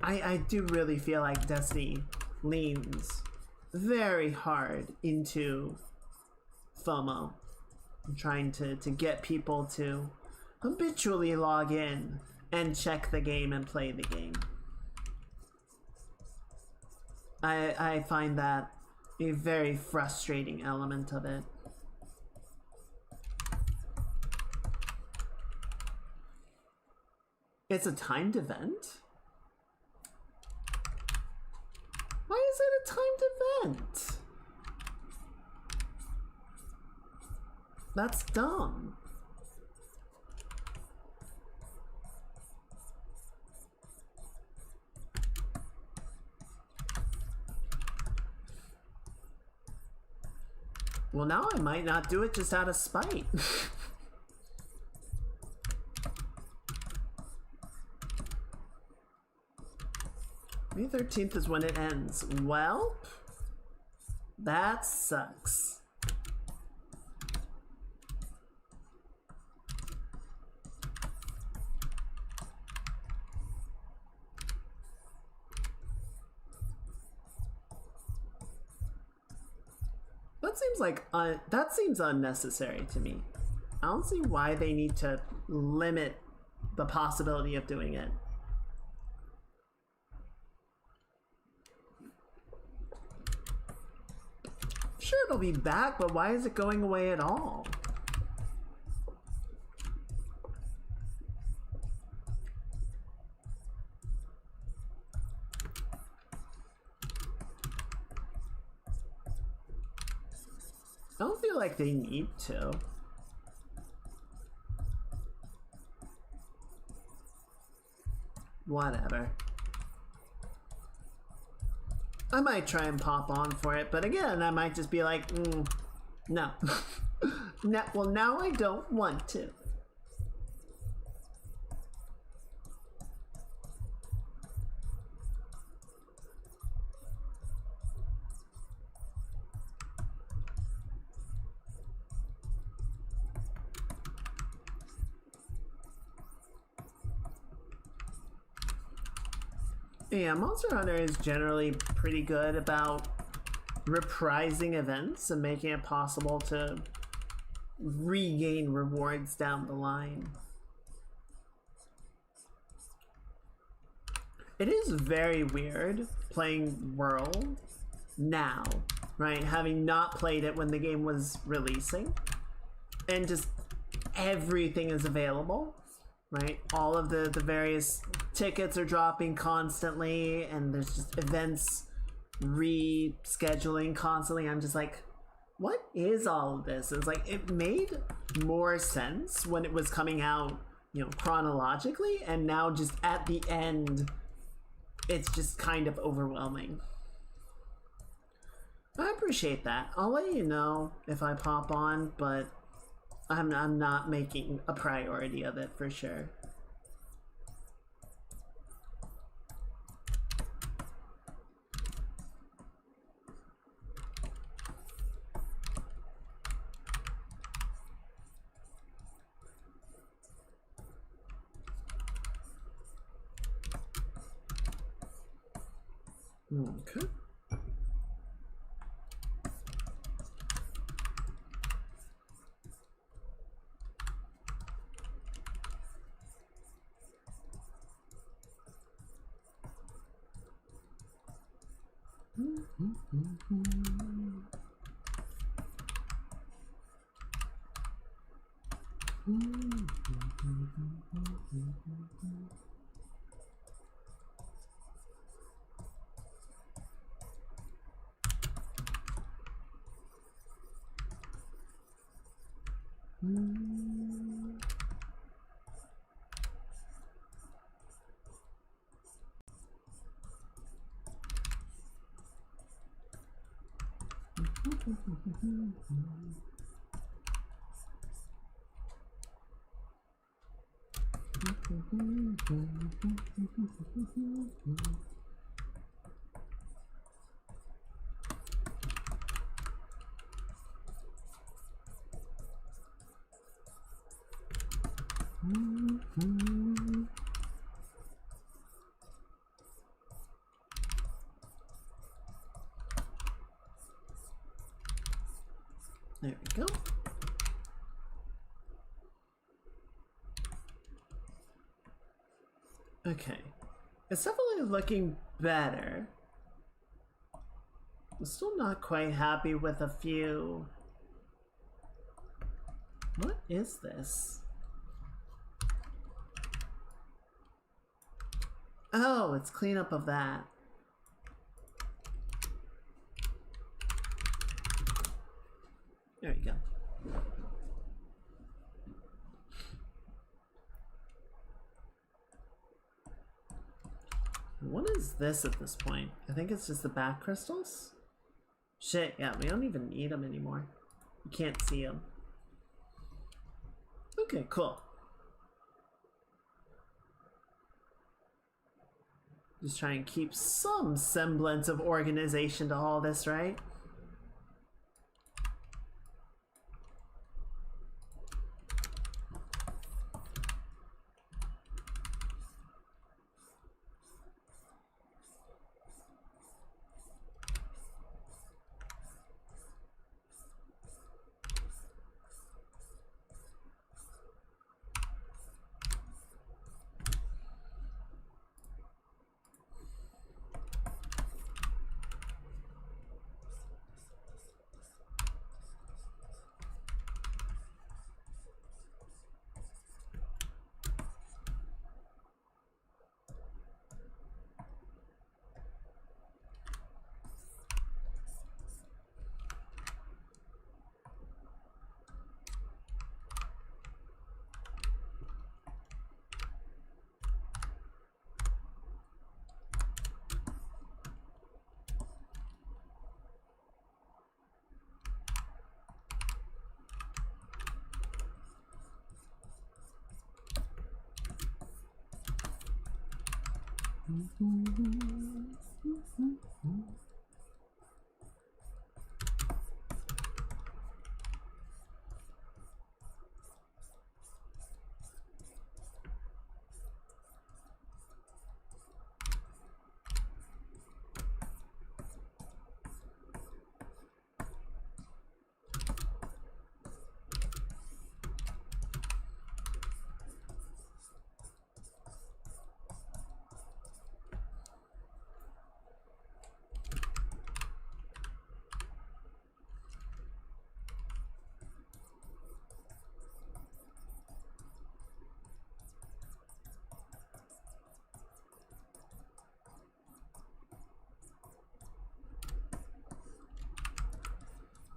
I do really feel like Destiny leans very hard into FOMO. I'm trying to get people to habitually log in and check the game and play the game. I find that a very frustrating element of it. It's a timed event? Why is it a timed event? That's dumb. Well, now I might not do it just out of spite. May 13th is when it ends. Well, that sucks. That seems like that seems unnecessary to me. I don't see why they need to limit the possibility of doing it. Sure, it'll be back, but why is it going away at all? I don't feel like they need to. Whatever. I might try and pop on for it, but again, I might just be like, no. Well, now I don't want to. Yeah, Monster Hunter is generally pretty good about reprising events and making it possible to regain rewards down the line. It is very weird playing World now, right? Having not played it when the game was releasing, and just everything is available. Right? All of the various tickets are dropping constantly, and there's just events rescheduling constantly. I'm just like, what is all of this? It's like, it made more sense when it was coming out, you know, chronologically, and now just at the end, it's just kind of overwhelming. I appreciate that. I'll let you know if I pop on, but I'm not making a priority of it for sure. Okay. There we go. Okay. It's definitely looking better. I'm still not quite happy with a few. What is this? Oh, it's cleanup of that. There you go. What is this at this point? I think it's just the back crystals? Shit, yeah, we don't even need them anymore. You can't see them. Okay, cool. Just try and keep some semblance of organization to all this, right?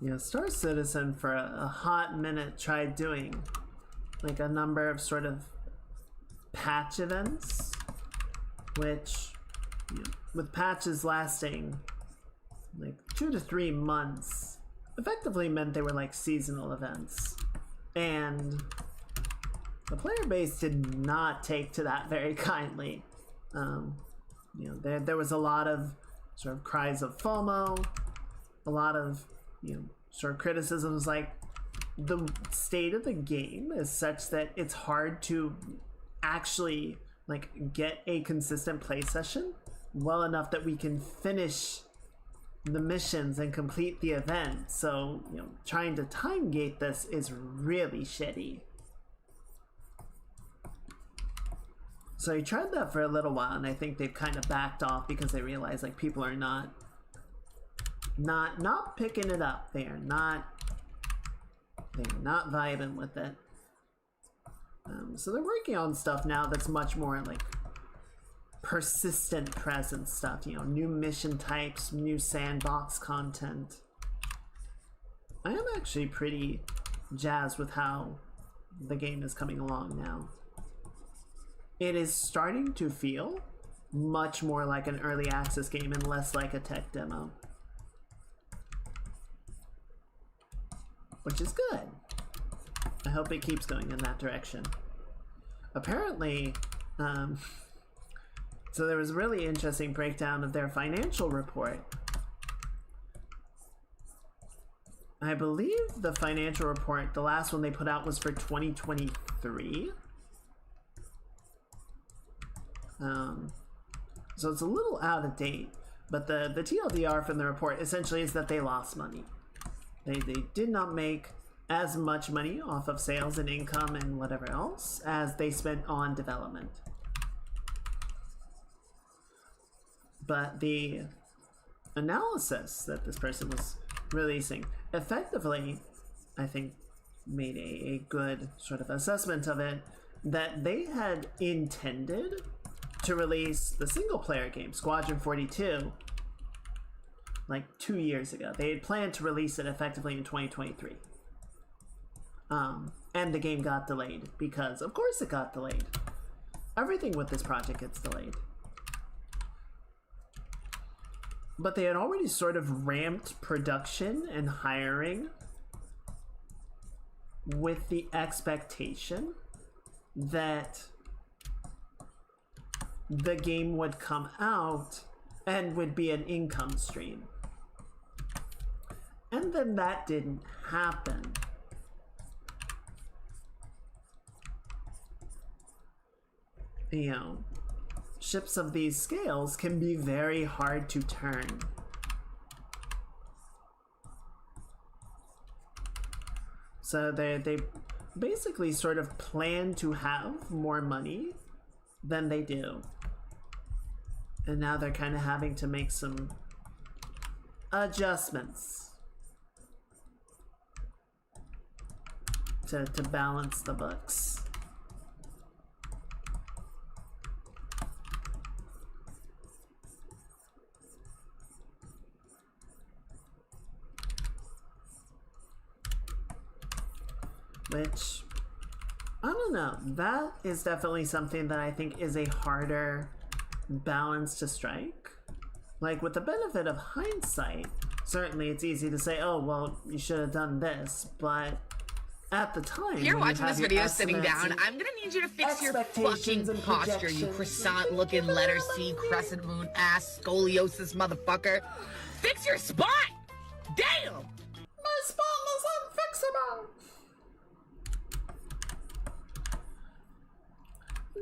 Yeah, Star Citizen for a hot minute tried doing like a number of sort of patch events, which, you know, with patches lasting like 2 to 3 months, effectively meant they were like seasonal events. And the player base did not take to that very kindly. You know, there was a lot of sort of cries of FOMO, a lot of, you know, sort of criticisms like the state of the game is such that it's hard to actually like get a consistent play session well enough that we can finish the missions and complete the event. So, you know, trying to time gate this is really shitty. So I tried that for a little while, and I think they've kind of backed off because they realize like people are not picking it up. They're not vibing with it. So they're working on stuff now that's much more like persistent presence stuff, you know, new mission types, new sandbox content. I am actually pretty jazzed with how the game is coming along now. It is starting to feel much more like an early access game and less like a tech demo, which is good. I hope it keeps going in that direction. Apparently, so there was a really interesting breakdown of their financial report. I believe the financial report, the last one they put out, was for 2023. So it's a little out of date, but the TLDR from the report essentially is that they lost money. They did not make as much money off of sales and income and whatever else as they spent on development. But the analysis that this person was releasing effectively, I think, made a good sort of assessment of it, that they had intended to release the single player game, Squadron 42, like 2 years ago. They had planned to release it effectively in 2023. And the game got delayed because, of course, it got delayed. Everything with this project gets delayed. But they had already sort of ramped production and hiring with the expectation that the game would come out and would be an income stream. And then that didn't happen. You know, ships of these scales can be very hard to turn. So they basically sort of plan to have more money than they do. And now they're kind of having to make some adjustments to balance the books. Which, I don't know, that is definitely something that I think is a harder balance to strike. Like, with the benefit of hindsight, certainly it's easy to say, oh, well, you should have done this, but at the time, If you're watching this video sitting down, I'm gonna need you to fix your fucking posture, you croissant-looking letter C, crescent moon ass, scoliosis motherfucker. Fix your spine! Damn! My spine is unfixable!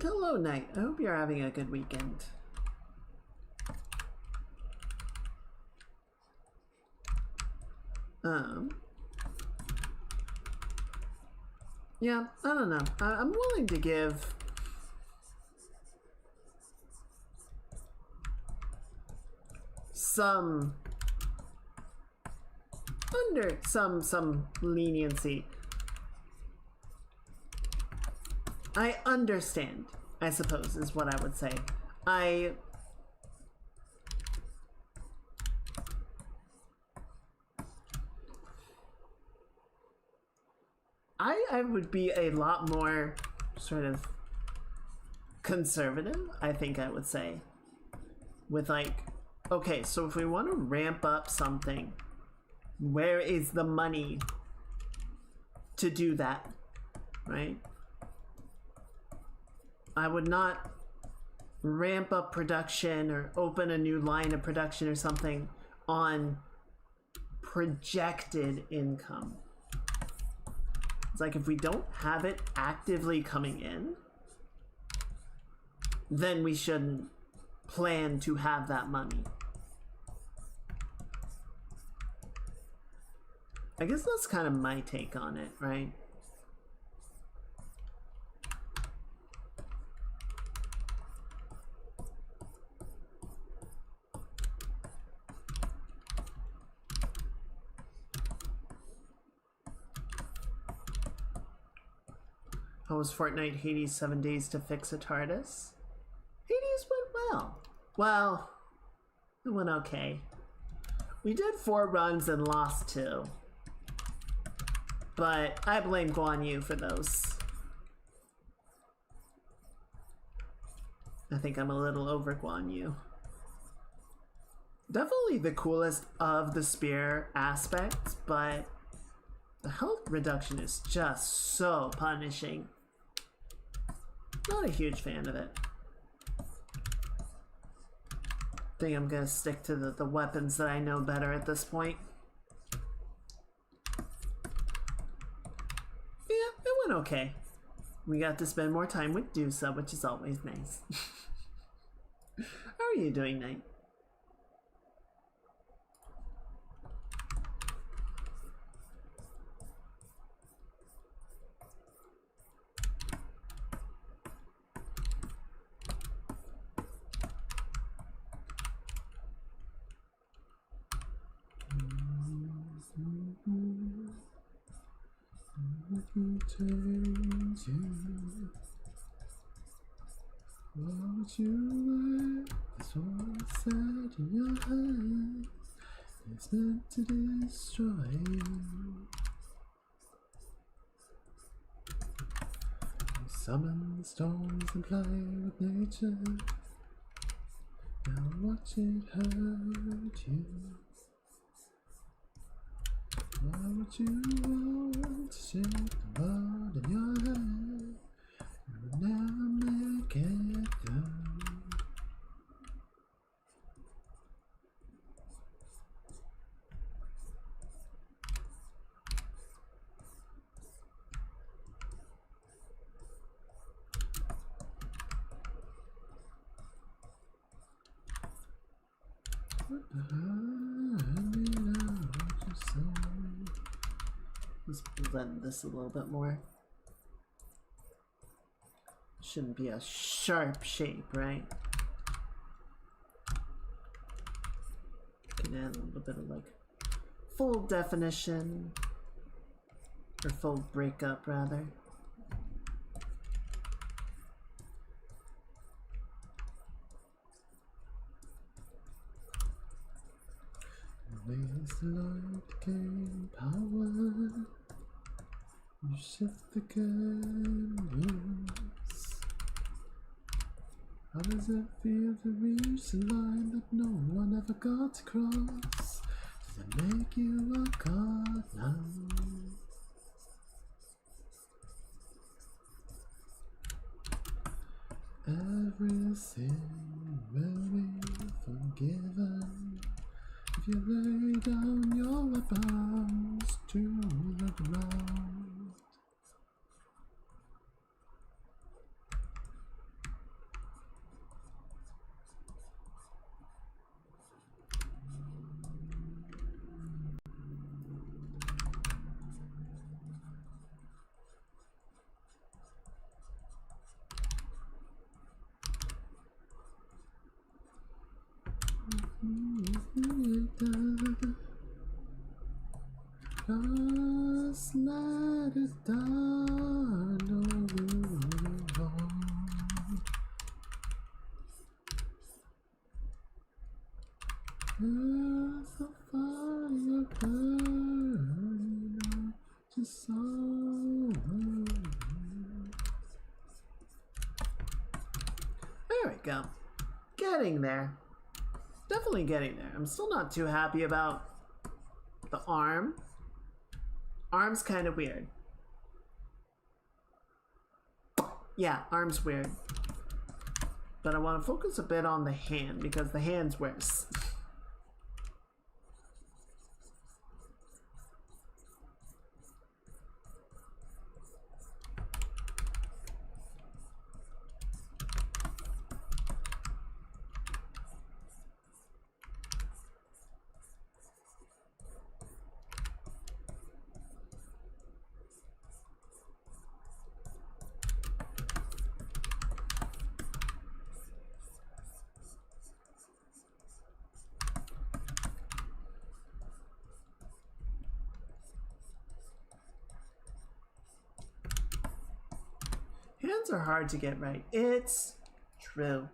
Hello, Knight. I hope you're having a good weekend. Yeah, I don't know. I'm willing to give some leniency. I understand, I suppose, is what I would say. I would be a lot more sort of conservative, I think I would say. With like, okay, so if we want to ramp up something, where is the money to do that, right? I would not ramp up production or open a new line of production or something on projected income. It's like, if we don't have it actively coming in, then we shouldn't plan to have that money. I guess that's kind of my take on it, right? How was Fortnite Hades 7 days to fix a TARDIS? Hades went well. Well, it went okay. We did 4 runs and lost 2. But I blame Guan Yu for those. I think I'm a little over Guan Yu. Definitely the coolest of the spear aspects, but the health reduction is just so punishing. Not a huge fan of it. I think I'm gonna stick to the weapons that I know better at this point. Yeah, it went okay. We got to spend more time with Dusa, which is always nice. How are you doing, Knight? Turns you. What would you like? This all inside in your head is meant to destroy you. You summon the storms and play with nature. Now watch it hurt you. Why would you want to shake the world in your head? You will never make it through. Let's blend this a little bit more. Shouldn't be a sharp shape, right? Can add a little bit of like full definition, or full breakup rather. Ways the Lord gain power, you shift the canvas. How does it feel to reach the line that no one ever got to cross? Does it make you a god now? Every sin will be forgiven if you lay down your weapons to the ground. Just let it down, no move on. As the fire burning out your soul. There we go. Getting there. Definitely getting there. I'm still not too happy about the arm. Arm's kind of weird. Yeah, arm's weird. But I want to focus a bit on the hand because the hand's worse. Hands are hard to get right. It's true.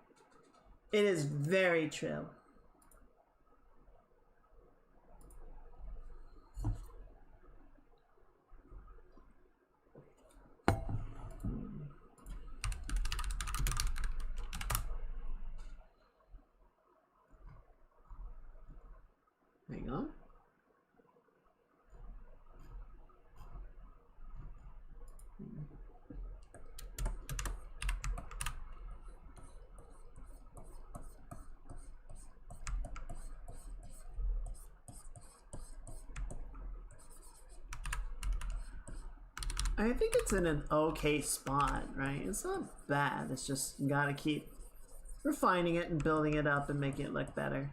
It is very true. Hang on. I think it's in an okay spot, right? It's not bad. It's just you gotta keep refining it and building it up and making it look better.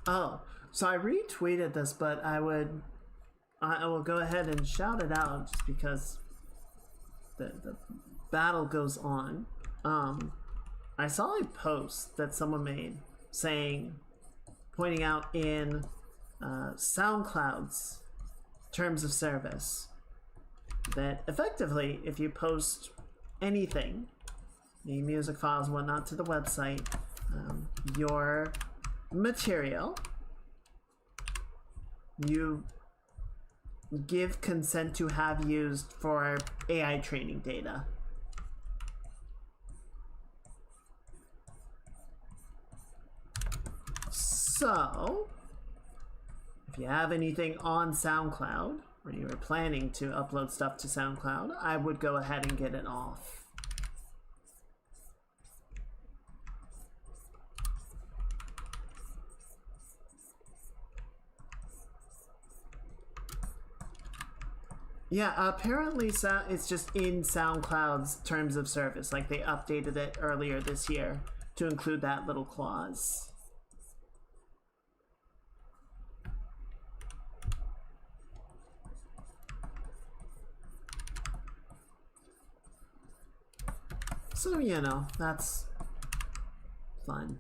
Oh, so I retweeted this, but I will go ahead and shout it out just because the battle goes on. I saw a post that someone made pointing out in SoundCloud's terms of service that effectively if you post anything, the music files and whatnot, to the website, your material, you give consent to have used for AI training data. So, if you have anything on SoundCloud, or you were planning to upload stuff to SoundCloud, I would go ahead and get it off. Yeah, apparently it's just in SoundCloud's terms of service. Like, they updated it earlier this year to include that little clause. So, you know, that's fun.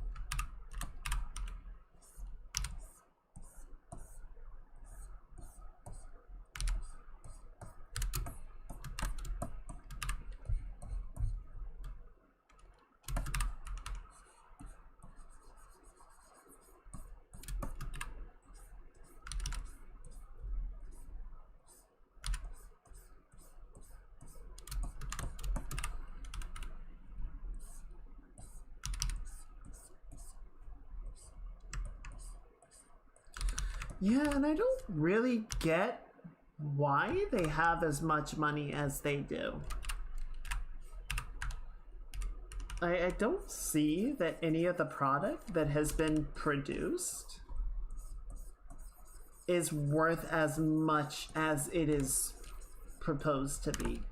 Yeah, and I don't really get why they have as much money as they do. I don't see that any of the product that has been produced is worth as much as it is proposed to be.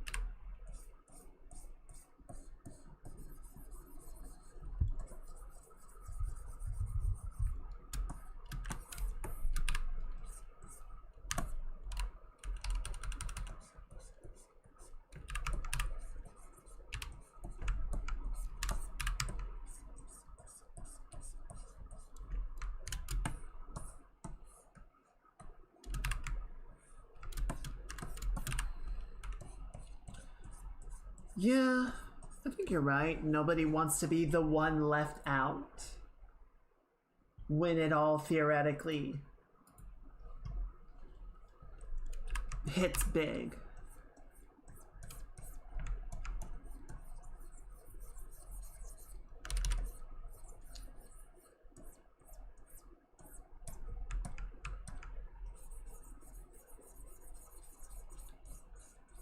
Yeah, I think you're right. Nobody wants to be the one left out when it all theoretically hits big.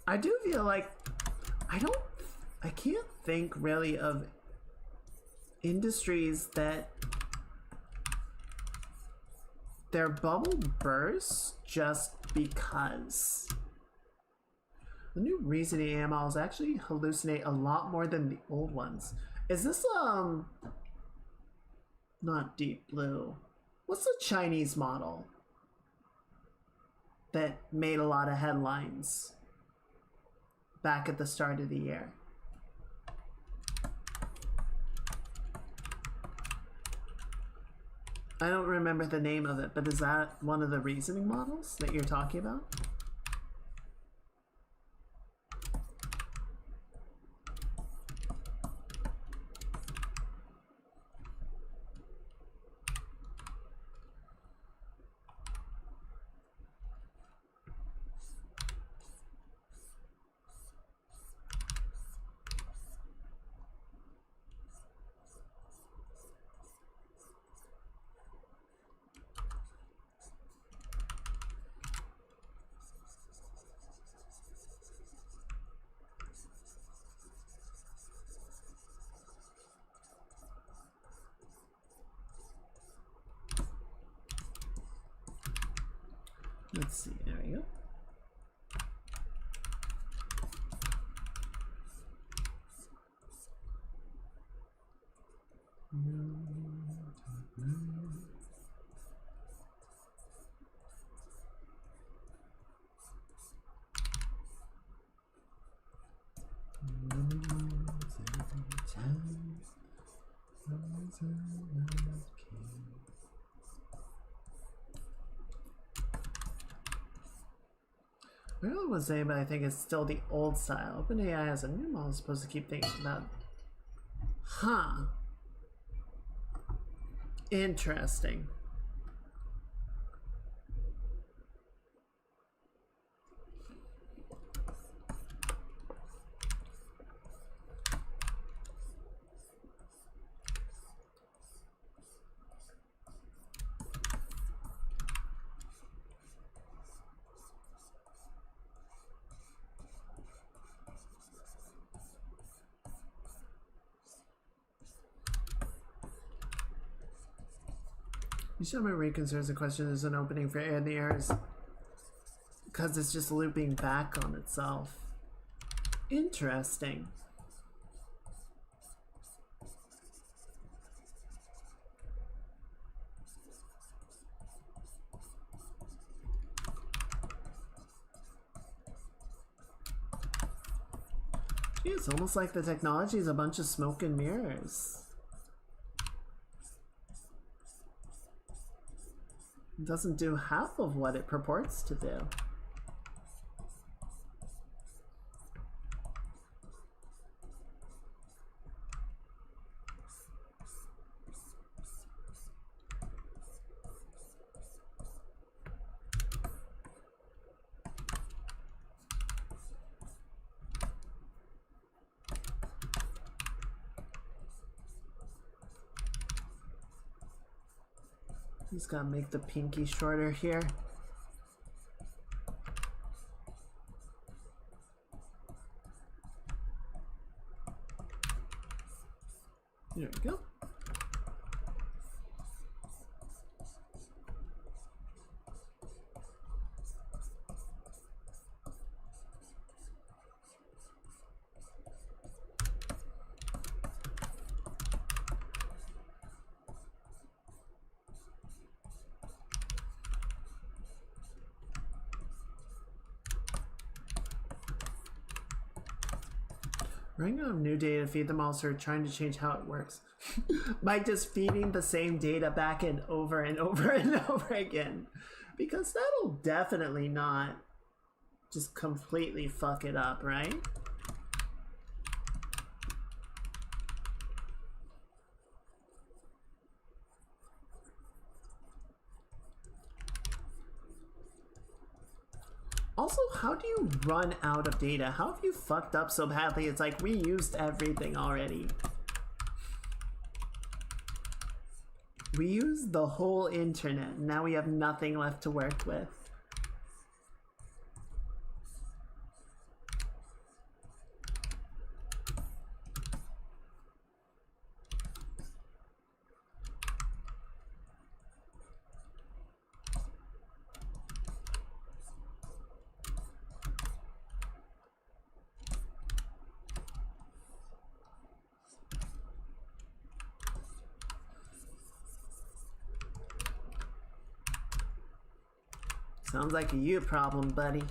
I do feel like I can't think really of industries that their bubble bursts just because. The new reasoning AMLs actually hallucinate a lot more than the old ones. Is this not Deep Blue? What's the Chinese model that made a lot of headlines back at the start of the year? I don't remember the name of it, but is that one of the reasoning models that you're talking about? Let's see, there we go. I really want to say, but I think it's still the old style. OpenAI has a new model supposed to keep thinking about. Huh. Interesting. Ishama reconsiders the question as an opening for air in the airs because it's just looping back on itself. Interesting. Gee, it's almost like the technology is a bunch of smoke and mirrors. It doesn't do half of what it purports to do. Just gotta make the pinky shorter here. There we go. Running out of new data to feed them all, so we're trying to change how it works. By just feeding the same data back in over and over and over again. Because that'll definitely not just completely fuck it up, right? Also, how do you run out of data? How have you fucked up so badly? It's like we used everything already. We used the whole internet, and now we have nothing left to work with. Sounds like a you problem, buddy.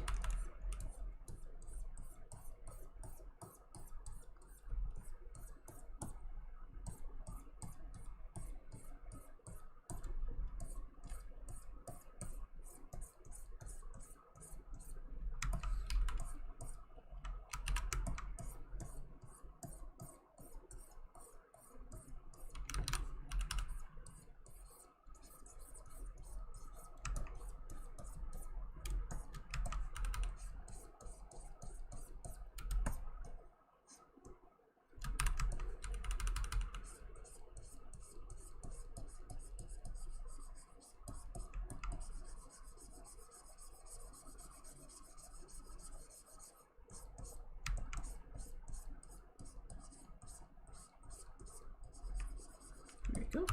There you go.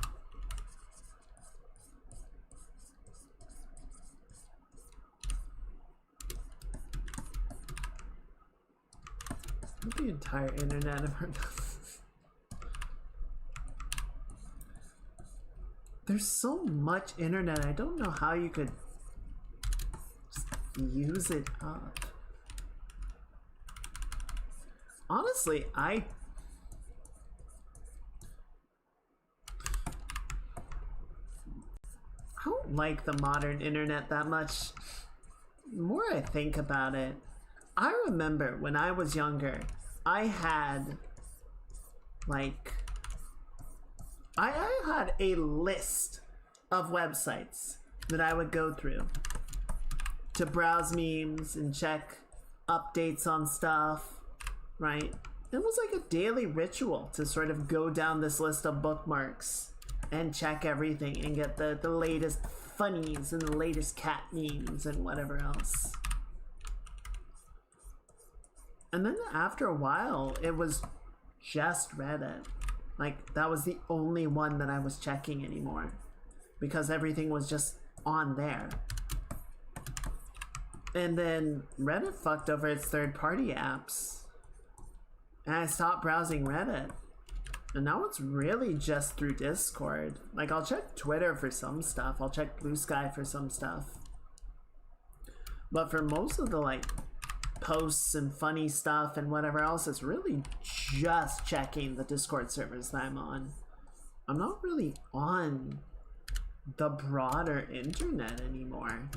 The entire internet of our There's so much internet, I don't know how you could just use it up. Honestly, I don't like the modern internet that much. The more I think about it, I remember when I was younger, I had like I had a list of websites that I would go through to browse memes and check updates on stuff, right? It was like a daily ritual to sort of go down this list of bookmarks and check everything and get the latest funnies and the latest cat memes and whatever else. And then after a while, it was just Reddit. Like, that was the only one that I was checking anymore. because everything was just on there. And then Reddit fucked over its third-party apps. And I stopped browsing Reddit. And now it's really just through Discord. Like, I'll check Twitter for some stuff. I'll check Blue Sky for some stuff. But for most of the, like, posts and funny stuff and whatever else, it's really just checking the Discord servers that I'm on. I'm not really on the broader internet anymore.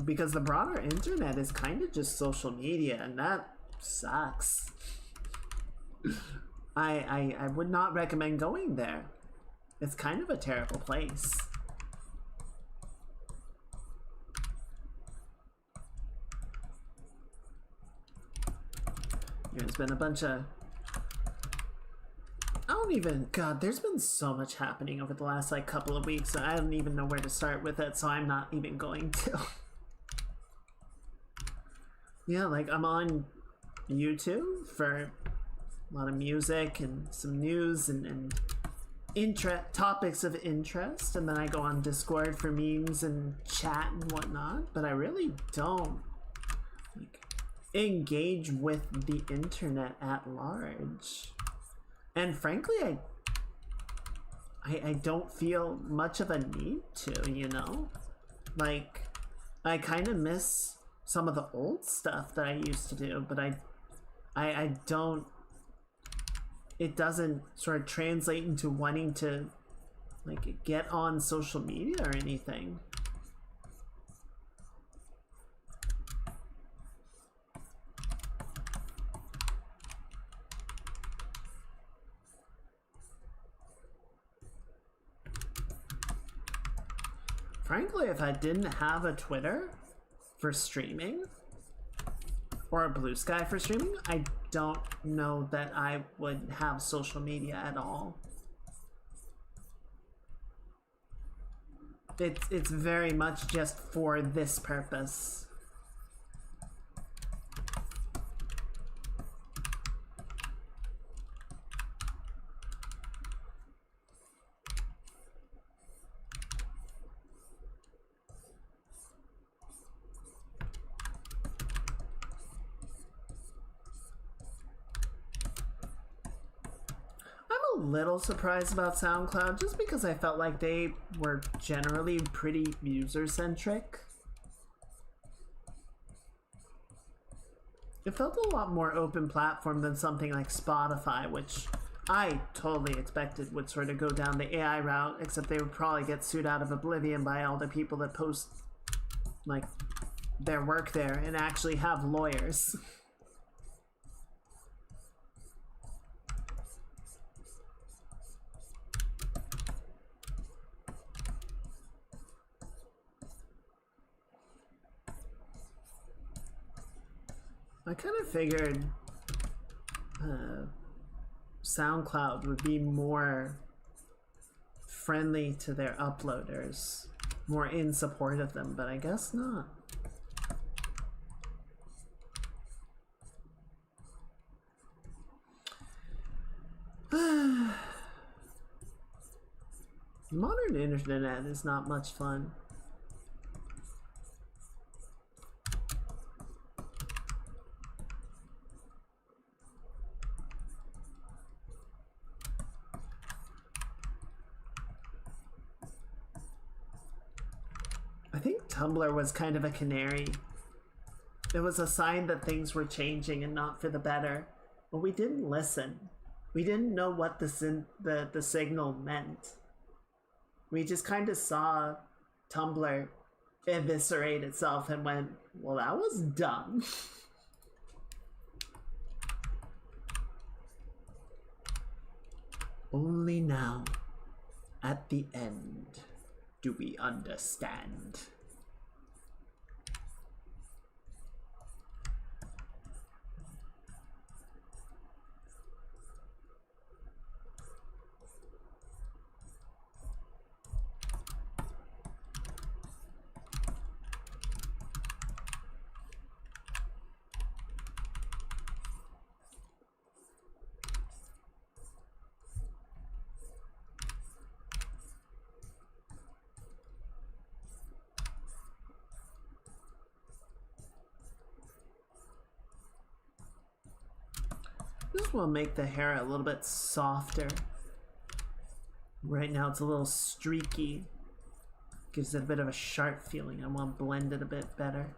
Because the broader internet is kind of just social media, and that sucks. I would not recommend going there. It's kind of a terrible place. There's been a bunch of... God, there's been so much happening over the last, like, couple of weeks, so I don't even know where to start with it, so I'm not even going to. Yeah, like, I'm on YouTube for a lot of music and some news and topics of interest, and then I go on Discord for memes and chat and whatnot, but I really don't, like, engage with the internet at large. And frankly, I don't feel much of a need to, you know? Like, I kind of miss some of the old stuff that I used to do, but I don't, it doesn't sort of translate into wanting to, like, get on social media or anything. Frankly, if I didn't have a Twitter for streaming or a Blue Sky for streaming, I don't know that I would have social media at all. It's very much just for this purpose. I'm a little surprised about SoundCloud just because I felt like they were generally pretty user-centric. It felt a lot more open platform than something like Spotify, which I totally expected would sort of go down the AI route, except they would probably get sued out of oblivion by all the people that post, like, their work there and actually have lawyers. I kind of figured SoundCloud would be more friendly to their uploaders, more in support of them, but I guess not. Modern internet is not much fun. I think Tumblr was kind of a canary. It was a sign that things were changing and not for the better, but we didn't listen. We didn't know what the signal meant. We just kind of saw Tumblr eviscerate itself and went, well, that was dumb. Only now, at the end, do we understand. This will make the hair a little bit softer. Right now it's a little streaky. Gives it a bit of a sharp feeling. I want to blend it a bit better.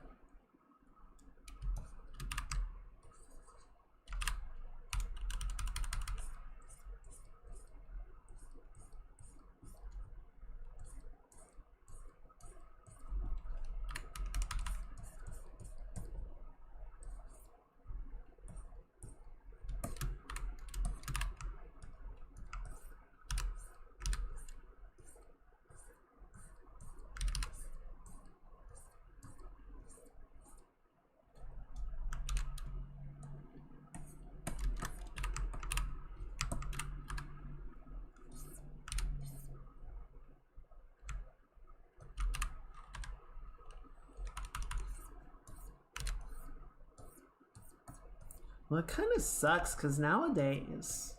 Well, it kind of sucks because nowadays,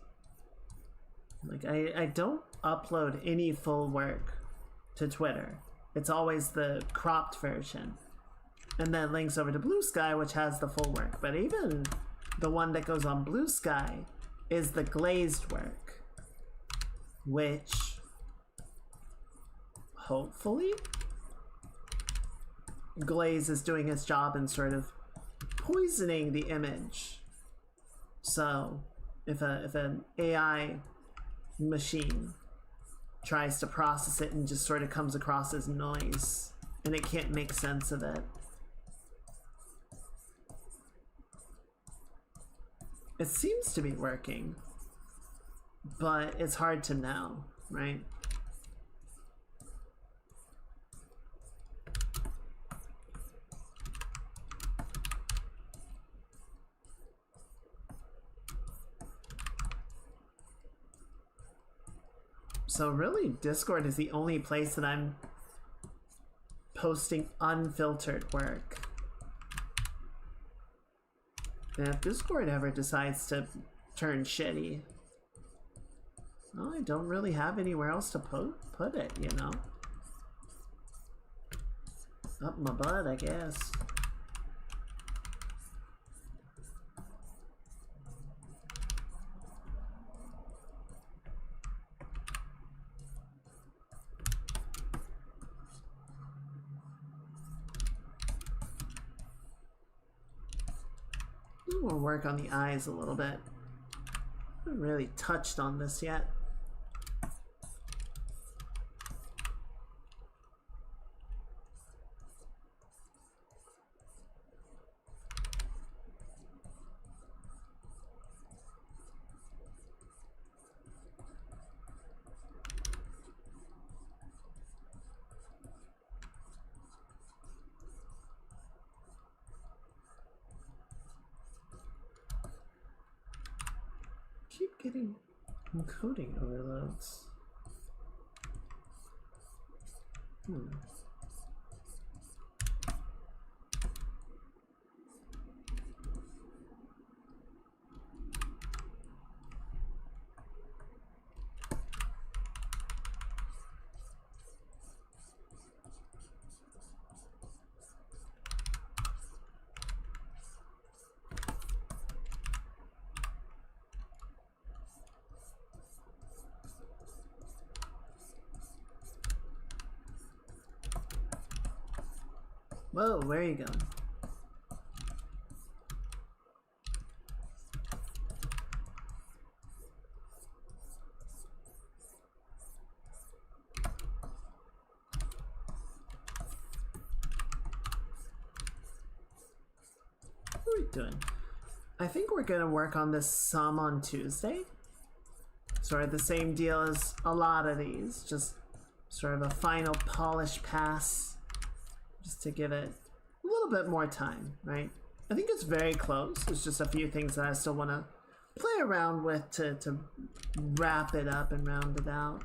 like, I don't upload any full work to Twitter. It's always the cropped version. And then links over to Blue Sky, which has the full work. But even the one that goes on Blue Sky is the glazed work, which hopefully glaze is doing its job in sort of poisoning the image. So if an AI machine tries to process it and just sort of comes across as noise and it can't make sense of it, it seems to be working, but it's hard to know, right? So really, Discord is the only place that I'm posting unfiltered work. And if Discord ever decides to turn shitty, well, I don't really have anywhere else to put it, you know? Up my butt, I guess. We'll work on the eyes a little bit. I haven't really touched on this yet. Keep getting encoding overloads. Whoa, where are you going? What are we doing? I think we're gonna work on this some on Tuesday. Sort of the same deal as a lot of these, just sort of a final polish pass. Just to give it a little bit more time, right? I think it's very close. There's just a few things that I still want to play around with to wrap it up and round it out.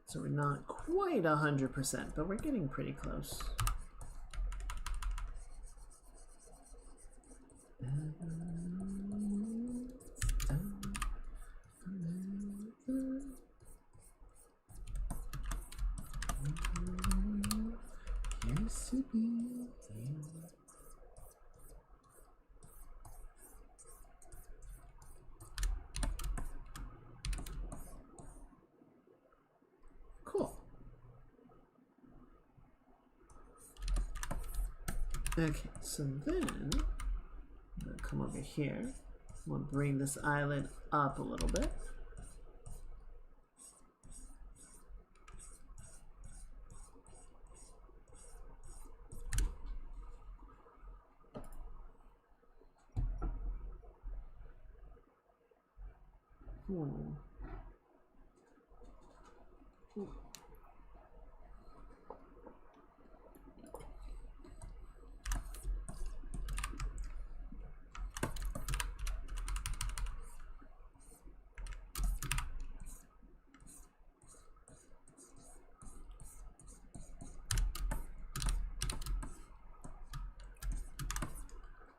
So we're not quite 100%, but we're getting pretty close. Okay, so then I'm gonna come over here. I'm gonna bring this eyelid up a little bit.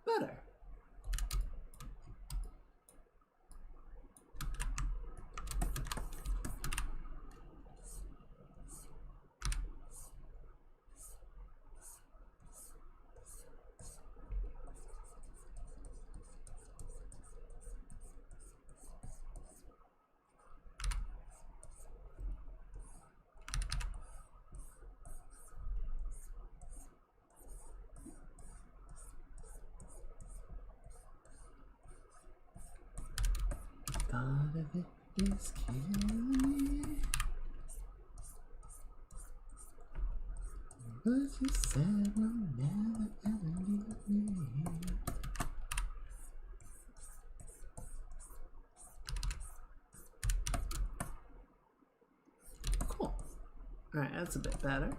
Better. Part of it is killing me, but you said you'll never ever leave me. Cool. Alright, that's a bit better.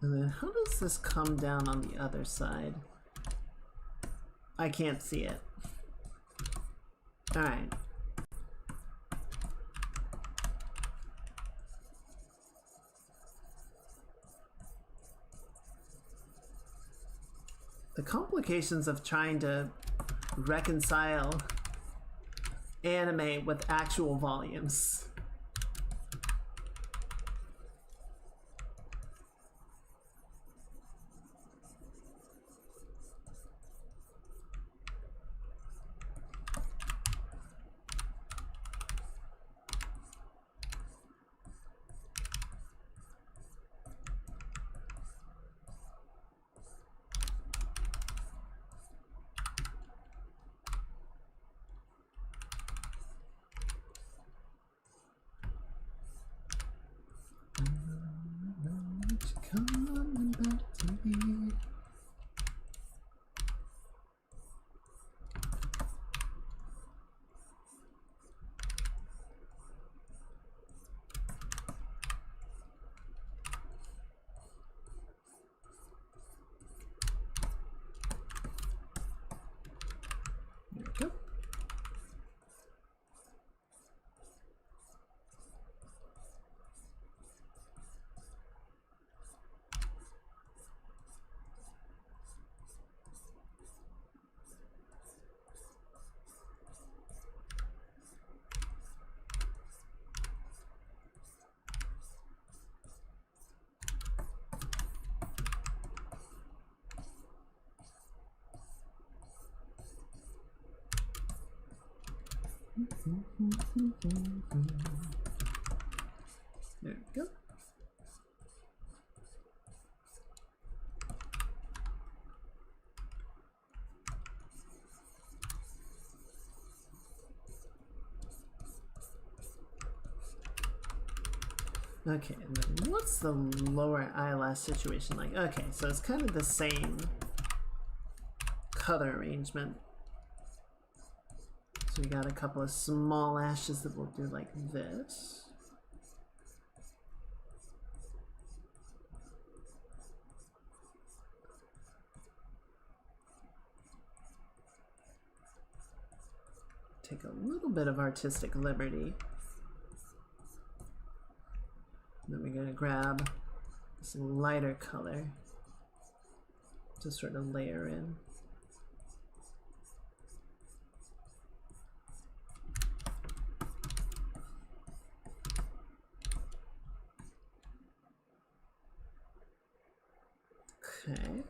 And then how does this come down on the other side? I can't see it. Alright. The complications of trying to reconcile anime with actual volumes. Coming back to me. There we go. There we go. Okay, and then what's the lower eyelash situation like? Okay, so it's kind of the same color arrangement. So we got a couple of small lashes that we'll do like this. Take a little bit of artistic liberty. Then we're going to grab some lighter color to sort of layer in. Okay.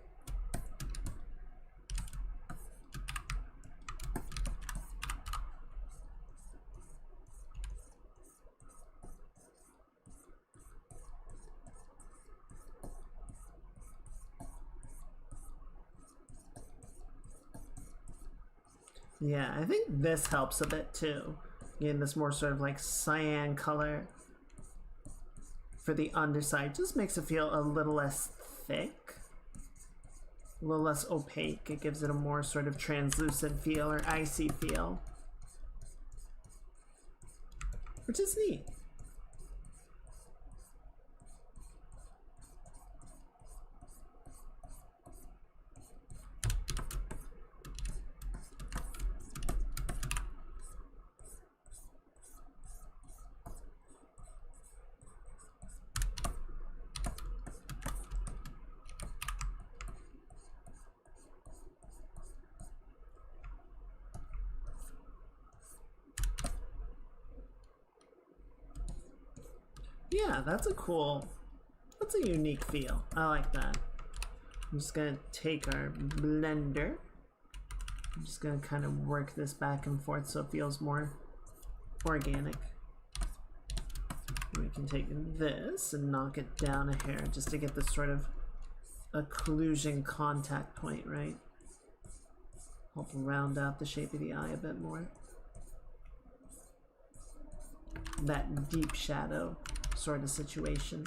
Yeah, I think this helps a bit too. Getting this more sort of like cyan color for the underside just makes it feel a little less thick, a little less opaque. It gives it a more sort of translucent feel or icy feel, which is neat. Yeah, that's that's a unique feel. I like that. I'm just gonna take our blender. I'm just gonna kind of work this back and forth so it feels more organic. We can take this and knock it down a hair just to get this sort of occlusion contact point, right? Help round out the shape of the eye a bit more. That deep shadow sort of situation.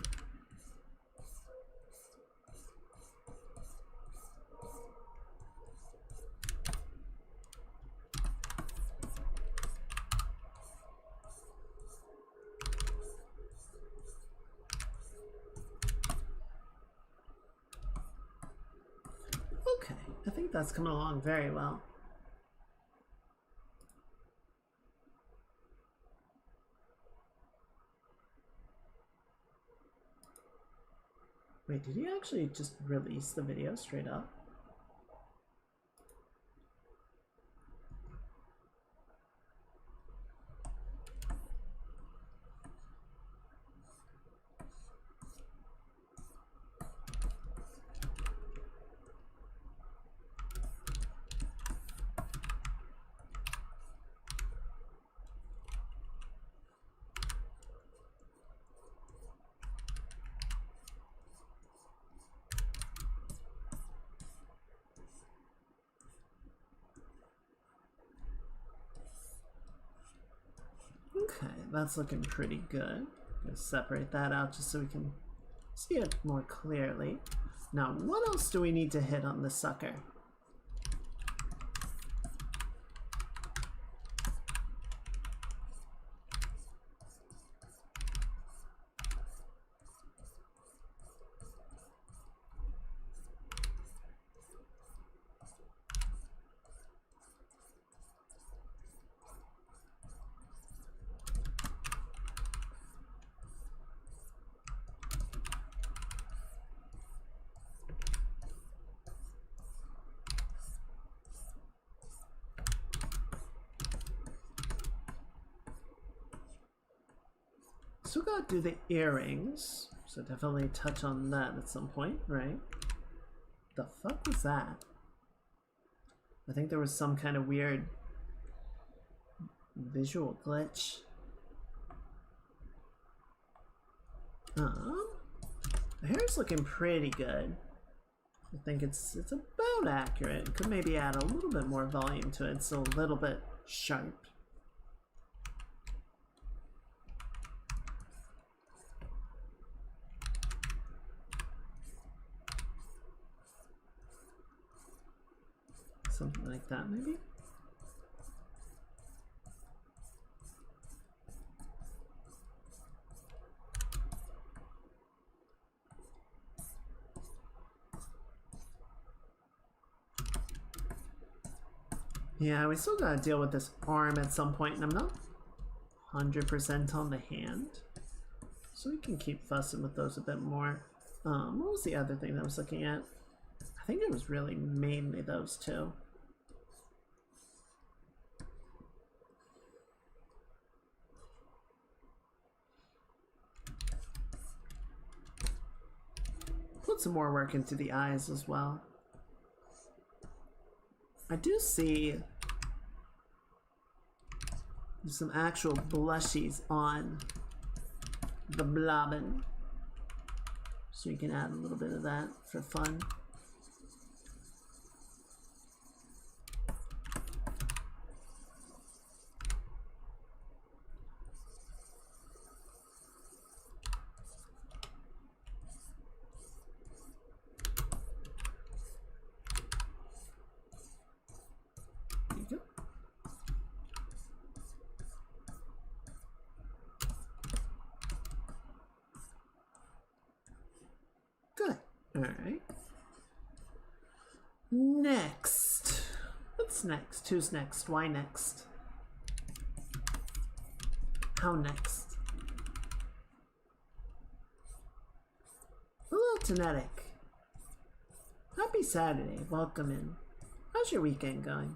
Okay, I think that's coming along very well. Wait, did he actually just release the video straight up? Okay, that's looking pretty good. Gonna separate that out just so we can see it more clearly. Now, what else do we need to hit on this sucker? Still gotta do the earrings, so definitely touch on that at some point, right? The fuck was that? I think there was some kind of weird visual glitch. The hair's looking pretty good. I think it's about accurate. Could maybe add a little bit more volume to it. It's a little bit sharp. Something like that, maybe? Yeah, we still gotta deal with this arm at some point, and I'm not 100% on the hand. So we can keep fussing with those a bit more. What was the other thing that I was looking at? I think it was really mainly those two. Put some more work into the eyes as well. I do see some actual blushies on the blobbin, so you can add a little bit of that for fun. Alright. Next. What's next? Who's next? Why next? How next? Hello, Tenetic. Happy Saturday. Welcome in. How's your weekend going?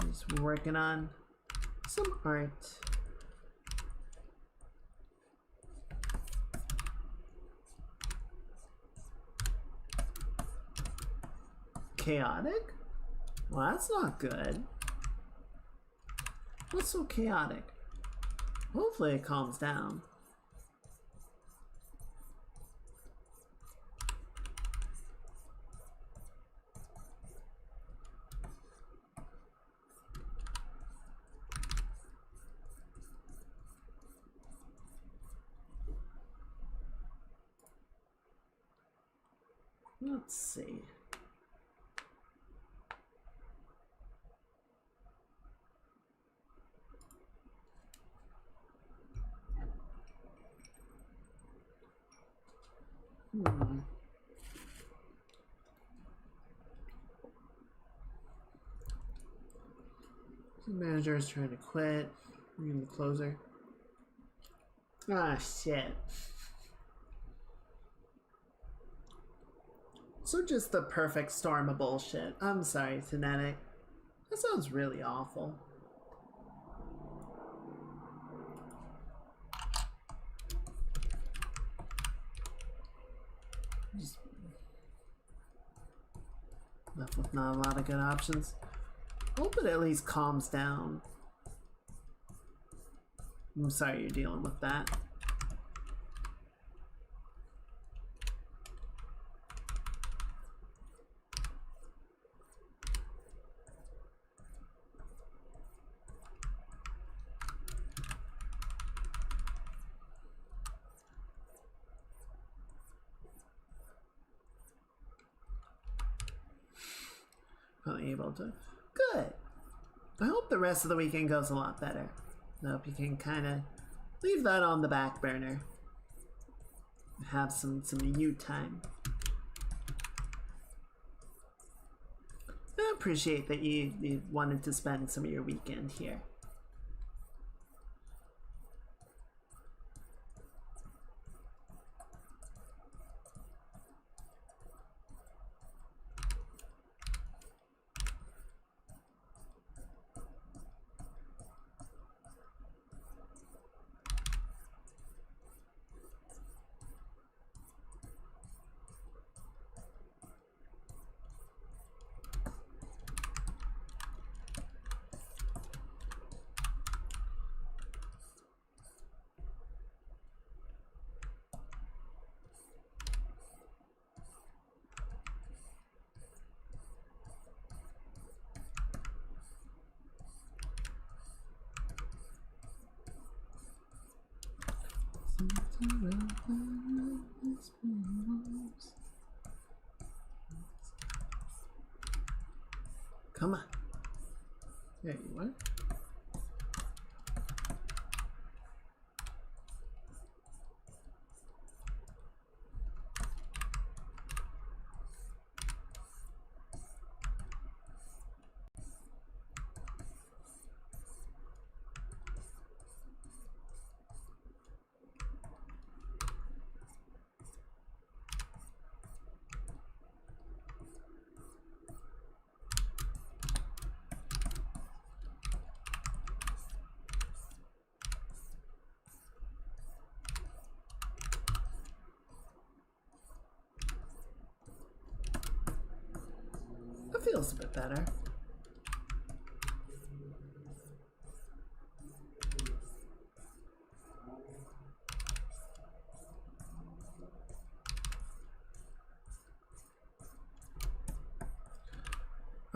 Just working on some art. Chaotic? Well, that's not good. What's so chaotic? Hopefully it calms down. Let's see. The manager is trying to quit. Reading the closer. Ah, shit. So just the perfect storm of bullshit. I'm sorry, Tenetic. That sounds really awful. Just left with not a lot of good options. Hope it at least calms down. I'm sorry you're dealing with that. Able to. Good. I hope the rest of the weekend goes a lot better. I hope you can kind of leave that on the back burner. Have some you time. I appreciate that you wanted to spend some of your weekend here. Come on. There you are. That feels a bit better.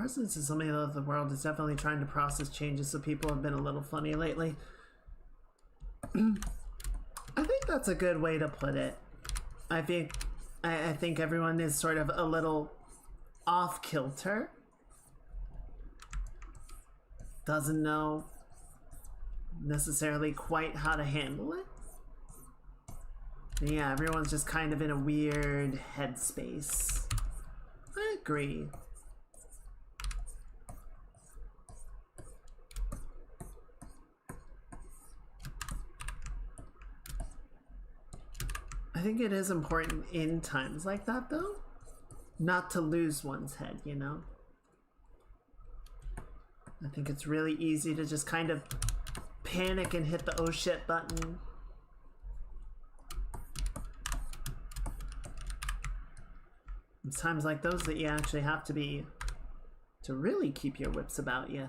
presence is something that the world is definitely trying to process changes, so people have been a little funny lately. I think that's a good way to put it. I think everyone is sort of a little off kilter. Doesn't know necessarily quite how to handle it. Yeah, everyone's just kind of in a weird headspace. I agree. I think it is important in times like that, though, not to lose one's head, you know? I think it's really easy to just kind of panic and hit the oh shit button. It's times like those that you actually have to really keep your wits about you.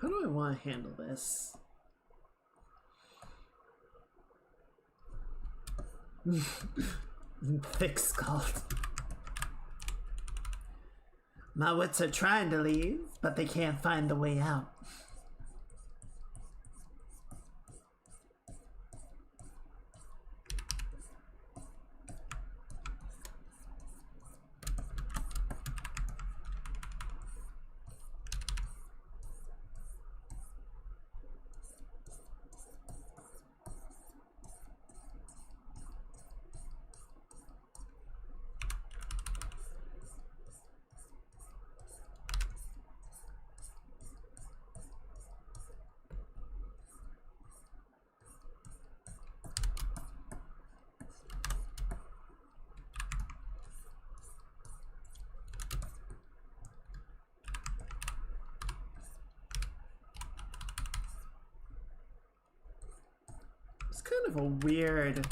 How do I want to handle this? Thick-skulled. My wits are trying to leave, but they can't find the way out. It's kind of a weird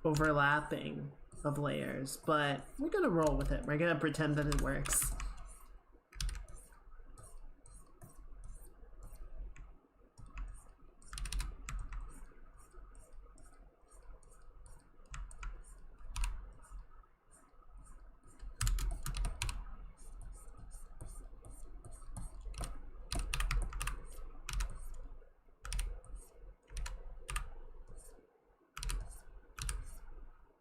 overlapping of layers, but we're gonna roll with it. We're gonna pretend that it works.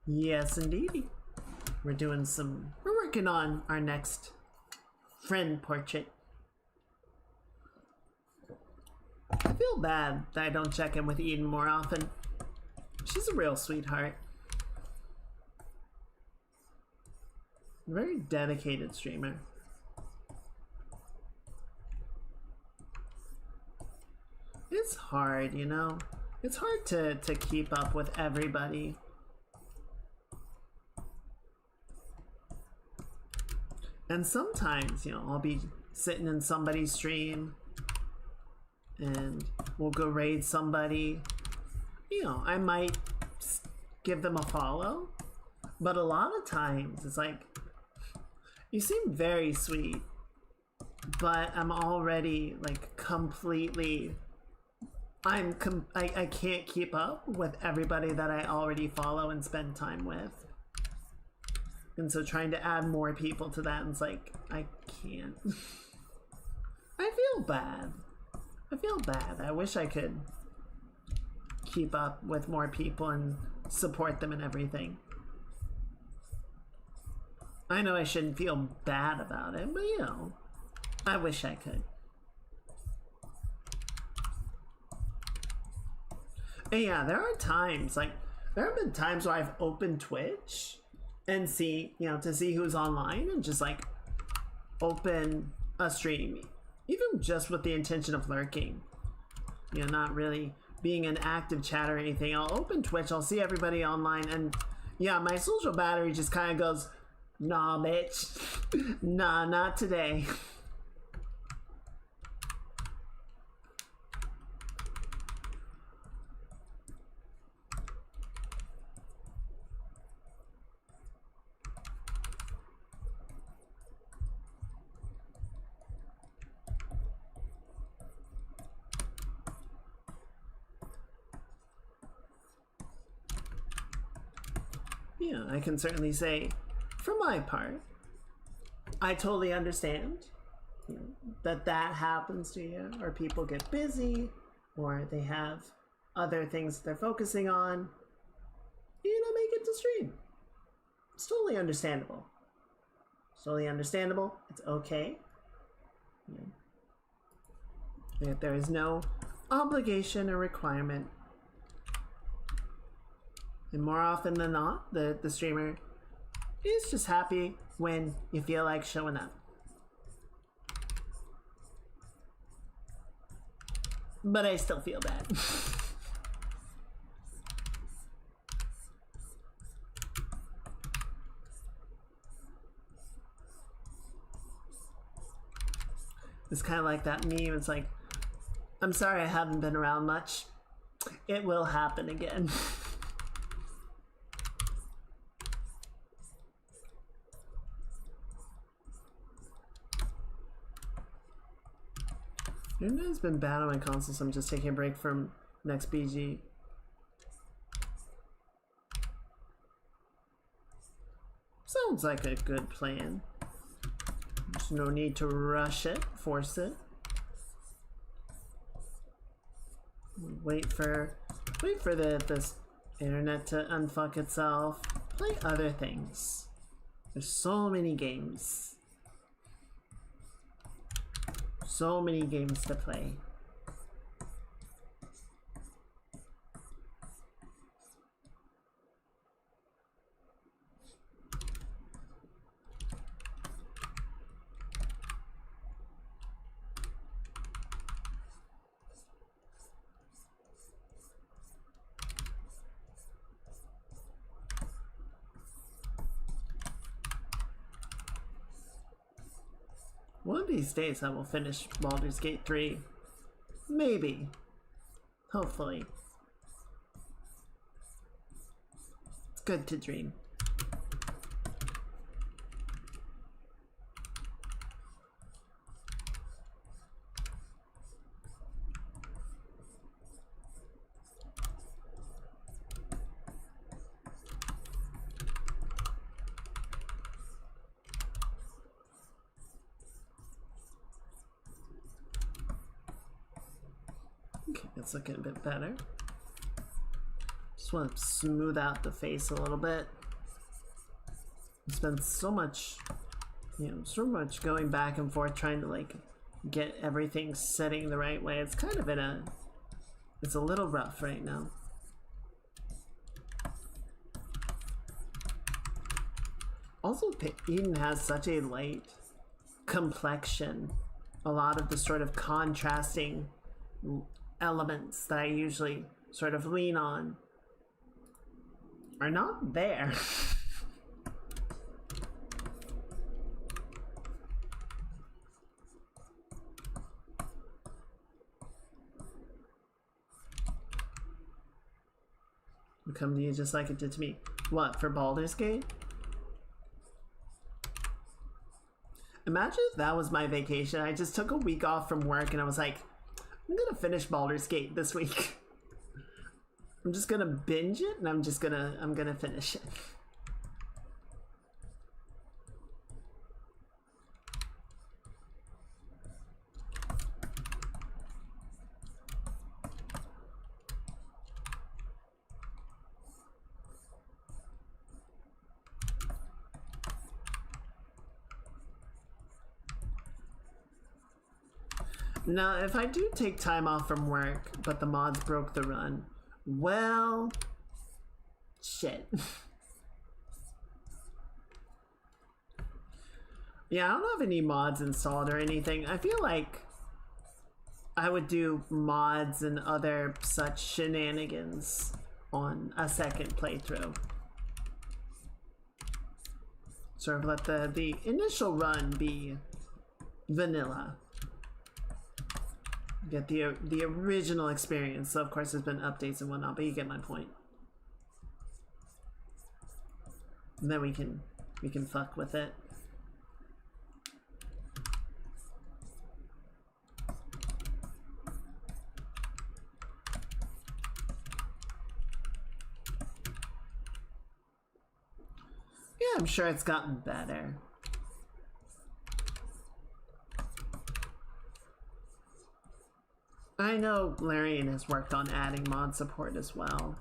Yes, indeed. We're working on our next friend portrait. I feel bad that I don't check in with Eden more often. She's a real sweetheart. Very dedicated streamer. It's hard, you know? It's hard to keep up with everybody. And sometimes, you know, I'll be sitting in somebody's stream and we'll go raid somebody. You know, I might give them a follow, but a lot of times it's like, you seem very sweet, but I'm already like completely, I can't keep up with everybody that I already follow and spend time with. And so trying to add more people to that, and it's like, I can't. I feel bad. I wish I could keep up with more people and support them and everything. I know I shouldn't feel bad about it, but you know, I wish I could. And yeah, there are times, like, there have been times where I've opened Twitch and see, you know, to see who's online and just like open a stream, even just with the intention of lurking, you know, not really being an active chat or anything. I'll open Twitch, I'll see everybody online, and yeah, my social battery just kind of goes, nah, bitch, nah, not today. Yeah, I can certainly say, for my part, I totally understand, you know, that happens to you, or people get busy, or they have other things they're focusing on. You know, make it to stream. It's totally understandable. It's totally understandable. It's okay. Yeah. There is no obligation or requirement. And more often than not, the streamer is just happy when you feel like showing up. But I still feel bad. It's kind of like that meme. It's like, I'm sorry I haven't been around much. It will happen again. Internet's been bad on my console, so I'm just taking a break from next BG. Sounds like a good plan. There's no need to rush it, force it. Wait for this internet to unfuck itself. Play other things. There's so many games. So many games to play. One of these days I will finish Baldur's Gate 3. Maybe. Hopefully. It's good to dream. Okay, it's looking a bit better. Just want to smooth out the face a little bit. It's been so much, so much going back and forth trying to like get everything setting the right way. It's kind of it's a little rough right now. Also, Eden has such a light complexion. A lot of the sort of contrasting elements that I usually sort of lean on are not there. It'll come to you just like it did to me. What, for Baldur's Gate? Imagine if that was my vacation. I just took a week off from work and I was like, I'm gonna finish Baldur's Gate this week. I'm just gonna binge it and I'm gonna finish it. Now, if I do take time off from work, but the mods broke the run, well, shit. Yeah, I don't have any mods installed or anything. I feel like I would do mods and other such shenanigans on a second playthrough. Sort of let the initial run be vanilla. Get the original experience. So of course there's been updates and whatnot, but you get my point. And then we can fuck with it. sure it's gotten better. I know Larian has worked on adding mod support as well.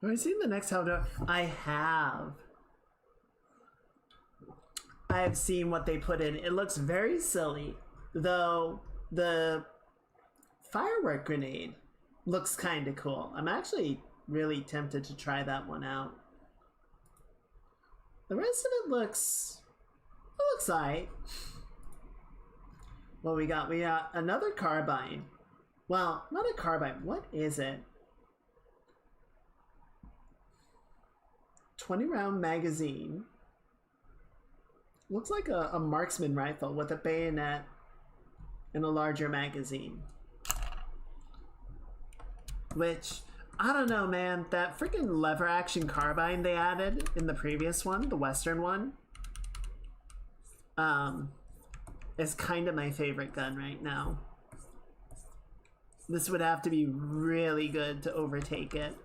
Have I seen the next How to? I have. I've seen what they put in. It looks very silly, though the firework grenade looks kind of cool. I'm actually really tempted to try that one out. The rest of it looks alright. Well, we got another carbine. Well, not a carbine. What is it? 20-round magazine. Looks like a marksman rifle with a bayonet and a larger magazine. Which, I don't know, man. That freaking lever action carbine they added in the previous one, the Western one, is kind of my favorite gun right now. This would have to be really good to overtake it.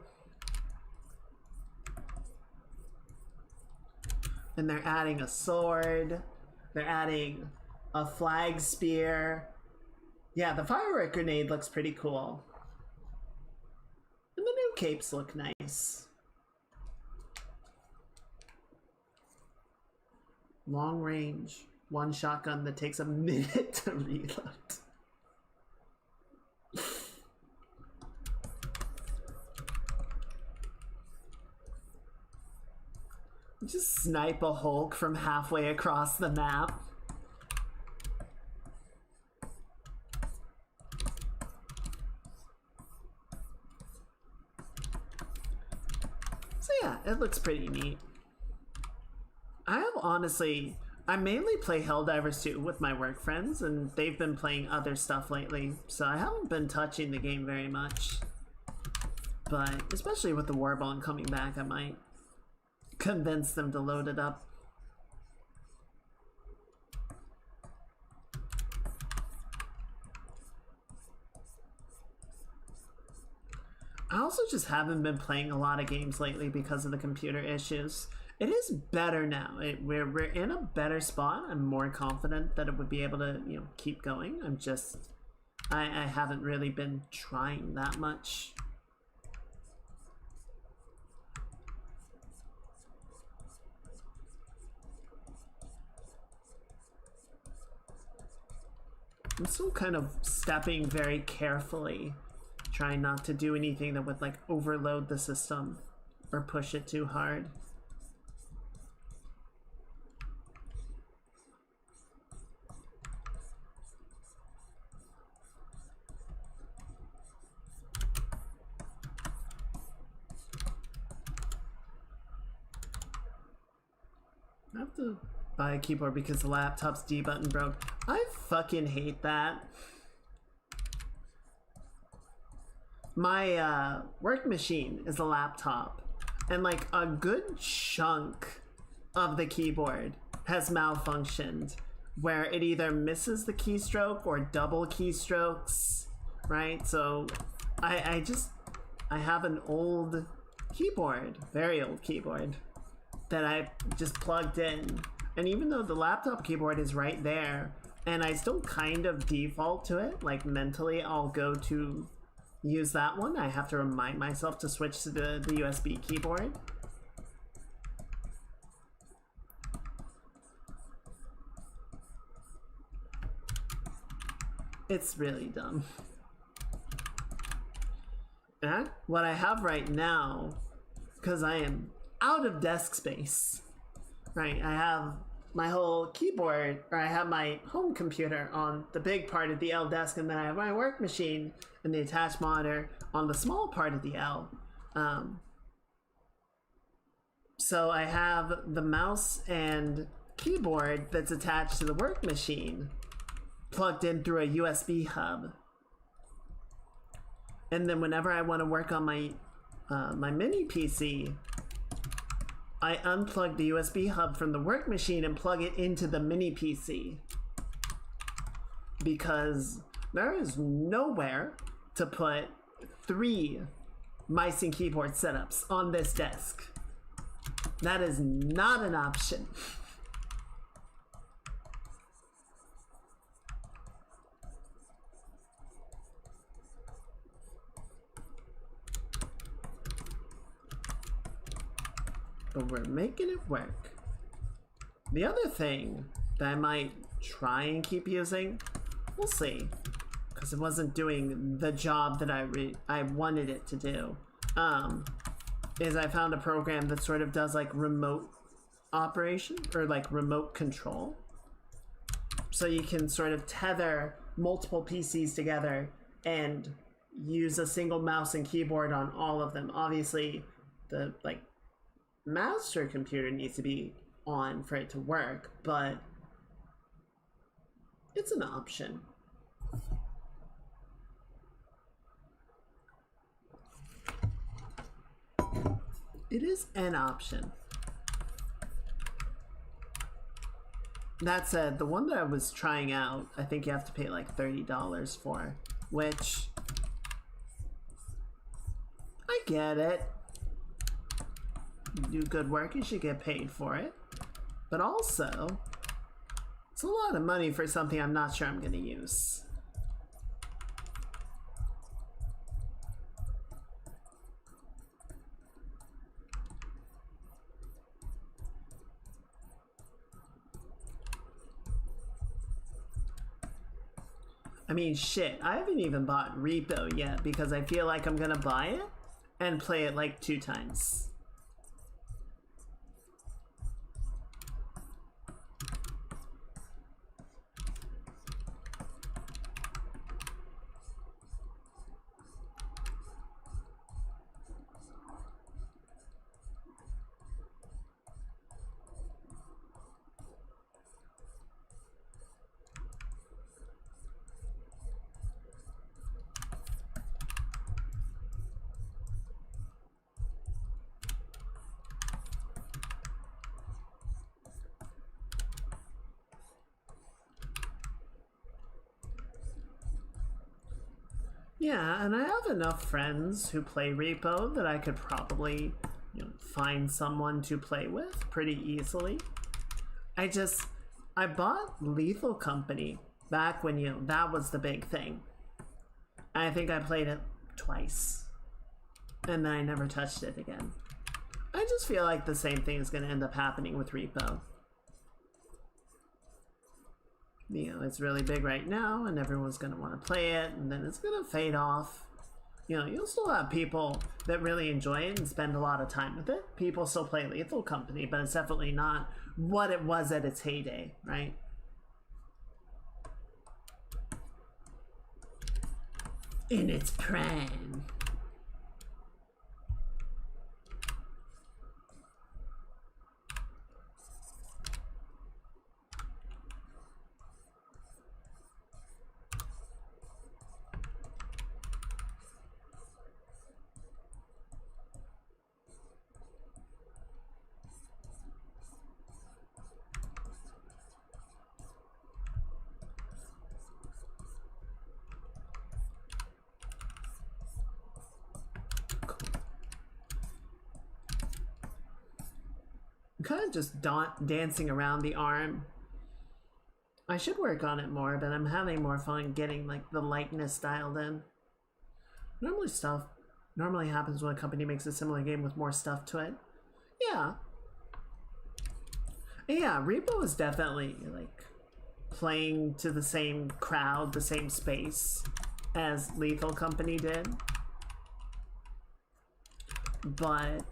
And they're adding a sword. They're adding a flag spear. Yeah, the firework grenade looks pretty cool. And the new capes look nice. Long range. One shotgun that takes a minute to reload. Just snipe a Hulk from halfway across the map. So yeah, it looks pretty neat. I mainly play Helldivers 2 with my work friends, and they've been playing other stuff lately, so I haven't been touching the game very much. But especially with the Warbond coming back, I might convince them to load it up. I also just haven't been playing a lot of games lately because of the computer issues. It is better now. We're in a better spot. I'm more confident that it would be able to, keep going. I haven't really been trying that much. I'm still kind of stepping very carefully, trying not to do anything that would overload the system or push it too hard. I have to buy a keyboard because the laptop's D button broke. I fucking hate that. My work machine is a laptop, and a good chunk of the keyboard has malfunctioned, where it either misses the keystroke or double keystrokes, right? So I have an old keyboard, very old keyboard, that I just plugged in. And even though the laptop keyboard is right there, and I still kind of default to it, mentally I'll go to use that one, I have to remind myself to switch to the USB keyboard. It's really dumb. And what I have right now, because I am out of desk space, right? I have my whole keyboard, or I have my home computer on the big part of the L desk, and then I have my work machine and the attached monitor on the small part of the L. So I have the mouse and keyboard that's attached to the work machine plugged in through a USB hub. And then whenever I want to work on my my mini PC, I unplug the USB hub from the work machine and plug it into the mini PC. Because there is nowhere to put 3 mice and keyboard setups on this desk. That is not an option. But we're making it work. The other thing that I might try and keep using, we'll see, because it wasn't doing the job that I wanted it to do, is I found a program that sort of does like remote operation or like remote control. So you can sort of tether multiple PCs together and use a single mouse and keyboard on all of them. Obviously, the like master computer needs to be on for it to work, but it's an option. It is an option. That said, the one that I was trying out, I think you have to pay like $30 for, which I get it. You do good work, you should get paid for it. But also, it's a lot of money for something I'm not sure I'm going to use. I mean, shit, I haven't even bought Repo yet because I feel like I'm gonna buy it and play it like 2 times. Yeah, and I have enough friends who play Repo that I could probably, you know, find someone to play with pretty easily. I bought Lethal Company back when, you know, that was the big thing. I think I played it twice, and then I never touched it again. I just feel like the same thing is going to end up happening with Repo. You know, it's really big right now and everyone's going to want to play it, and then it's going to fade off. You know, you'll still have people that really enjoy it and spend a lot of time with it. People still play Lethal Company, but it's definitely not what it was at its heyday, right? In its prime. I'm kind of just dancing around the arm. I should work on it more, but I'm having more fun getting like the likeness dialed in. Normally happens when a company makes a similar game with more stuff to it. Yeah. Yeah, Repo is definitely like playing to the same crowd, the same space as Lethal Company did. But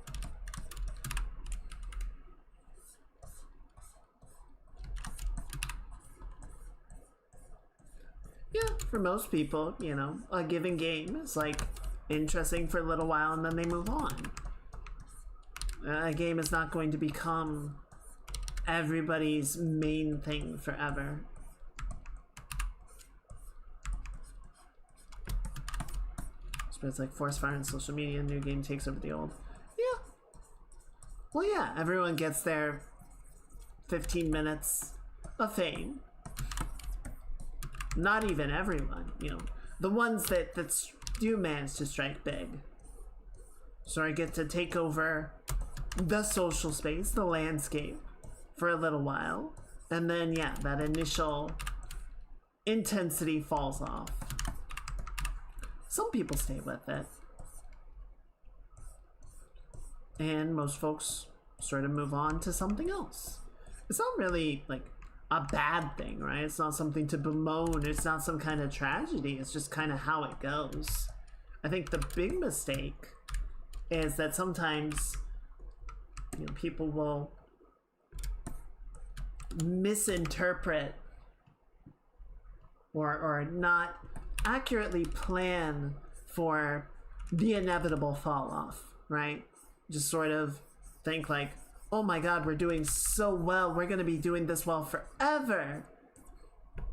for most people, you know, a given game is like interesting for a little while and then they move on. A game is not going to become everybody's main thing forever. But it's like forest fire and social media, new game takes over the old. Yeah. Well, yeah, everyone gets their 15 minutes of fame. Not even everyone, you know. The ones that do manage to strike big. So I get to take over the social space, the landscape, for a little while. And then, yeah, that initial intensity falls off. Some people stay with it. And most folks sort of move on to something else. It's not really like a bad thing, right? It's not something to bemoan. It's not some kind of tragedy. It's just kind of how it goes. I think the big mistake is that sometimes, you know, people will misinterpret or not accurately plan for the inevitable fall off, right? Just sort of think like, oh my god, we're doing so well, we're gonna be doing this well forever.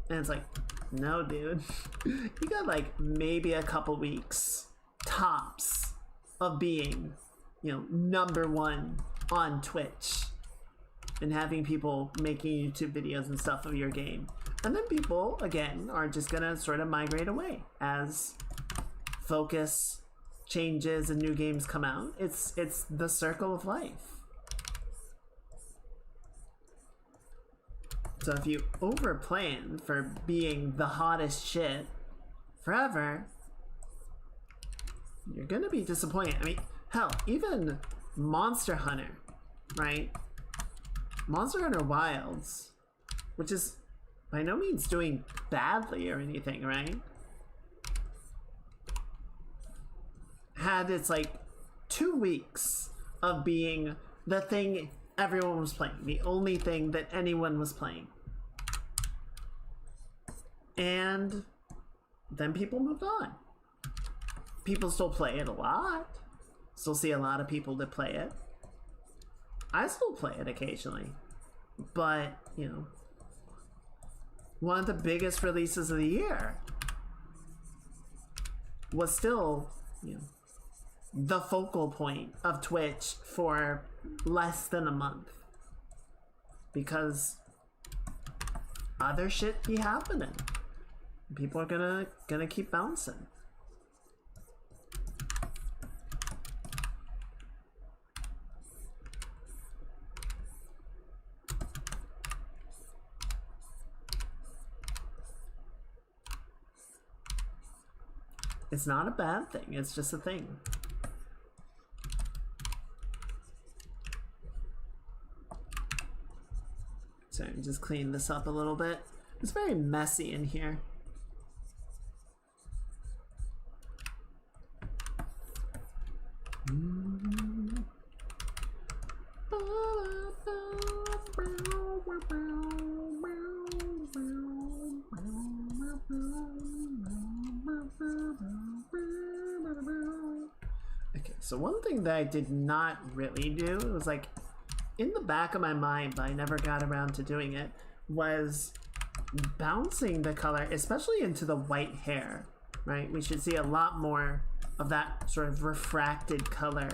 And it's like, no, dude. You got like maybe a couple weeks tops of being, you know, #1 on Twitch and having people making YouTube videos and stuff of your game. And then people, again, are just gonna sort of migrate away as focus changes and new games come out. It's the circle of life. So if you overplan for being the hottest shit forever, you're gonna be disappointed. I mean, hell, even Monster Hunter, right? Monster Hunter Wilds, which is by no means doing badly or anything, right? Had its like 2 weeks of being the thing everyone was playing, the only thing that anyone was playing. And then people moved on. People still play it a lot. Still see a lot of people that play it. I still play it occasionally. But, you know, one of the biggest releases of the year was still, you know, the focal point of Twitch for less than a month. Because other shit be happening. People are gonna keep bouncing. It's not a bad thing, it's just a thing. Sorry, just clean this up a little bit. It's very messy in here. Okay, so one thing that I did not really do, it was like in the back of my mind, but I never got around to doing it, was bouncing the color, especially into the white hair, right? We should see a lot more of that sort of refracted color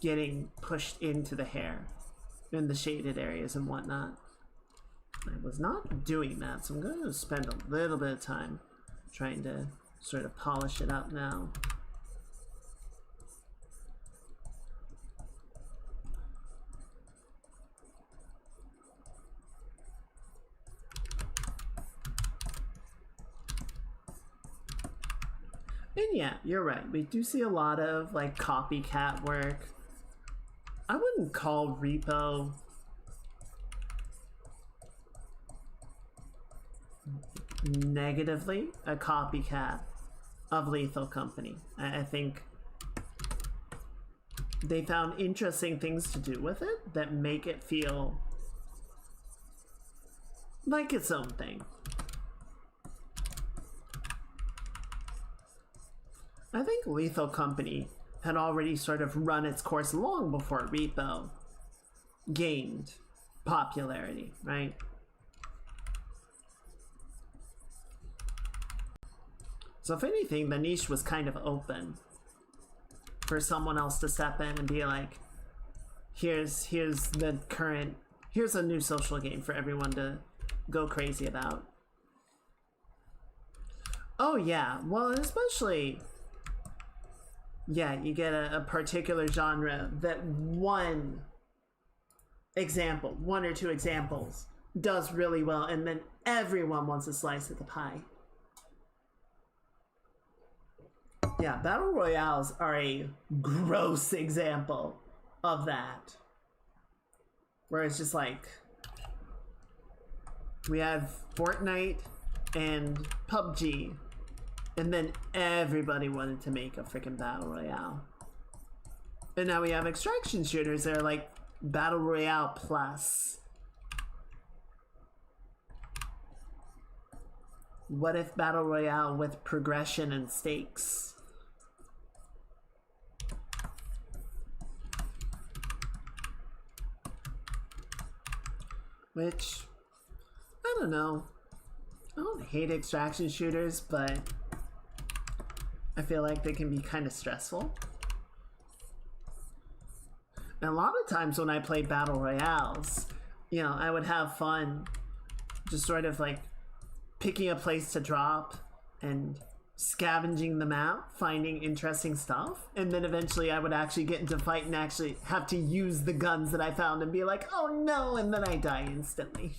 getting pushed into the hair in the shaded areas and whatnot. I was not doing that, so I'm going to spend a little bit of time trying to sort of polish it up now. And yeah, you're right. We do see a lot of like copycat work. I wouldn't call Repo negatively a copycat of Lethal Company. I think they found interesting things to do with it that make it feel like its own thing. I think Lethal Company had already sort of run its course long before Repo gained popularity, right? So if anything, the niche was kind of open for someone else to step in and be like, here's a new social game for everyone to go crazy about. Oh yeah, well, especially, yeah, you get a particular genre that one or two examples does really well, and then everyone wants a slice of the pie. Yeah, battle royales are a gross example of that. Where it's just like, we had Fortnite and PUBG, and then everybody wanted to make a freaking battle royale. And now we have extraction shooters that are like battle royale plus. What if battle royale with progression and stakes? Which, I don't know. I don't hate extraction shooters, but I feel like they can be kind of stressful. And a lot of times when I play battle royales, you know, I would have fun just sort of like picking a place to drop and scavenging the map, finding interesting stuff, and then eventually I would actually get into a fight and actually have to use the guns that I found and be like, oh no, and then I die instantly.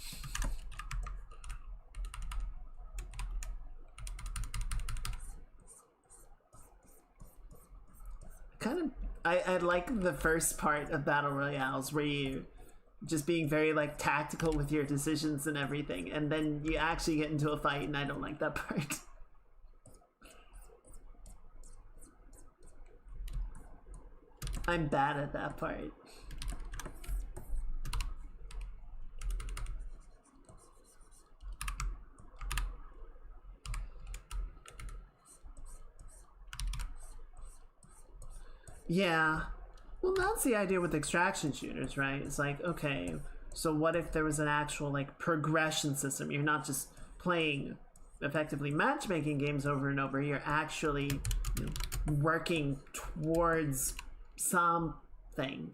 I like the first part of battle royales where you just being very like tactical with your decisions and everything, and then you actually get into a fight, and I don't like that part. I'm bad at that part. Yeah. Well, that's the idea with extraction shooters, right? It's like, okay, so what if there was an actual like progression system? You're not just playing effectively matchmaking games over and over. You're actually, you know, working towards something.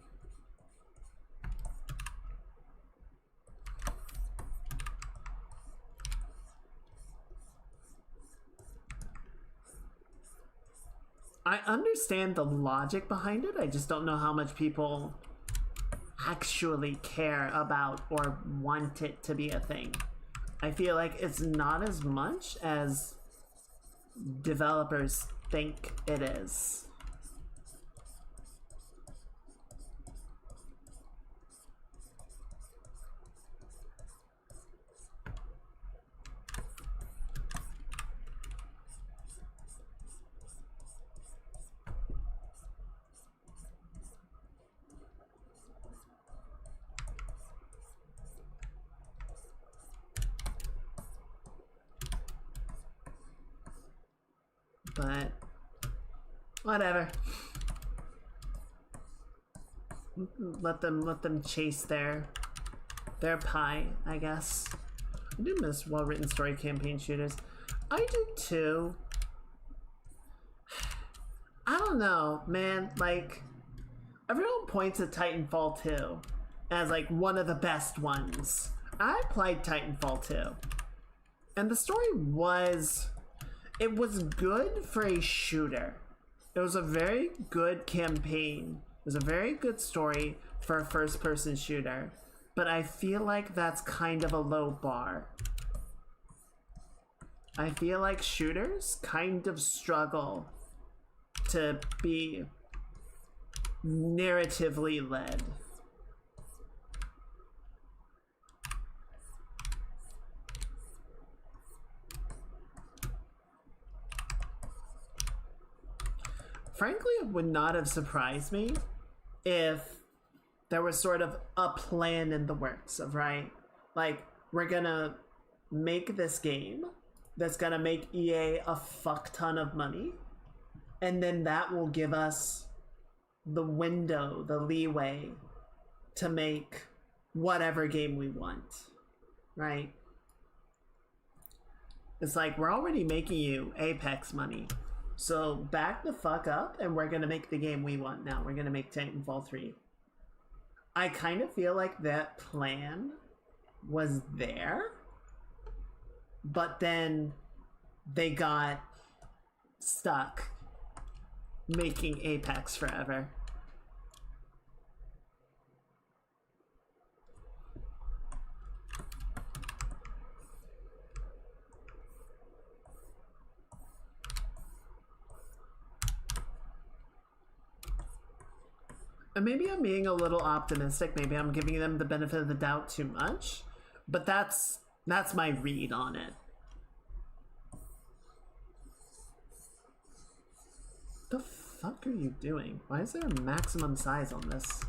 I understand the logic behind it. I just don't know how much people actually care about or want it to be a thing. I feel like it's not as much as developers think it is. But whatever. Let them chase their pie, I guess. I do miss well-written story campaign shooters. I do too. I don't know, man. Like, everyone points at Titanfall 2 as like one of the best ones. I played Titanfall 2, and the story was... it was good for a shooter. It was a very good campaign. It was a very good story for a first-person shooter. But I feel like that's kind of a low bar. I feel like shooters kind of struggle to be narratively led. Frankly, it would not have surprised me if there was sort of a plan in the works of, right? Like, we're gonna make this game that's gonna make EA a fuck ton of money, and then that will give us the window, the leeway to make whatever game we want, right? It's like, we're already making you Apex money, so back the fuck up and we're gonna make the game we want now. We're gonna make Titanfall 3. I kind of feel like that plan was there, but then they got stuck making Apex forever. And maybe I'm being a little optimistic. Maybe I'm giving them the benefit of the doubt too much, but that's my read on it. The fuck are you doing? Why is there a maximum size on this?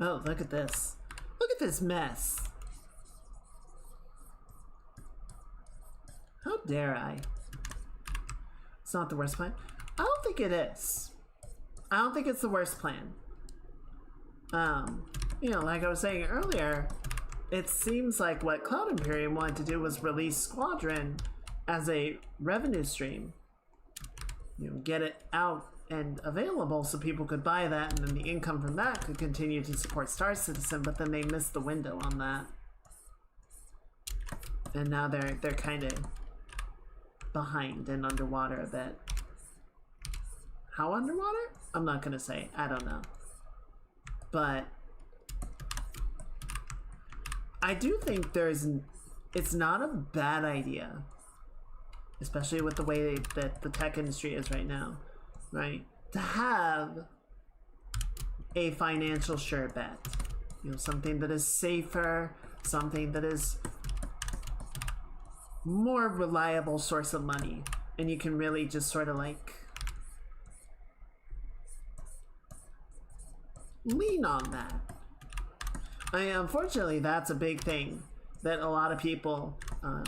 Oh, look at this. Look at this mess. How dare I? It's not the worst plan. I don't think it is. I don't think it's the worst plan. You know, like I was saying earlier, it seems like what Cloud Imperium wanted to do was release Squadron as a revenue stream. You know, get it out and available so people could buy that, and then the income from that could continue to support Star Citizen, but then they missed the window on that. And now they're kind of behind and underwater a bit. How underwater? I'm not gonna say. I don't know. But I do think it's not a bad idea, especially with the way that the tech industry is right now, right? To have a financial sure bet. You know, something that is safer, something that is more reliable source of money. And you can really just sort of like lean on that. Unfortunately, that's a big thing that a lot of people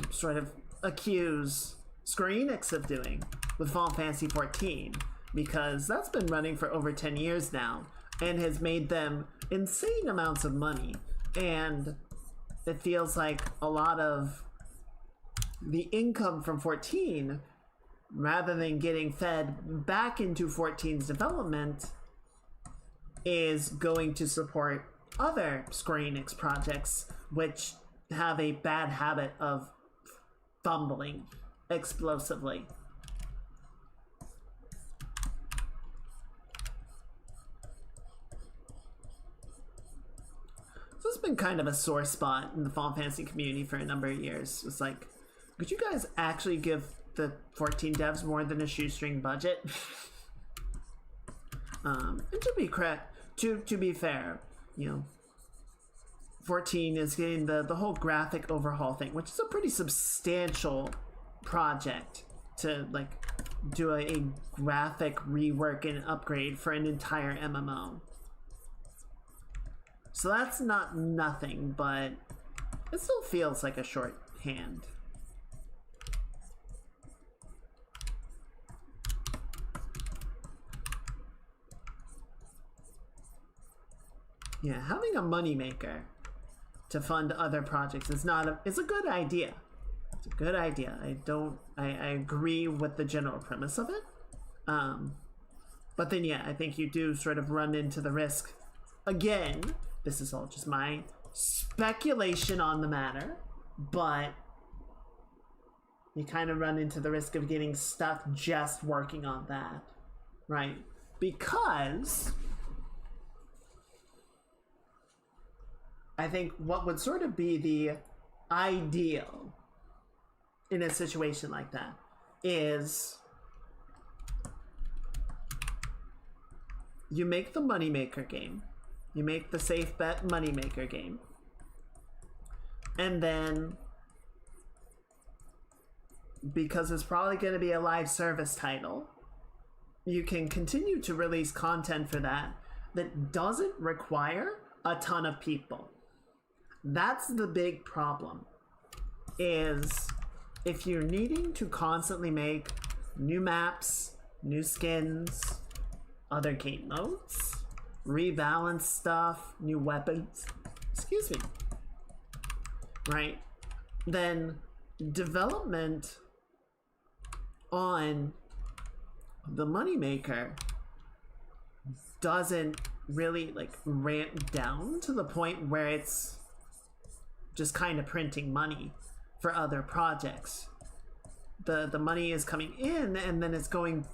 sort of accuse Square Enix of doing with Final Fantasy XIV, because that's been running for over 10 years now and has made them insane amounts of money. And it feels like a lot of the income from 14, rather than getting fed back into 14's development, is going to support other Square Enix projects which have a bad habit of fumbling explosively. So it's been kind of a sore spot in the Final Fantasy community for a number of years. It's like, could you guys actually give the 14 devs more than a shoestring budget? And to be correct, to be fair, you know, 14 is getting the whole graphic overhaul thing, which is a pretty substantial project to like do a graphic rework and upgrade for an entire MMO. So that's not nothing, but it still feels like a shorthand. Yeah, having a moneymaker to fund other projects is it's a good idea. It's a good idea. I agree with the general premise of it. But then yeah, I think you do sort of run into the risk. Again, this is all just my speculation on the matter, but you kind of run into the risk of getting stuck just working on that, right? Because I think what would sort of be the ideal in a situation like that is you make the moneymaker game, you make the safe bet moneymaker game, and then because it's probably going to be a live service title, you can continue to release content for that doesn't require a ton of people. That's the big problem, is if you're needing to constantly make new maps, new skins, other game modes, rebalance stuff, new weapons, excuse me, right? Then development on the moneymaker doesn't really like ramp down to the point where it's just kind of printing money for other projects. The money is coming in and then it's going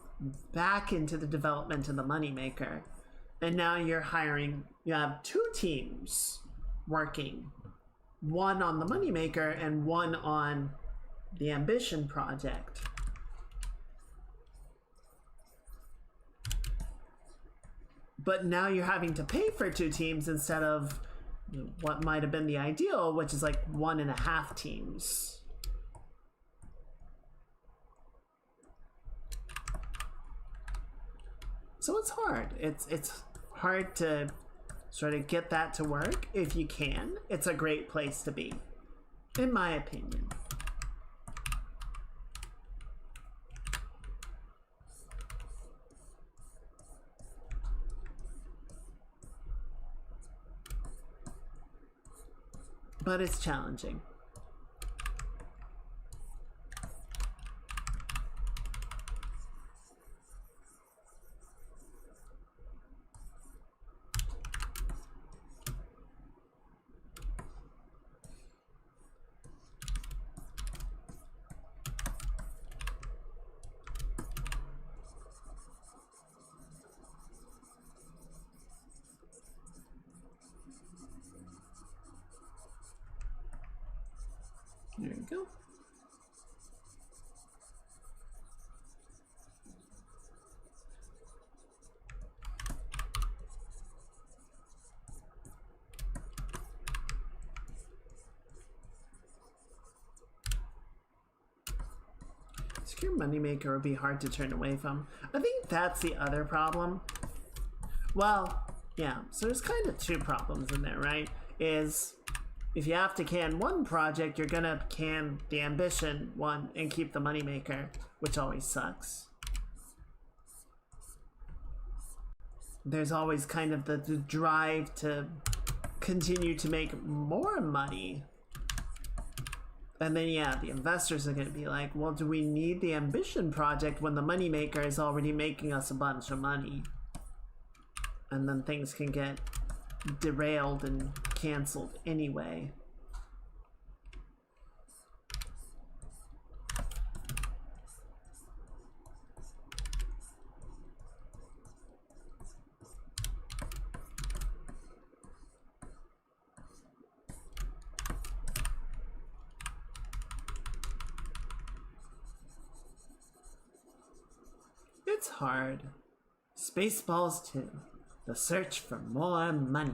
back into the development of the moneymaker. And now you have 2 teams working, one on the moneymaker and one on the ambition project. But now you're having to pay for 2 teams instead of what might have been the ideal, which is like 1.5 teams. So it's hard. It's hard to sort of get that to work. If you can, it's a great place to be, in my opinion. But it's challenging. There you go. Secure moneymaker would be hard to turn away from. I think that's the other problem. Well, yeah, so there's kind of 2 problems in there, right? Is if you have to can one project, you're gonna can the ambition one and keep the moneymaker, which always sucks. There's always kind of the drive to continue to make more money. And then, yeah, the investors are gonna be like, well, do we need the ambition project when the moneymaker is already making us a bunch of money? And then things can get derailed and canceled anyway. It's hard. Spaceballs 2. The search for more money.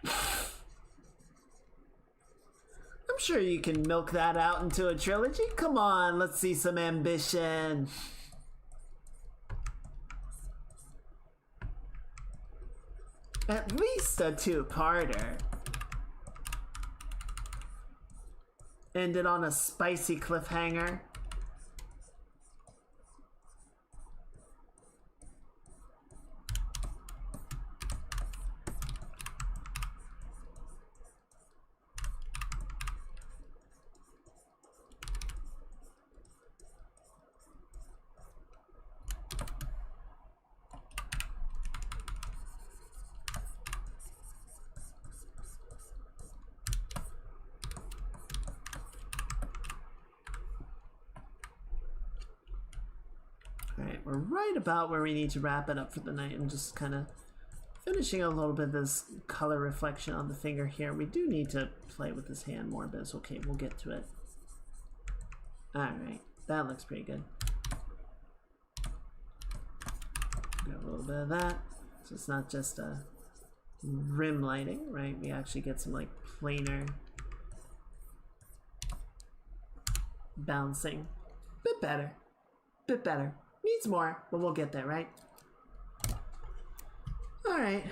I'm sure you can milk that out into a trilogy. Come on, let's see some ambition. At least a 2-parter. Ended on a spicy cliffhanger. Alright, we're right about where we need to wrap it up for the night and just kind of finishing a little bit of this color reflection on the finger here. We do need to play with this hand more, but it's okay. We'll get to it. Alright, that looks pretty good. Got a little bit of that. So it's not just a rim lighting, right? We actually get some like planar bouncing. Bit better. Bit better. Needs more, but we'll get there, right? Alright.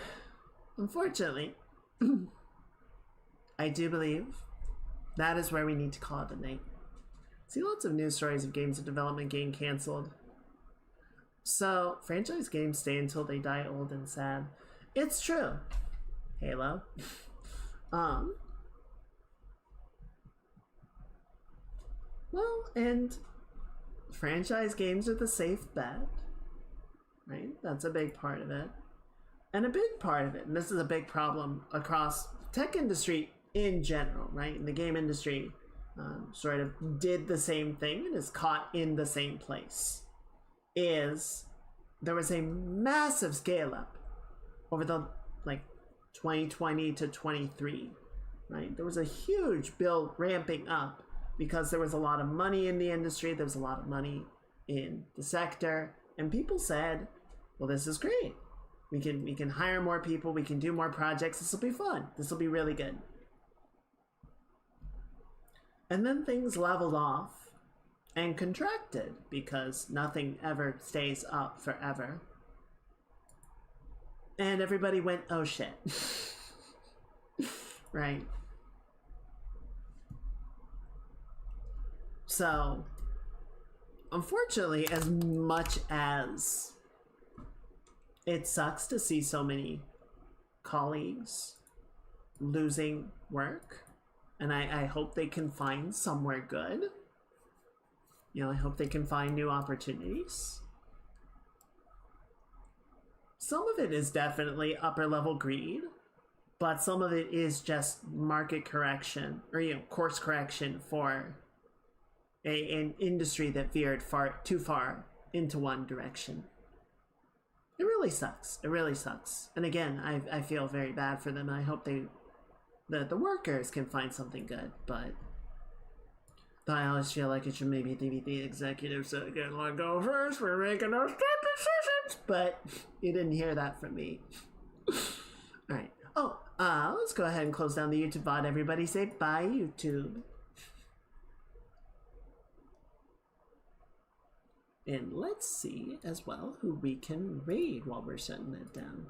Unfortunately, I do believe that is where we need to call it a night. See lots of news stories of games in development getting cancelled. So, franchise games stay until they die old and sad. It's true. Halo. Well, and franchise games are the safe bet, right? That's a big part of it. And a big part of it, and this is a big problem across tech industry in general, right? And the game industry sort of did the same thing and is caught in the same place. Is there was a massive scale up over the like 2020 to 23, right? There was a huge build ramping up because there was a lot of money in the industry, there was a lot of money in the sector, and people said, well, this is great. We can hire more people, we can do more projects, this will be fun, this will be really good. And then things leveled off and contracted because nothing ever stays up forever. And everybody went, oh shit. Right? So, unfortunately, as much as it sucks to see so many colleagues losing work, and I hope they can find somewhere good. You know, I hope they can find new opportunities. Some of it is definitely upper level greed, but some of it is just market correction, or, you know, course correction for an industry that veered too far into one direction. It really sucks. It really sucks. And again, I feel very bad for them, and I hope the workers can find something good, but I always feel like it should maybe be the executives that get let go first for making those tough decisions, but you didn't hear that from me. Alright. Oh, let's go ahead and close down the YouTube VOD. Everybody say bye, YouTube. And let's see as well who we can raid while we're shutting that down.